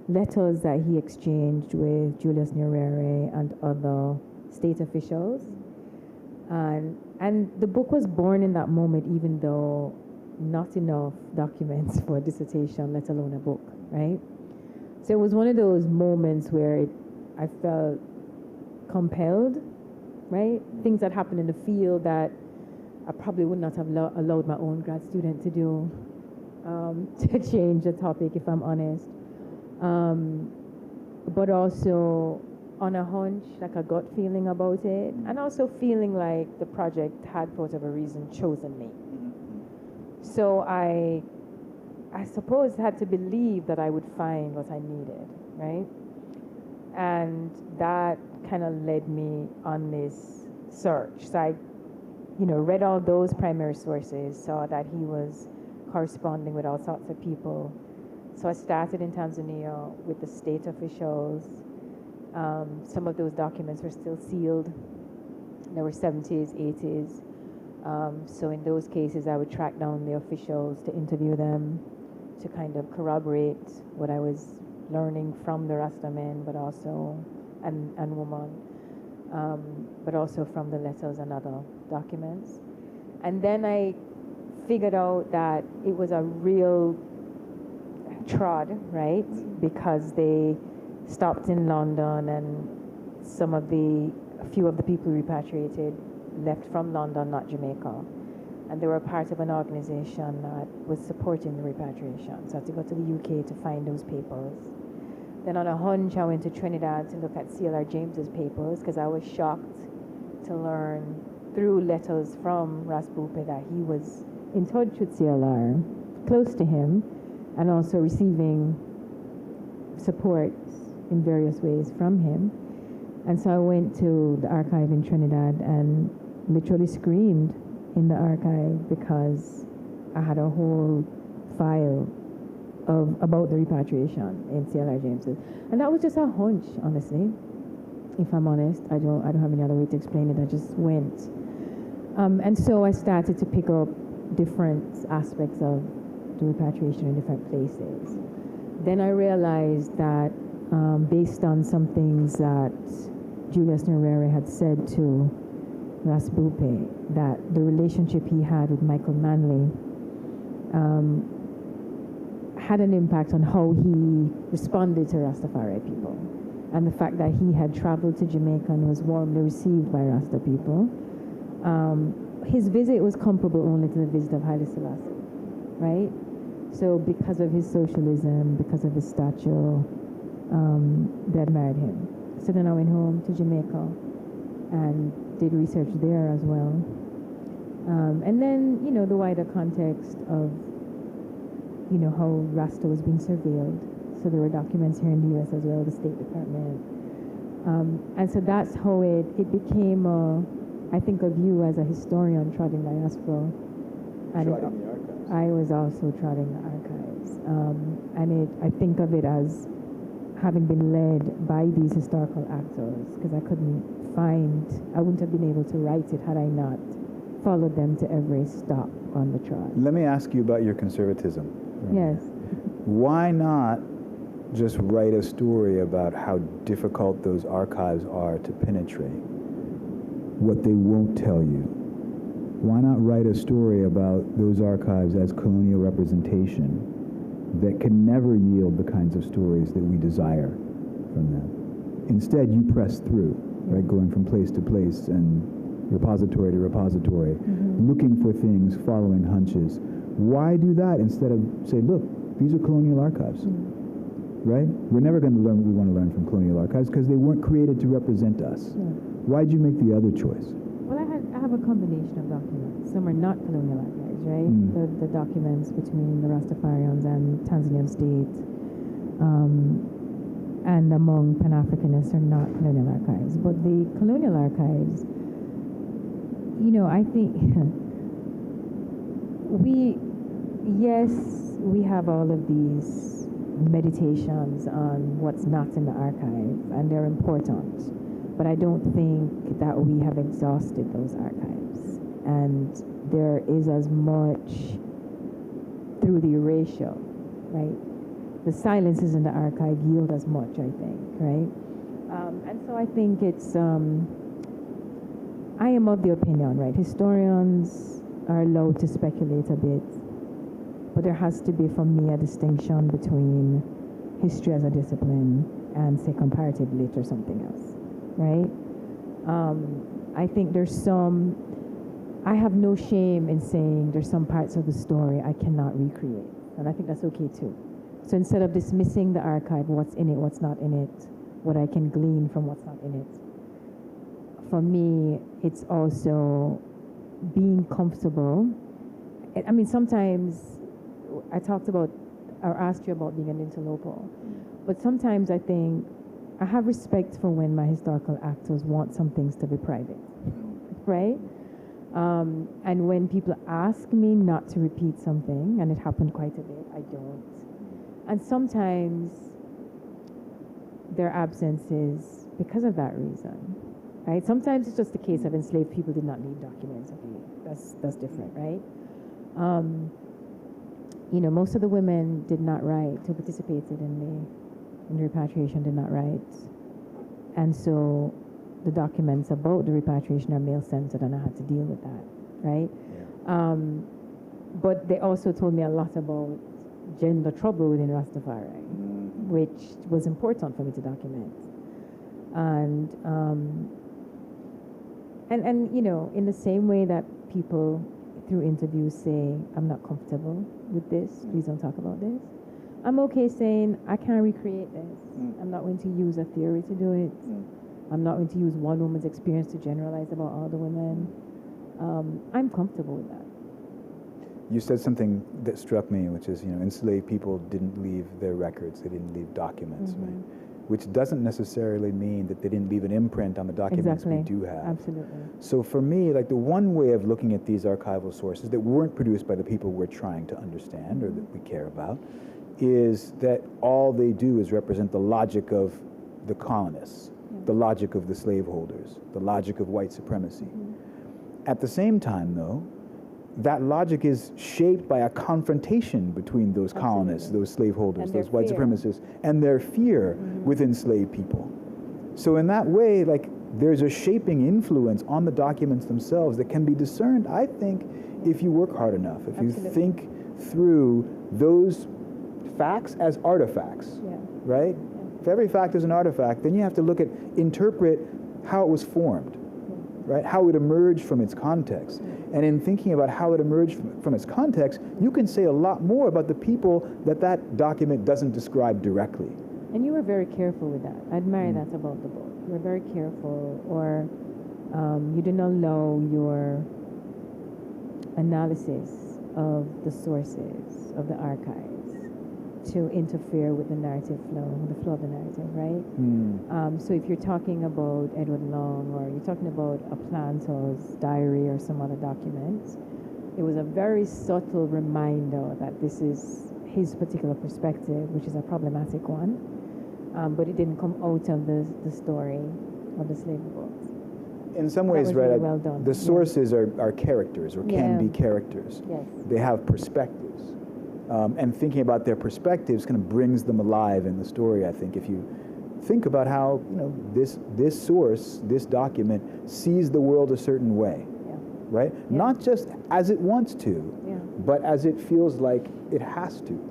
letters that he exchanged with Julius Nyerere and other state officials. And the book was born in that moment, even though not enough documents for a dissertation, let alone a book, right? So it was one of those moments where I felt compelled, right? Things that happened in the field that I probably would not have allowed my own grad student to do, to change the topic, if I'm honest. But also on a hunch, like a gut feeling about it, and also feeling like the project had, for whatever reason, chosen me. So I suppose had to believe that I would find what I needed, right? And that kind of led me on this search. So I, read all those primary sources, saw that he was corresponding with all sorts of people. So I started in Tanzania with the state officials. Some of those documents were still sealed. There were 70s, 80s. So in those cases, I would track down the officials to interview them, to kind of corroborate what I was learning from the Rasta men, but also, and woman, but also from the letters and other documents. And then I figured out that it was a real trod, right? Because they stopped in London and a few of the people repatriated left from London, not Jamaica. And they were part of an organization that was supporting the repatriation. So I had to go to the UK to find those papers. Then on a hunch, I went to Trinidad to look at CLR James's papers because I was shocked to learn through letters from Ras Bupe that he was in touch with CLR, close to him, and also receiving support in various ways from him. And so I went to the archive in Trinidad and literally screamed in the archive because I had a whole file about the repatriation in CLR James's. And that was just a hunch, honestly. If I'm honest, I don't have any other way to explain it. I just went. And so I started to pick up different aspects of the repatriation in different places. Then I realized that based on some things that Julius Nyerere had said to Ras Bupe, that the relationship he had with Michael Manley had an impact on how he responded to Rastafari people. And the fact that he had traveled to Jamaica and was warmly received by Rasta people. His visit was comparable only to the visit of Haile Selassie, right? So because of his socialism, because of his stature, they admired him. So then I went home to Jamaica and did research there as well. And then, the wider context of, how Rasta was being surveilled. So there were documents here in the U.S. as well, the State Department. And so that's how it became, I think of you as a historian trotting diaspora. And Trotting the archives. I was also trotting the archives. And I think of it as having been led by these historical actors, because I wouldn't have been able to write it had I not followed them to every stop on the trot. Let me ask you about your conservatism. Yes. Why not just write a story about how difficult those archives are to penetrate, what they won't tell you? Why not write a story about those archives as colonial representation that can never yield the kinds of stories that we desire from them? Instead, you press through, right, going from place to place and repository to repository, looking for things, following hunches. Why do that instead of say, look, these are colonial archives, right? We're never going to learn what we want to learn from colonial archives because they weren't created to represent us. Why'd you make the other choice? Well, I have a combination of documents. Some are not colonial archives, right? The documents between the Rastafarians and Tanzanian state and among Pan-Africanists are not colonial archives. But the colonial archives, I think we have all of these meditations on what's not in the archive, and they're important. But I don't think that we have exhausted those archives. And there is as much through the erasure, right? The silences in the archive yield as much, I think, right? And so I think it's, I am of the opinion, right? Historians are allowed to speculate a bit, but there has to be, for me, a distinction between history as a discipline and, say, comparative lit or something else, right? I think I have no shame in saying there's some parts of the story I cannot recreate, and I think that's okay too. So instead of dismissing the archive, what's in it, what's not in it, what I can glean from what's not in it, for me, it's also being comfortable. I mean, sometimes I talked about, or asked you about being an interloper, but sometimes I think I have respect for when my historical actors want some things to be private, right? And when people ask me not to repeat something, and it happened quite a bit, I don't. And sometimes their absence is because of that reason, right? Sometimes it's just the case of enslaved people did not need documents of you. That's different, right? Most of the women did not write, who participated in the repatriation did not write. And so the documents about the repatriation are male-centered, and I had to deal with that, right? Yeah. But they also told me a lot about gender trouble within Rastafari, which was important for me to document. And you know, in the same way that people through interviews say, I'm not comfortable with this, please don't talk about this, I'm okay saying, I can't recreate this. I'm not going to use a theory to do it. I'm not going to use one woman's experience to generalize about all the women. I'm comfortable with that. You said something that struck me, which is, you know, enslaved people didn't leave their records, they didn't leave documents, right? Which doesn't necessarily mean that they didn't leave an imprint on the documents we do have. Absolutely. So for me, like the one way of looking at these archival sources that weren't produced by the people we're trying to understand or that we care about is that all they do is represent the logic of the colonists, the logic of the slaveholders, the logic of white supremacy. At the same time, though, that logic is shaped by a confrontation between those colonists, those slaveholders, those white supremacists, and their fear with enslaved people. So in that way, like, there's a shaping influence on the documents themselves that can be discerned, I think, if you work hard enough, if you think through those facts as artifacts, right? If every fact is an artifact, then you have to look at, interpret how it was formed, right? How it emerged from its context. And in thinking about how it emerged from its context, you can say a lot more about the people that that document doesn't describe directly. And you were very careful with that. I admire that about the book. You were very careful, or you didn't allow your analysis of the sources of the archives to interfere with the narrative flow, the flow of the narrative, right? So if you're talking about Edward Long, or you're talking about a planter's diary or some other document, it was a very subtle reminder that this is his particular perspective, which is a problematic one, but it didn't come out of the story of the slave books. In some ways, right, really well done. the sources are characters, or can be characters. Yes. They have perspectives. And thinking about their perspectives kind of brings them alive in the story, I think. If you think about how, you know, this source, this document, sees the world a certain way, right? Not just as it wants to, but as it feels like it has to.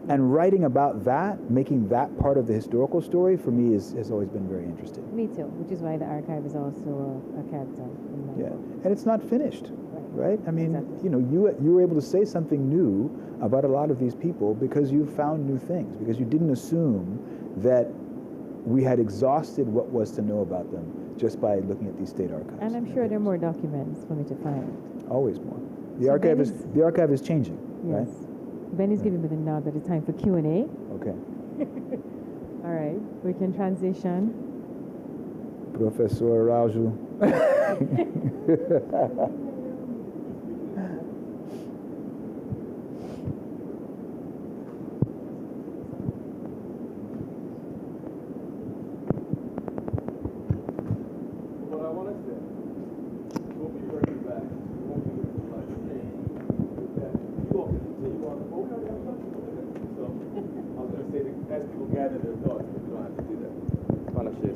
And writing about that, making that part of the historical story, for me, has always been very interesting. Me too, which is why the archive is also a character in my book. And it's not finished, right? I mean, you know, you were able to say something new about a lot of these people because you found new things, because you didn't assume that we had exhausted what was to know about them just by looking at these state archives. And I'm sure there are more documents for me to find. Always more. The archive is changing, right? Benny's giving me the nod that it's time for Q&A. Okay. All right, we can transition. Professor Araujo.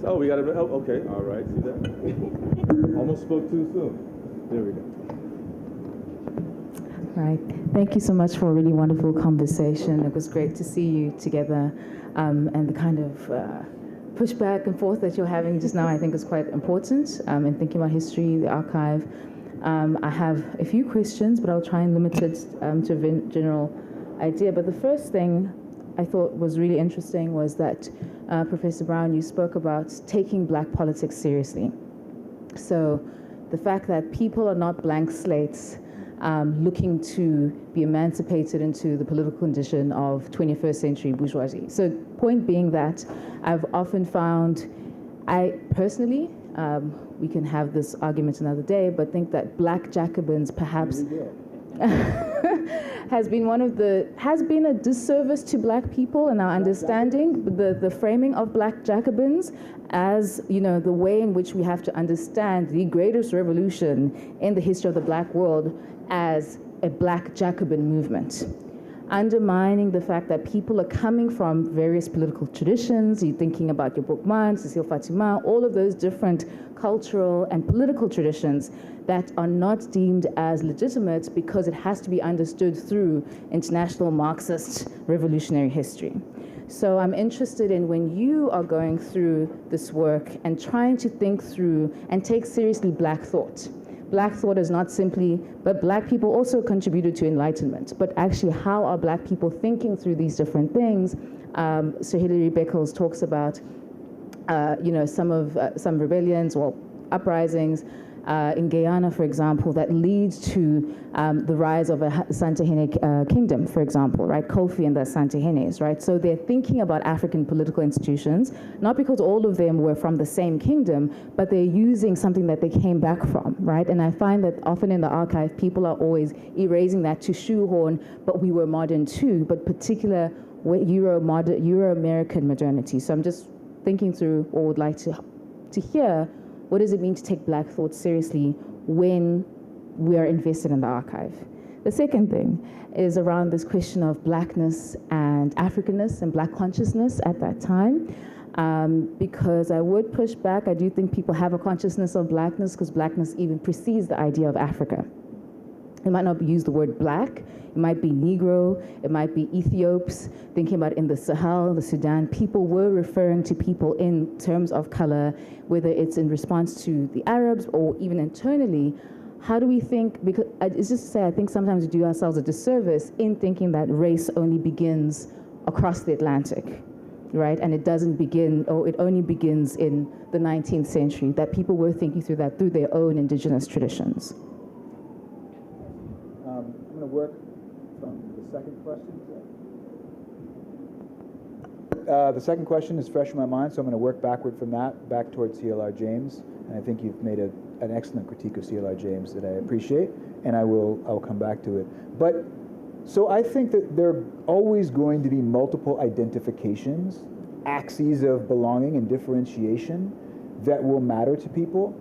Oh, we got it. Oh, okay. All right. See that? Almost spoke too soon. There we go. Right. Thank you so much for a really wonderful conversation. It was great to see you together, and the kind of push back and forth that you're having just now, I think, is quite important in thinking about history, the archive. I have a few questions, but I'll try and limit it to a general idea. But the first thing I thought was really interesting was that, Professor Brown, you spoke about taking Black politics seriously. So the fact that people are not blank slates looking to be emancipated into the political condition of 21st century bourgeoisie. So point being that I've often found, I personally, we can have this argument another day, but think that Black Jacobins perhaps has been a disservice to Black people and our understanding, the framing of Black Jacobins as, you know, the way in which we have to understand the greatest revolution in the history of the Black world as a Black Jacobin movement. undermining the fact that people are coming from various political traditions. You're thinking about your Bookman, Cecile Fatima, all of those different cultural and political traditions that are not deemed as legitimate because it has to be understood through international Marxist revolutionary history. So I'm interested in when you are going through this work and trying to think through and take seriously Black thought. Black thought is not simply, but Black people also contributed to enlightenment, but actually how are Black people thinking through these different things? So Hilary Beckles talks about, some rebellions or uprisings in Guyana, for example, that leads to the rise of a Santahene kingdom, for example, right? Kofi and the Santahenes, right? So they're thinking about African political institutions, not because all of them were from the same kingdom, but they're using something that they came back from, right? And I find that often in the archive, people are always erasing that to shoehorn, but we were modern too, but particular Euro-American modernity. So I'm just thinking through, or would like to hear, what does it mean to take Black thought seriously when we are invested in the archive? The second thing is around this question of Blackness and Africanness and Black consciousness at that time. Because I would push back, I do think people have a consciousness of Blackness because Blackness even precedes the idea of Africa. It might not use the word Black, it might be Negro, it might be Ethiops, thinking about in the Sahel, the Sudan, people were referring to people in terms of color, whether it's in response to the Arabs or even internally. How do we think, because it's just to say, I think sometimes we do ourselves a disservice in thinking that race only begins across the Atlantic, right? And it doesn't begin, or it only begins in the 19th century, that people were thinking through that through their own indigenous traditions. I'm going to work from the second question. The second question is fresh in my mind, so I'm going to work backward from that, back towards C.L.R. James. And I think you've made an excellent critique of C.L.R. James that I appreciate, and I'll come back to it. But so I think that there are always going to be multiple identifications, axes of belonging and differentiation that will matter to people.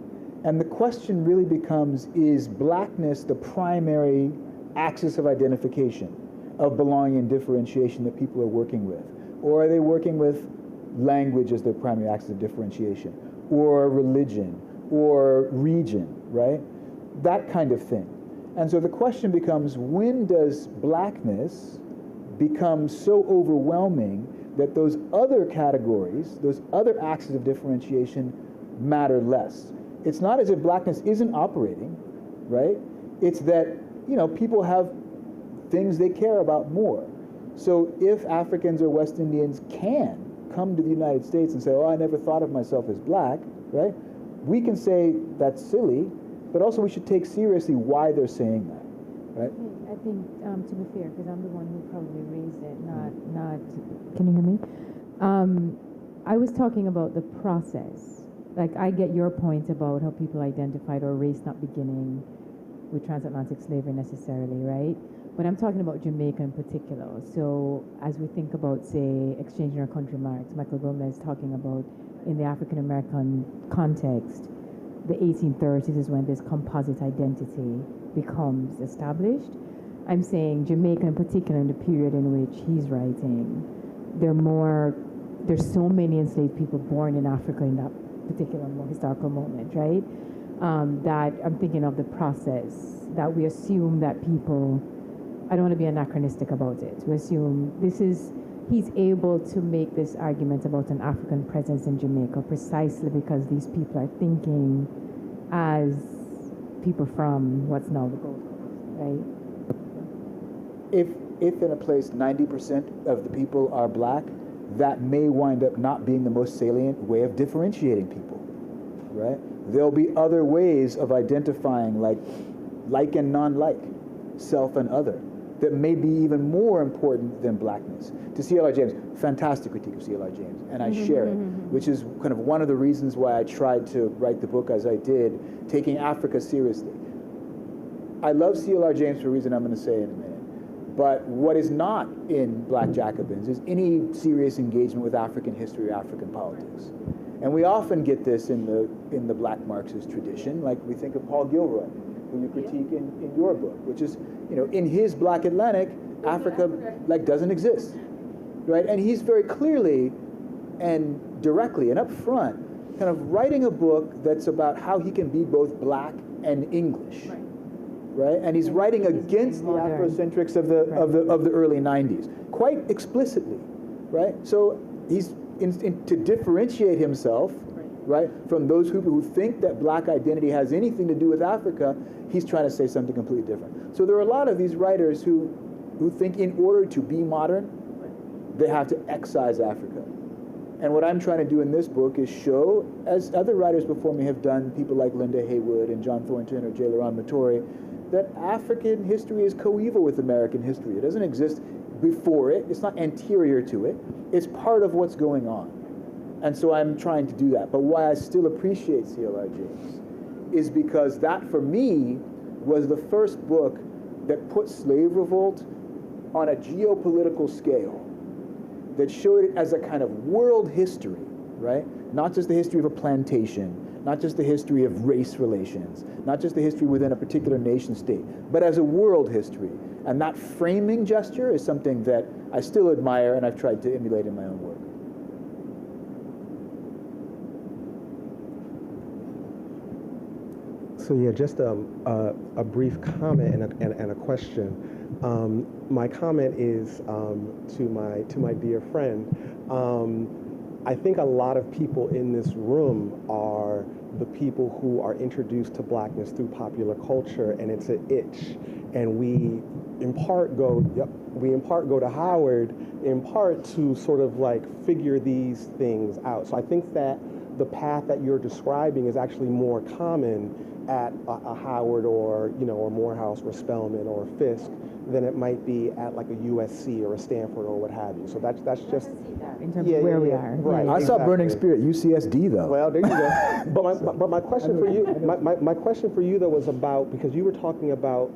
And the question really becomes, is Blackness the primary axis of identification, of belonging and differentiation that people are working with? Or are they working with language as their primary axis of differentiation? Or religion? Or region, right? That kind of thing. And so the question becomes, when does Blackness become so overwhelming that those other categories, those other axes of differentiation matter less? It's not as if Blackness isn't operating, right? It's that, people have things they care about more. So if Africans or West Indians can come to the United States and say, oh, I never thought of myself as Black, right? We can say that's silly, but also we should take seriously why they're saying that, right? I think, to be fair, because I'm the one who probably raised it, not, can you hear me? I was talking about the process. Like, I get your point about how people identified or race not beginning with transatlantic slavery necessarily, right? But I'm talking about Jamaica in particular. So as we think about, say, exchanging our country marks, Michael Gomez talking about in the African-American context, the 1830s is when this composite identity becomes established. I'm saying Jamaica in particular, in the period in which he's writing, there's so many enslaved people born in Africa in that particular historical moment, right? That I'm thinking of the process that we assume that people, I don't want to be anachronistic about it. We assume he's able to make this argument about an African presence in Jamaica precisely because these people are thinking as people from what's now the Gold Coast, right? If in a place 90% of the people are Black, that may wind up not being the most salient way of differentiating people, right? There'll be other ways of identifying like and non-like, self and other, that may be even more important than Blackness. To C.L.R. James, fantastic critique of C.L.R. James, and I share it, which is kind of one of the reasons why I tried to write the book as I did, taking Africa seriously. I love C.L.R. James for a reason I'm going to say in a minute. But what is not in Black Jacobins is any serious engagement with African history or African politics. And we often get this in the Black Marxist tradition, like we think of Paul Gilroy, who you critique in your book, which is, in his Black Atlantic, Africa like doesn't exist, right? And he's very clearly and directly and up front kind of writing a book that's about how he can be both black and English, right? And he's writing against the Afrocentrics of the early 90s, quite explicitly, right? So he's to differentiate himself, right, from those who think that black identity has anything to do with Africa. He's trying to say something completely different. So there are a lot of these writers who think in order to be modern, they have to excise Africa. And what I'm trying to do in this book is show, as other writers before me have done, people like Linda Haywood and John Thornton or J. Laurent Mattori, that African history is coeval with American history. It doesn't exist before it. It's not anterior to it. It's part of what's going on. And so I'm trying to do that. But why I still appreciate C.L.R. James is because that, for me, was the first book that put slave revolt on a geopolitical scale, that showed it as a kind of world history, right? Not just the history of a plantation, not just the history of race relations, not just the history within a particular nation state, but as a world history. And that framing gesture is something that I still admire and I've tried to emulate in my own work. So yeah, just a brief comment and a question. My comment is to my dear friend. I think a lot of people in this room are the people who are introduced to blackness through popular culture, and it's an itch. And we in part go to Howard in part to sort of like figure these things out. So I think that the path that you're describing is actually more common at a Howard or Morehouse or Spelman or Fisk than it might be at like a USC or a Stanford or what have you. So that's just in terms of where we are. Right. I saw Burning Spirit UCSD though. Well, there you go. but my question for you, my question for you though was about, because you were talking about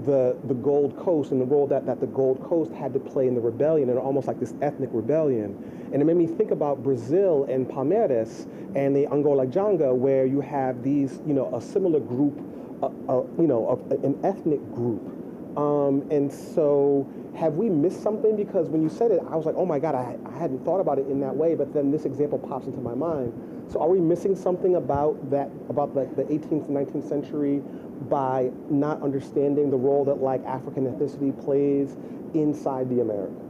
the Gold Coast and the role that the Gold Coast had to play in the rebellion, and almost like this ethnic rebellion. And it made me think about Brazil and Palmeiras and the Angola Janga, where you have these, a similar group, an ethnic group. And so have we missed something? Because when you said it, I was like, oh my God, I hadn't thought about it in that way, but then this example pops into my mind. So are we missing something about that, about the 18th and 19th century by not understanding the role that like African ethnicity plays inside the Americas?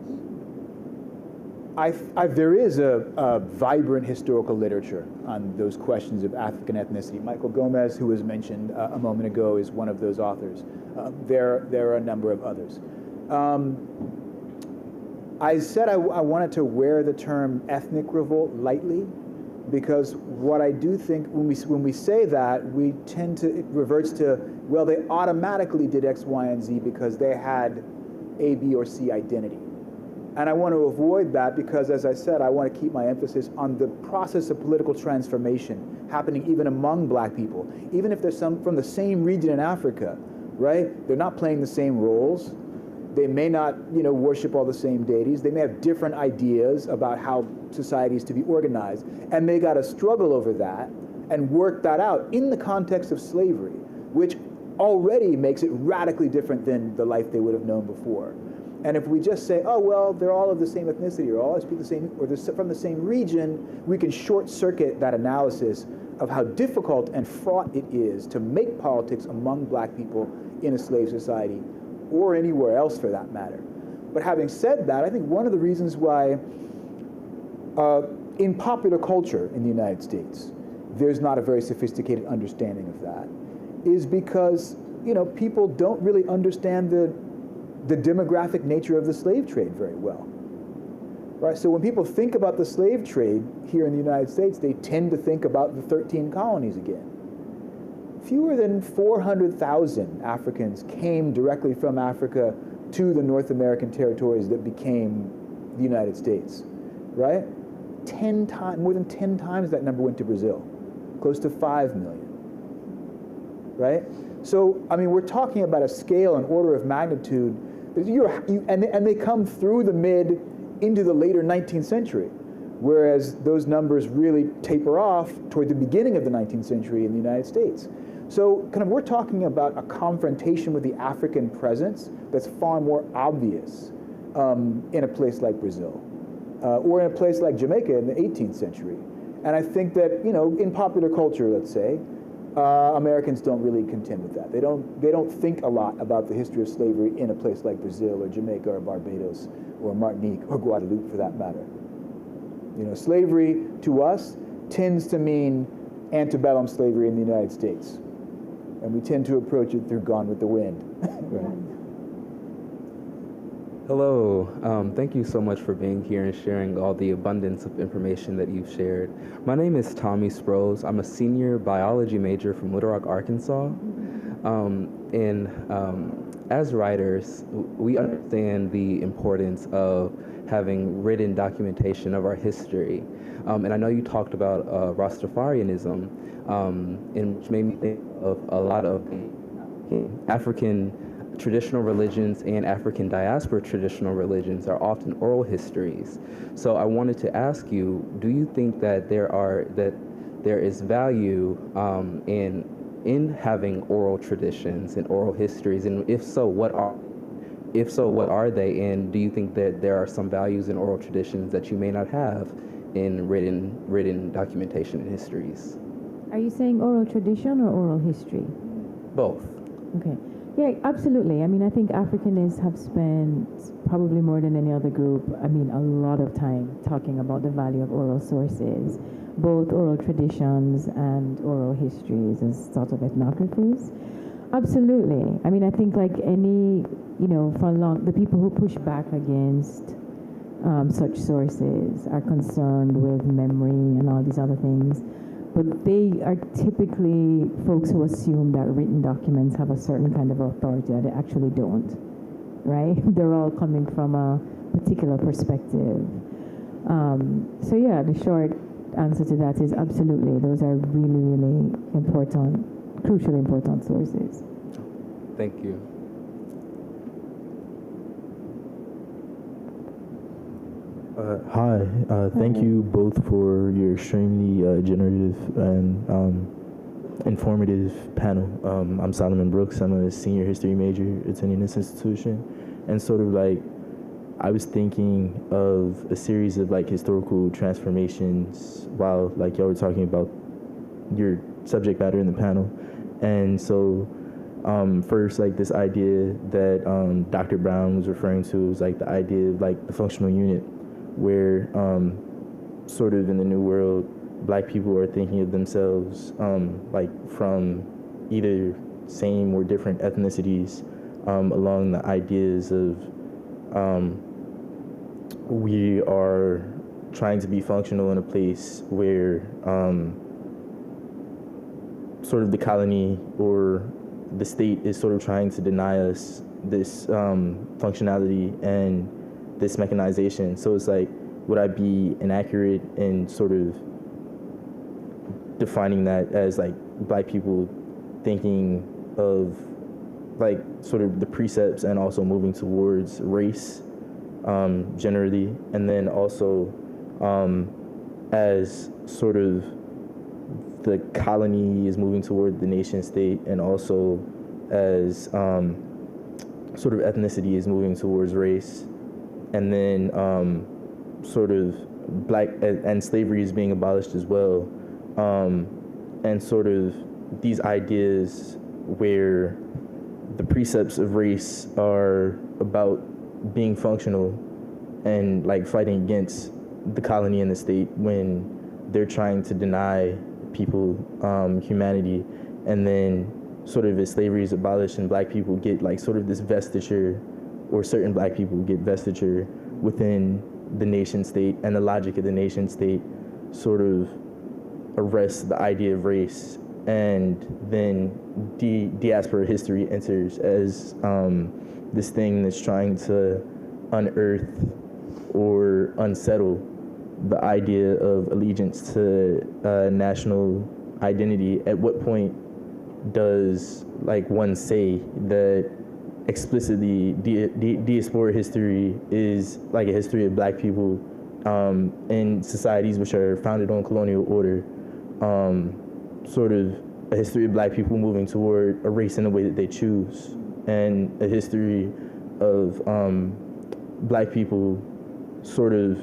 There is a vibrant historical literature on those questions of African ethnicity. Michael Gomez, who was mentioned a moment ago, is one of those authors. There are a number of others. I said I wanted to wear the term ethnic revolt lightly, because what I do think when we say that, we tend to, it reverts to, well, they automatically did X, Y, and Z because they had A, B, or C identity. And I want to avoid that because, as I said, I want to keep my emphasis on the process of political transformation happening even among black people. Even if there's some from the same region in Africa, right? They're not playing the same roles. They may not, worship all the same deities. They may have different ideas about how society is to be organized. And they got to struggle over that and work that out in the context of slavery, which already makes it radically different than the life they would have known before. And if we just say, oh, well, they're all of the same ethnicity, or all speak the same, or they're from the same region, we can short circuit that analysis of how difficult and fraught it is to make politics among black people in a slave society, or anywhere else for that matter. But having said that, I think one of the reasons why in popular culture in the United States, there's not a very sophisticated understanding of that, is because, people don't really understand the demographic nature of the slave trade very well, right? So when people think about the slave trade here in the United States, they tend to think about the 13 colonies again. Fewer than 400,000 Africans came directly from Africa to the North American territories that became the United States, right? More than 10 times that number went to Brazil, close to 5 million, right? So, we're talking about a scale and order of magnitude, and they come through the mid into the later 19th century, whereas those numbers really taper off toward the beginning of the 19th century in the United States. So kind of we're talking about a confrontation with the African presence that's far more obvious in a place like Brazil or in a place like Jamaica in the 18th century. And I think that, you know, in popular culture, let's say, Americans don't really contend with that. They don't think a lot about the history of slavery in a place like Brazil or Jamaica or Barbados or Martinique or Guadeloupe for that matter. You know, slavery to us tends to mean antebellum slavery in the United States. And we tend to approach it through Gone with the Wind. Right. Hello, thank you so much for being here and sharing all the abundance of information that you've shared. My name is Tommy Sproles. I'm a senior biology major from Little Rock, Arkansas. As writers, we understand the importance of having written documentation of our history. And I know you talked about Rastafarianism, which made me think of a lot of African traditional religions and African diaspora traditional religions are often oral histories. So I wanted to ask you, do you think that there is value in having oral traditions and oral histories, and if so, what are they? And do you think that there are some values in oral traditions that you may not have in written documentation and histories? Are you saying oral tradition or oral history? Both. Okay. Yeah, absolutely. I mean, I think Africanists have spent probably more than any other group, I mean, a lot of time talking about the value of oral sources, both oral traditions and oral histories as sort of ethnographies. Absolutely. I mean, I think like any, you know, the people who push back against such sources are concerned with memory and all these other things. But they are typically folks who assume that written documents have a certain kind of authority that they actually don't, right? They're all coming from a particular perspective. So yeah, the short answer to that is absolutely. Those are really, really important, crucially important sources. Thank you. Hi, thank you both for your extremely generative and informative panel. I'm Solomon Brooks. I'm a senior history major attending this institution. And sort of like, I was thinking of a series of like historical transformations while like y'all were talking about your subject matter in the panel. And so first, like this idea that Dr. Brown was referring to was like the idea of like the functional unit, where sort of in the New World, Black people are thinking of themselves like from either same or different ethnicities along the ideas of we are trying to be functional in a place where sort of the colony or the state is sort of trying to deny us this functionality and this mechanization. So it's like, would I be inaccurate in sort of defining that as like Black people thinking of like sort of the precepts and also moving towards race generally, and then also as sort of the colony is moving toward the nation state, and also as sort of ethnicity is moving towards race, and then sort of Black and slavery is being abolished as well, and sort of these ideas where the precepts of race are about being functional and like fighting against the colony and the state when they're trying to deny people humanity, and then sort of as slavery is abolished and Black people get like sort of this vestiture, or certain Black people get vestiture within the nation state, and the logic of the nation state sort of arrests the idea of race, and then diaspora history enters as this thing that's trying to unearth or unsettle the idea of allegiance to national identity. At what point does like one say that explicitly diaspora history is like a history of Black people in societies which are founded on colonial order, sort of a history of black people moving toward a race in the way that they choose, and a history of black people sort of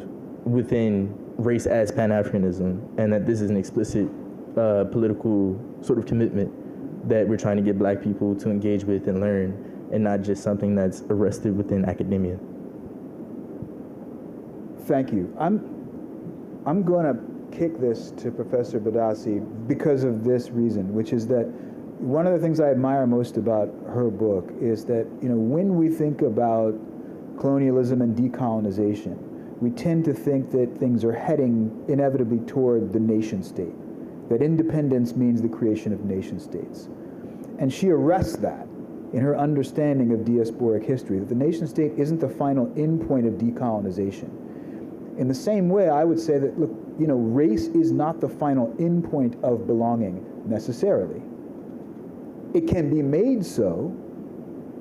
within race as Pan-Africanism, and that this is an explicit political sort of commitment that we're trying to get black people to engage with and learn, and not just something that's arrested within academia. Thank you. I'm going to kick this to Professor Badassi because of this reason, which is that one of the things I admire most about her book is that, when we think about colonialism and decolonization, we tend to think that things are heading inevitably toward the nation state, that independence means the creation of nation states. And she arrests that in her understanding of diasporic history, that the nation state isn't the final endpoint of decolonization. In the same way, I would say that, look, race is not the final endpoint of belonging necessarily. It can be made so,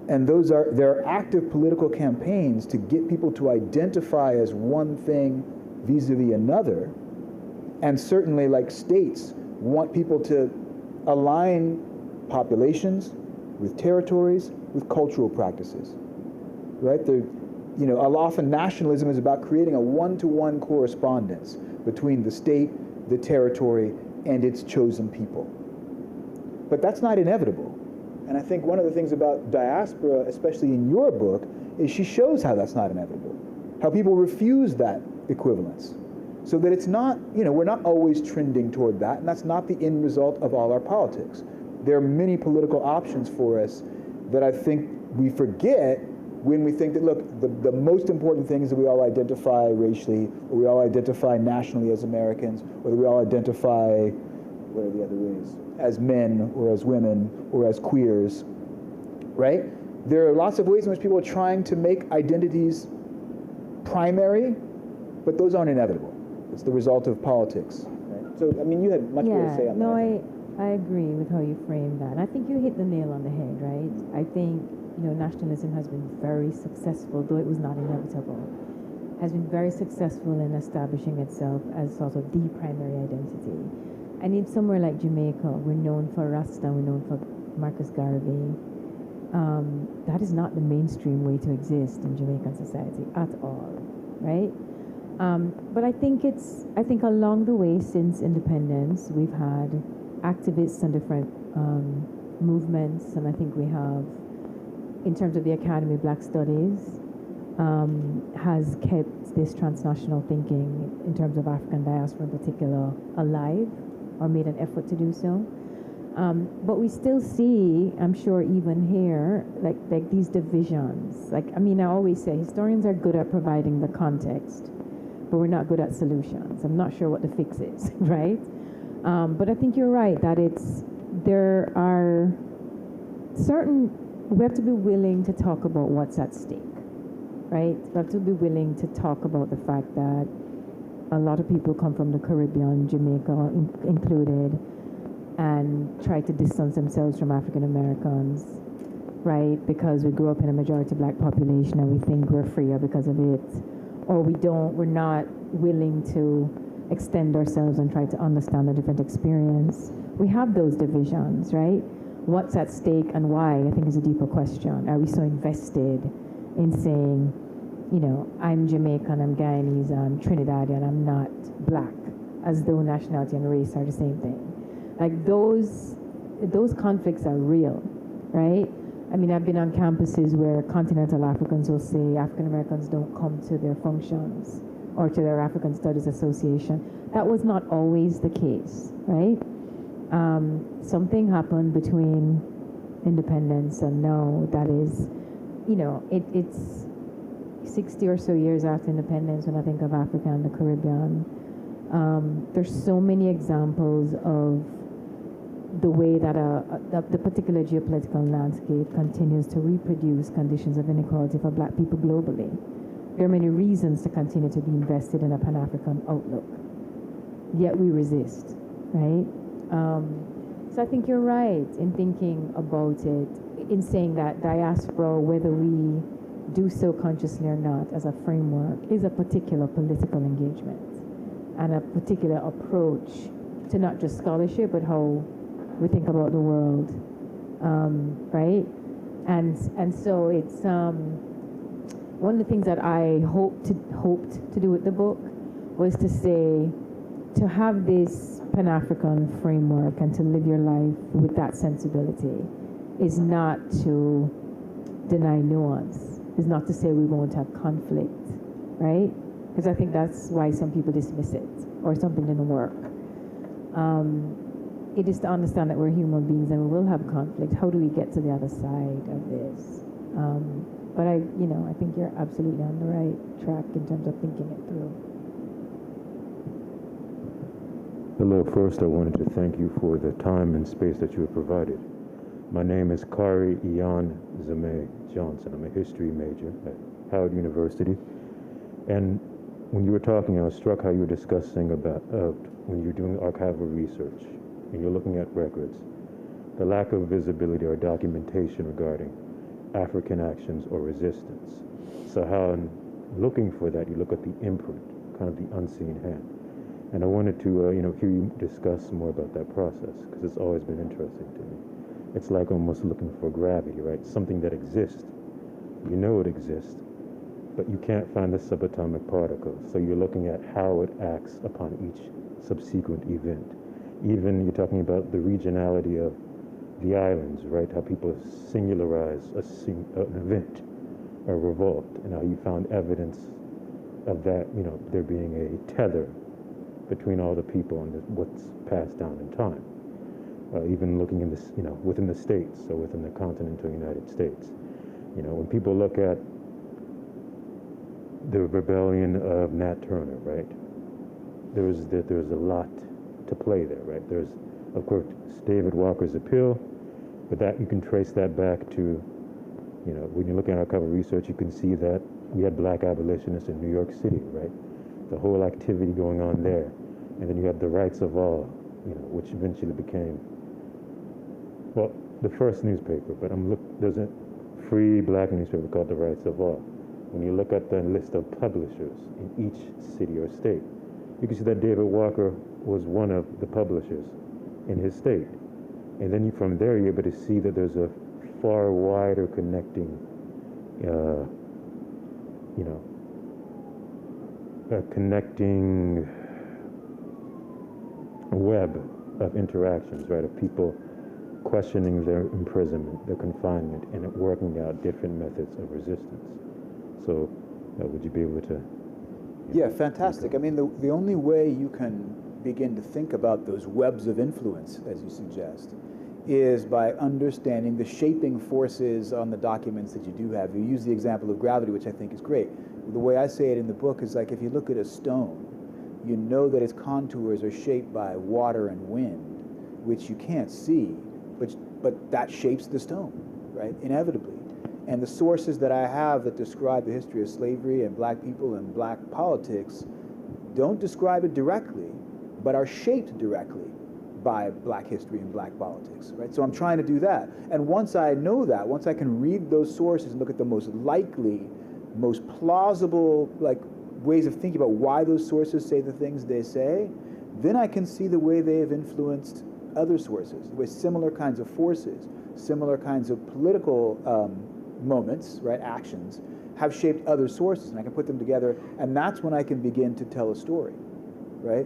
and there are active political campaigns to get people to identify as one thing vis-a-vis another, and certainly, like states, want people to align populations with territories, with cultural practices, right? Often nationalism is about creating a one-to-one correspondence between the state, the territory, and its chosen people. But that's not inevitable. And I think one of the things about diaspora, especially in your book, is she shows how that's not inevitable, how people refuse that equivalence. So that it's not, we're not always trending toward that, and that's not the end result of all our politics. There are many political options for us that I think we forget when we think that, look, the most important thing is that we all identify racially, or we all identify nationally as Americans, or that we all identify, what are the other ways, as men, or as women, or as queers, right? There are lots of ways in which people are trying to make identities primary, but those aren't inevitable. It's the result of politics. Right? So, you had much more to say on that. I agree with how you framed that. I think you hit the nail on the head, right? I think, nationalism has been very successful, though it was not inevitable, has been very successful in establishing itself as sort of the primary identity. And in somewhere like Jamaica, we're known for Rasta, we're known for Marcus Garvey. That is not the mainstream way to exist in Jamaican society at all, right? But I think along the way since independence, we've had activists and different movements, and I think we have, in terms of the Academy of Black Studies, has kept this transnational thinking in terms of African diaspora in particular alive, or made an effort to do so. But we still see, I'm sure even here, like these divisions. I always say historians are good at providing the context, but we're not good at solutions. I'm not sure what the fix is, right? But I think you're right that there are we have to be willing to talk about what's at stake, right? We have to be willing to talk about the fact that a lot of people come from the Caribbean, Jamaica included, and try to distance themselves from African Americans, right? Because we grew up in a majority black population and we think we're freer because of it. Or we're not willing to extend ourselves and try to understand a different experience. We have those divisions, right? What's at stake and why, I think, is a deeper question. Are we so invested in saying, I'm Jamaican, I'm Guyanese, I'm Trinidadian, I'm not black, as though nationality and race are the same thing? Those conflicts are real, right? I've been on campuses where continental Africans will say African Americans don't come to their functions or to their African Studies Association. That was not always the case, right? Something happened between independence and now that is, it's 60 or so years after independence when I think of Africa and the Caribbean. There's so many examples of the way that the particular geopolitical landscape continues to reproduce conditions of inequality for black people globally. There are many reasons to continue to be invested in a Pan-African outlook, yet we resist, right? So I think you're right in thinking about it, in saying that diaspora, whether we do so consciously or not as a framework, is a particular political engagement and a particular approach to not just scholarship, but how we think about the world, right? And so it's one of the things that I hoped to do with the book was to say, to have this Pan-African framework and to live your life with that sensibility is not to deny nuance, is not to say we won't have conflict, right? Because I think that's why some people dismiss it or something didn't work. It is to understand that we're human beings and we will have conflict. How do we get to the other side of this? But I think you're absolutely on the right track in terms of thinking it through. Hello, first I wanted to thank you for the time and space that you have provided. My name is Kari Ian Zame Johnson. I'm a history major at Howard University. And when you were talking, I was struck how you were discussing about when you're doing archival research and you're looking at records, the lack of visibility or documentation regarding African actions or resistance. So how in looking for that, you look at the imprint, kind of the unseen hand. And I wanted to hear you discuss more about that process, because it's always been interesting to me. It's like almost looking for gravity, right? Something that exists. You know it exists, but you can't find the subatomic particle. So you're looking at how it acts upon each subsequent event. Even you're talking about the regionality of the islands, right? How people singularize an event, a revolt, and how you found evidence of that, there being a tether between all the people and what's passed down in time. Even looking in this, within the states, so within the continental United States. When people look at the rebellion of Nat Turner, right? There's a lot to play there, right? There's, of course, David Walker's appeal, but that you can trace that back to, when you look at archival research, you can see that we had black abolitionists in New York City, right? The whole activity going on there. And then you had the Rights of All, which eventually became, well, the first newspaper, but there's a free black newspaper called the Rights of All. When you look at the list of publishers in each city or state, you can see that David Walker was one of the publishers in his state. And then from there, you're able to see that there's a far wider connecting, a connecting web of interactions, right, of people questioning their imprisonment, their confinement, and working out different methods of resistance. So would you be able to? Yeah, fantastic. I mean, the only way you can begin to think about those webs of influence, as you suggest, is by understanding the shaping forces on the documents that you do have. You use the example of gravity, which I think is great. The way I say it in the book is like if you look at a stone, you know that its contours are shaped by water and wind, which you can't see, but that shapes the stone, right, inevitably. And the sources that I have that describe the history of slavery and black people and black politics don't describe it directly, but are shaped directly by black history and black politics, right? So I'm trying to do that. And once I know that, once I can read those sources and look at the most likely, most plausible, ways of thinking about why those sources say the things they say, then I can see the way they have influenced other sources, the way similar kinds of forces, similar kinds of political moments, right, actions, have shaped other sources, and I can put them together, and that's when I can begin to tell a story, right?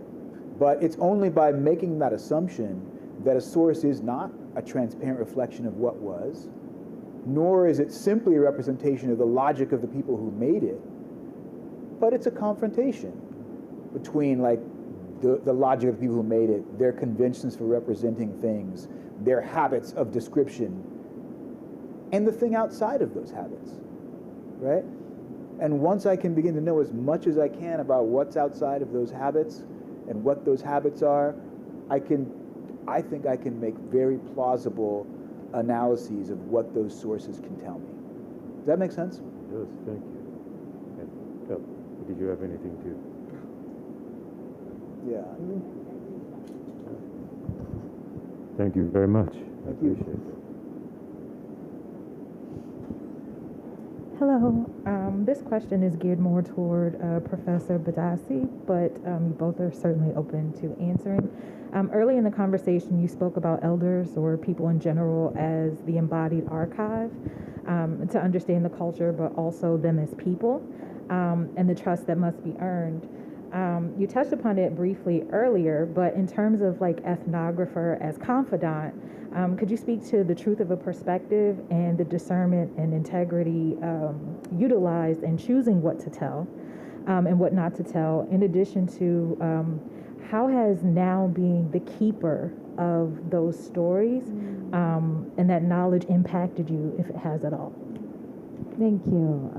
But it's only by making that assumption that a source is not a transparent reflection of what was, nor is it simply a representation of the logic of the people who made it, but it's a confrontation between the logic of the people who made it, their conventions for representing things, their habits of description, and the thing outside of those habits, right? And once I can begin to know as much as I can about what's outside of those habits and what those habits are, I think I can make very plausible analyses of what those sources can tell me. Does that make sense? It does, thank you. And did you have anything to? Yeah. Thank you very much. I appreciate it. Hello. This question is geared more toward Professor Badassi, but you both are certainly open to answering. Early in the conversation, you spoke about elders or people in general as the embodied archive to understand the culture, but also them as people and the trust that must be earned. You touched upon it briefly earlier, but in terms of like ethnographer as confidant, could you speak to the truth of a perspective and the discernment and integrity utilized in choosing what to tell and what not to tell, in addition to how has now being the keeper of those stories and that knowledge impacted you, if it has at all? Thank you.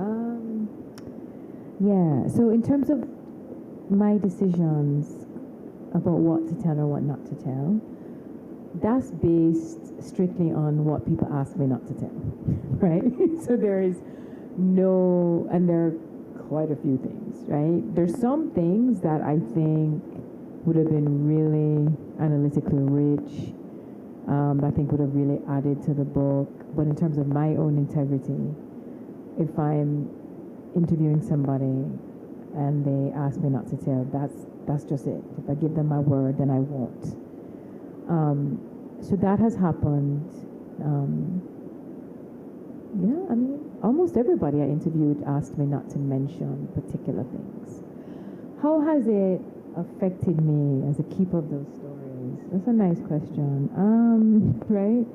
Yeah, so in terms of my decisions about what to tell or what not to tell, that's based strictly on what people ask me not to tell, right? So there is no, and there are quite a few things, right? There's some things that I think would have been really analytically rich, I think would have really added to the book. But in terms of my own integrity, if I'm interviewing somebody and they ask me not to tell, that's just it. If I give them my word, then I won't. So that has happened. Yeah, I mean, almost everybody I interviewed asked me not to mention particular things. How has it affected me as a keeper of those stories? That's a nice question. Right?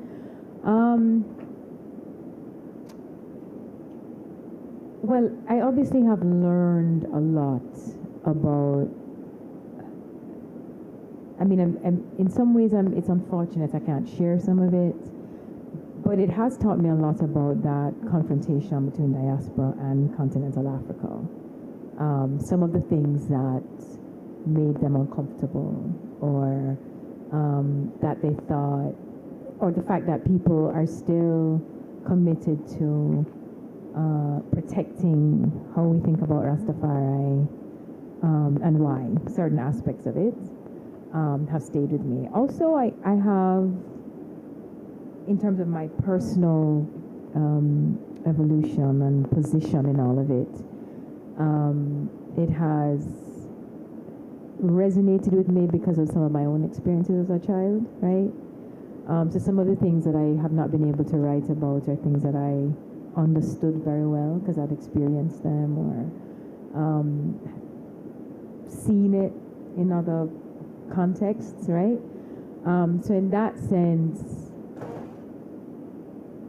Well, I obviously have learned a lot about, I mean, in some ways it's unfortunate I can't share some of it, but it has taught me a lot about that confrontation between diaspora and continental Africa. Some of the things that made them uncomfortable, or that they thought, or the fact that people are still committed to protecting how we think about Rastafari and why certain aspects of it have stayed with me. Also, I have, in terms of my personal evolution and position in all of it, it has resonated with me because of some of my own experiences as a child, right? So some of the things that I have not been able to write about are things that I understood very well because I've experienced them or seen it in other contexts, right? So in that sense,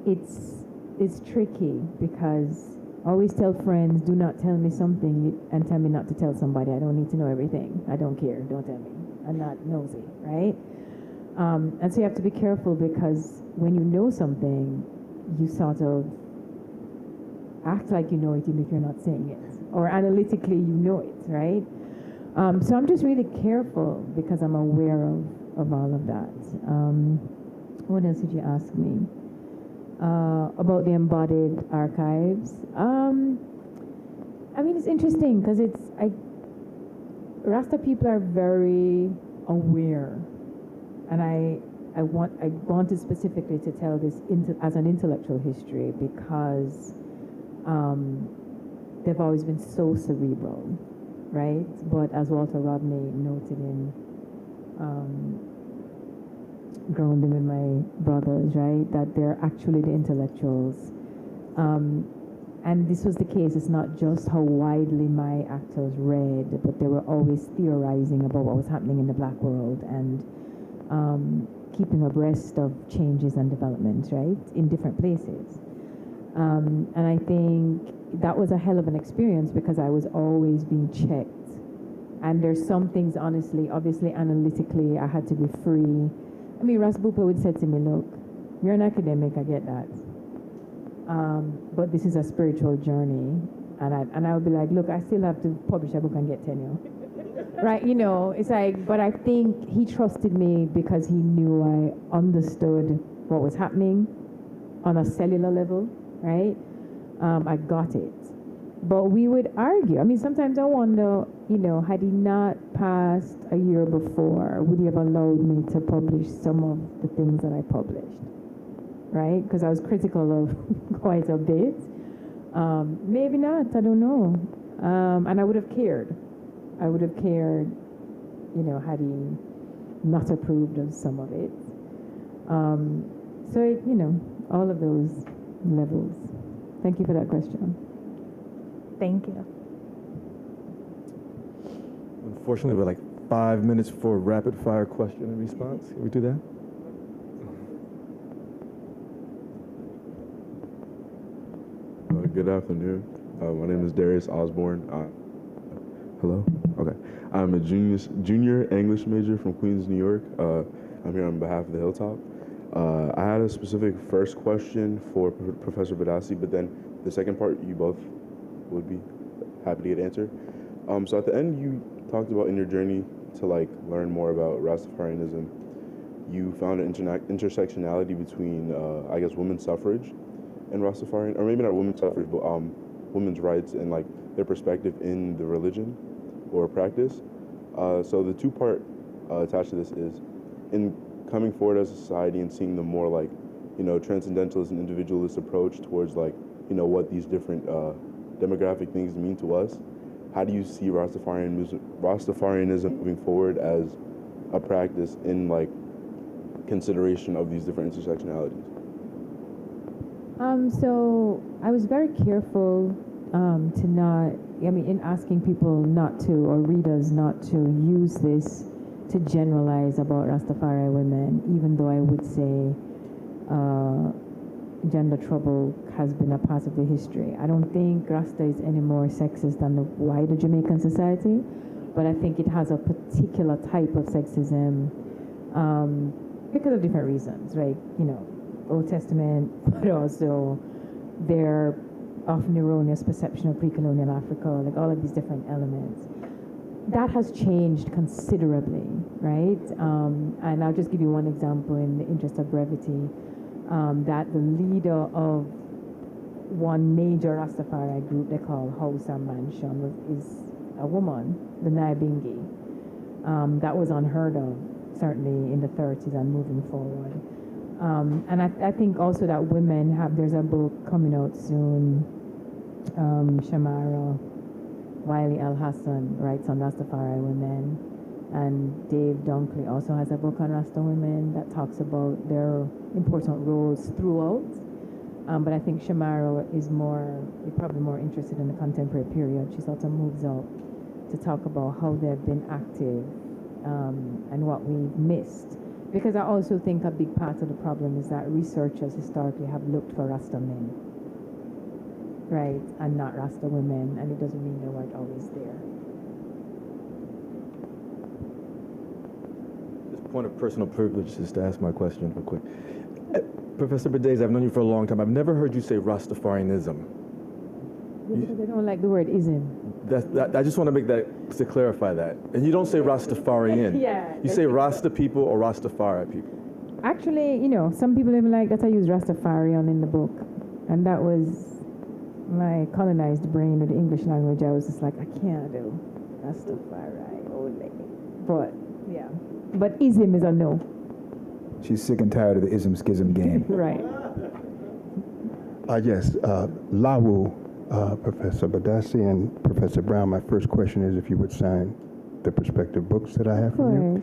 it's tricky because I always tell friends, do not tell me something and tell me not to tell somebody. I don't need to know everything. I don't care. Don't tell me. I'm not nosy, right? And so you have to be careful because when you know something, you sort of act like you know it even if you're not saying it. Or analytically, you know it, right? So I'm just really careful because I'm aware of all of that. What else did you ask me? About the embodied archives. I mean, it's interesting because Rasta people are very aware, and I wanted specifically to tell this as an intellectual history because they've always been so cerebral, right? But as Walter Rodney noted in Grounding with My Brothers, right, that they're actually the intellectuals. And this was the case. It's not just how widely my actors read, but they were always theorizing about what was happening in the black world and keeping abreast of changes and developments, right, in different places. And I think that was a hell of an experience because I was always being checked. And there's some things, honestly, obviously, analytically, I had to be free. I mean, Ras Bupa would say to me, look, you're an academic, I get that. But this is a spiritual journey. And I would be like, look, I still have to publish a book and get tenure. Right, you know, it's like, but I think he trusted me because he knew I understood what was happening on a cellular level, right? I got it. But we would argue. I mean, sometimes I wonder, you know, had he not passed a year before, would he have allowed me to publish some of the things that I published, right? Because I was critical of quite a bit. Maybe not, I don't know. And I would have cared. I would have cared, had he not approved of some of it. All of those levels. Thank you for that question. Thank you. Unfortunately, we're like 5 minutes for rapid fire question and response. Can we do that? Good afternoon. My name is Darius Osborne. Hello? Okay. I'm a junior English major from Queens, New York. I'm here on behalf of the Hilltop. I had a specific first question for Professor Badassi, but then the second part you both would be happy to get answered. So at the end, you talked about in your journey to learn more about Rastafarianism, you found an intersectionality between, women's suffrage and Rastafarian, or maybe not women's suffrage, but women's rights and their perspective in the religion or practice. So the two-part attached to this is, in coming forward as a society and seeing the more transcendentalist and individualist approach towards what these different demographic things mean to us, how do you see Rastafarianism moving forward as a practice in consideration of these different intersectionalities? So I was very careful to not, in asking people not to, or readers not to use this to generalize about Rastafari women, even though I would say gender trouble has been a part of the history. I don't think Rasta is any more sexist than the wider Jamaican society, but I think it has a particular type of sexism because of different reasons, right? Old Testament, but also their often erroneous perception of pre-colonial Africa, all of these different elements. That has changed considerably, right? And I'll just give you one example in the interest of brevity, that the leader of one major Rastafari group they call Hausa Mansion is a woman, the Naibingi. That was unheard of, certainly in the 30s and moving forward. And I think also that women there's a book coming out soon, Shamara Wiley Al-Hassan writes on Rastafari women, and Dave Dunkley also has a book on Rasta women that talks about their important roles throughout. But I think Shamara is probably more interested in the contemporary period. She sort of moves up to talk about how they've been active and what we've missed. Because I also think a big part of the problem is that researchers historically have looked for Rasta men, right, and not Rasta women, and it doesn't mean they weren't always there. Just point of personal privilege just to ask my question real quick. Professor Badassi, I've known you for a long time. I've never heard you say Rastafarianism. Because I don't like the word ism. I just want to make that, to clarify that. And you don't say Rastafarian. Yeah. You say Rasta people or Rastafari people. Actually, some people even like that I use Rastafarian in the book. And that was my colonized brain with the English language. I was just like, I can't do Rastafari only. But, yeah. But ism is a no. She's sick and tired of the ism-schism game. Right. Yes, Lawu, Professor Badassi and Professor Brown, my first question is if you would sign the perspective books that I have for you.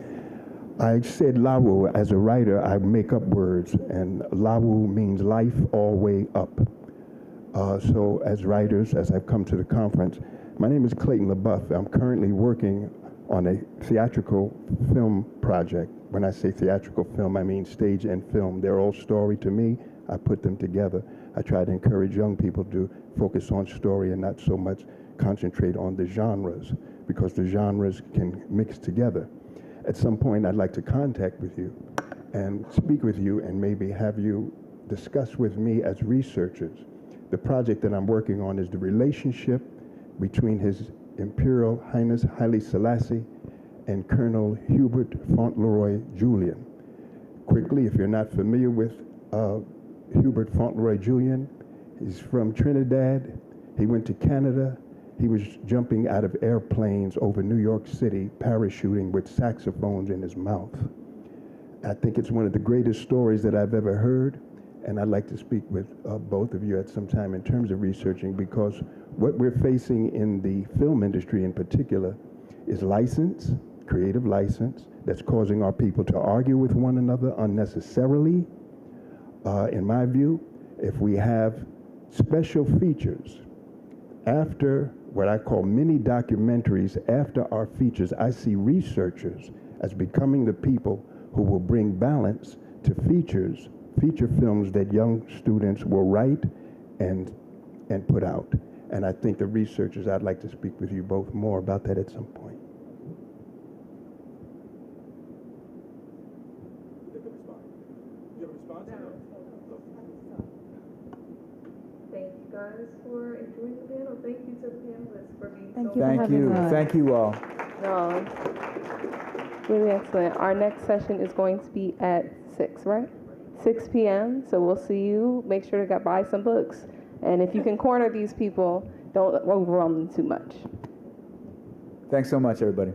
I said Lawu. As a writer, I make up words, and Lawu means life all way up. So as writers, as I've come to the conference, my name is Clayton LaBeouf. I'm currently working on a theatrical film project. When I say theatrical film, I mean stage and film. They're all story to me. I put them together. I try to encourage young people to focus on story and not so much concentrate on the genres, because the genres can mix together. At some point, I'd like to contact with you and speak with you and maybe have you discuss with me as researchers. The project that I'm working on is the relationship between His Imperial Highness Haile Selassie and Colonel Hubert Fauntleroy Julian. Quickly, if you're not familiar with Hubert Fauntleroy Julian, he's from Trinidad. He went to Canada. He was jumping out of airplanes over New York City, parachuting with saxophones in his mouth. I think it's one of the greatest stories that I've ever heard. and I'd like to speak with both of you at some time in terms of researching, because what we're facing in the film industry in particular is license, creative license, that's causing our people to argue with one another unnecessarily. In my view, if we have special features after what I call mini documentaries, after our features, I see researchers as becoming the people who will bring balance to feature films that young students will write and put out. And I think the researchers, I'd like to speak with you both more about that at some point. Thank you guys for enjoying the panel. Thank you to the panelists for being Thank you all. No, really excellent. Our next session is going to be at 6, right? 6 p.m. So we'll see you. Make sure to buy some books. And if you can corner these people, don't overwhelm them too much. Thanks so much, everybody.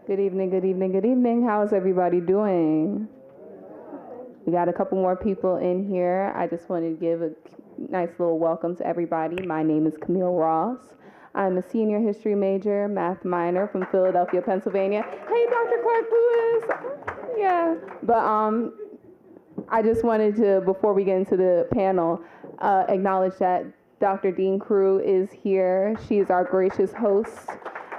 Good evening, good evening, good evening. How is everybody doing? We got a couple more people in here. I just wanted to give a nice little welcome to everybody. My name is Camille Ross. I'm a senior history major, math minor from Philadelphia, Pennsylvania. Hey, Dr. Clark Lewis. Yeah, but I just wanted to, before we get into the panel, acknowledge that Dr. Dean Crew is here. She is our gracious host.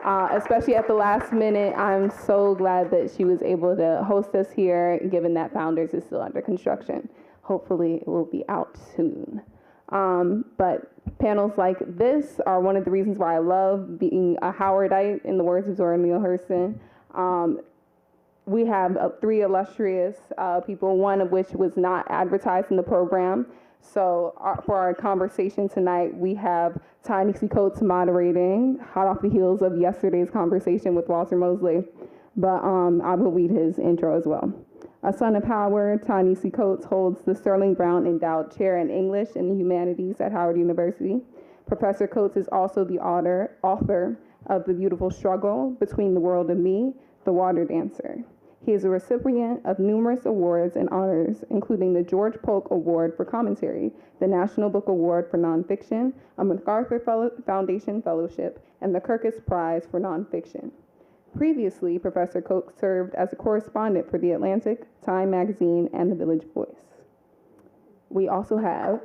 Especially at the last minute, I'm so glad that she was able to host us here, given that Founders is still under construction. Hopefully, it will be out soon. But panels like this are one of the reasons why I love being a Howardite, in the words of Zora Neale Hurston. We have 3 illustrious people, one of which was not advertised in the program. So for our conversation tonight, we have Ta-Nehisi Coates moderating, hot off the heels of yesterday's conversation with Walter Mosley. But I will read his intro as well. A son of Howard, Ta-Nehisi Coates holds the Sterling Brown Endowed Chair in English and the Humanities at Howard University. Professor Coates is also the author of The Beautiful Struggle Between the World and Me, The Water Dancer. He is a recipient of numerous awards and honors, including the George Polk Award for Commentary, the National Book Award for Nonfiction, a MacArthur Foundation Fellowship, and the Kirkus Prize for Nonfiction. Previously, Professor Coates served as a correspondent for The Atlantic, Time Magazine, and The Village Voice. We also have,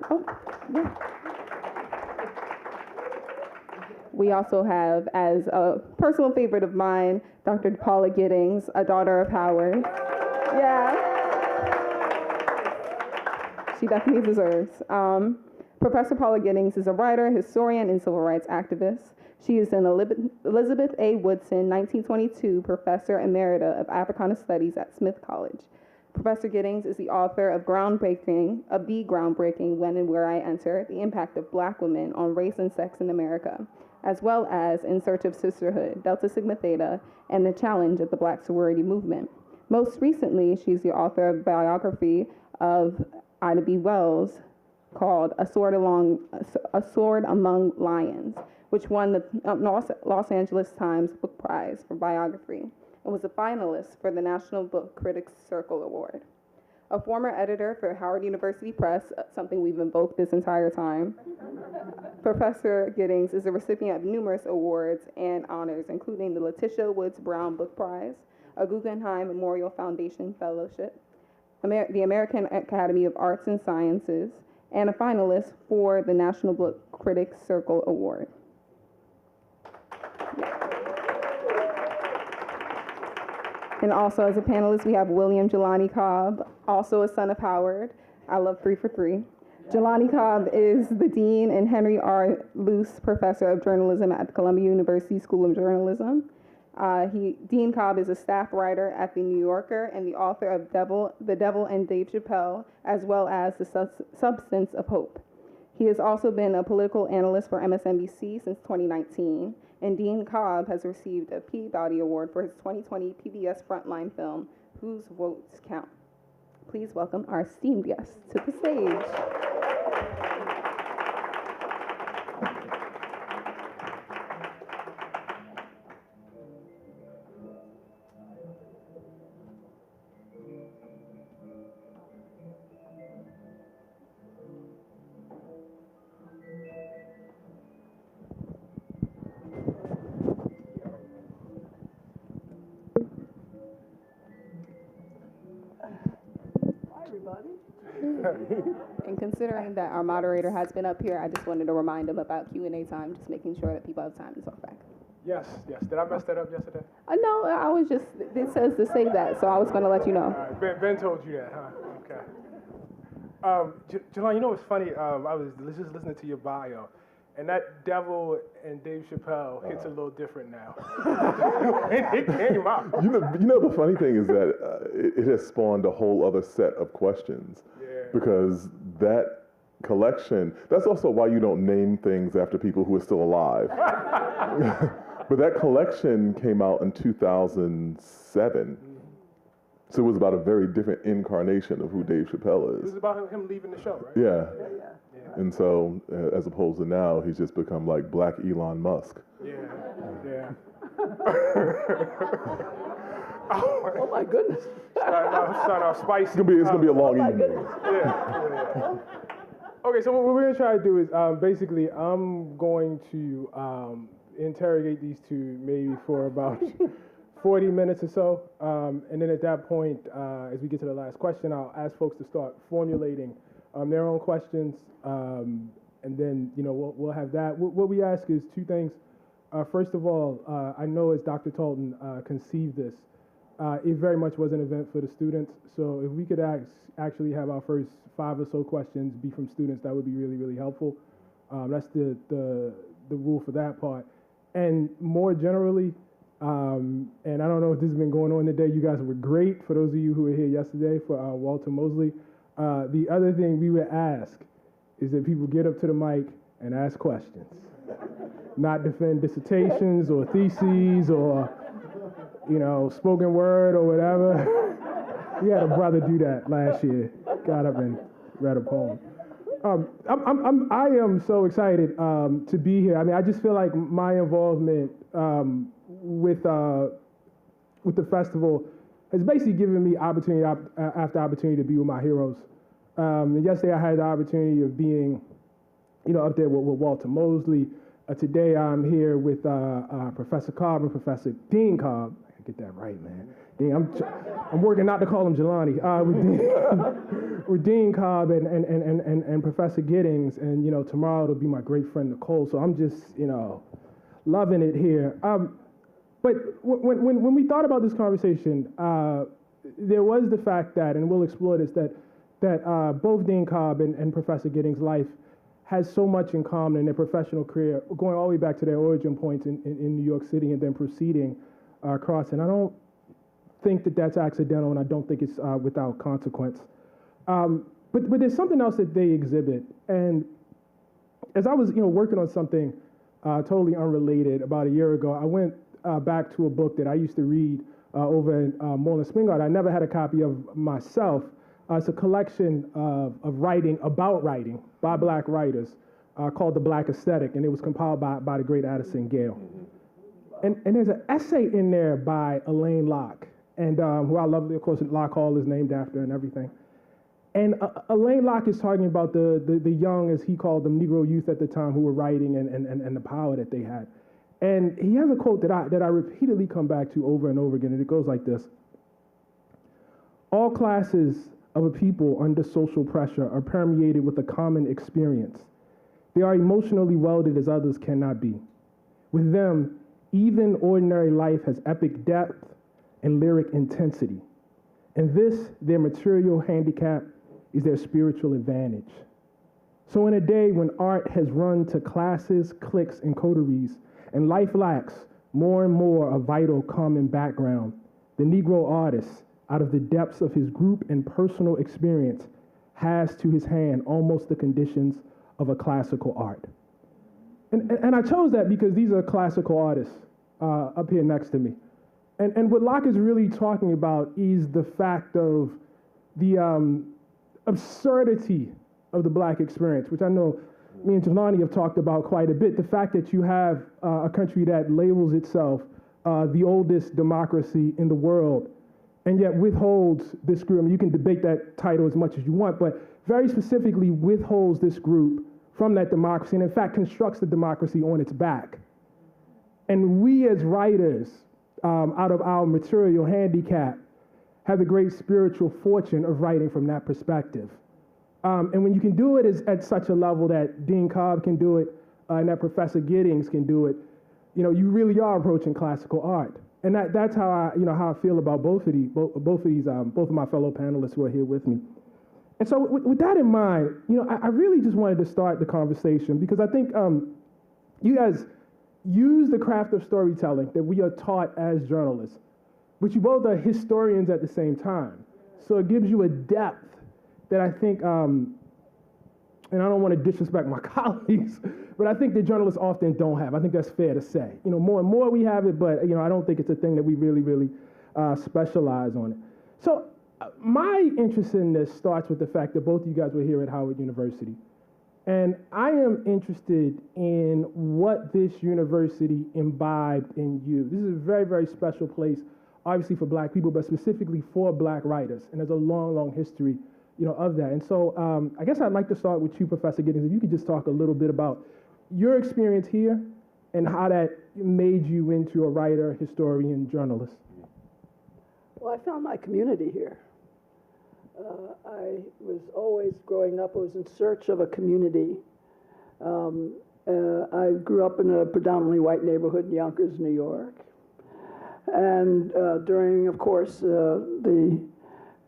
as a personal favorite of mine, Dr. Paula Giddings, a daughter of Howard. Yeah. She definitely deserves. Professor Paula Giddings is a writer, historian, and civil rights activist. She is an Elizabeth A. Woodson, 1922 Professor Emerita of Africana Studies at Smith College. Professor Giddings is the author of the groundbreaking When and Where I Enter, The Impact of Black Women on Race and Sex in America, as well as In Search of Sisterhood, Delta Sigma Theta, and the Challenge of the Black Sorority Movement. Most recently, she's the author of a biography of Ida B. Wells called A Sword Among Lions, which won the Los Angeles Times Book Prize for biography and was a finalist for the National Book Critics Circle Award. A former editor for Howard University Press, something we've invoked this entire time, Professor Giddings is a recipient of numerous awards and honors, including the Letitia Woods Brown Book Prize, a Guggenheim Memorial Foundation Fellowship, the American Academy of Arts and Sciences, and a finalist for the National Book Critics Circle Award. And also as a panelist, we have William Jelani Cobb, also a son of Howard. I love 3 for 3. Jelani Cobb is the Dean and Henry R. Luce Professor of Journalism at the Columbia University School of Journalism. Dean Cobb is a staff writer at The New Yorker and the author of The Devil and Dave Chappelle, as well as The Substance of Hope. He has also been a political analyst for MSNBC since 2019, and Dean Cobb has received a Peabody Award for his 2020 PBS Frontline film, Whose Votes Count. Please welcome our esteemed guests to the stage. And considering that our moderator has been up here, I just wanted to remind him about Q&A time, just making sure that people have time to talk back. Yes. Did I mess that up yesterday? No, I was just, it says to say that, so I was going to let you know. Ben told you that, huh? Okay. Jelani, you know what's funny? I was just listening to your bio, and that Devil and Dave Chappelle hits a little different now. It came out. You know the funny thing is that it has spawned a whole other set of questions. Because that collection, that's also why you don't name things after people who are still alive. But that collection came out in 2007. So it was about a very different incarnation of who Dave Chappelle It is. was about him leaving the show, right? Yeah. Yeah. And so, as opposed to now, he's just become like Black Elon Musk. Yeah. Yeah. Oh my goodness. Starting off spicy. It's gonna be a long evening. Yeah. Okay, so what we're gonna try to do is basically I'm going to interrogate these two maybe for about 40 minutes or so, and then at that point, as we get to the last question, I'll ask folks to start formulating their own questions, and then we'll have that. What we ask is two things. First of all, I know as Dr. Talton conceived this, it very much was an event for the students. So if we could actually have our first 5 or so questions be from students, that would be really, really helpful. That's the rule for that part. And more generally, and I don't know if this has been going on today, you guys were great, for those of you who were here yesterday for Walter Mosley. The other thing we would ask is that people get up to the mic and ask questions, not defend dissertations or theses or spoken word or whatever. We had a brother do that last year. Got up and read a poem. I am so excited to be here. I mean, I just feel like my involvement with the festival has basically given me opportunity after opportunity to be with my heroes. And yesterday I had the opportunity of being, up there with Walter Mosley. Today I'm here with Professor Cobb and Professor Dean Cobb. I get that right, man. Dean, I'm working not to call him Jelani. With Dean Cobb and Professor Giddings, and tomorrow it'll be my great friend Nicole. So I'm just loving it here. But when we thought about this conversation, there was the fact that, and we'll explore this, that both Dean Cobb and Professor Giddings' life has so much in common in their professional career, going all the way back to their origin points in New York City and then proceeding across. And I don't think that that's accidental, and I don't think it's without consequence. But there's something else that they exhibit. And as I was working on something totally unrelated about a year ago, I went back to a book that I used to read over in Moorland-Spingarn. I never had a copy of myself. It's a collection of writing about writing by Black writers called The Black Aesthetic, and it was compiled by the great Addison Gale. And there's an essay in there by Elaine Locke, and who I love, of course, Locke Hall is named after and everything. And Elaine Locke is talking about the young, as he called them, Negro youth at the time, who were writing and the power that they had. And he has a quote that I repeatedly come back to over and over again, and it goes like this: "All classes of a people under social pressure are permeated with a common experience. They are emotionally welded as others cannot be. With them, even ordinary life has epic depth and lyric intensity. And this, their material handicap, is their spiritual advantage. So in a day when art has run to classes, cliques, and coteries, and life lacks more and more a vital common background, the Negro artist, out of the depths of his group and personal experience, has to his hand almost the conditions of a classical art." And I chose that because these are classical artists up here next to me. And what Locke is really talking about is the fact of the absurdity of the Black experience, which I know me and Jelani have talked about quite a bit. The fact that you have a country that labels itself the oldest democracy in the world, and yet withholds this group. I mean, you can debate that title as much as you want, but very specifically withholds this group from that democracy, and in fact constructs the democracy on its back. And we as writers, out of our material handicap, have the great spiritual fortune of writing from that perspective. And when you can do it at such a level that Dean Cobb can do it, and that Professor Giddings can do it, you really are approaching classical art. And that's how I feel about both of my fellow panelists who are here with me. And so with that in mind, I really just wanted to start the conversation because I think you guys use the craft of storytelling that we are taught as journalists, but you both are historians at the same time. So it gives you a depth that I think, and I don't want to disrespect my colleagues, but I think that journalists often don't have. I think that's fair to say. More and more we have it, but I don't think it's a thing that we really specialize on it. So my interest in this starts with the fact that both of you guys were here at Howard University. And I am interested in what this university imbibed in you. This is a very, very special place, obviously for Black people, but specifically for Black writers. And there's a long, long history, of that. And so I guess I'd like to start with you, Professor Giddings. If you could just talk a little bit about your experience here and how that made you into a writer, historian, journalist. Well, I found my community here. I was always, growing up, I was in search of a community. I grew up in a predominantly white neighborhood in Yonkers, New York. And during, of course, the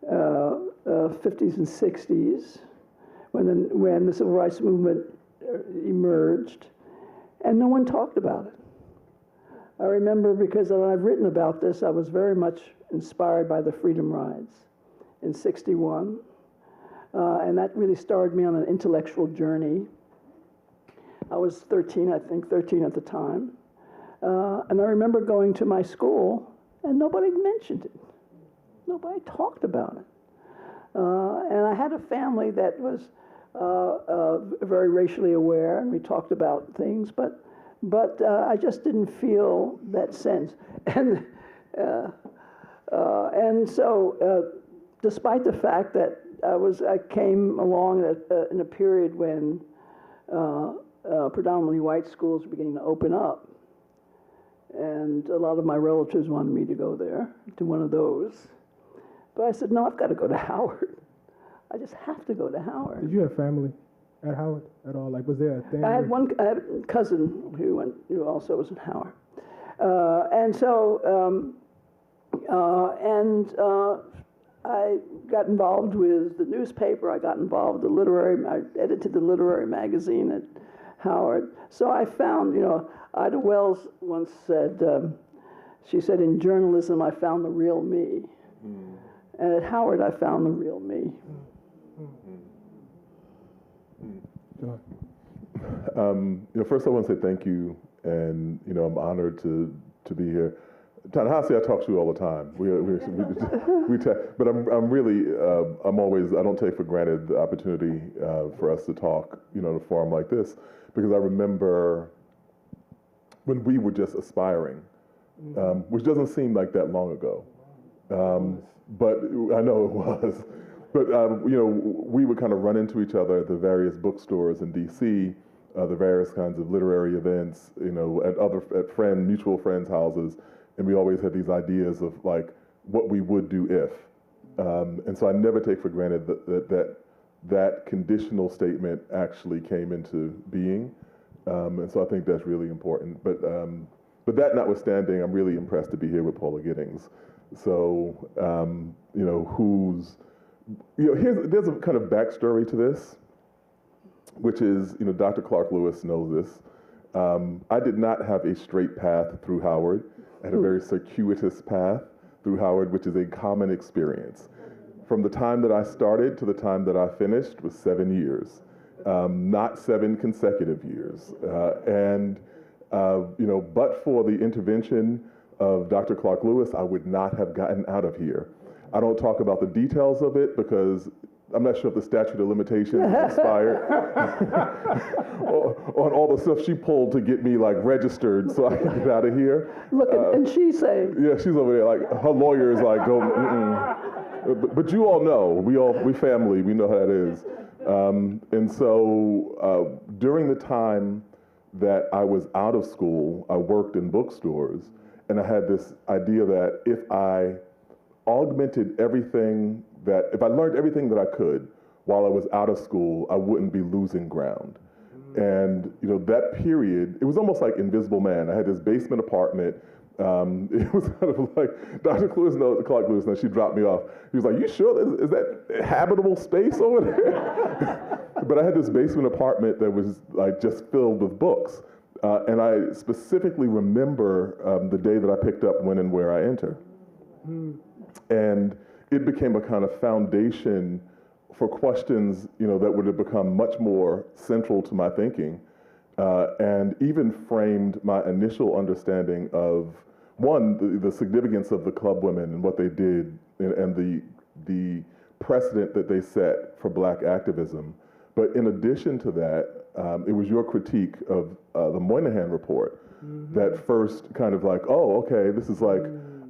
50s and 60s, when the civil rights movement emerged, and no one talked about it. I remember, because when I've written about this, I was very much inspired by the Freedom Rides in '61, and that really started me on an intellectual journey. I was 13 at the time, and I remember going to my school, and nobody mentioned it. Nobody talked about it. And I had a family that was very racially aware, and we talked about things, but I just didn't feel that sense. And so, despite the fact that I came along in a period when predominantly white schools were beginning to open up, and a lot of my relatives wanted me to go there, to one of those. But I said, no, I've got to go to Howard. I just have to go to Howard. Did you have family at Howard at all? Like, was there a thing? I had a cousin who also was in Howard. I got involved with the newspaper. I got involved with I edited the literary magazine at Howard. So I found, Ida Wells once said, she said, in journalism, I found the real me. Mm. And at Howard, I found the real me. First I want to say thank you, and I'm honored to be here. Ta-Nehisi, I talk to you all the time. But I'm really, I'm always, I don't take for granted the opportunity for us to talk, in a forum like this, because I remember when we were just aspiring, which doesn't seem like that long ago. But I know it was. But, we would kind of run into each other at the various bookstores in D.C., the various kinds of literary events, at mutual friends' houses, and we always had these ideas of, like, what we would do if. And so I never take for granted that conditional statement actually came into being. And so I think that's really important. But that notwithstanding, I'm really impressed to be here with Paula Giddings. So, there's a kind of backstory to this, which is, Dr. Clark Lewis knows this. I did not have a straight path through Howard. I had a very circuitous path through Howard, which is a common experience. From the time that I started to the time that I finished was 7 years, not 7 consecutive years. But for the intervention of Dr. Clark Lewis, I would not have gotten out of here. I don't talk about the details of it because I'm not sure if the statute of limitations expired on all the stuff she pulled to get me registered so I could get out of here. Look, and she's saying, yeah, she's over there her lawyer is don't. But you all know, we family, we know how that is. And so during the time that I was out of school, I worked in bookstores, and I had this idea that if I augmented everything if I learned everything that I could while I was out of school, I wouldn't be losing ground. And, that period, it was almost like Invisible Man. I had this basement apartment. It was kind of like Dr. Clark Lewis, and she dropped me off. He was like, you sure? Is that habitable space over there? But I had this basement apartment that was just filled with books. And I specifically remember the day that I picked up When and Where I Enter. And it became a kind of foundation for questions, that would have become much more central to my thinking, and even framed my initial understanding of one, the significance of the club women and what they did, and the precedent that they set for Black activism. But in addition to that, it was your critique of the Moynihan report that first kind of like, oh, okay, this is like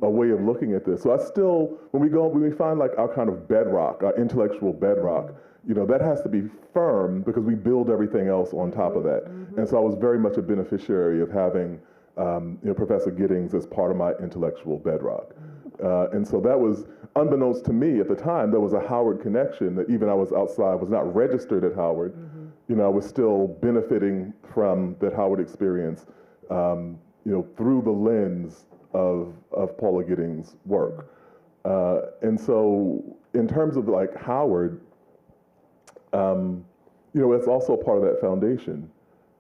a way of looking at this. So I still, when we find like our kind of bedrock, our intellectual bedrock, you know, that has to be firm because we build everything else on top of that. And so I was very much a beneficiary of having you know, Professor Giddings as part of my intellectual bedrock. And so that was, unbeknownst to me at the time, there was a Howard connection that even I was outside, was not registered at Howard. You know, I was still benefiting from that Howard experience, you know, through the lens of Paula Giddings' work. And so in terms of like Howard, you know, it's also part of that foundation.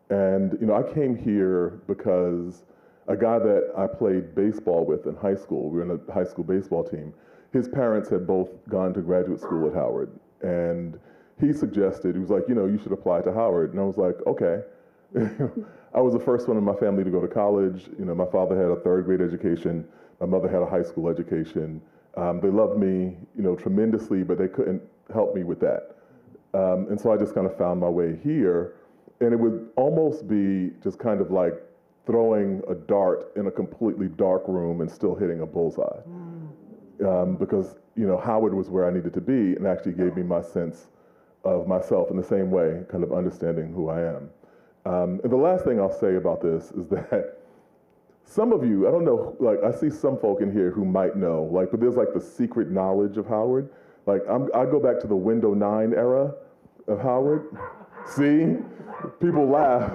And, you know, I came here because a guy that I played baseball with in high school, we were in a high school baseball team, his parents had both gone to graduate school at Howard. And he suggested, he was like, you know, you should apply to Howard. And I was like, okay. I was the first one in my family to go to college. You know, my father had a third grade education. My mother had a high school education. They loved me, you know, tremendously, but they couldn't help me with that. And so I just kind of found my way here. And it would almost be just kind of like throwing a dart in a completely dark room and still hitting a bullseye. Because, you know, Howard was where I needed to be and actually gave me my sense of myself in the same way, kind of understanding who I am. And the last thing I'll say about this is that some of you, I don't know, like I see some folk in here who might know, like, but there's like the secret knowledge of Howard. Like I go back to the Window 9 era of Howard. See, people laugh.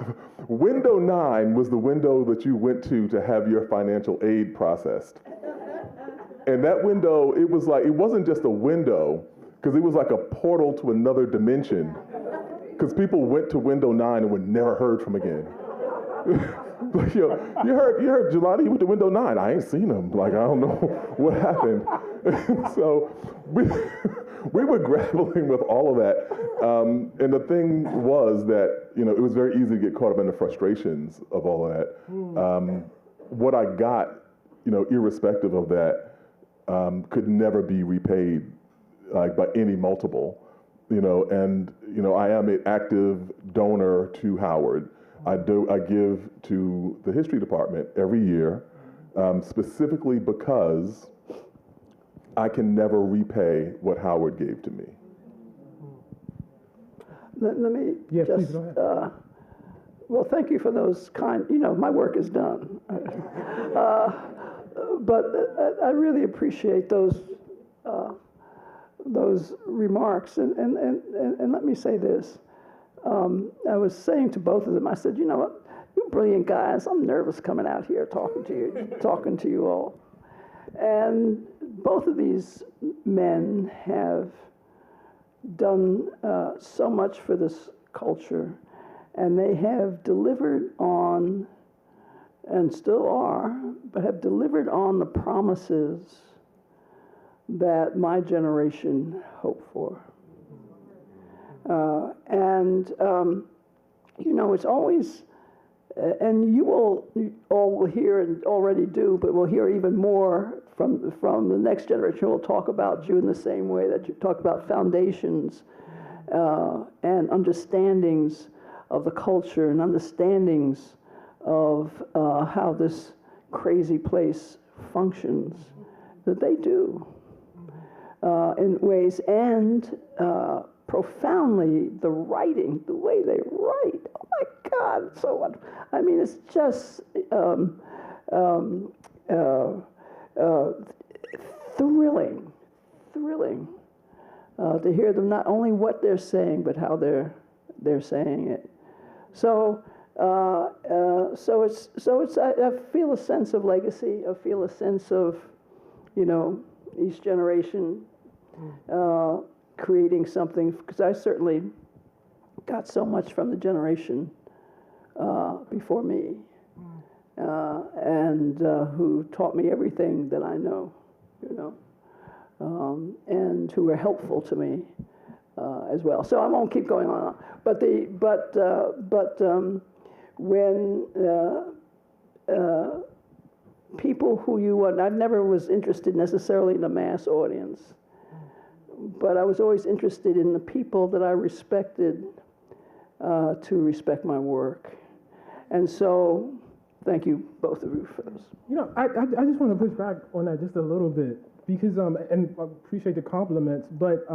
Window 9 was the window that you went to have your financial aid processed. And that window, it was like, it wasn't just a window, because it was like a portal to another dimension. Because people went to Window 9 and were never heard from again. Like, you heard Jelani, he went to Window 9. I ain't seen him. Like, I don't know what happened. So we were grappling with all of that. And the thing was that, you know, it was very easy to get caught up in the frustrations of all of that. What I got, you know, irrespective of that, could never be repaid like by any multiple. You know, and, you know, I am an active donor to Howard. I give to the history department every year, specifically because I can never repay what Howard gave to me. Let me please just, go ahead. Well, thank you for those kind, you know, my work is done. But I really appreciate those remarks. And let me say this. I was saying to both of them, I said, you know what, you brilliant guys, I'm nervous coming out here talking to you all. And both of these men have done so much for this culture, and they have delivered on, and still are, but have delivered on the promises that my generation hoped for. You know, it's always, and you all will hear and already do, but we'll hear even more from the next generation. We'll talk about you in the same way that you talk about foundations and understandings of the culture and understandings of how this crazy place functions, that they do in ways, and profoundly the writing, the way they write. Oh my God, so what? I mean, it's just thrilling to hear them, not only what they're saying, but how they're saying it. So it's I feel a sense of legacy. I feel a sense of, you know, each generation creating something, because I certainly got so much from the generation before me, and who taught me everything that I know, you know, and who were helpful to me as well. So I won't keep going on. But when people who you want. I never was interested necessarily in the mass audience, but I was always interested in the people that I respected to respect my work. And so, thank you, both of you, for this. You know, I just want to push back on that just a little bit because, and I appreciate the compliments, but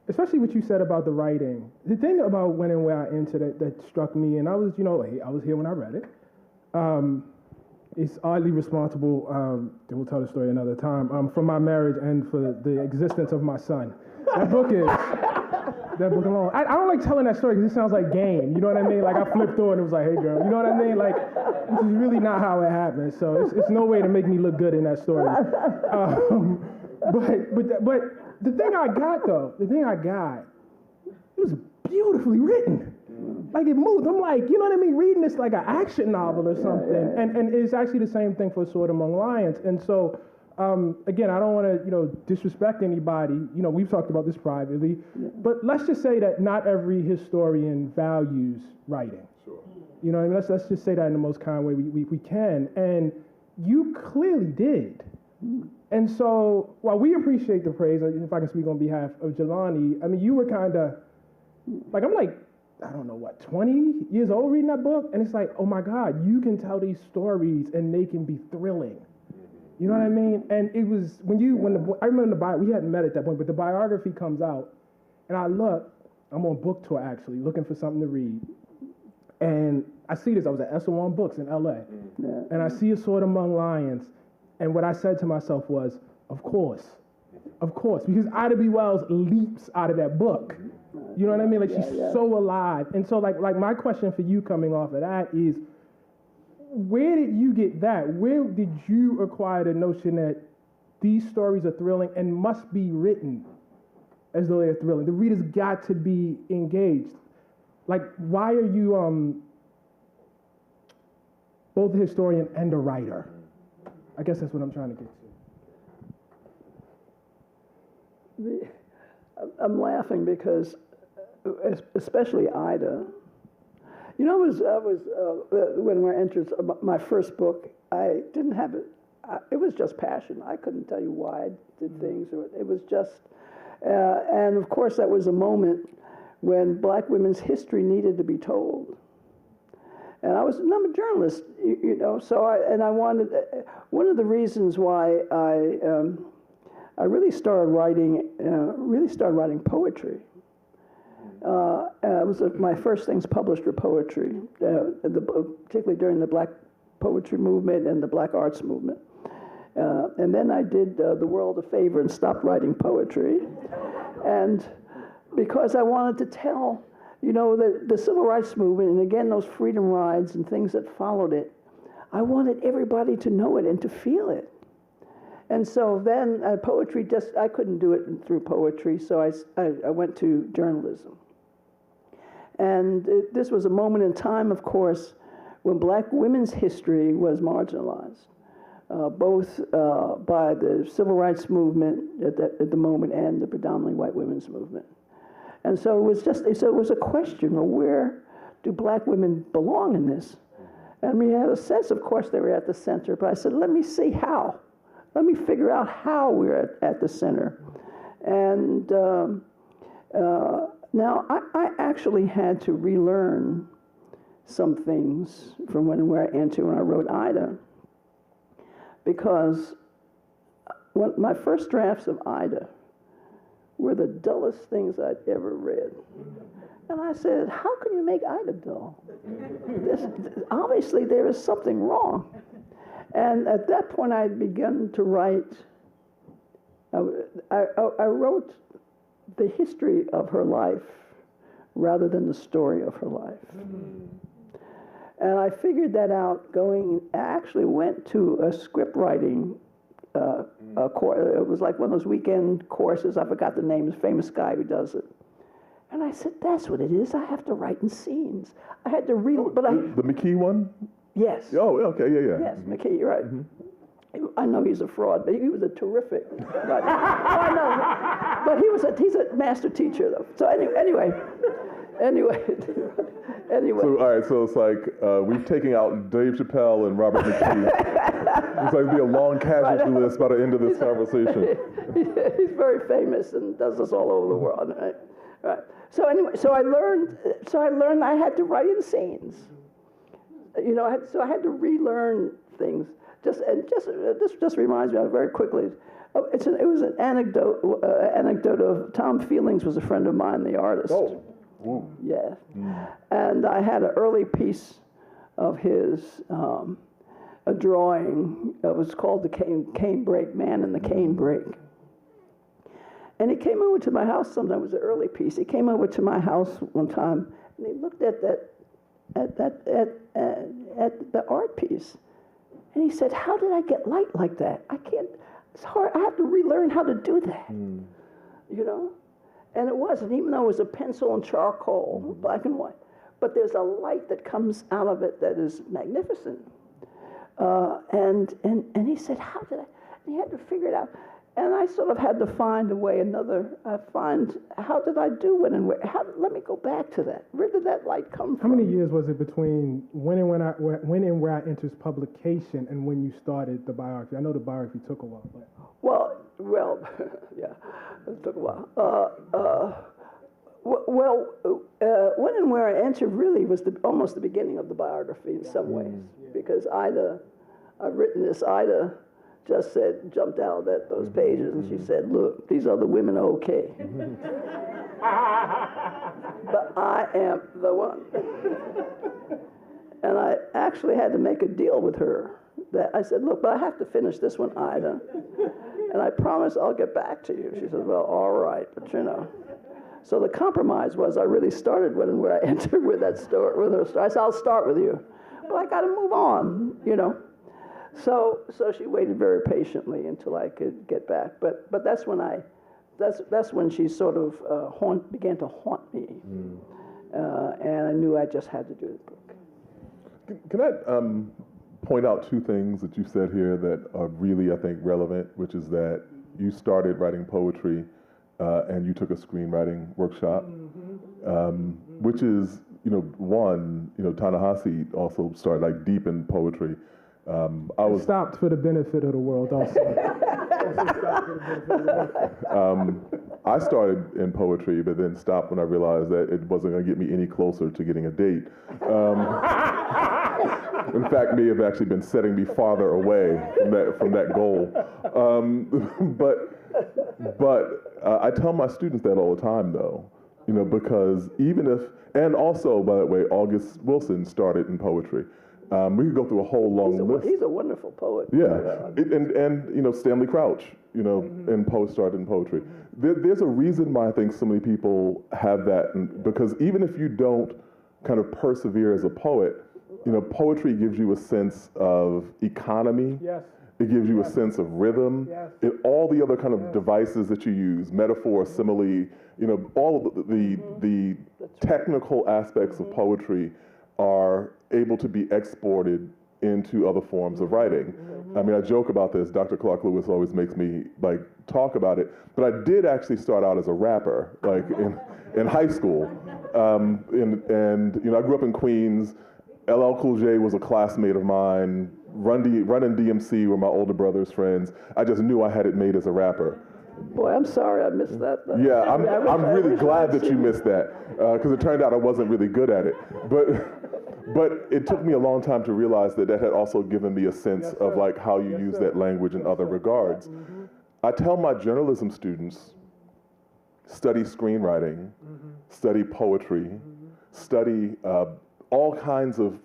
especially what you said about the writing. The thing about When and Where I Enter that struck me, and I was, I was here when I read it. It's oddly responsible, and we'll tell the story another time, for my marriage and for the existence of my son. That book alone. I don't like telling that story because it sounds like game, you know what I mean? Like I flipped through and it was like, hey girl, you know what I mean? Like, this is really not how it happened. So it's no way to make me look good in that story. But the thing I got, it was beautifully written. Like it moved. I'm like, you know what I mean? Reading this like an action novel or something. And it's actually the same thing for Sword Among Lions. And so, again, I don't want to, disrespect anybody. We've talked about this privately. But let's just say that not every historian values writing. Sure. You know what I mean? Let's just say that in the most kind way we can. And you clearly did. And so while we appreciate the praise, if I can speak on behalf of Jelani, I mean, you were kind of, like, I'm like, I don't know what, 20 years old reading that book? And it's like, oh my God, you can tell these stories and they can be thrilling. You know what I mean? And it was, I remember we hadn't met at that point, but the biography comes out and I'm on book tour actually, looking for something to read. And I see this, I was at Esselwan Books in LA. And I see A Sword Among Lions. And what I said to myself was, of course, because Ida B. Wells leaps out of that book. You know what I mean? Like she's so alive. And so like my question for you coming off of that is, where did you get that? Where did you acquire the notion that these stories are thrilling and must be written as though they're thrilling? The reader's got to be engaged. Like, why are you both a historian and a writer? I guess that's what I'm trying to get to. I'm laughing because, especially Ida. I was when I entered my first book, I didn't have it. It was just passion. I couldn't tell you why I did things. It was just, and of course that was a moment when Black women's history needed to be told. And I'm a journalist, so I wanted, one of the reasons why I really started writing poetry. It was my first things published were poetry, particularly during the Black poetry movement and the Black arts movement. And then I did the world a favor and stopped writing poetry. And because I wanted to tell, the civil rights movement, and again, those freedom rides and things that followed it, I wanted everybody to know it and to feel it. And so then poetry I couldn't do it through poetry, so I went to journalism. And this was a moment in time, of course, when Black women's history was marginalized, both by the civil rights movement at the moment and the predominantly white women's movement. And so it was a question, well, where do Black women belong in this? And we had a sense, of course, they were at the center, but I said, let me see how. Let me figure out how we're at the center. And now I actually had to relearn some things from where I entered when I wrote Ida, because my first drafts of Ida were the dullest things I'd ever read. And I said, how can you make Ida dull? Obviously there is something wrong. And at that point I had begun to write, I wrote the history of her life rather than the story of her life. And I figured that out I actually went to a script writing course. It was like one of those weekend courses. I forgot the name, the famous guy who does it. And I said, that's what it is. I have to write in scenes. I had to read, The McKee one? Yes. Oh, okay, yeah. Yes, McKee, right. Mm-hmm. I know he's a fraud, but he was a terrific writer. I know. But he's a master teacher, though. So anyway. So, all right, so it's like we've taken out Dave Chappelle and Robert McKee. It's like be a long casualty list by the end of this conversation. He's very famous and does this all over the world, right? Right. So anyway, so I learned I had to write in scenes. You know, I had to relearn things. This just reminds me very quickly. It was an anecdote of Tom Feelings was a friend of mine, the artist. Oh. Ooh. Yeah. And I had an early piece of his, a drawing. It was called the Cane Break, Man in the Cane Break. And he came over to my house sometime. It was an early piece. He came over to my house one time, and he looked at the art piece, and he said, "How did I get light like that? I can't. It's hard. I have to relearn how to do that." You know, and it wasn't. Even though it was a pencil and charcoal, black and white, but there's a light that comes out of it that is magnificent. And he said, "How did I?" And he had to figure it out. And I sort of had to find a way, how did I do when and where? Let me go back to that. Where did that light come from? How many years was it between when and where I enters publication and when you started the biography? I know the biography took a while. But. Well, yeah, it took a while. When and where I entered really was almost the beginning of the biography in some ways, because I've written this. Ida just jumped out of those pages, and she said, "Look, these other women are okay, but I am the one." And I actually had to make a deal with her that I said, "Look, but I have to finish this one, Ida, and I promise I'll get back to you." She said, "Well, all right, but you know." So the compromise was I really started when and where I entered with her story. I said, "I'll start with you, but I got to move on, you know." So she waited very patiently until I could get back. But that's when she sort of began to haunt me, and I knew I just had to do the book. Can I point out two things that you said here that are really, I think, relevant, which is that you started writing poetry and you took a screenwriting workshop, which is, one, Ta-Nehisi also started like deep in poetry. I was stopped for the benefit of the world also. I started in poetry, but then stopped when I realized that it wasn't going to get me any closer to getting a date. In fact, may have actually been setting me farther away from that goal. But I tell my students that all the time, though, because even if, and also, by the way, August Wilson started in poetry. We could go through a whole long list. He's a wonderful poet. Yeah, and Stanley Crouch, and started in poetry. There's a reason why I think so many people have that, because even if you don't kind of persevere as a poet, poetry gives you a sense of economy. Yes. It gives you a sense of rhythm. Yes. All the other kind of devices that you use, metaphor, simile, all of the technical aspects of poetry are able to be exported into other forms of writing. I mean, I joke about this. Dr. Clark Lewis always makes me talk about it. But I did actually start out as a rapper, in high school. And I grew up in Queens. LL Cool J was a classmate of mine. Run DMC were my older brother's friends. I just knew I had it made as a rapper. Boy, I'm sorry I missed that. Yeah, I'm really glad that you missed that, because it turned out I wasn't really good at it. But it took me a long time to realize that had also given me a sense of how you use that language in other regards. I tell my journalism students, study screenwriting, study poetry, study all kinds of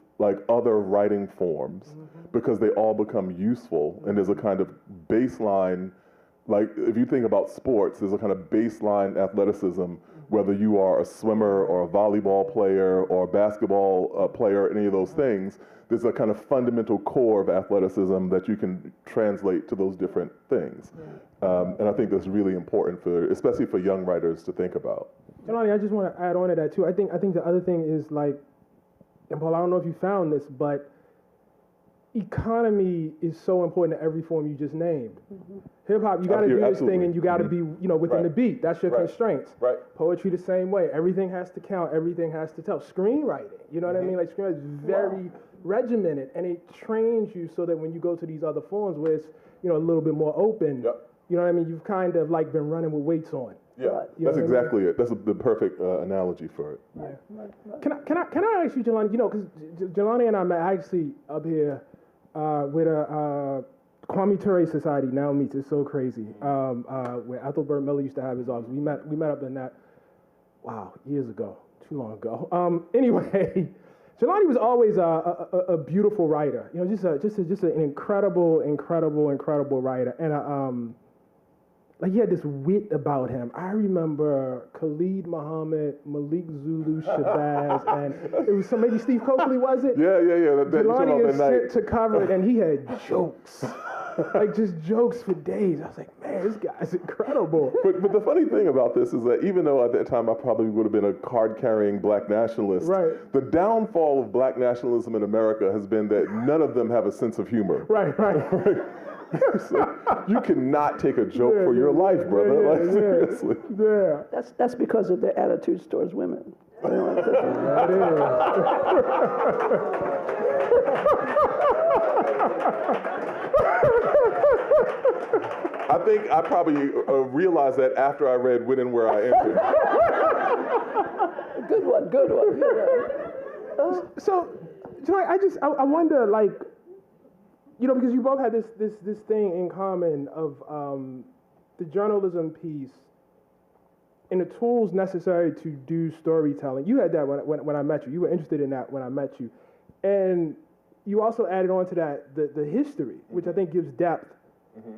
other writing forms, because they all become useful, and there's a kind of baseline. If you think about sports, there's a kind of baseline athleticism, whether you are a swimmer or a volleyball player or a basketball player, any of those things. There's a kind of fundamental core of athleticism that you can translate to those different things. And I think that's really important especially for young writers to think about. Jelani, I just want to add on to that too. I think the other thing is and Paul, I don't know if you found this, but economy is so important in every form you just named. Hip hop, you got to do this thing, and you got to be, within the beat. That's your constraints. Right. Poetry the same way. Everything has to count. Everything has to tell. Screenwriting, you know what I mean? Like screenwriting is very regimented, and it trains you so that when you go to these other forms where it's a little bit more open, you know what I mean? You've kind of like been running with weights on. Yeah, that's exactly it. That's the perfect analogy for it. Yeah. Can I ask you, Jelani? Because Jelani and I met actually up here with a Kwame Ture Society now meets. It's so crazy. Where Ethelbert Miller used to have his office. We met up in that. Wow, years ago, too long ago. Anyway, Jelani was always a beautiful writer. Just an incredible writer, and like he had this wit about him. I remember Khalid Muhammad, Malik Zulu, Shabazz, and it was maybe Steve Coakley, was it? Yeah. Jelani is sent to cover it, and he had jokes. Like just jokes for days. I was like, man, this guy's incredible. But the funny thing about this is that even though at that time I probably would have been a card-carrying black nationalist, the downfall of black nationalism in America has been that none of them have a sense of humor. Right. So you cannot take a joke for your life, brother. Seriously. Yeah. That's because of their attitudes towards women. I think I probably realized that after I read When and Where I Entered. Good one. So, Joy, I wonder, like, because you both had this thing in common of the journalism piece and the tools necessary to do storytelling. You had that when I met you. You were interested in that when I met you. And you also added on to that the history, which I think gives depth,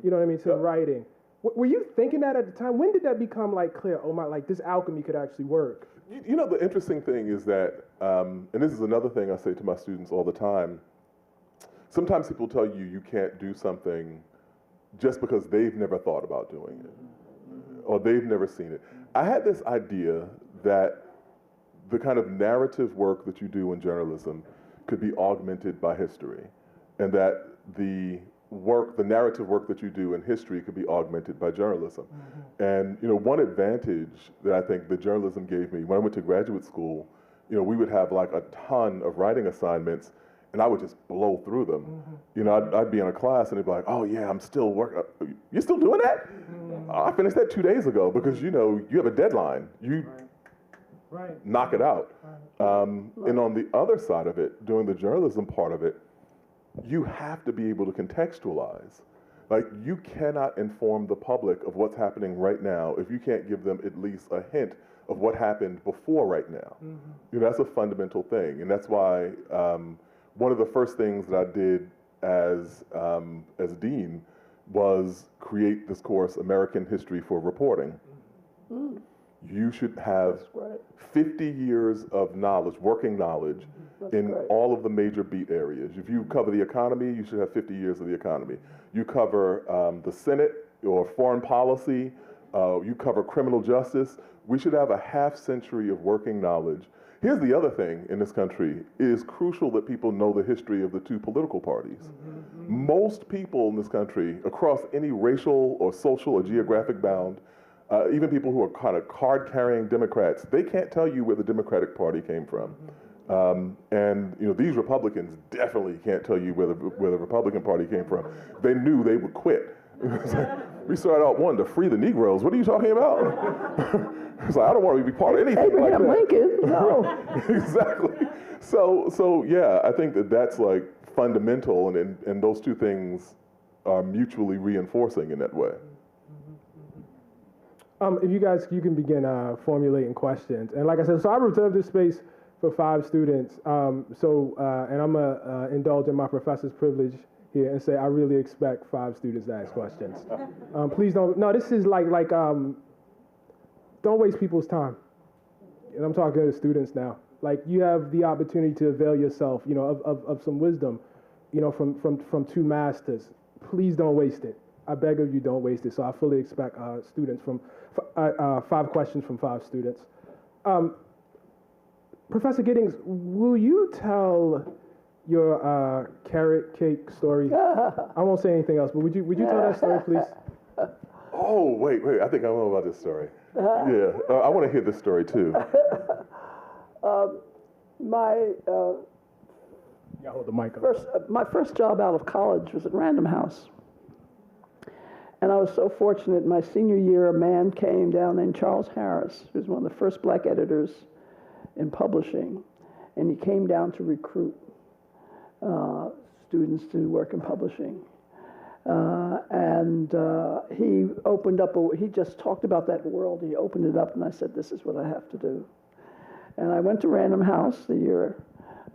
you know what I mean, to the writing. Were you thinking that at the time? When did that become clear? Oh my, this alchemy could actually work. The interesting thing is that, and this is another thing I say to my students all the time, sometimes people tell you you can't do something just because they've never thought about doing it or they've never seen it. I had this idea that the kind of narrative work that you do in journalism could be augmented by history, and that the narrative work that you do in history could be augmented by journalism. And one advantage that I think that journalism gave me when I went to graduate school, we would have a ton of writing assignments, and I would just blow through them. I'd be in a class and they'd be like, "Oh yeah, I'm still working. You're still doing that? I finished that 2 days ago," because you have a deadline. You knock it out. And on the other side of it, doing the journalism part of it, you have to be able to contextualize. You cannot inform the public of what's happening right now if you can't give them at least a hint of what happened before right now. That's a fundamental thing, and that's why one of the first things that I did as dean was create this course, American History for Reporting. You should have 50 years of knowledge, working knowledge, in all of the major beat areas. If you cover the economy, you should have 50 years of the economy. You cover the Senate or foreign policy, you cover criminal justice. We should have a half century of working knowledge. Here's the other thing in this country. It is crucial that people know the history of the two political parties. Most people in this country, across any racial or social or geographic bound, even people who are kind of card-carrying Democrats, they can't tell you where the Democratic Party came from. And these Republicans definitely can't tell you where the Republican Party came from. They knew they would quit. We started out wanting to free the Negroes. What are you talking about? It's I don't want to be part of anything like that. Abraham Lincoln, no. Exactly. So yeah, I think that's fundamental, and those two things are mutually reinforcing in that way. If you can begin formulating questions. And like I said, so I reserved this space for 5 students. And I'm going to indulge in my professor's privilege here and say I really expect 5 students to ask questions. Please don't, no, this is don't waste people's time. And I'm talking to the students now. You have the opportunity to avail yourself, of some wisdom, from 2 masters. Please don't waste it. I beg of you, don't waste it. So I fully expect students 5 questions from 5 students. Professor Giddings, will you tell your carrot cake story. I won't say anything else, but would you tell that story, please? Oh, wait, I think I know about this story. Yeah, I want to hear this story too. Yeah, hold the mic up. My first job out of college was at Random House. And I was so fortunate, my senior year, a man came down named Charles Harris, who was one of the first black editors in publishing. And he came down to recruit students to work in publishing. He opened up, he just talked about that world. He opened it up, and I said, this is what I have to do. And I went to Random House the year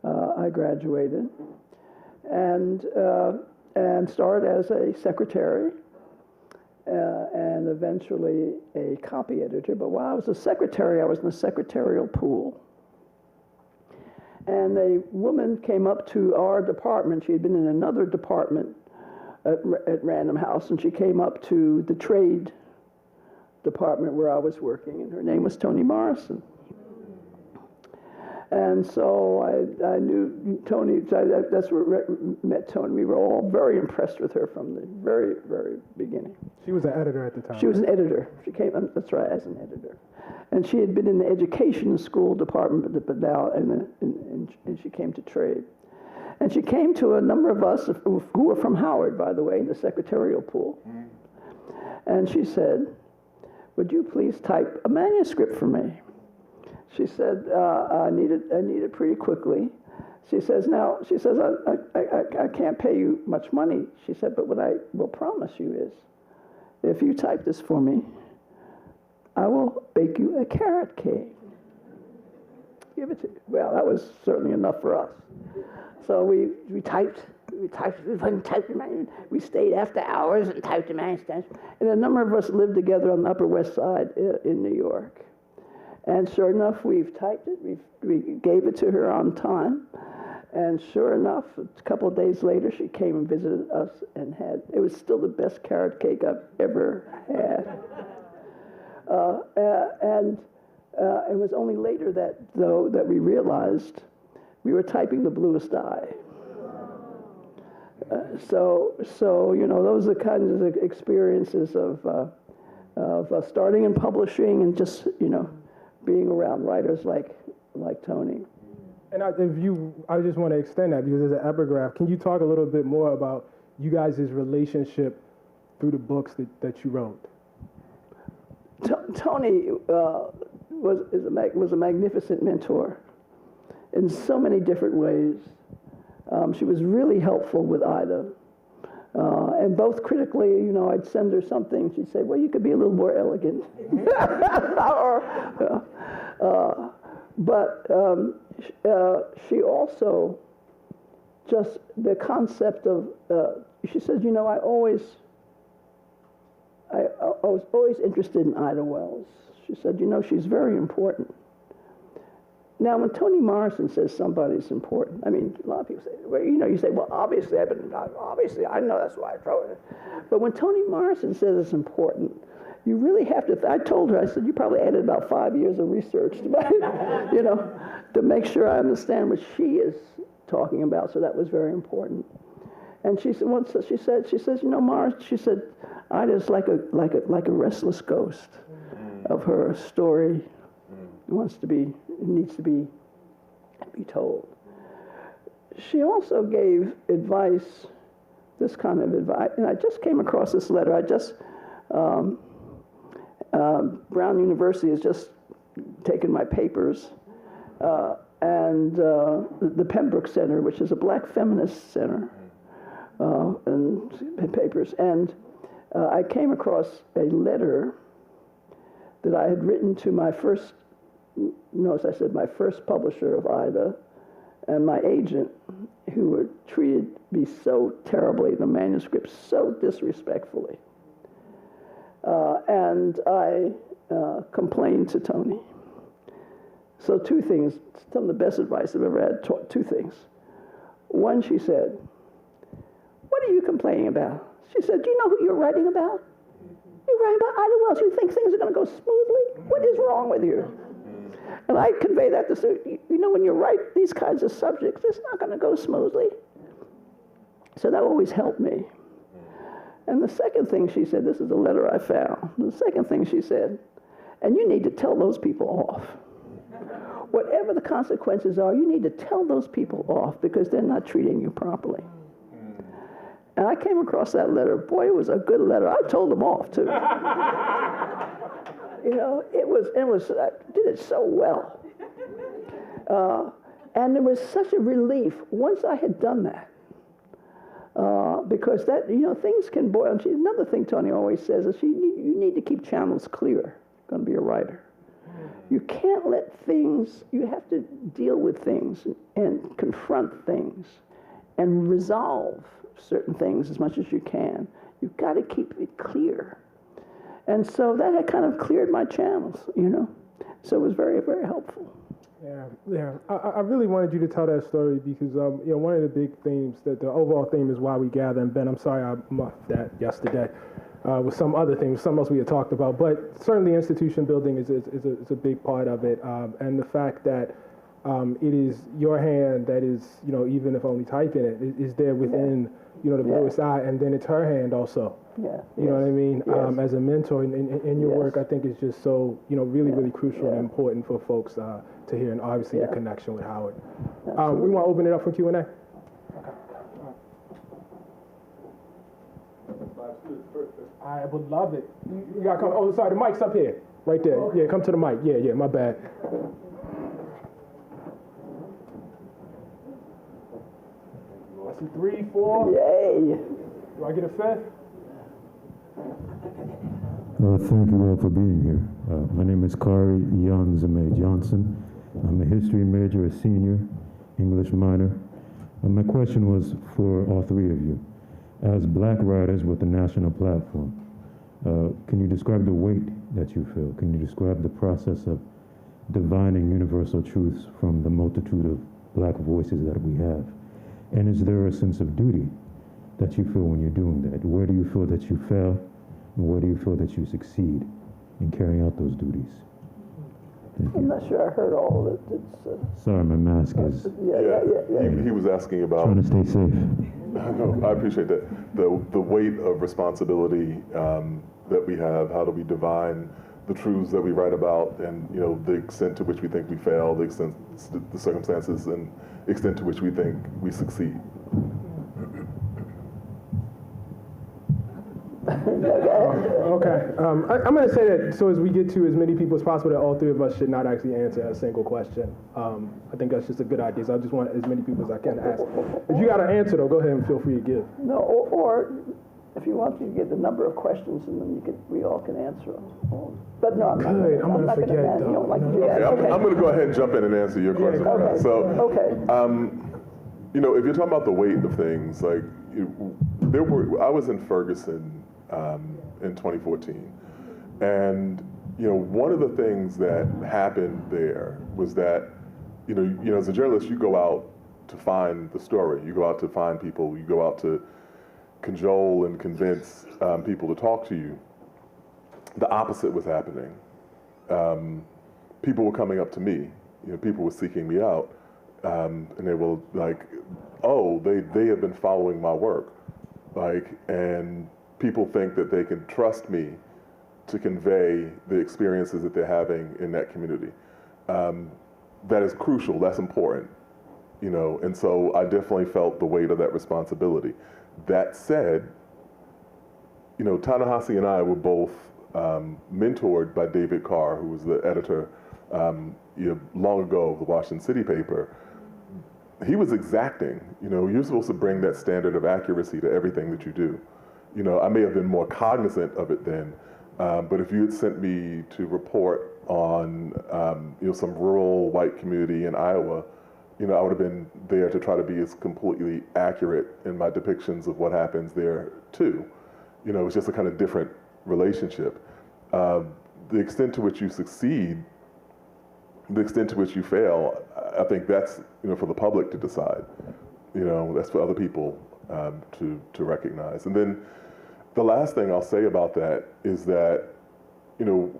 I graduated, and started as a secretary, and eventually a copy editor. But while I was a secretary, I was in the secretarial pool. And a woman came up to our department. She had been in another department at Random House, and she came up to the trade department where I was working, and her name was Toni Morrison. And so I knew Toni, that's where I met Toni. We were all very impressed with her from the very, very beginning. She was an editor at the time. She was an editor. She came, that's right, as an editor. And she had been in the education school department, but now, and she came to trade. And she came to a number of us who were from Howard, by the way, in the secretarial pool. And she said, would you please type a manuscript for me? She said, I need it pretty quickly. She says, I can't pay you much money. She said, but what I will promise you is, if you type this for me, I will bake you a carrot cake. Give it to you. Well, that was certainly enough for us. So we typed, we stayed after hours and typed the manuscript. And a number of us lived together on the Upper West Side in New York. And sure enough, we've typed it. We gave it to her on time. And sure enough, a couple of days later, she came and visited us and it was still the best carrot cake I've ever had. It was only later that we realized we were typing the bluest eye. So those are kinds of experiences of starting in publishing and just, being around writers like Toni. And I just want to extend that because as an epigraph, can you talk a little bit more about you guys' relationship through the books that you wrote? Toni was a magnificent mentor in so many different ways. She was really helpful with Ida. And both critically, I'd send her something. She'd say, well, you could be a little more elegant. But she also just the concept of, she says, I was always interested in Ida Wells. She said, she's very important. Now, when Toni Morrison says somebody's important, a lot of people say, well, you say, well, obviously, I know that's why I wrote it. But when Toni Morrison says it's important, you really have to, I told her, I said, you probably added about 5 years of research to, to make sure I understand what she is talking about. So that was very important. And she said, Morris, she said, Ida's like a restless ghost of her story. It needs to be told. She also gave advice, this kind of advice, and I just came across this letter. Brown University has just taken my papers, and the Pembroke Center, which is a black feminist center, and papers. And I came across a letter that I had written to my first, notice I said my first publisher of Ida, and my agent, who were treated me so terribly, the manuscript so disrespectfully. And I complained to Toni. So two things, some of the best advice I've ever had, two things. One, she said, what are you complaining about? She said, do you know who you're writing about? You're writing about Ida Wells. You think things are going to go smoothly? What is wrong with you? And I convey that to students. You know, when you write these kinds of subjects, it's not going to go smoothly. So that always helped me. And the second thing she said, this is a letter I found. The second thing she said, and you need to tell those people off. Whatever the consequences are, you need to tell those people off because they're not treating you properly. And I came across that letter. Boy, it was a good letter. I told them off, too. You know, I did it so well. And it was such a relief once I had done that. Because that, you know, things can boil. Another thing Tony always says is you need to keep channels clear. You're going to be a writer. You can't let things, you have to deal with things and confront things and resolve certain things as much as you can. You've got to keep it clear. And so that had kind of cleared my channels, you know. So it was very, very helpful. Yeah. I really wanted you to tell that story because, you know, one of the big themes, that the overall theme is why we gather. And Ben, I'm sorry I muffed that yesterday with some other things, something else we had talked about. But certainly institution building is a big part of it. And the fact that it is your hand that is, you know, even if only typing it, is there within, you know, the viewer's eye. And then it's her hand also. Yeah. You know what I mean? As a mentor in your work, I think is just so, you know, really crucial and important for folks to hear, and obviously the connection with Howard. We want to open it up for Q&A. I would love it. You got to come. Oh, sorry, the mic's up here, right there. Yeah, come to the mic. Yeah, my bad. I see 3, 4. Yay! Do I get a fifth? Thank you all for being here. My name is Kari Iyanzame Johnson. I'm a history major, a senior, English minor. My question was for all three of you. As black writers with a national platform, can you describe the weight that you feel? Can you describe the process of divining universal truths from the multitude of black voices that we have? And is there a sense of duty that you feel when you're doing that? Where do you feel that you fail? And where do you feel that you succeed in carrying out those duties? I'm not sure I heard all of it. Sorry, my mask is... He was asking about... Trying to stay safe. No, I appreciate that. The weight of responsibility that we have, how do we divine the truths that we write about, and, you know, the extent to which we think we fail, the extent, the circumstances, and extent to which we think we succeed. Okay. I'm going to say that so as we get to as many people as possible, that all three of us should not actually answer a single question. I think that's just a good idea. So I just want as many people as I can to ask. If you got an answer, though, go ahead and feel free to give. No, or if you want, you get the number of questions, and then we all can answer them. But no, I'm going to forget, though. You don't like to do that. Okay, I'm going to go ahead and jump in and answer your question. Okay. So, you know, if you're talking about the weight of things, like I was in Ferguson in 2014, and you know, one of the things that happened there was that you know, as a journalist, you go out to find the story, you go out to find people, you go out to cajole and convince people to talk to you. The opposite was happening. People were coming up to me, you know, people were seeking me out, and they were like, oh, they have been following my work, like, and people think that they can trust me to convey the experiences that they're having in that community. That is crucial, that's important, you know, and so I definitely felt the weight of that responsibility. That said, you know, Ta-Nehisi and I were both mentored by David Carr, who was the editor you know, long ago of the Washington City paper. He was exacting, you know, you're supposed to bring that standard of accuracy to everything that you do. You know, I may have been more cognizant of it then, but if you had sent me to report on, you know, some rural white community in Iowa, you know, I would have been there to try to be as completely accurate in my depictions of what happens there too. You know, it's just a kind of different relationship. The extent to which you succeed, the extent to which you fail, I think that's, you know, for the public to decide. You know, that's for other people to recognize. And then the last thing I'll say about that is that, you know,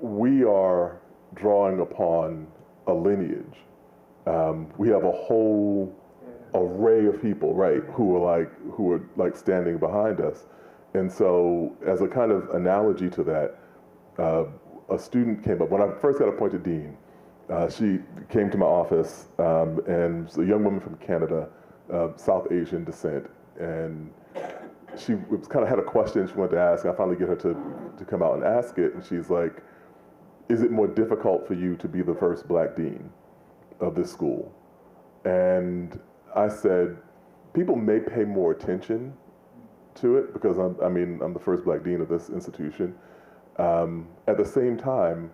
we are drawing upon a lineage. We have a whole array of people, right, who are like standing behind us. And so as a kind of analogy to that, a student came up, when I first got appointed dean, she came to my office, and it's a young woman from Canada, South Asian descent, and she was kind of had a question she wanted to ask. I finally get her to come out and ask it, and she's like, is it more difficult for you to be the first black dean of this school? And I said, people may pay more attention to it because I'm the first black dean of this institution. At the same time,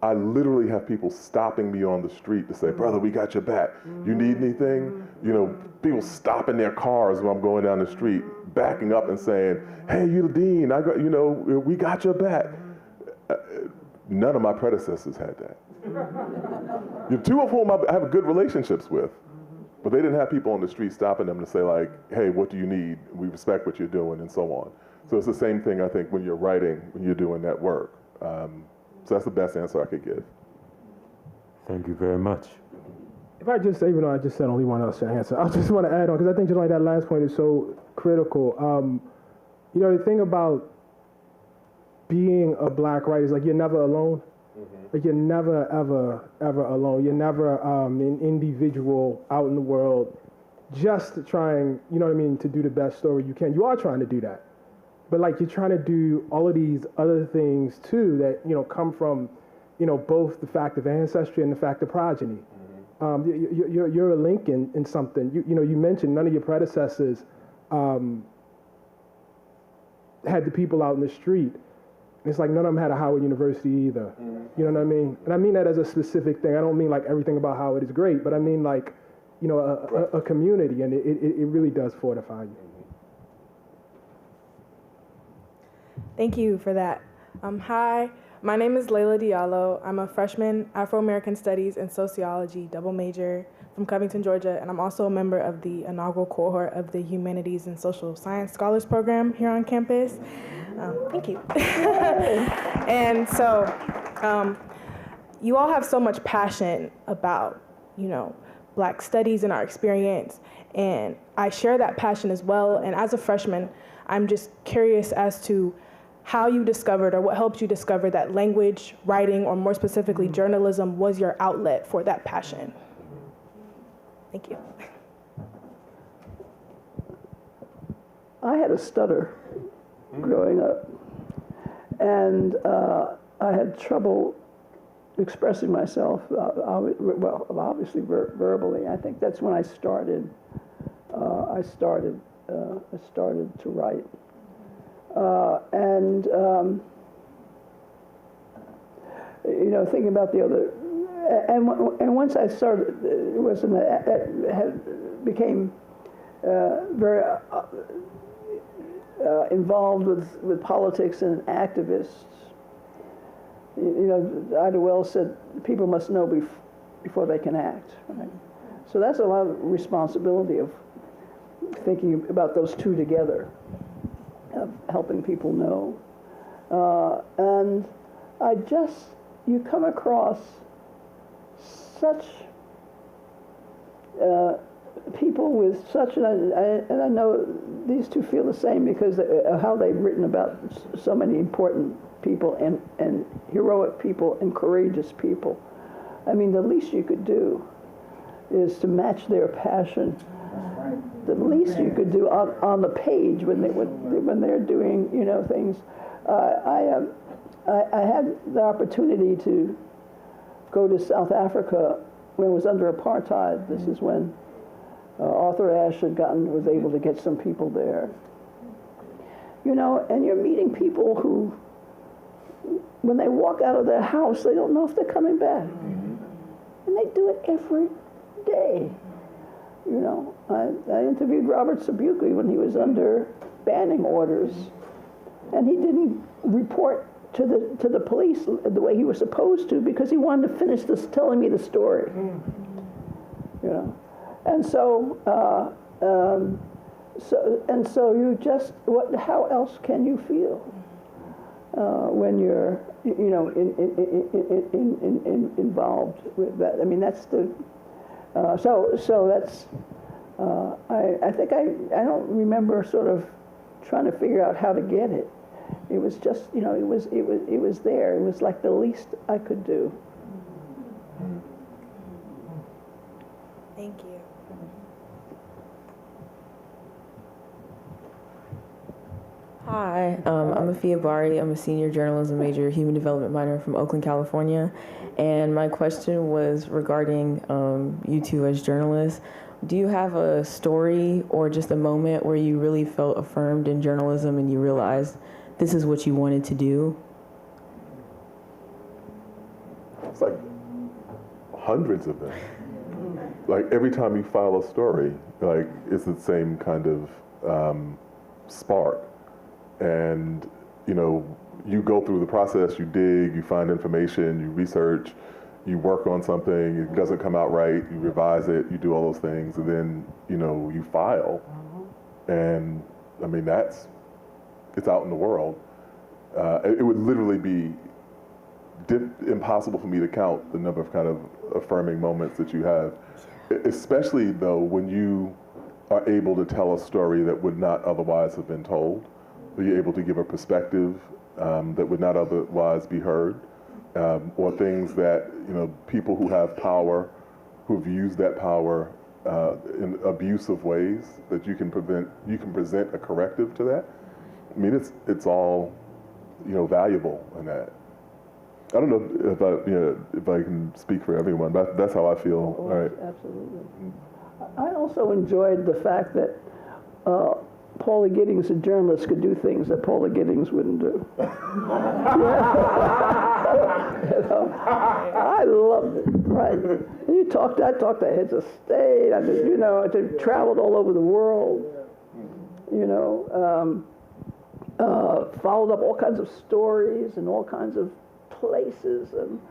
I literally have people stopping me on the street to say, brother, we got your back. You need anything? You know, people stopping their cars when I'm going down the street, backing up and saying, hey, you the dean, we got your back. None of my predecessors had that. Two of whom I have good relationships with, but they didn't have people on the street stopping them to say like, hey, what do you need? We respect what you're doing and so on. So it's the same thing, I think, when you're writing, when you're doing that work. So that's the best answer I could give. Thank you very much. If I just, even though I just said only one else should answer, I just want to add on, because I think that last point is so critical. The thing about being a black writer is like you're never alone. Like you're never, ever alone. You're never an individual out in the world just trying, to do the best story you can. You are trying to do that. But like you're trying to do all of these other things too that, come from, both the fact of ancestry and the fact of progeny. You're a link in something. You mentioned none of your predecessors had the people out in the street. It's like none of them had a Howard University either. You know what I mean? And I mean that as a specific thing. I don't mean like everything about Howard is great, but I mean like, a community, and it really does fortify you. Thank you for that. Hi, my name is Layla Diallo. I'm a freshman Afro-American Studies and Sociology double major from Covington, Georgia, and I'm also a member of the inaugural cohort of the Humanities and Social Science Scholars Program here on campus. Thank you. And so you all have so much passion about, Black studies and our experience, and I share that passion as well. And as a freshman, I'm just curious as to how you discovered or what helped you discover that language, writing, or more specifically journalism was your outlet for that passion. Thank you. I had a stutter growing up, and I had trouble expressing myself, obviously verbally. I think that's when I started to write. Thinking about the other, and once I started, became very involved with politics and activists. Ida Wells said, people must know before they can act. Right? So that's a lot of responsibility of thinking about those two together, of helping people know. And you come across such people with such, and I know these two feel the same because of how they've written about so many important people and heroic people and courageous people. I mean, the least you could do is to match their passion. The least you could do on the page when they're doing things. I had the opportunity to go to South Africa when it was under apartheid. This is when Arthur Ashe was able to get some people there. And you're meeting people who, when they walk out of their house, they don't know if they're coming back. And they do it every day. I interviewed Robert Sobukwe when he was under banning orders, and he didn't report to the police the way he was supposed to because he wanted to finish telling me the story. And so you just how else can you feel? when you're, you know, involved with that. I mean, that's the, so that's, I think I don't remember sort of trying to figure out how to get it. It was just, you know, it was there. It was like the least I could do. Thank you. Hi, I'm Afia Bari. I'm a senior journalism major, human development minor from Oakland, California. And my question was regarding you two as journalists. Do you have a story or just a moment where you really felt affirmed in journalism and you realized this is what you wanted to do? It's like hundreds of them. Like every time you file a story, like it's the same kind of spark. And, you know, you go through the process, you dig, you find information, you research, you work on something, it doesn't come out right, you revise it, you do all those things, and then, you know, you file. And, I mean, it's out in the world. It would literally be impossible for me to count the number of kind of affirming moments that you have, especially, though, when you are able to tell a story that would not otherwise have been told. You're able to give a perspective that would not otherwise be heard, or things that, you know, people who have power, who've used that power in abusive ways, that you can present a corrective to that. I mean, it's all, you know, valuable in that. I don't know if I can speak for everyone, but that's how I feel. All right. Absolutely. I also enjoyed the fact that Paula Giddings, a journalist, could do things that Paula Giddings wouldn't do. You know, I loved it. Right? I talked to heads of state. I mean, you know, I traveled all over the world. You know, followed up all kinds of stories and all kinds of places, and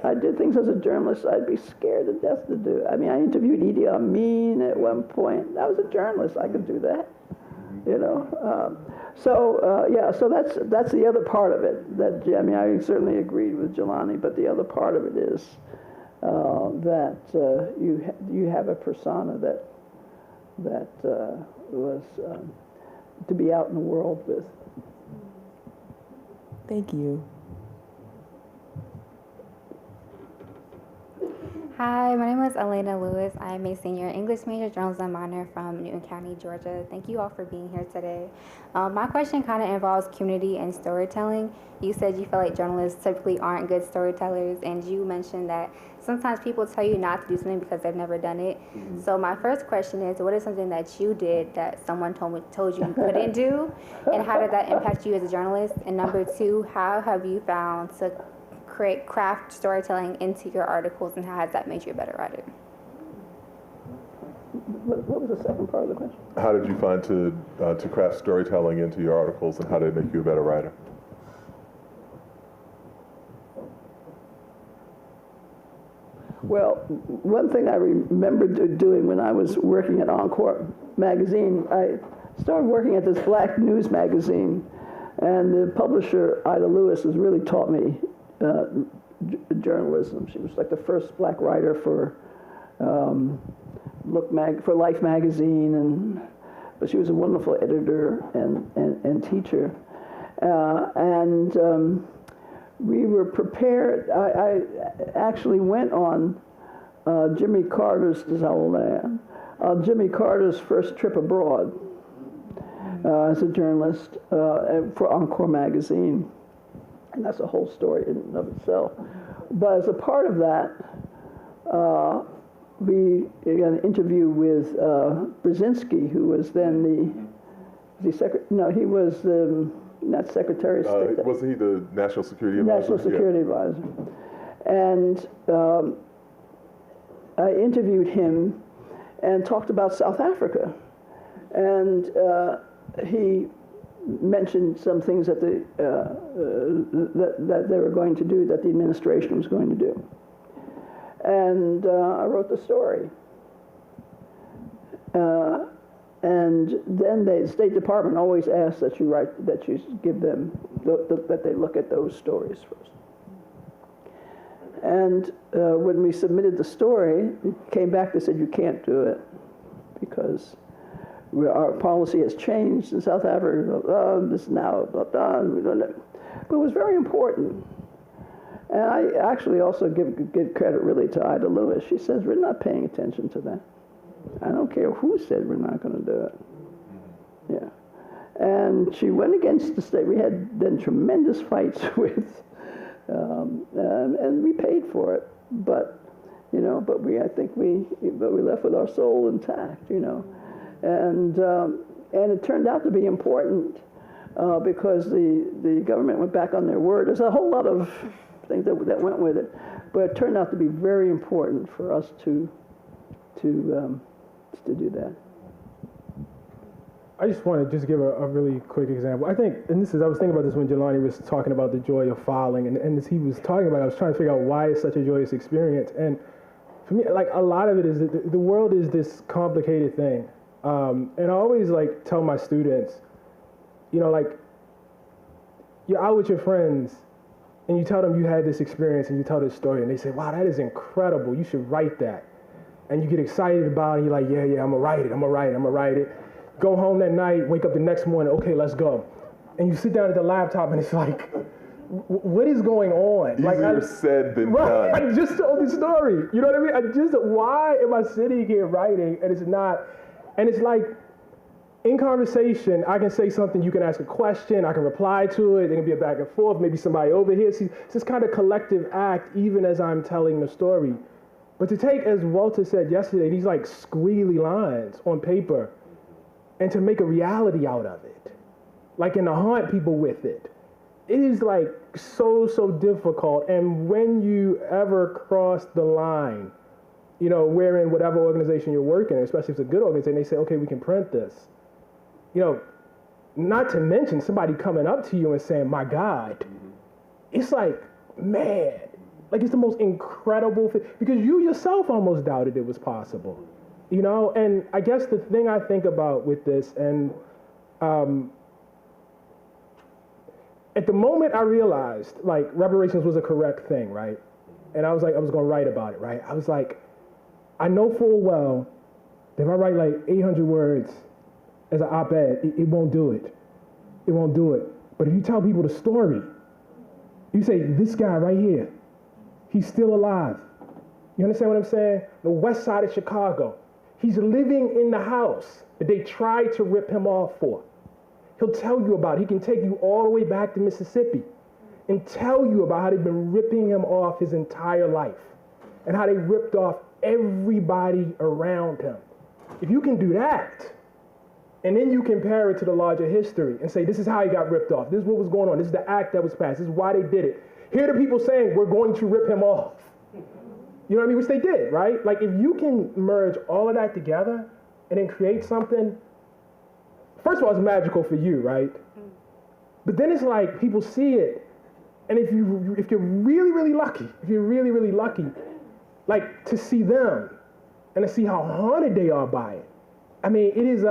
I did things as a journalist I'd be scared to death to do. I mean, I interviewed Idi Amin at one point. I was a journalist. I could do that, you know. So that's the other part of it. That, I mean, I certainly agreed with Jelani, but the other part of it is that you have a persona that was to be out in the world with. Thank you. Hi, my name is Elena Lewis. I am a senior English major, journalism minor from Newton County, Georgia. Thank you all for being here today. My question kind of involves community and storytelling. You said you feel like journalists typically aren't good storytellers, and you mentioned that sometimes people tell you not to do something because they've never done it. Mm-hmm. So my first question is, what is something that you did that someone told you couldn't do, and how did that impact you as a journalist? And number two, how have you found to craft storytelling into your articles, and how has that made you a better writer? What was the second part of the question? How did you find to craft storytelling into your articles, and how did it make you a better writer? Well, one thing I remember doing when I was working at Encore magazine, I started working at this black news magazine, and the publisher, Ida Lewis, has really taught me journalism. She was like the first black writer for Life magazine, but she was a wonderful editor and teacher, we were prepared. I actually went on Jimmy Carter's Jimmy Carter's first trip abroad as a journalist for Encore magazine. And that's a whole story in and of itself. But as a part of that, we got an interview with Brzezinski, who was then he was not Secretary of State. Wasn't he the National Security Advisor? National Security Advisor. And I interviewed him and talked about South Africa. And he mentioned some things that that they were going to do, that the administration was going to do. And I wrote the story. And then the State Department always asks that you give them, that they look at those stories first. And when we submitted the story, it came back, they said, you can't do it because our policy has changed in South Africa. This is now done. We don't know. But it was very important. And I actually also give credit really to Ida Lewis. She says, we're not paying attention to that. I don't care who said we're not going to do it. Yeah. And she went against the state. We had then tremendous fights with, and we paid for it. But, I think we left with our soul intact, And it turned out to be important because the government went back on their word. There's a whole lot of things that went with it. But it turned out to be very important for us to do that. I just want to just give a really quick example. I think, and I was thinking about this when Jelani was talking about the joy of filing, and as he was talking about it, I was trying to figure out why it's such a joyous experience. And for me, like a lot of it is that the world is this complicated thing. And I always tell my students, you're out with your friends, and you tell them you had this experience, and you tell this story, and they say, wow, that is incredible. You should write that. And you get excited about it, and you're like, yeah, I'm gonna write it. Go home that night, wake up the next morning, okay, let's go. And you sit down at the laptop, and it's like, what is going on? Easier said than done. I just told the story. You know what I mean? Why am I sitting here writing, and it's not, and it's like, in conversation, I can say something, you can ask a question, I can reply to it, there can be a back and forth, maybe somebody over here. See, it's this kind of collective act, even as I'm telling the story. But to take, as Walter said yesterday, these squiggly lines on paper and to make a reality out of it, and to haunt people with it, it is so difficult. And when you ever cross the line, where in whatever organization you're working, especially if it's a good organization, they say, okay, we can print this. Not to mention somebody coming up to you and saying, my God, it's man, it's the most incredible thing, because you yourself almost doubted it was possible, and I guess the thing I think about with this, and at the moment I realized reparations was a correct thing, right? And I was I was going to write about it, right? I was I know full well that if I write 800 words as an op-ed, it won't do it. It won't do it. But if you tell people the story, you say, this guy right here, he's still alive. You understand what I'm saying? The west side of Chicago. He's living in the house that they tried to rip him off for. He'll tell you about it. He can take you all the way back to Mississippi and tell you about how they've been ripping him off his entire life and how they ripped off everybody around him. If you can do that, and then you compare it to the larger history and say, this is how he got ripped off. This is what was going on. This is the act that was passed. This is why they did it. Here are the people saying, we're going to rip him off. You know what I mean? Which they did, right? If you can merge all of that together and then create something, first of all, it's magical for you, right? But then it's people see it. And if you're really, really lucky, to see them and to see how haunted they are by it. I mean, it is,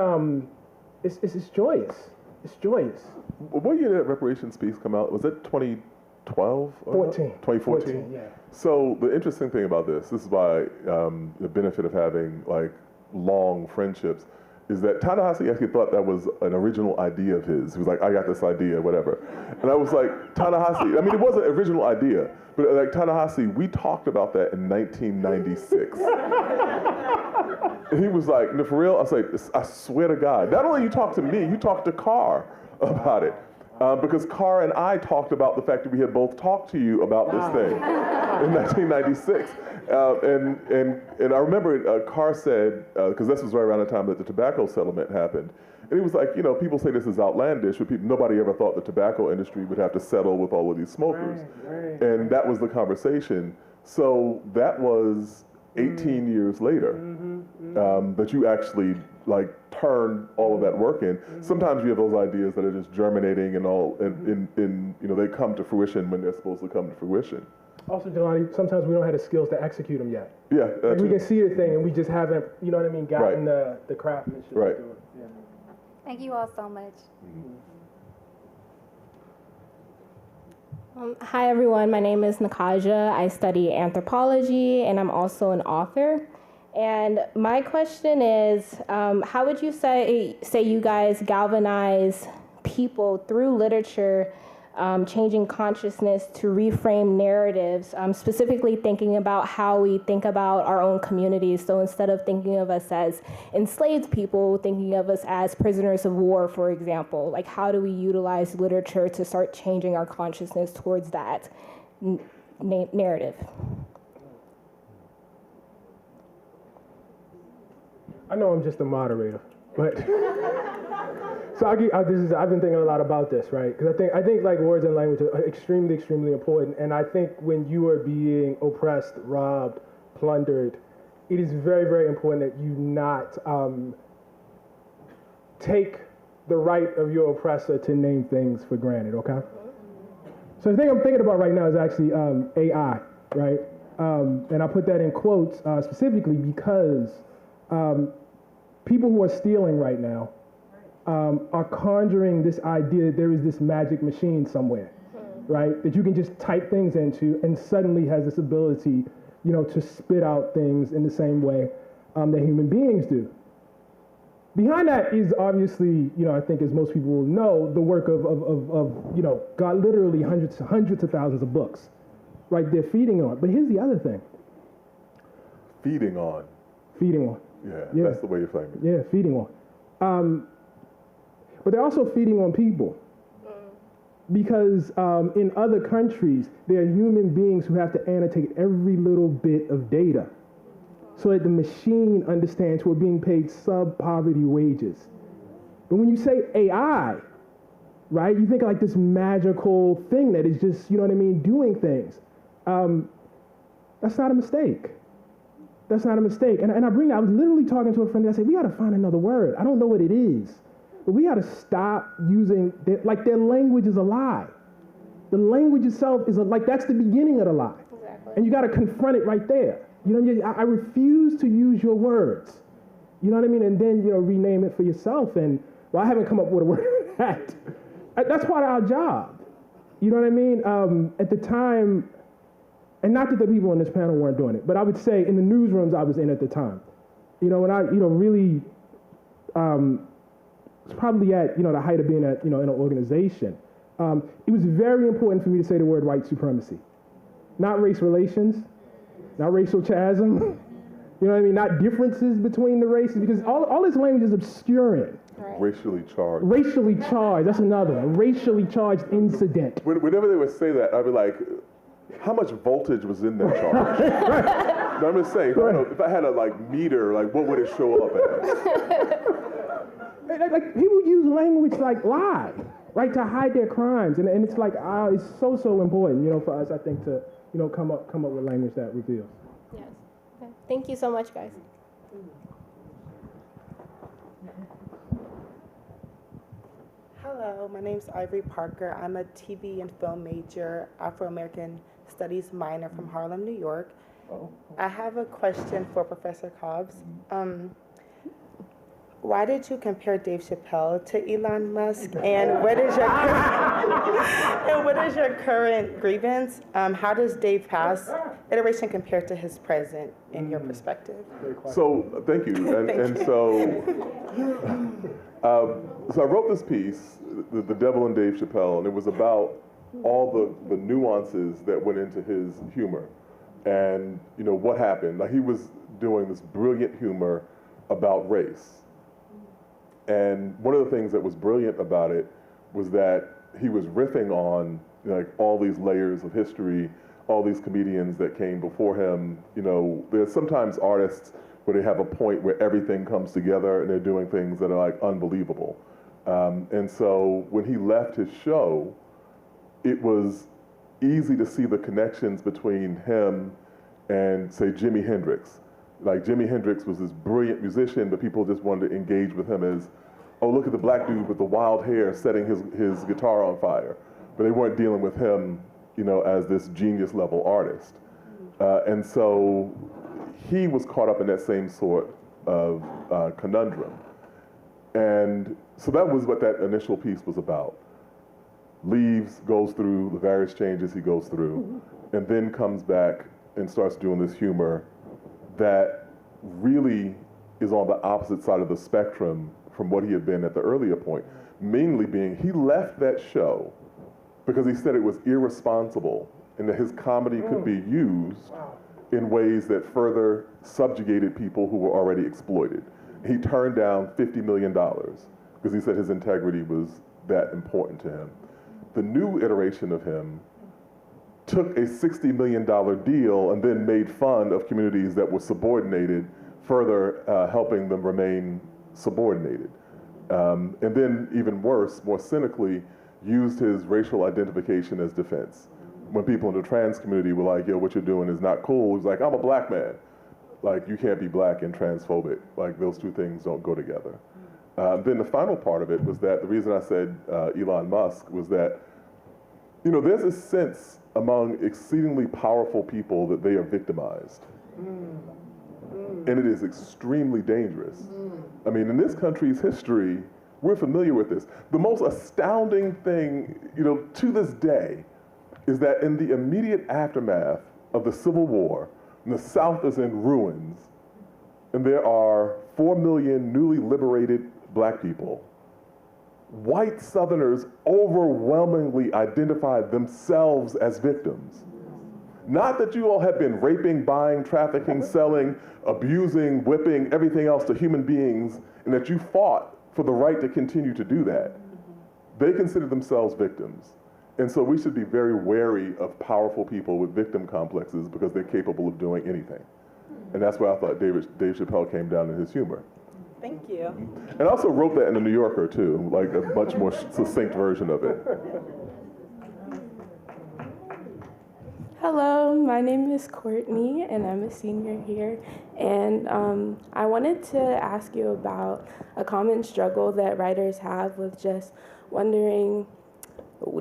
it's joyous. It's joyous. What year did Reparations Piece come out? Was it 2012? 2014, yeah. So the interesting thing about this is why the benefit of having long friendships is that Ta-Nehisi actually thought that was an original idea of his. He was I got this idea, whatever. And I was Ta-Nehisi, I mean, it wasn't an original idea, but Ta-Nehisi, we talked about that in 1996. And he was no, for real? I was I swear to God, not only you talked to me, you talked to Carr about it. Because Carr and I talked about the fact that we had both talked to you about this thing in 1996. And I remember Carr said, because this was right around the time that the tobacco settlement happened, and he was people say this is outlandish, but nobody ever thought the tobacco industry would have to settle with all of these smokers. Right. And that was the conversation. So that was 18 years later that you actually turn all of that work in. Sometimes you have those ideas that are just germinating and all, and they come to fruition when they're supposed to come to fruition. Also, Jelani, sometimes we don't have the skills to execute them yet. Yeah, we can see the thing and we just haven't, gotten the craftsmanship to do it. Yeah. Thank you all so much. Hi everyone, my name is Nakaja. I study anthropology and I'm also an author. And my question is, how would you say you guys galvanize people through literature, changing consciousness to reframe narratives, specifically thinking about how we think about our own communities. So instead of thinking of us as enslaved people, thinking of us as prisoners of war, for example, like how do we utilize literature to start changing our consciousness towards that narrative? I know I'm just a moderator, but so I've been thinking a lot about this, right? Because I think like words and language are extremely, extremely important. And I think when you are being oppressed, robbed, plundered, it is very, very important that you not take the right of your oppressor to name things for granted, okay? So the thing I'm thinking about right now is actually AI, right? And I put that in quotes specifically because people who are stealing right now are conjuring this idea that there is this magic machine somewhere, right? That you can just type things into and suddenly has this ability, you know, to spit out things in the same way that human beings do. Behind that is obviously, you know, I think as most people will know, the work of you know, got literally hundreds of thousands of books, right? They're feeding on. But here's the other thing. Feeding on. Feeding on. Yeah, that's the way you're framing it. Yeah, feeding on. But they're also feeding on people. Because in other countries, there are human beings who have to annotate every little bit of data so that the machine understands who are being paid sub-poverty wages. But when you say AI, right, you think like this magical thing that is just, you know what I mean, doing things. That's not a mistake. That's not a mistake. And I bring that, I was literally talking to a friend and I said, we gotta find another word. I don't know what it is, but we gotta stop using, like their language is a lie. The language itself is like, that's the beginning of the lie. Exactly. And you gotta confront it right there. You know, I refuse to use your words. You know what I mean? And then, you know, rename it for yourself. And, well, I haven't come up with a word for that. That's part of our job. You know what I mean? At the time, and not that the people on this panel weren't doing it, but I would say in the newsrooms I was in at the time, you know, when I, you know, really, it's probably at, you know, the height of being at, you know, in an organization, it was very important for me to say the word white supremacy. Not race relations, not racial chasm, you know what I mean? Not differences between the races, because all this language is obscuring. Right. Racially charged. Racially charged, that's another one. Racially charged incident. Whenever they would say that, I'd be like, how much voltage was in that charge? Right. No, I'm just saying, if I had a like meter, like what would it show up as? Like people use language like lie, right, to hide their crimes, and it's like it's so important, you know, for us, I think, to, you know, come up with language that reveals. Yes. Okay. Thank you so much, guys. Hello, my name's Ivory Parker. I'm a TV and film major, Afro-American Studies minor from Harlem, New York. I have a question for Professor Cobbs. Why did you compare Dave Chappelle to Elon Musk? And what is your current grievance? How does Dave's past iteration compare to his present in your perspective? So thank you. And so I wrote this piece, The Devil and Dave Chappelle, and it was about all the nuances that went into his humor. And, you know, what happened. Like, he was doing this brilliant humor about race. And one of the things that was brilliant about it was that he was riffing on, you know, like all these layers of history, all these comedians that came before him. You know, there's sometimes artists where they have a point where everything comes together and they're doing things that are like unbelievable. And so when he left his show, it was easy to see the connections between him and, say, Jimi Hendrix. Like, Jimi Hendrix was this brilliant musician, but people just wanted to engage with him as, oh, look at the black dude with the wild hair setting his guitar on fire. But they weren't dealing with him, you know, as this genius level artist. And so, he was caught up in that same sort of conundrum. And so that was what that initial piece was about. Leaves, goes through the various changes he goes through, and then comes back and starts doing this humor that really is on the opposite side of the spectrum from what he had been at the earlier point. Mainly being, he left that show because he said it was irresponsible and that his comedy could be used in ways that further subjugated people who were already exploited. He turned down $50 million because he said his integrity was that important to him. The new iteration of him took a $60 million deal and then made fun of communities that were subordinated, further helping them remain subordinated. And then even worse, more cynically, used his racial identification as defense. When people in the trans community were like, yo, what you're doing is not cool, he's like, I'm a black man. Like, you can't be black and transphobic. Like, those two things don't go together. Then the final part of it was that the reason I said Elon Musk was that, you know, there's a sense among exceedingly powerful people that they are victimized. And it is extremely dangerous. I mean, in this country's history, we're familiar with this. The most astounding thing, you know, to this day, is that in the immediate aftermath of the Civil War, the South is in ruins, and there are 4 million newly liberated black people. White Southerners overwhelmingly identified themselves as victims. Not that you all have been raping, buying, trafficking, selling, abusing, whipping, everything else to human beings, and that you fought for the right to continue to do that. They consider themselves victims. And so we should be very wary of powerful people with victim complexes because they're capable of doing anything. And that's why I thought Dave Chappelle came down in his humor. Thank you. And I also wrote that in the New Yorker too, like a much more succinct version of it. Hello, my name is Courtney, and I'm a senior here. And I wanted to ask you about a common struggle that writers have with just wondering,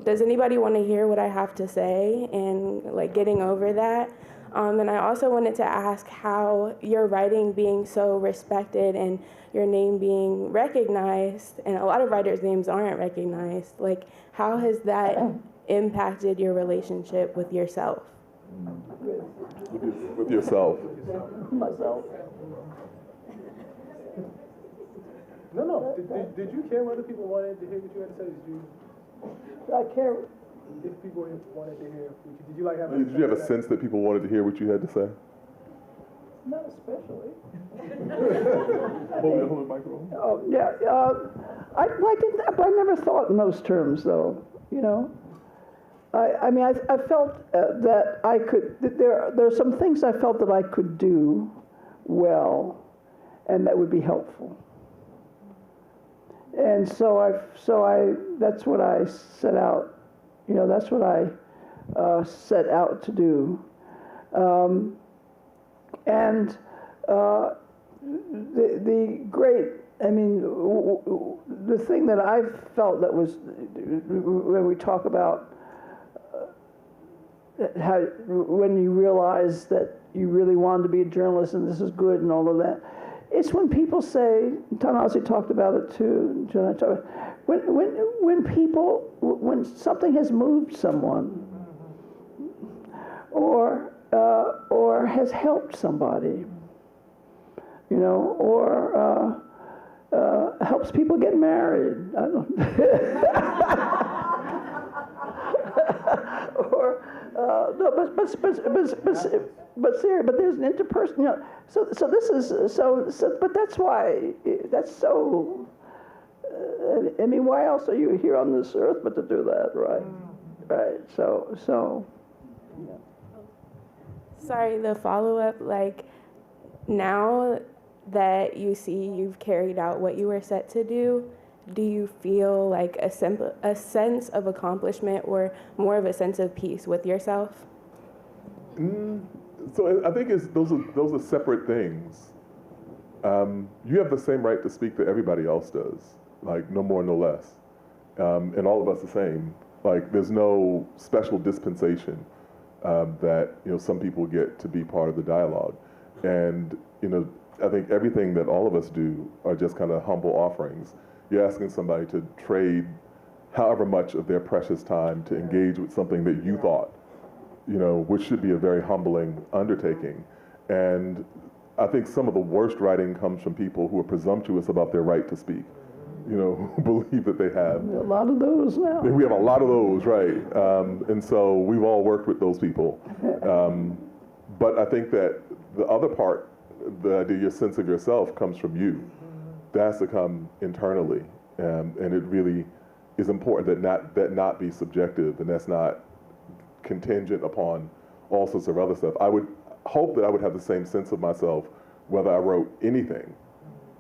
does anybody want to hear what I have to say, and like getting over that. And I also wanted to ask how your writing being so respected and your name being recognized, and a lot of writers' names aren't recognized, like how has that impacted your relationship with yourself? With yourself. Myself. No. Did you care whether people wanted to hear what you had to say? Did you? I care. If people wanted to hear, did you like have? Did you have a sense that people wanted to hear what you had to say? Not especially. Hold the microphone. Oh yeah. I never thought in those terms, though. You know. I mean, I felt that I could. There are some things I felt that I could do well, and that would be helpful. And so that's what I set out. You know, that's what I set out to do. And the great, I mean, the thing that I felt that was, when we talk about how, when you realize that you really wanted to be a journalist and this is good and all of that, it's when people say, Ta-Nehisi talked about it too, when something has moved someone or has helped somebody, you know, or helps people get married, I don't or no, but seriously, but there's an interpersonal, you know, so this is so but that's why that's so. I mean, why else are you here on this earth but to do that, right? Right. So. Yeah. Sorry, the follow-up, like, now that you see you've carried out what you were set to do, do you feel like a sense of accomplishment or more of a sense of peace with yourself? So I think those are separate things. You have the same right to speak that everybody else does, like no more, no less. And all of us the same. Like there's no special dispensation that, you know, some people get to be part of the dialogue. And, you know, I think everything that all of us do are just kind of humble offerings. You're asking somebody to trade however much of their precious time to engage with something that you thought, which should be a very humbling undertaking. And I think some of the worst writing comes from people who are presumptuous about their right to speak, who believe that they have. A lot of those now. We have a lot of those, right? And so we've all worked with those people. But I think that the other part, the idea, your sense of yourself, comes from you. That has to come internally. And it really is important that not be subjective, and that's not contingent upon all sorts of other stuff. I would hope that I would have the same sense of myself whether I wrote anything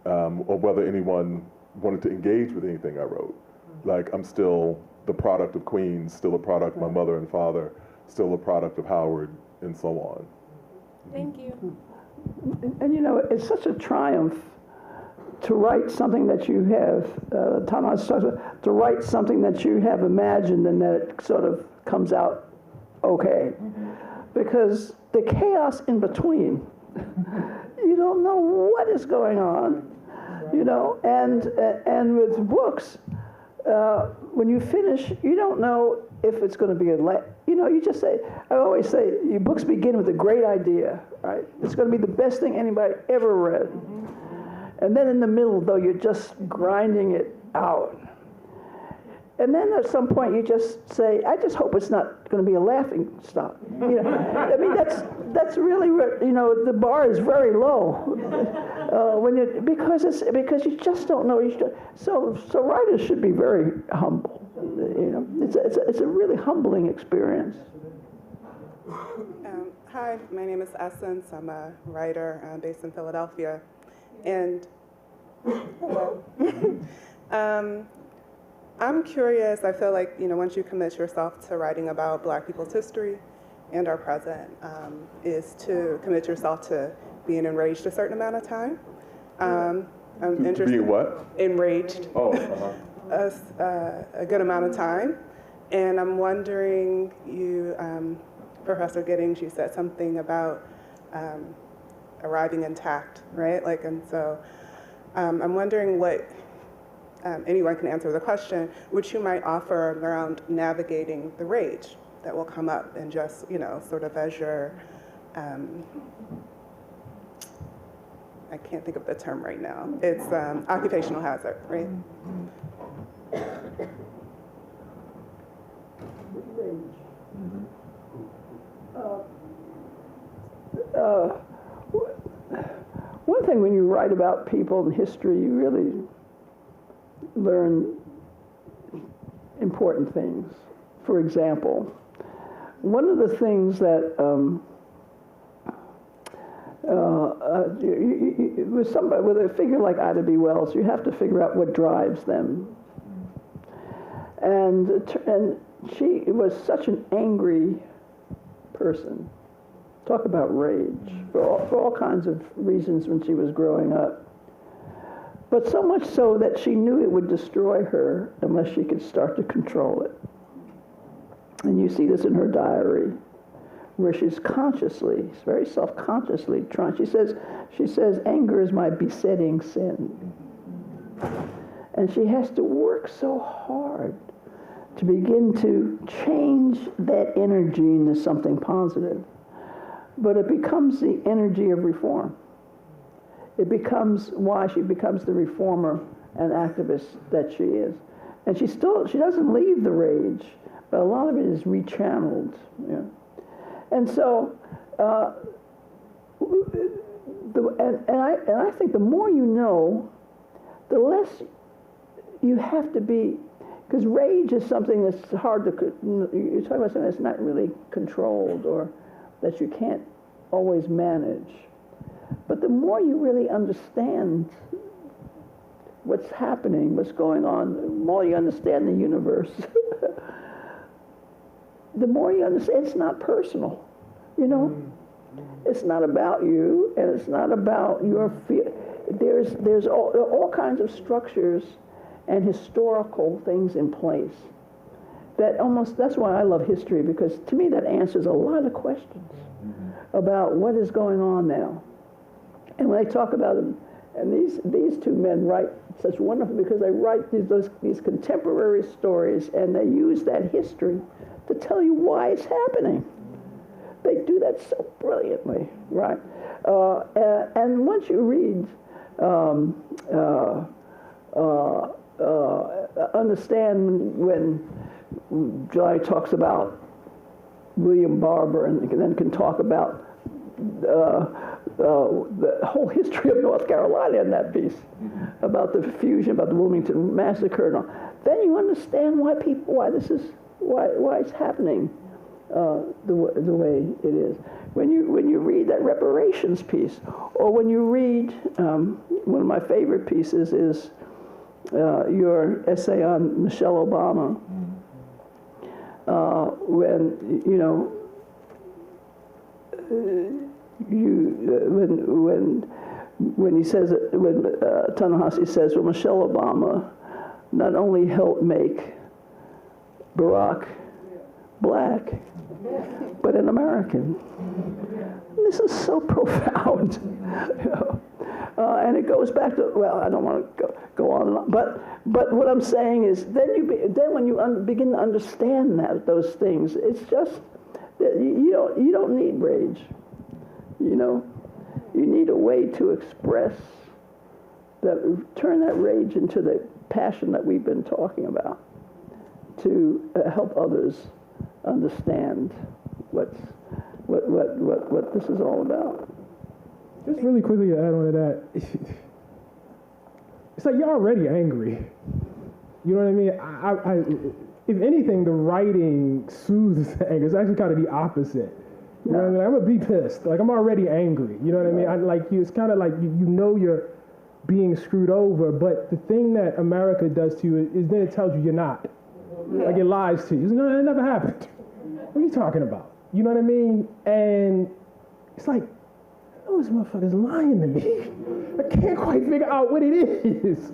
or whether anyone wanted to engage with anything I wrote. Like, I'm still the product of Queens, still a product of my mother and father, still a product of Howard, and so on. Thank you. And it's such a triumph to write something that you have, to write something that you have imagined and that it sort of comes out okay. Because the chaos in between, you don't know what is going on, and with books, when you finish, you don't know if it's going to be you just say, I always say, your books begin with a great idea, right? It's going to be the best thing anybody ever read. And then in the middle, though, you're just grinding it out. And then at some point, you just say, I just hope it's not going to be a laughing stock. I mean, that's really, the bar is very low because you just don't know. So writers should be very humble. It's a really humbling experience. Hi, my name is Essence. I'm a writer based in Philadelphia. And I'm curious, I feel like, once you commit yourself to writing about Black people's history and our present, is to commit yourself to being enraged a certain amount of time. I'm interested. Being what? Enraged. Oh, a good amount of time. And I'm wondering, Professor Giddings, you said something about arriving intact, right? And so I'm wondering what anyone can answer the question, which you might offer around navigating the rage that will come up and just, sort of as your, I can't think of the term right now. It's occupational hazard, right? One thing when you write about people in history, you really learn important things. For example, one of the things that with a figure like Ida B. Wells, you have to figure out what drives them. And she was such an angry person. Talk about rage for all kinds of reasons when she was growing up. But so much so that she knew it would destroy her unless she could start to control it. And you see this in her diary, where she's consciously, very self-consciously trying. She says, anger is my besetting sin. And she has to work so hard to begin to change that energy into something positive. But it becomes the energy of reform. It becomes why she becomes the reformer and activist that she is. And she doesn't leave the rage, but a lot of it is rechanneled. Yeah. And so, I think the more you know, the less you have to be, because rage is something that's hard to, you're talking about something that's not really controlled or that you can't always manage. But the more you really understand what's happening, what's going on, the more you understand the universe, the more you understand it's not personal, It's not about you, and it's not about your fear. There's all kinds of structures and historical things in place that's why I love history, because to me that answers a lot of questions about what is going on now. And when they talk about them, and these two men write such wonderful, because they write these contemporary stories, and they use that history to tell you why it's happening. They do that so brilliantly, right? And once you read, understand when July talks about William Barber, and then can talk about the whole history of North Carolina in that piece, about the fusion, about the Wilmington Massacre, and all. Then you understand why it's happening the way it is. When you read that reparations piece, or when you read one of my favorite pieces is your essay on Michelle Obama, when you know. When he says it, when Ta-Nehisi says, well, Michelle Obama not only helped make Barack black, but an American. This is so profound. You know? And it goes back to, well, I don't want to go on and on, but what I'm saying is, then when you begin to understand those things, it's just you don't need rage. You know, you need a way to express that, turn that rage into the passion that we've been talking about, to help others understand what this is all about. Just really quickly to add on to that, it's like you're already angry. You know what I mean? I if anything, the writing soothes the anger. It's actually kind of the opposite. You know what I mean? I'm gonna be pissed. Like, I'm already angry. You know what I mean? It's kind of like you know you're being screwed over, but the thing that America does to you is then it tells you you're not. Like, it lies to you. It's, no, it never happened. What are you talking about? You know what I mean? And it's like, oh, this motherfucker's lying to me. I can't quite figure out what it is.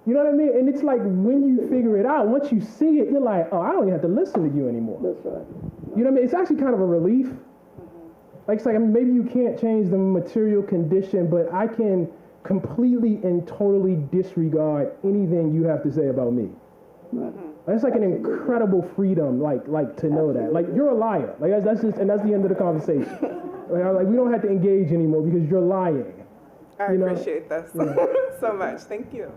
You know what I mean? And it's like, when you figure it out, once you see it, you're like, oh, I don't even have to listen to you anymore. That's right. You know what I mean? It's actually kind of a relief. Like, it's like, I mean, maybe you can't change the material condition, but I can completely and totally disregard anything you have to say about me. That's like an incredible freedom, like to know that. Like, you're a liar. Like, that's just, and that's the end of the conversation. Like, we don't have to engage anymore because you're lying. I appreciate that so much. Thank you.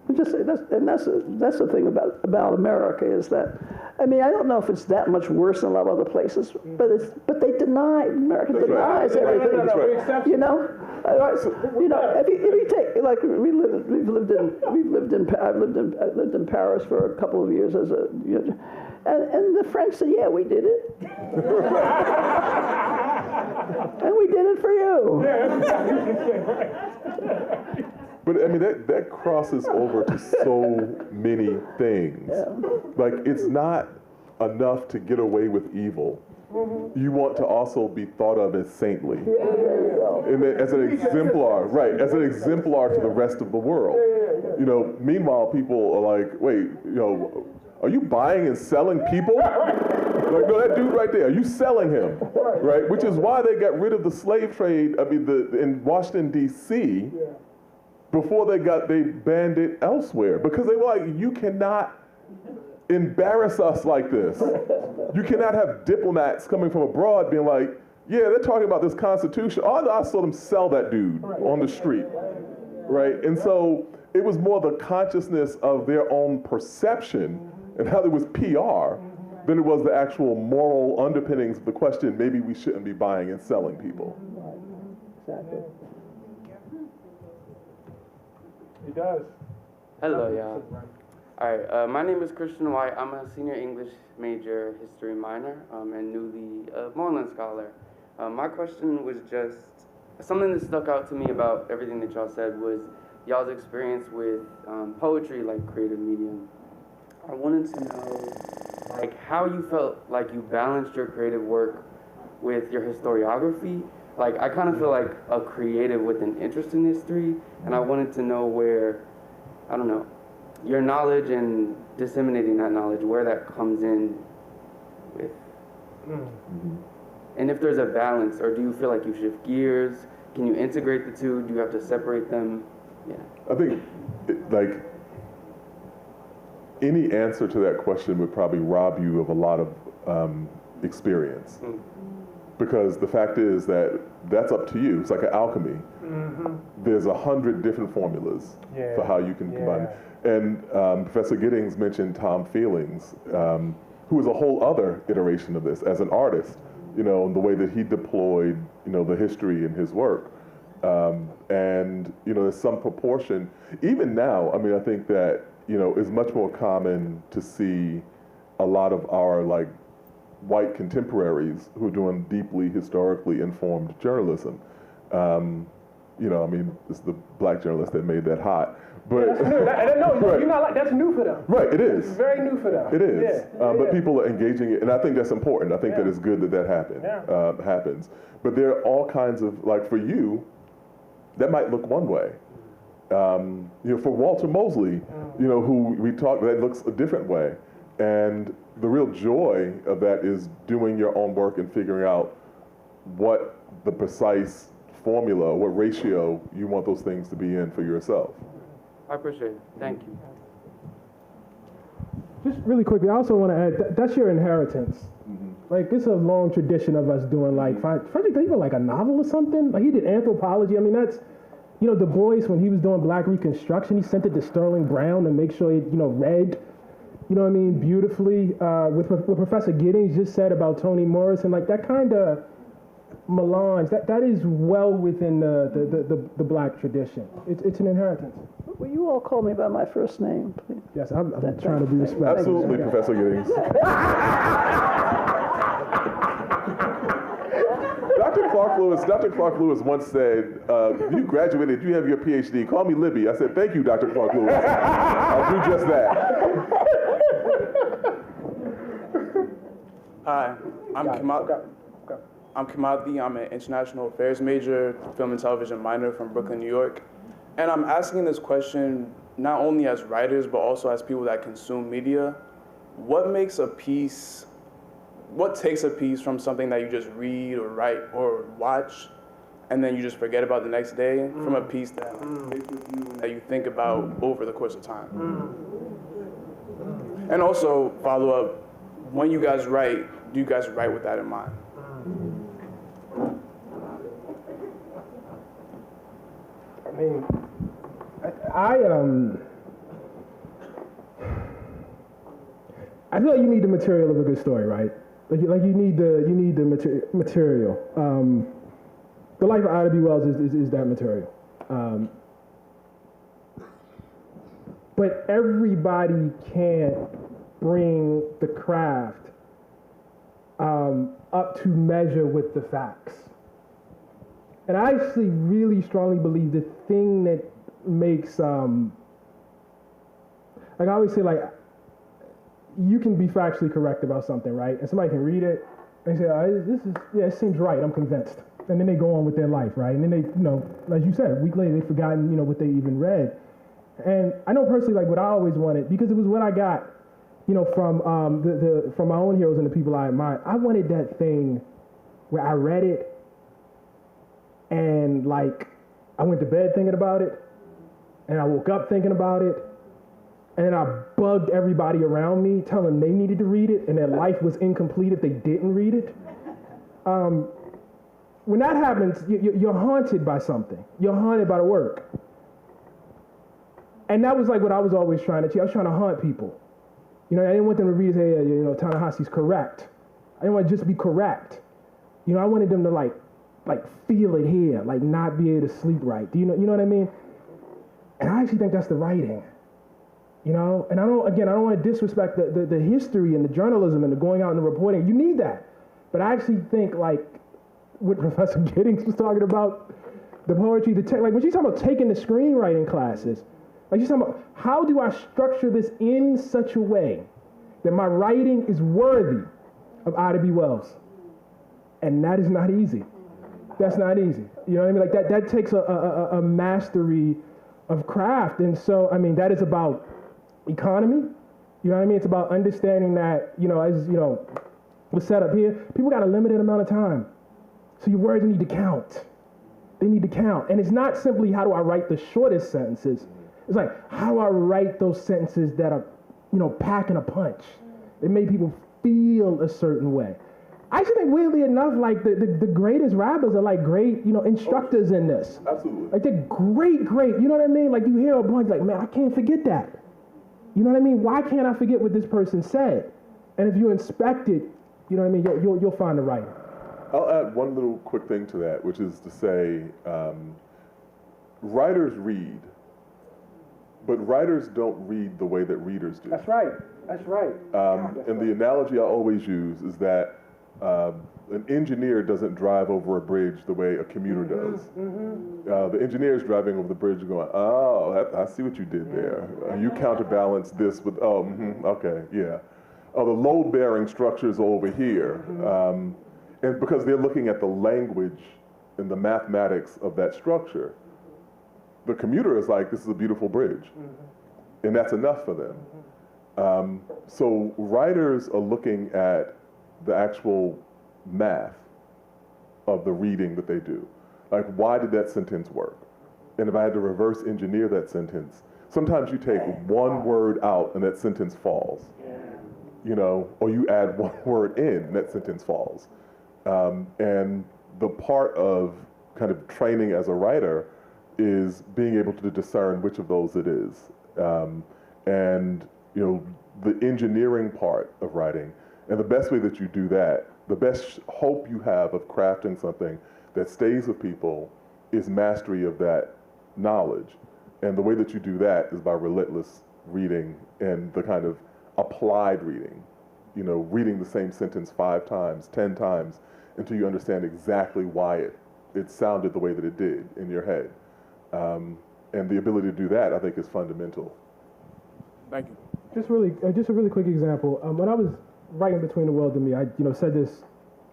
That's the thing about America, is that, I mean, I don't know if it's that much worse than a lot of other places, but America denies everything. You know, if you take, like, I've lived in Paris for a couple of years as a, and the French said, yeah, we did it. And we did it for you. But I mean, that crosses over to so many things. Like, it's not enough to get away with evil. You want to also be thought of as saintly. And as an exemplar, right, as an exemplar to the rest of the world. You know, meanwhile, people are like, wait, are you buying and selling people? Like, no, that dude right there, are you selling him? Right? Which is why they got rid of the slave trade, in Washington, D.C., before they banned it elsewhere. Because they were like, you cannot embarrass us like this. You cannot have diplomats coming from abroad being like, yeah, they're talking about this Constitution. Oh, I saw them sell that dude on the street. Right? And so it was more the consciousness of their own perception and how it was PR than it was the actual moral underpinnings of the question, maybe we shouldn't be buying and selling people. Exactly. He does. Hello, y'all. All right, my name is Christian White. I'm a senior English major, history minor, and newly Moorland scholar. My question was just, something that stuck out to me about everything that y'all said was y'all's experience with poetry, like creative medium. I wanted to know, like, how you felt like you balanced your creative work with your historiography. Like, I kind of feel like a creative with an interest in history, and I wanted to know where, I don't know, your knowledge and disseminating that knowledge, where that comes in with, and if there's a balance, or do you feel like you shift gears can you integrate the two? Do you have to separate them? Yeah. I think, like, any answer to that question would probably rob you of a lot of experience. Because the fact is that that's up to you. It's like an alchemy. There's 100 different formulas for how you can combine. And Professor Giddings mentioned Tom Feelings, who is a whole other iteration of this as an artist, you know, the way that he deployed, you know, the history in his work. And, you know, there's some proportion, even now, I mean, I think that, you know, it's much more common to see a lot of our, like, white contemporaries who are doing deeply historically informed journalism. You know, I mean, it's the black journalists that made that hot. But that's new. Right. You're not like, that's new for them. Right, it is. It's very new for them. It is. But people are engaging it, and I think that's important. I think that it's good that that happens. But there are all kinds of, like, for you, that might look one way. You know, for Walter Mosley, you know, who we talked, that looks a different way. And the real joy of that is doing your own work and figuring out what the precise formula, what ratio you want those things to be in for yourself. I appreciate it. Thank you. Just really quickly, I also want to add, that's your inheritance. Like, it's a long tradition of us doing, like, Frederick, even like a novel or something. Like, he did anthropology. I mean, that's, you know, Du Bois, when he was doing Black Reconstruction, he sent it to Sterling Brown to make sure it, you know, read, you know what I mean, beautifully. With what Professor Giddings just said about Toni Morrison, like, that kind of melange, that is well within the Black tradition. It's an inheritance. Will you all call me by my first name, please? Yes, I'm trying to be respectful. Absolutely, Professor Giddings. Dr. Clark Lewis once said, you graduated, you have your PhD, call me Libby. I said, thank you, Dr. Clark Lewis. I'll do just that. Hi, I'm Kamadi. I'm an international affairs major, film and television minor from Brooklyn, New York. And I'm asking this question not only as writers, but also as people that consume media. What takes a piece from something that you just read or write or watch, and then you just forget about the next day, from a piece that sticks with you and that you think about over the course of time? And also, follow up, when you guys write, do you guys write with that in mind? I mean, I feel like you need the material of a good story, right? Like you need the material. The Life of Ida B. Wells is that material. But everybody can't bring the craft up to measure with the facts. And I actually really strongly believe the thing that makes, like I always say, like, you can be factually correct about something, right? And somebody can read it and say, it seems right, I'm convinced. And then they go on with their life, right? And then they, you know, like you said, a week later, they've forgotten, you know, what they even read. And I know personally, like, what I always wanted, because it was what I got, you know, from from my own heroes and the people I admire. I wanted that thing where I read it and, like, I went to bed thinking about it, and I woke up thinking about it, and then I bugged everybody around me, telling them they needed to read it, and their life was incomplete if they didn't read it. When that happens, you're haunted by something. You're haunted by the work. And that was like what I was always trying to achieve. I was trying to haunt people. You know, I didn't want them to read and say, hey, you know, Ta-Nehisi's correct. I didn't want to just be correct. You know, I wanted them to like feel it here, like not be able to sleep right. Do you know what I mean? And I actually think that's the writing. You know, and I don't want to disrespect the history and the journalism and the going out and the reporting. You need that. But I actually think, like what Professor Giddings was talking about, the poetry, the like when she's talking about taking the screenwriting classes, like she's talking about how do I structure this in such a way that my writing is worthy of Ida B. Wells. And that is not easy. That's not easy. You know what I mean? Like that takes a mastery of craft. And so, I mean, that is about economy. You know what I mean? It's about understanding that, you know, as you know, was set up here, people got a limited amount of time. So your words need to count. they need to count. And it's not simply how do I write the shortest sentences. It's like, how do I write those sentences that are, packing a punch? They make people feel a certain way. I actually think, weirdly enough, like the greatest rappers are like great, instructors in this. Absolutely. Like they're great, you know what I mean? Like you hear a bunch, like, man, I can't forget that. You know what I mean? Why can't I forget what this person said? And if you inspect it, you know what I mean, you'll find the writing. I'll add one little quick thing to that, which is to say, writers read, but writers don't read the way that readers do. That's right. And the analogy I always use is that an engineer doesn't drive over a bridge the way a commuter does. The engineer is driving over the bridge and going, oh, I see what you did there. You counterbalance this with, okay, yeah. Oh, the load-bearing structures over here. And because they're looking at the language and the mathematics of that structure, the commuter is like, this is a beautiful bridge. And that's enough for them. So writers are looking at the actual math of the reading that they do. Like, why did that sentence work? And if I had to reverse engineer that sentence, sometimes you take one word out and that sentence falls. Or you add one word in and that sentence falls. And the part of kind of training as a writer is being able to discern which of those it is. And the engineering part of writing, and the best way that you do that, the best hope you have of crafting something that stays with people is mastery of that knowledge. And the way that you do that is by relentless reading and the kind of applied reading, reading the same sentence 5 times, 10 times, until you understand exactly why it sounded the way that it did in your head. And the ability to do that, I think, is fundamental. Thank you. Just a really quick example. When I was writing Between the World and Me, I said this,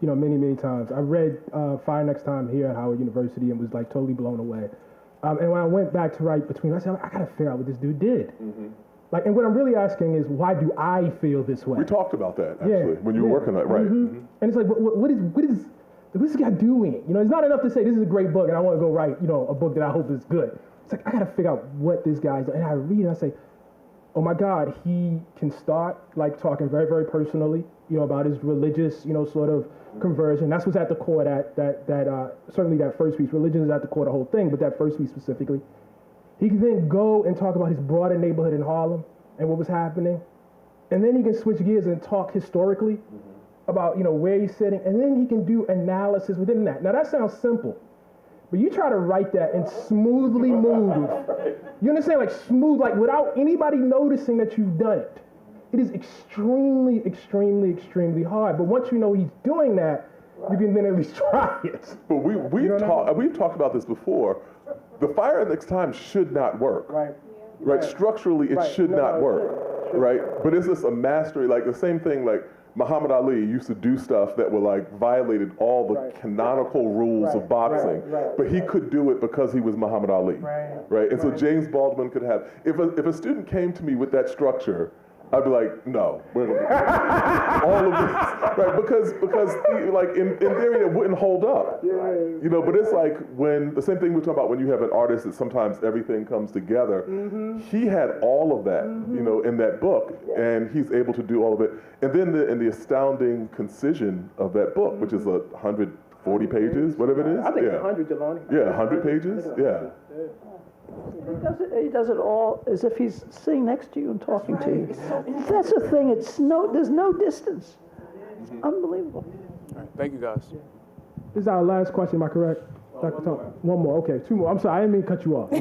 many times. I read Fire Next Time here at Howard University and was like totally blown away. And when I went back to write Between, I said, I gotta figure out what this dude did. Like, and what I'm really asking is, why do I feel this way? We talked about that actually when you were working on it, right? And it's like, what is this guy doing? It's not enough to say this is a great book and I want to go write, a book that I hope is good. It's like, I gotta figure out what this guy's doing. And I read and I say, oh my God, he can start like talking very, very personally, about his religious, sort of conversion. That's what's at the core of that certainly that first piece. Religion is at the core of the whole thing, but that first piece specifically. He can then go and talk about his broader neighborhood in Harlem and what was happening. And then he can switch gears and talk historically about, where he's sitting. And then he can do analysis within that. Now that sounds simple, but you try to write that and smoothly move. You understand? Like smooth, like without anybody noticing that you've done it. It is extremely, extremely, extremely hard. But once you know he's doing that, you can then at least try it. But we've talked about this before. The Fire Next Time should not work. Right. Structurally, it should not work. Right. But it's just a mastery, like the same thing, like Muhammad Ali used to do stuff that were like violated all the canonical rules of boxing, but he could do it because he was Muhammad Ali. Right. And so James Baldwin could have, if a student came to me with that structure, I'd be like, no, all of this, right? Because like in theory it wouldn't hold up, But it's like when the same thing we're talking about when you have an artist that sometimes everything comes together. He had all of that, in that book, and he's able to do all of it. And then in the astounding concision of that book, which is 140 pages, whatever it is. I think 100, Jelani. Yeah, 100 pages. Yeah. He does it all as if he's sitting next to you and talking to you. That's the thing. There's no distance. Unbelievable. All right, thank you, guys. This is our last question. Am I correct, Dr. Thompson? One more. Okay, 2 more. I'm sorry. I didn't mean to cut you off.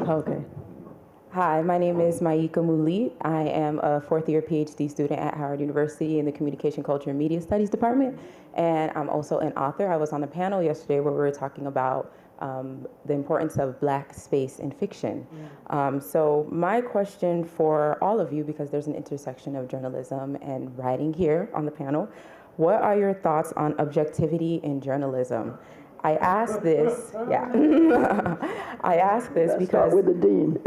Okay. Hi, my name is Maika Muli. I am a 4th-year PhD student at Howard University in the Communication, Culture, and Media Studies Department, and I'm also an author. I was on the panel yesterday where we were talking about the importance of Black space in fiction. So my question for all of you, because there's an intersection of journalism and writing here on the panel, what are your thoughts on objectivity in journalism? I ask this, I ask this because... Start with the dean.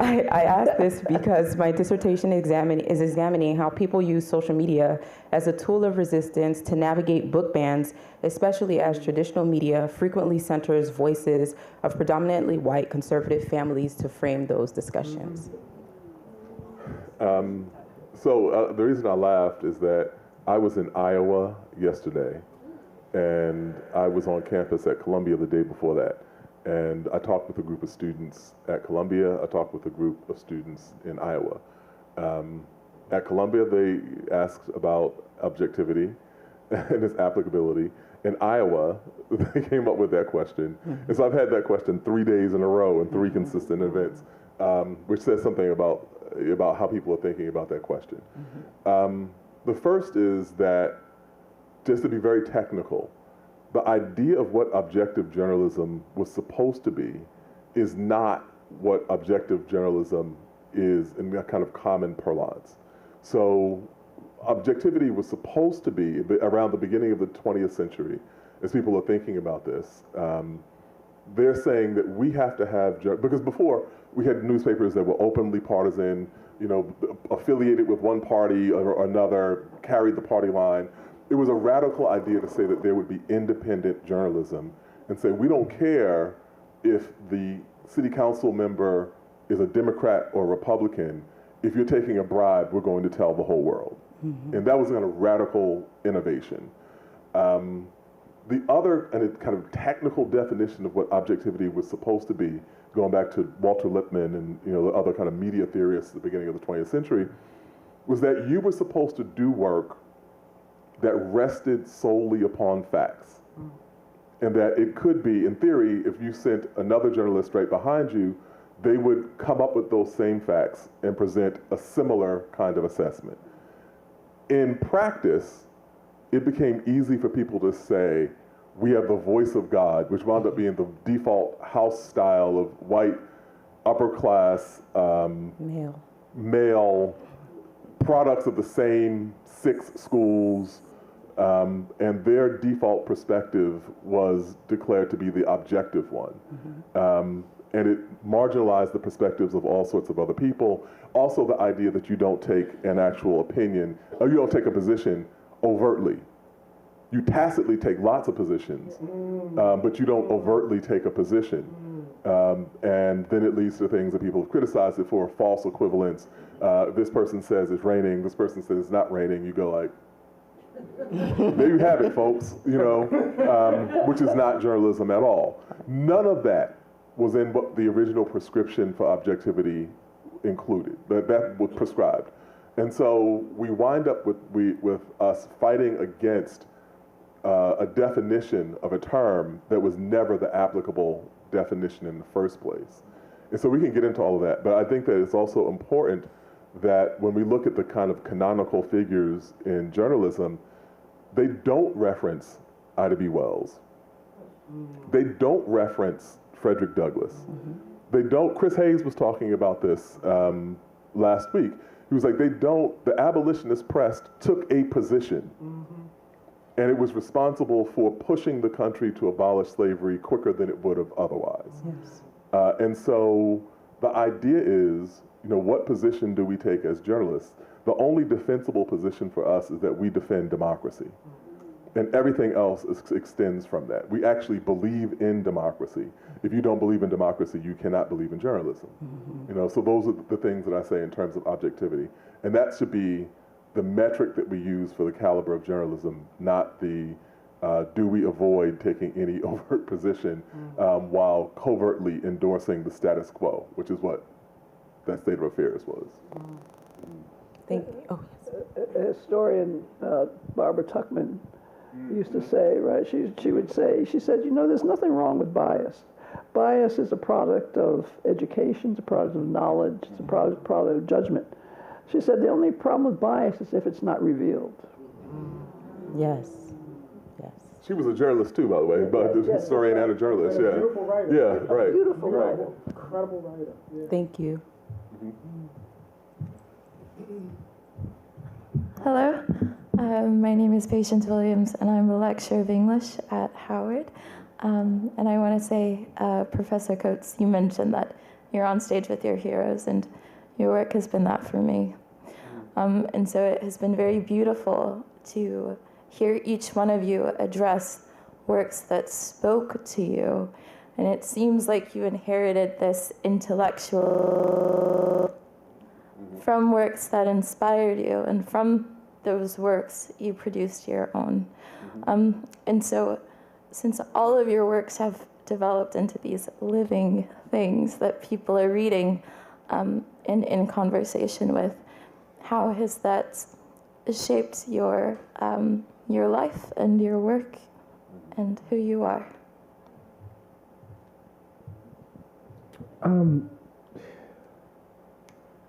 I asked this because my dissertation is examining how people use social media as a tool of resistance to navigate book bans, especially as traditional media frequently centers voices of predominantly white conservative families to frame those discussions. So the reason I laughed is that I was in Iowa yesterday, and I was on campus at Columbia the day before that. And I talked with a group of students at Columbia. I talked with a group of students in Iowa. At Columbia, they asked about objectivity and its applicability. In Iowa, they came up with that question. And so I've had that question 3 days in a row in 3 consistent events, which says something about how people are thinking about that question. The first is that, just to be very technical, the idea of what objective journalism was supposed to be is not what objective journalism is in a kind of common parlance. So objectivity was supposed to be, around the beginning of the 20th century, as people are thinking about this, they're saying that we have to have, because before we had newspapers that were openly partisan, affiliated with one party or another, carried the party line. It was a radical idea to say that there would be independent journalism and say, we don't care if the city council member is a Democrat or Republican. If you're taking a bribe, we're going to tell the whole world. And that was kind of radical innovation. The other and a kind of technical definition of what objectivity was supposed to be, going back to Walter Lippmann and the other kind of media theorists at the beginning of the 20th century, was that you were supposed to do work that rested solely upon facts. And that it could be, in theory, if you sent another journalist right behind you, they would come up with those same facts and present a similar kind of assessment. In practice, it became easy for people to say, we have the voice of God, which wound up being the default house style of white, upper class, male products of the same 6 schools, and their default perspective was declared to be the objective one. And it marginalized the perspectives of all sorts of other people. Also the idea that you don't take an actual opinion, or you don't take a position overtly. You tacitly take lots of positions, but you don't overtly take a position. And then it leads to things that people have criticized it for, false equivalence. This person says it's raining, this person says it's not raining. You go like, there you have it, folks, which is not journalism at all. None of that was in what the original prescription for objectivity included. That was prescribed. And so we wind up with us fighting against a definition of a term that was never the applicable definition in the first place. And so we can get into all of that, but I think that it's also important that when we look at the kind of canonical figures in journalism, they don't reference Ida B. Wells. They don't reference Frederick Douglass. They don't, Chris Hayes was talking about this last week. He was like, the abolitionist press took a position, and it was responsible for pushing the country to abolish slavery quicker than it would have otherwise. And so the idea is, what position do we take as journalists? The only defensible position for us is that we defend democracy. And everything else extends from that. We actually believe in democracy. If you don't believe in democracy, you cannot believe in journalism. So those are the things that I say in terms of objectivity. And that should be the metric that we use for the caliber of journalism, not the do we avoid taking any overt position while covertly endorsing the status quo, which is what that state of affairs was. Thank you. Oh, yes. A historian, Barbara Tuchman, used to say, right, she would say, she said, there's nothing wrong with bias. Bias is a product of education, it's a product of knowledge, it's a product of judgment. She said the only problem with bias is if it's not revealed. Yes. She was a journalist too, by the way, but a historian and a journalist, yeah. Beautiful writer. Yeah, right. Beautiful writer. Incredible writer. Yeah. Thank you. Hello, my name is Patience Williams, and I'm a lecturer of English at Howard. And I want to say, Professor Coates, you mentioned that you're on stage with your heroes, and your work has been that for me. And so it has been very beautiful to hear each one of you address works that spoke to you. And it seems like you inherited this intellectual from works that inspired you, and from those works you produced your own. And so since all of your works have developed into these living things that people are reading and in conversation with, how has that shaped your life and your work and who you are?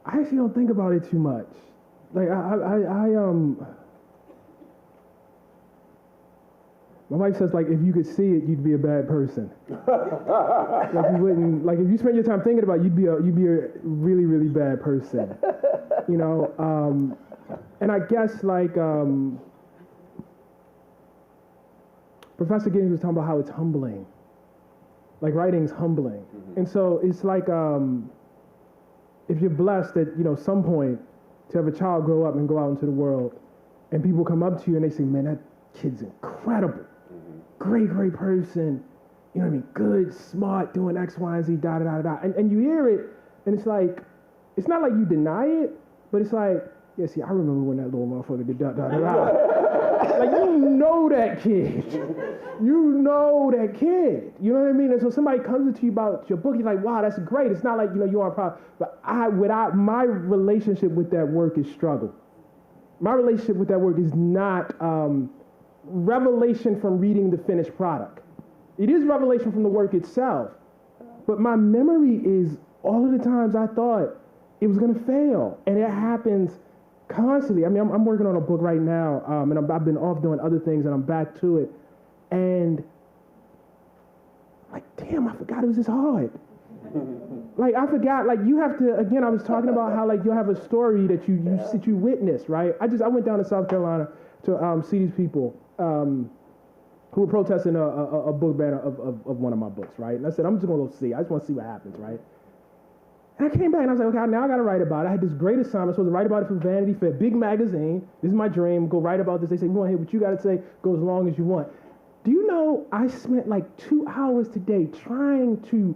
I actually don't think about it too much. Like my wife says, like, if you could see it, you'd be a bad person. Like you wouldn't, like if you spend your time thinking about it, you'd be a really, really bad person. You know, and I guess like Professor Giddings was talking about how it's humbling. Like writing's humbling. And so it's like if you're blessed at, you know, some point to have a child grow up and go out into the world, and people come up to you and they say, man, that kid's incredible. Great person. You know what I mean? Good, smart, doing X, Y, and Z, da, da, da, da. And you hear it, and it's like, it's not like you deny it, but it's like, yeah, see, I remember when that little motherfucker did da, da, da, da. Like, you know that kid. You know that kid. You know what I mean? And so somebody comes to you about your book, you're like, wow, that's great. It's not like, you know, you are proud. But my relationship with that work is struggle. My relationship with that work is not revelation from reading the finished product. It is revelation from the work itself. But my memory is all of the times I thought it was going to fail. And it happens constantly. I mean, I'm working on a book right now, and I've been off doing other things, and I'm back to it. And like, damn, I forgot it was this hard. Like, I forgot, like, you have to, again, I was talking about how, like, you'll have a story that you witness, right? I went down to South Carolina to see these people who were protesting a book ban of one of my books, right? And I said, I'm just going to go see. I just want to see what happens, right? And I came back and I was like, okay, now I got to write about it. I had this great assignment. I was supposed to write about it for Vanity Fair, big magazine. This is my dream. Go write about this. They say, we want to hear what you got to say. Go as long as you want. Do you know I spent like 2 hours today trying to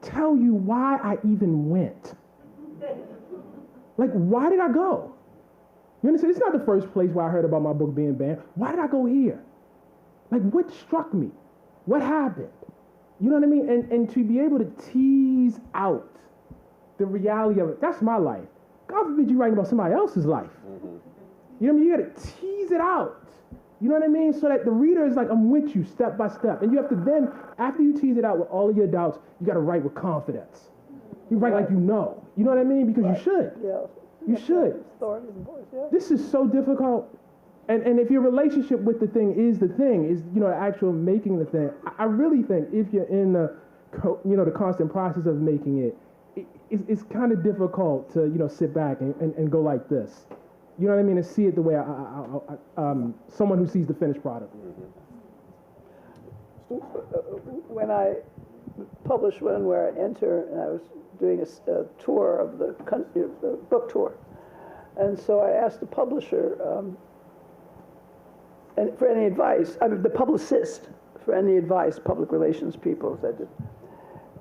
tell you why I even went? Like, why did I go? You understand? It's not the first place where I heard about my book being banned. Why did I go here? Like, what struck me? What happened? You know what I mean? And to be able to tease out the reality of it, that's my life. God forbid you writing about somebody else's life. You know what I mean? You got to tease it out. You know what I mean? So that the reader is like, I'm with you step by step. And you have to then, after you tease it out with all of your doubts, you got to write with confidence. You write like you know. You know what I mean? Because you should. Yeah. You should. This is so difficult. And if your relationship with the thing is, you know, the actual making the thing, I really think if you're in the, you know, the constant process of making it, it's kind of difficult to, you know, sit back and go like this. You know what I mean? And see it the way someone who sees the finished product. When I published one where I enter, and I was doing a tour of the country, a book tour. And so I asked the publisher and for any advice, I mean the publicist, for any advice, public relations people said.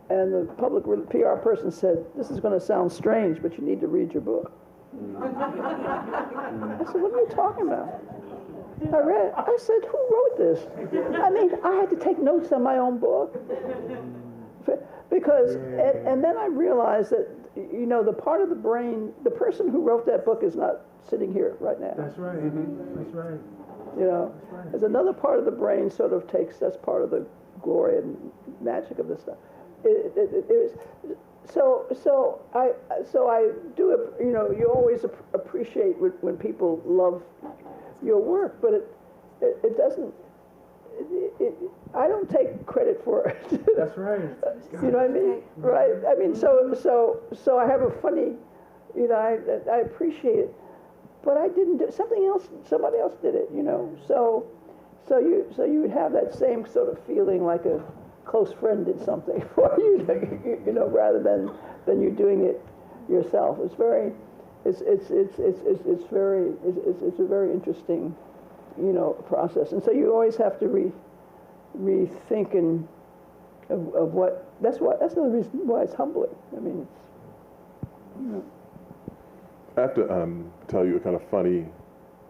And the public PR person said, this is going to sound strange, but you need to read your book. I said, what are you talking about? I read, I said, who wrote this? I mean, I had to take notes on my own book. Because, and then I realized that, you know, the part of the brain, the person who wrote that book is not sitting here right now. That's right. That's right. You know, there's another part of the brain sort of takes, that's part of the glory and magic of this stuff. So I do, you know, you always appreciate when people love your work, but it doesn't, I don't take credit for it. That's right. You know what I mean? Right? I mean, so I have a funny, you know, I appreciate it, but I didn't do something else. Somebody else did it, you know. So you would have that same sort of feeling like a close friend did something for you, you know, rather than you doing it yourself. It's very, it's a very interesting, you know, process. And so you always have to rethink and of what. That's another reason why it's humbling. I mean, it's, you know. I have to tell you a kind of funny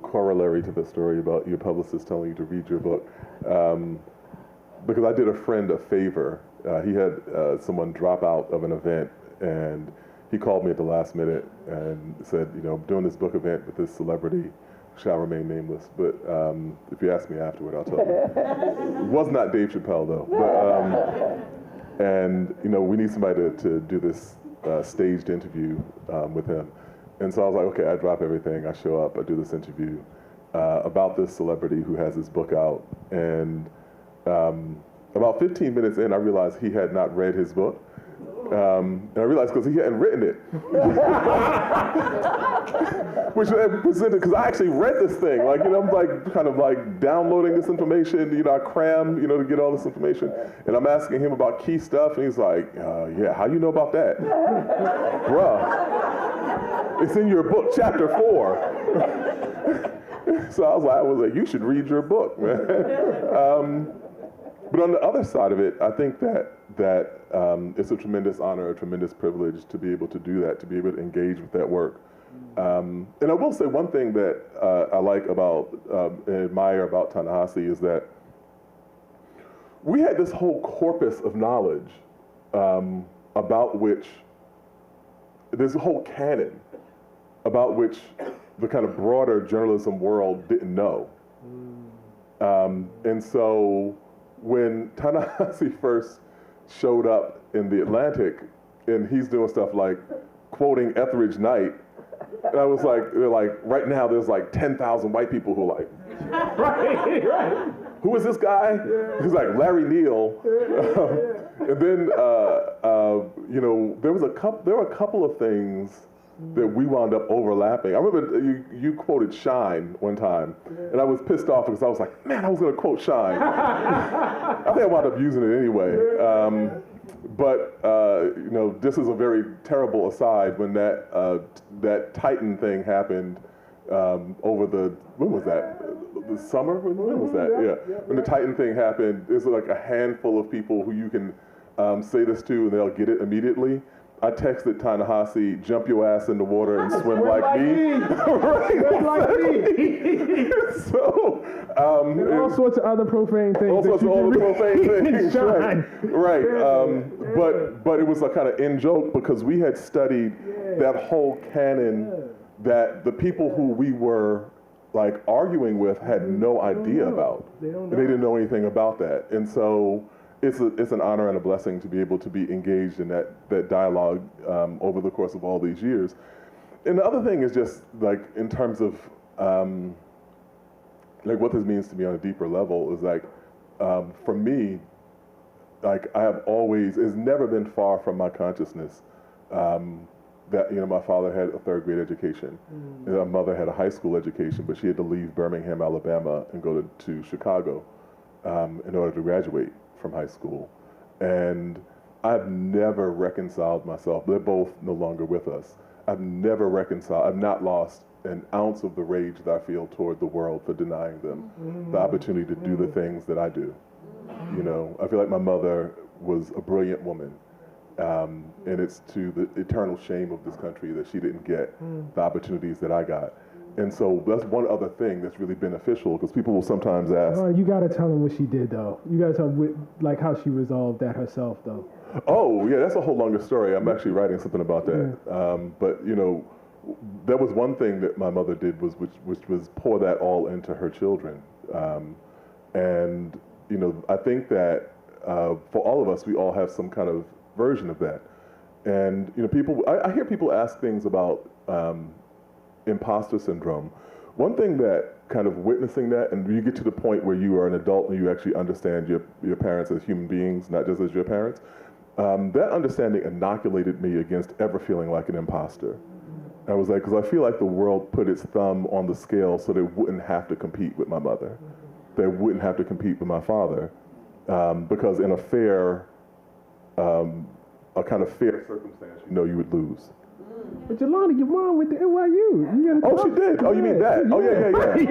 corollary to the story about your publicist telling you to read your book. Because I did a friend a favor. He had someone drop out of an event, and he called me at the last minute and said, you know, I'm doing this book event with this celebrity, shall remain nameless, but if you ask me afterward, I'll tell you. It was not Dave Chappelle, though. But, and, you know, we need somebody to do this staged interview with him. And so I was like, okay, I drop everything, I show up, I do this interview about this celebrity who has his book out. And about 15 minutes in, I realized he had not read his book. And I realized because he hadn't written it. Which presented, because I actually read this thing. Like, you know, I'm like kind of like downloading this information, you know, I cram, you know, to get all this information. And I'm asking him about key stuff, and he's like, yeah, how you know about that? Bruh, it's in your book, chapter 4. So I was like, you should read your book, man. But on the other side of it, I think that it's a tremendous honor, a tremendous privilege to be able to do that, to be able to engage with that work. And I will say one thing that I like about and admire about Ta-Nehisi is that we had this whole corpus of knowledge about which, there's a whole canon about which the kind of broader journalism world didn't know. And so when Ta-Nehisi first showed up in the Atlantic, and he's doing stuff like quoting Etheridge Knight, and I was like, right now there's like 10,000 white people who are like, right. Who is this guy? He's like Larry Neal. And then, you know, there were a couple of things that we wound up overlapping. I remember you quoted Shine one time, and I was pissed off because I was like, man, I was going to quote Shine. I think I wound up using it anyway. But you know, this is a very terrible aside when that Titan thing happened over when was that? The summer? When was that? Yeah. When the Titan thing happened, there's like a handful of people who you can say this to, and they'll get it immediately. I texted Ta-Nehisi, jump your ass in the water and swim like me. Right, like me. So, and all sorts of other profane things. All sorts of other profane things. Right. But it was a kind of in-joke because we had studied that whole canon that the people who we were like arguing with had no idea about. They didn't know anything about that. And so it's an honor and a blessing to be able to be engaged in that dialogue over the course of all these years. And the other thing is just like in terms of like what this means to me on a deeper level is like for me, like I have always, it's never been far from my consciousness that, you know, my father had a third grade education. And my mother had a high school education, but she had to leave Birmingham, Alabama and go to Chicago in order to graduate from high school. And I've never reconciled myself. They're both no longer with us. I've not lost an ounce of the rage that I feel toward the world for denying them the opportunity to do the things that I do. You know, I feel like my mother was a brilliant woman. And it's to the eternal shame of this country that she didn't get the opportunities that I got. And so that's one other thing that's really beneficial because people will sometimes ask. Oh, you got to tell them what she did, though. You got to tell them like how she resolved that herself, though. Oh, yeah, that's a whole longer story. I'm actually writing something about that. But, you know, that was one thing that my mother did which was pour that all into her children. And, you know, I think that for all of us, we all have some kind of version of that. And, you know, I hear people ask things about imposter syndrome. One thing that kind of witnessing that, and you get to the point where you are an adult and you actually understand your parents as human beings, not just as your parents, that understanding inoculated me against ever feeling like an imposter. I was like, because I feel like the world put its thumb on the scale so they wouldn't have to compete with my mother. They wouldn't have to compete with my father. because in a fair, a kind of fair circumstance, you know you would lose. But Jelani, your mom went to NYU. You Oh, she did. Oh, you mean that? Oh, yeah. Right.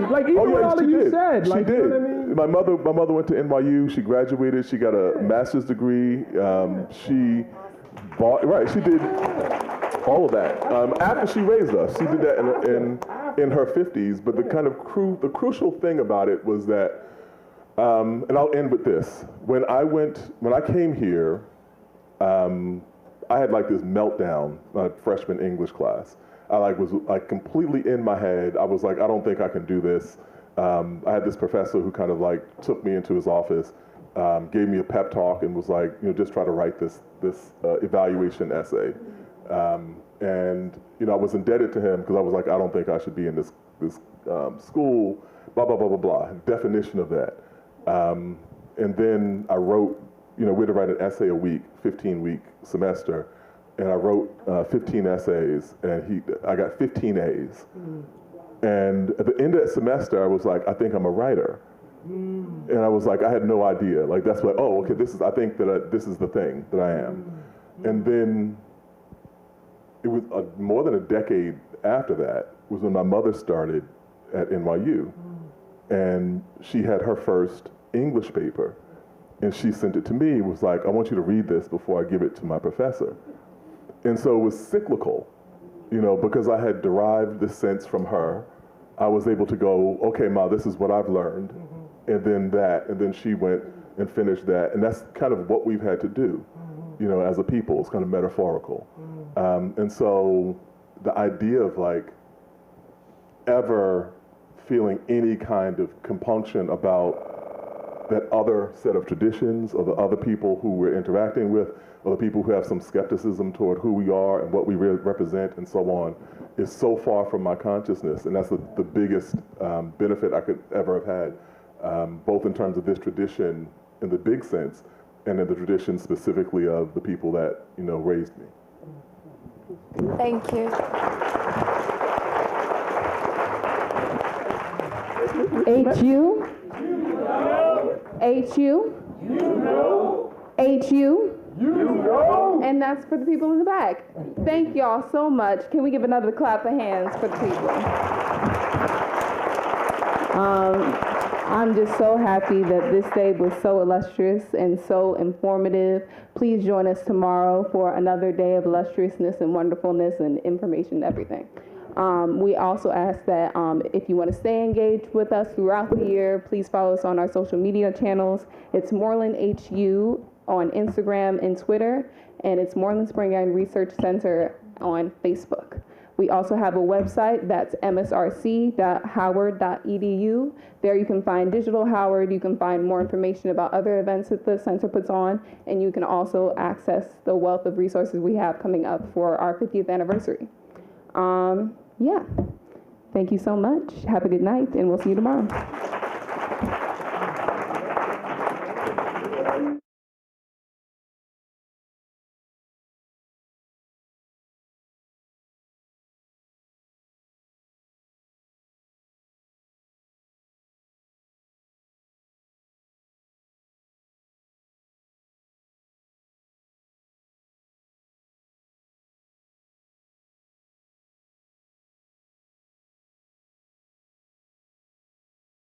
Like, even with all that you said. She like, did. You know what I mean? My mother went to NYU. She graduated. She got a master's degree. She did all of that. After she raised us, she did that in her 50s. But the kind of the crucial thing about it was that, and I'll end with this. When I came here, I had like this meltdown my freshman English class. I was completely in my head. I was like, I don't think I can do this. I had this professor who kind of like took me into his office, gave me a pep talk, and was like, just try to write this evaluation essay. And I was indebted to him because I was like, I don't think I should be in this school. Blah blah blah blah blah. Definition of that. And then I wrote. We had to write an essay a week, 15-week semester, and I wrote 15 essays, and I got 15 A's. And at the end of that semester, I was like, I think I'm a writer. And I was like, I had no idea. Like, that's what, okay, I think that this is the thing that I am. And then it was more than a decade after that was when my mother started at NYU. And she had her first English paper. And she sent it to me, was like, I want you to read this before I give it to my professor. And so it was cyclical, because I had derived this sense from her. I was able to go, okay, Ma, this is what I've learned. And then that, and then she went and finished that. And that's kind of what we've had to do, as a people. It's kind of metaphorical. And so the idea of like ever feeling any kind of compunction about that other set of traditions or the other people who we're interacting with or the people who have some skepticism toward who we are and what we represent and so on is so far from my consciousness. And that's the biggest benefit I could ever have had, both in terms of this tradition in the big sense and in the tradition specifically of the people that, raised me. Thank you. HU? HU? HU? And that's for the people in the back. Thank y'all so much. Can we give another clap of hands for the people? I'm just so happy that this day was so illustrious and so informative. Please join us tomorrow for another day of illustriousness and wonderfulness and information and everything. We also ask that if you want to stay engaged with us throughout the year, please follow us on our social media channels. It's Moorland HU on Instagram and Twitter, and it's Moorland-Spingarn Research Center on Facebook. We also have a website that's msrc.howard.edu. There you can find Digital Howard, you can find more information about other events that the center puts on, and you can also access the wealth of resources we have coming up for our 50th anniversary. Yeah, thank you so much. Have a good night, and we'll see you tomorrow.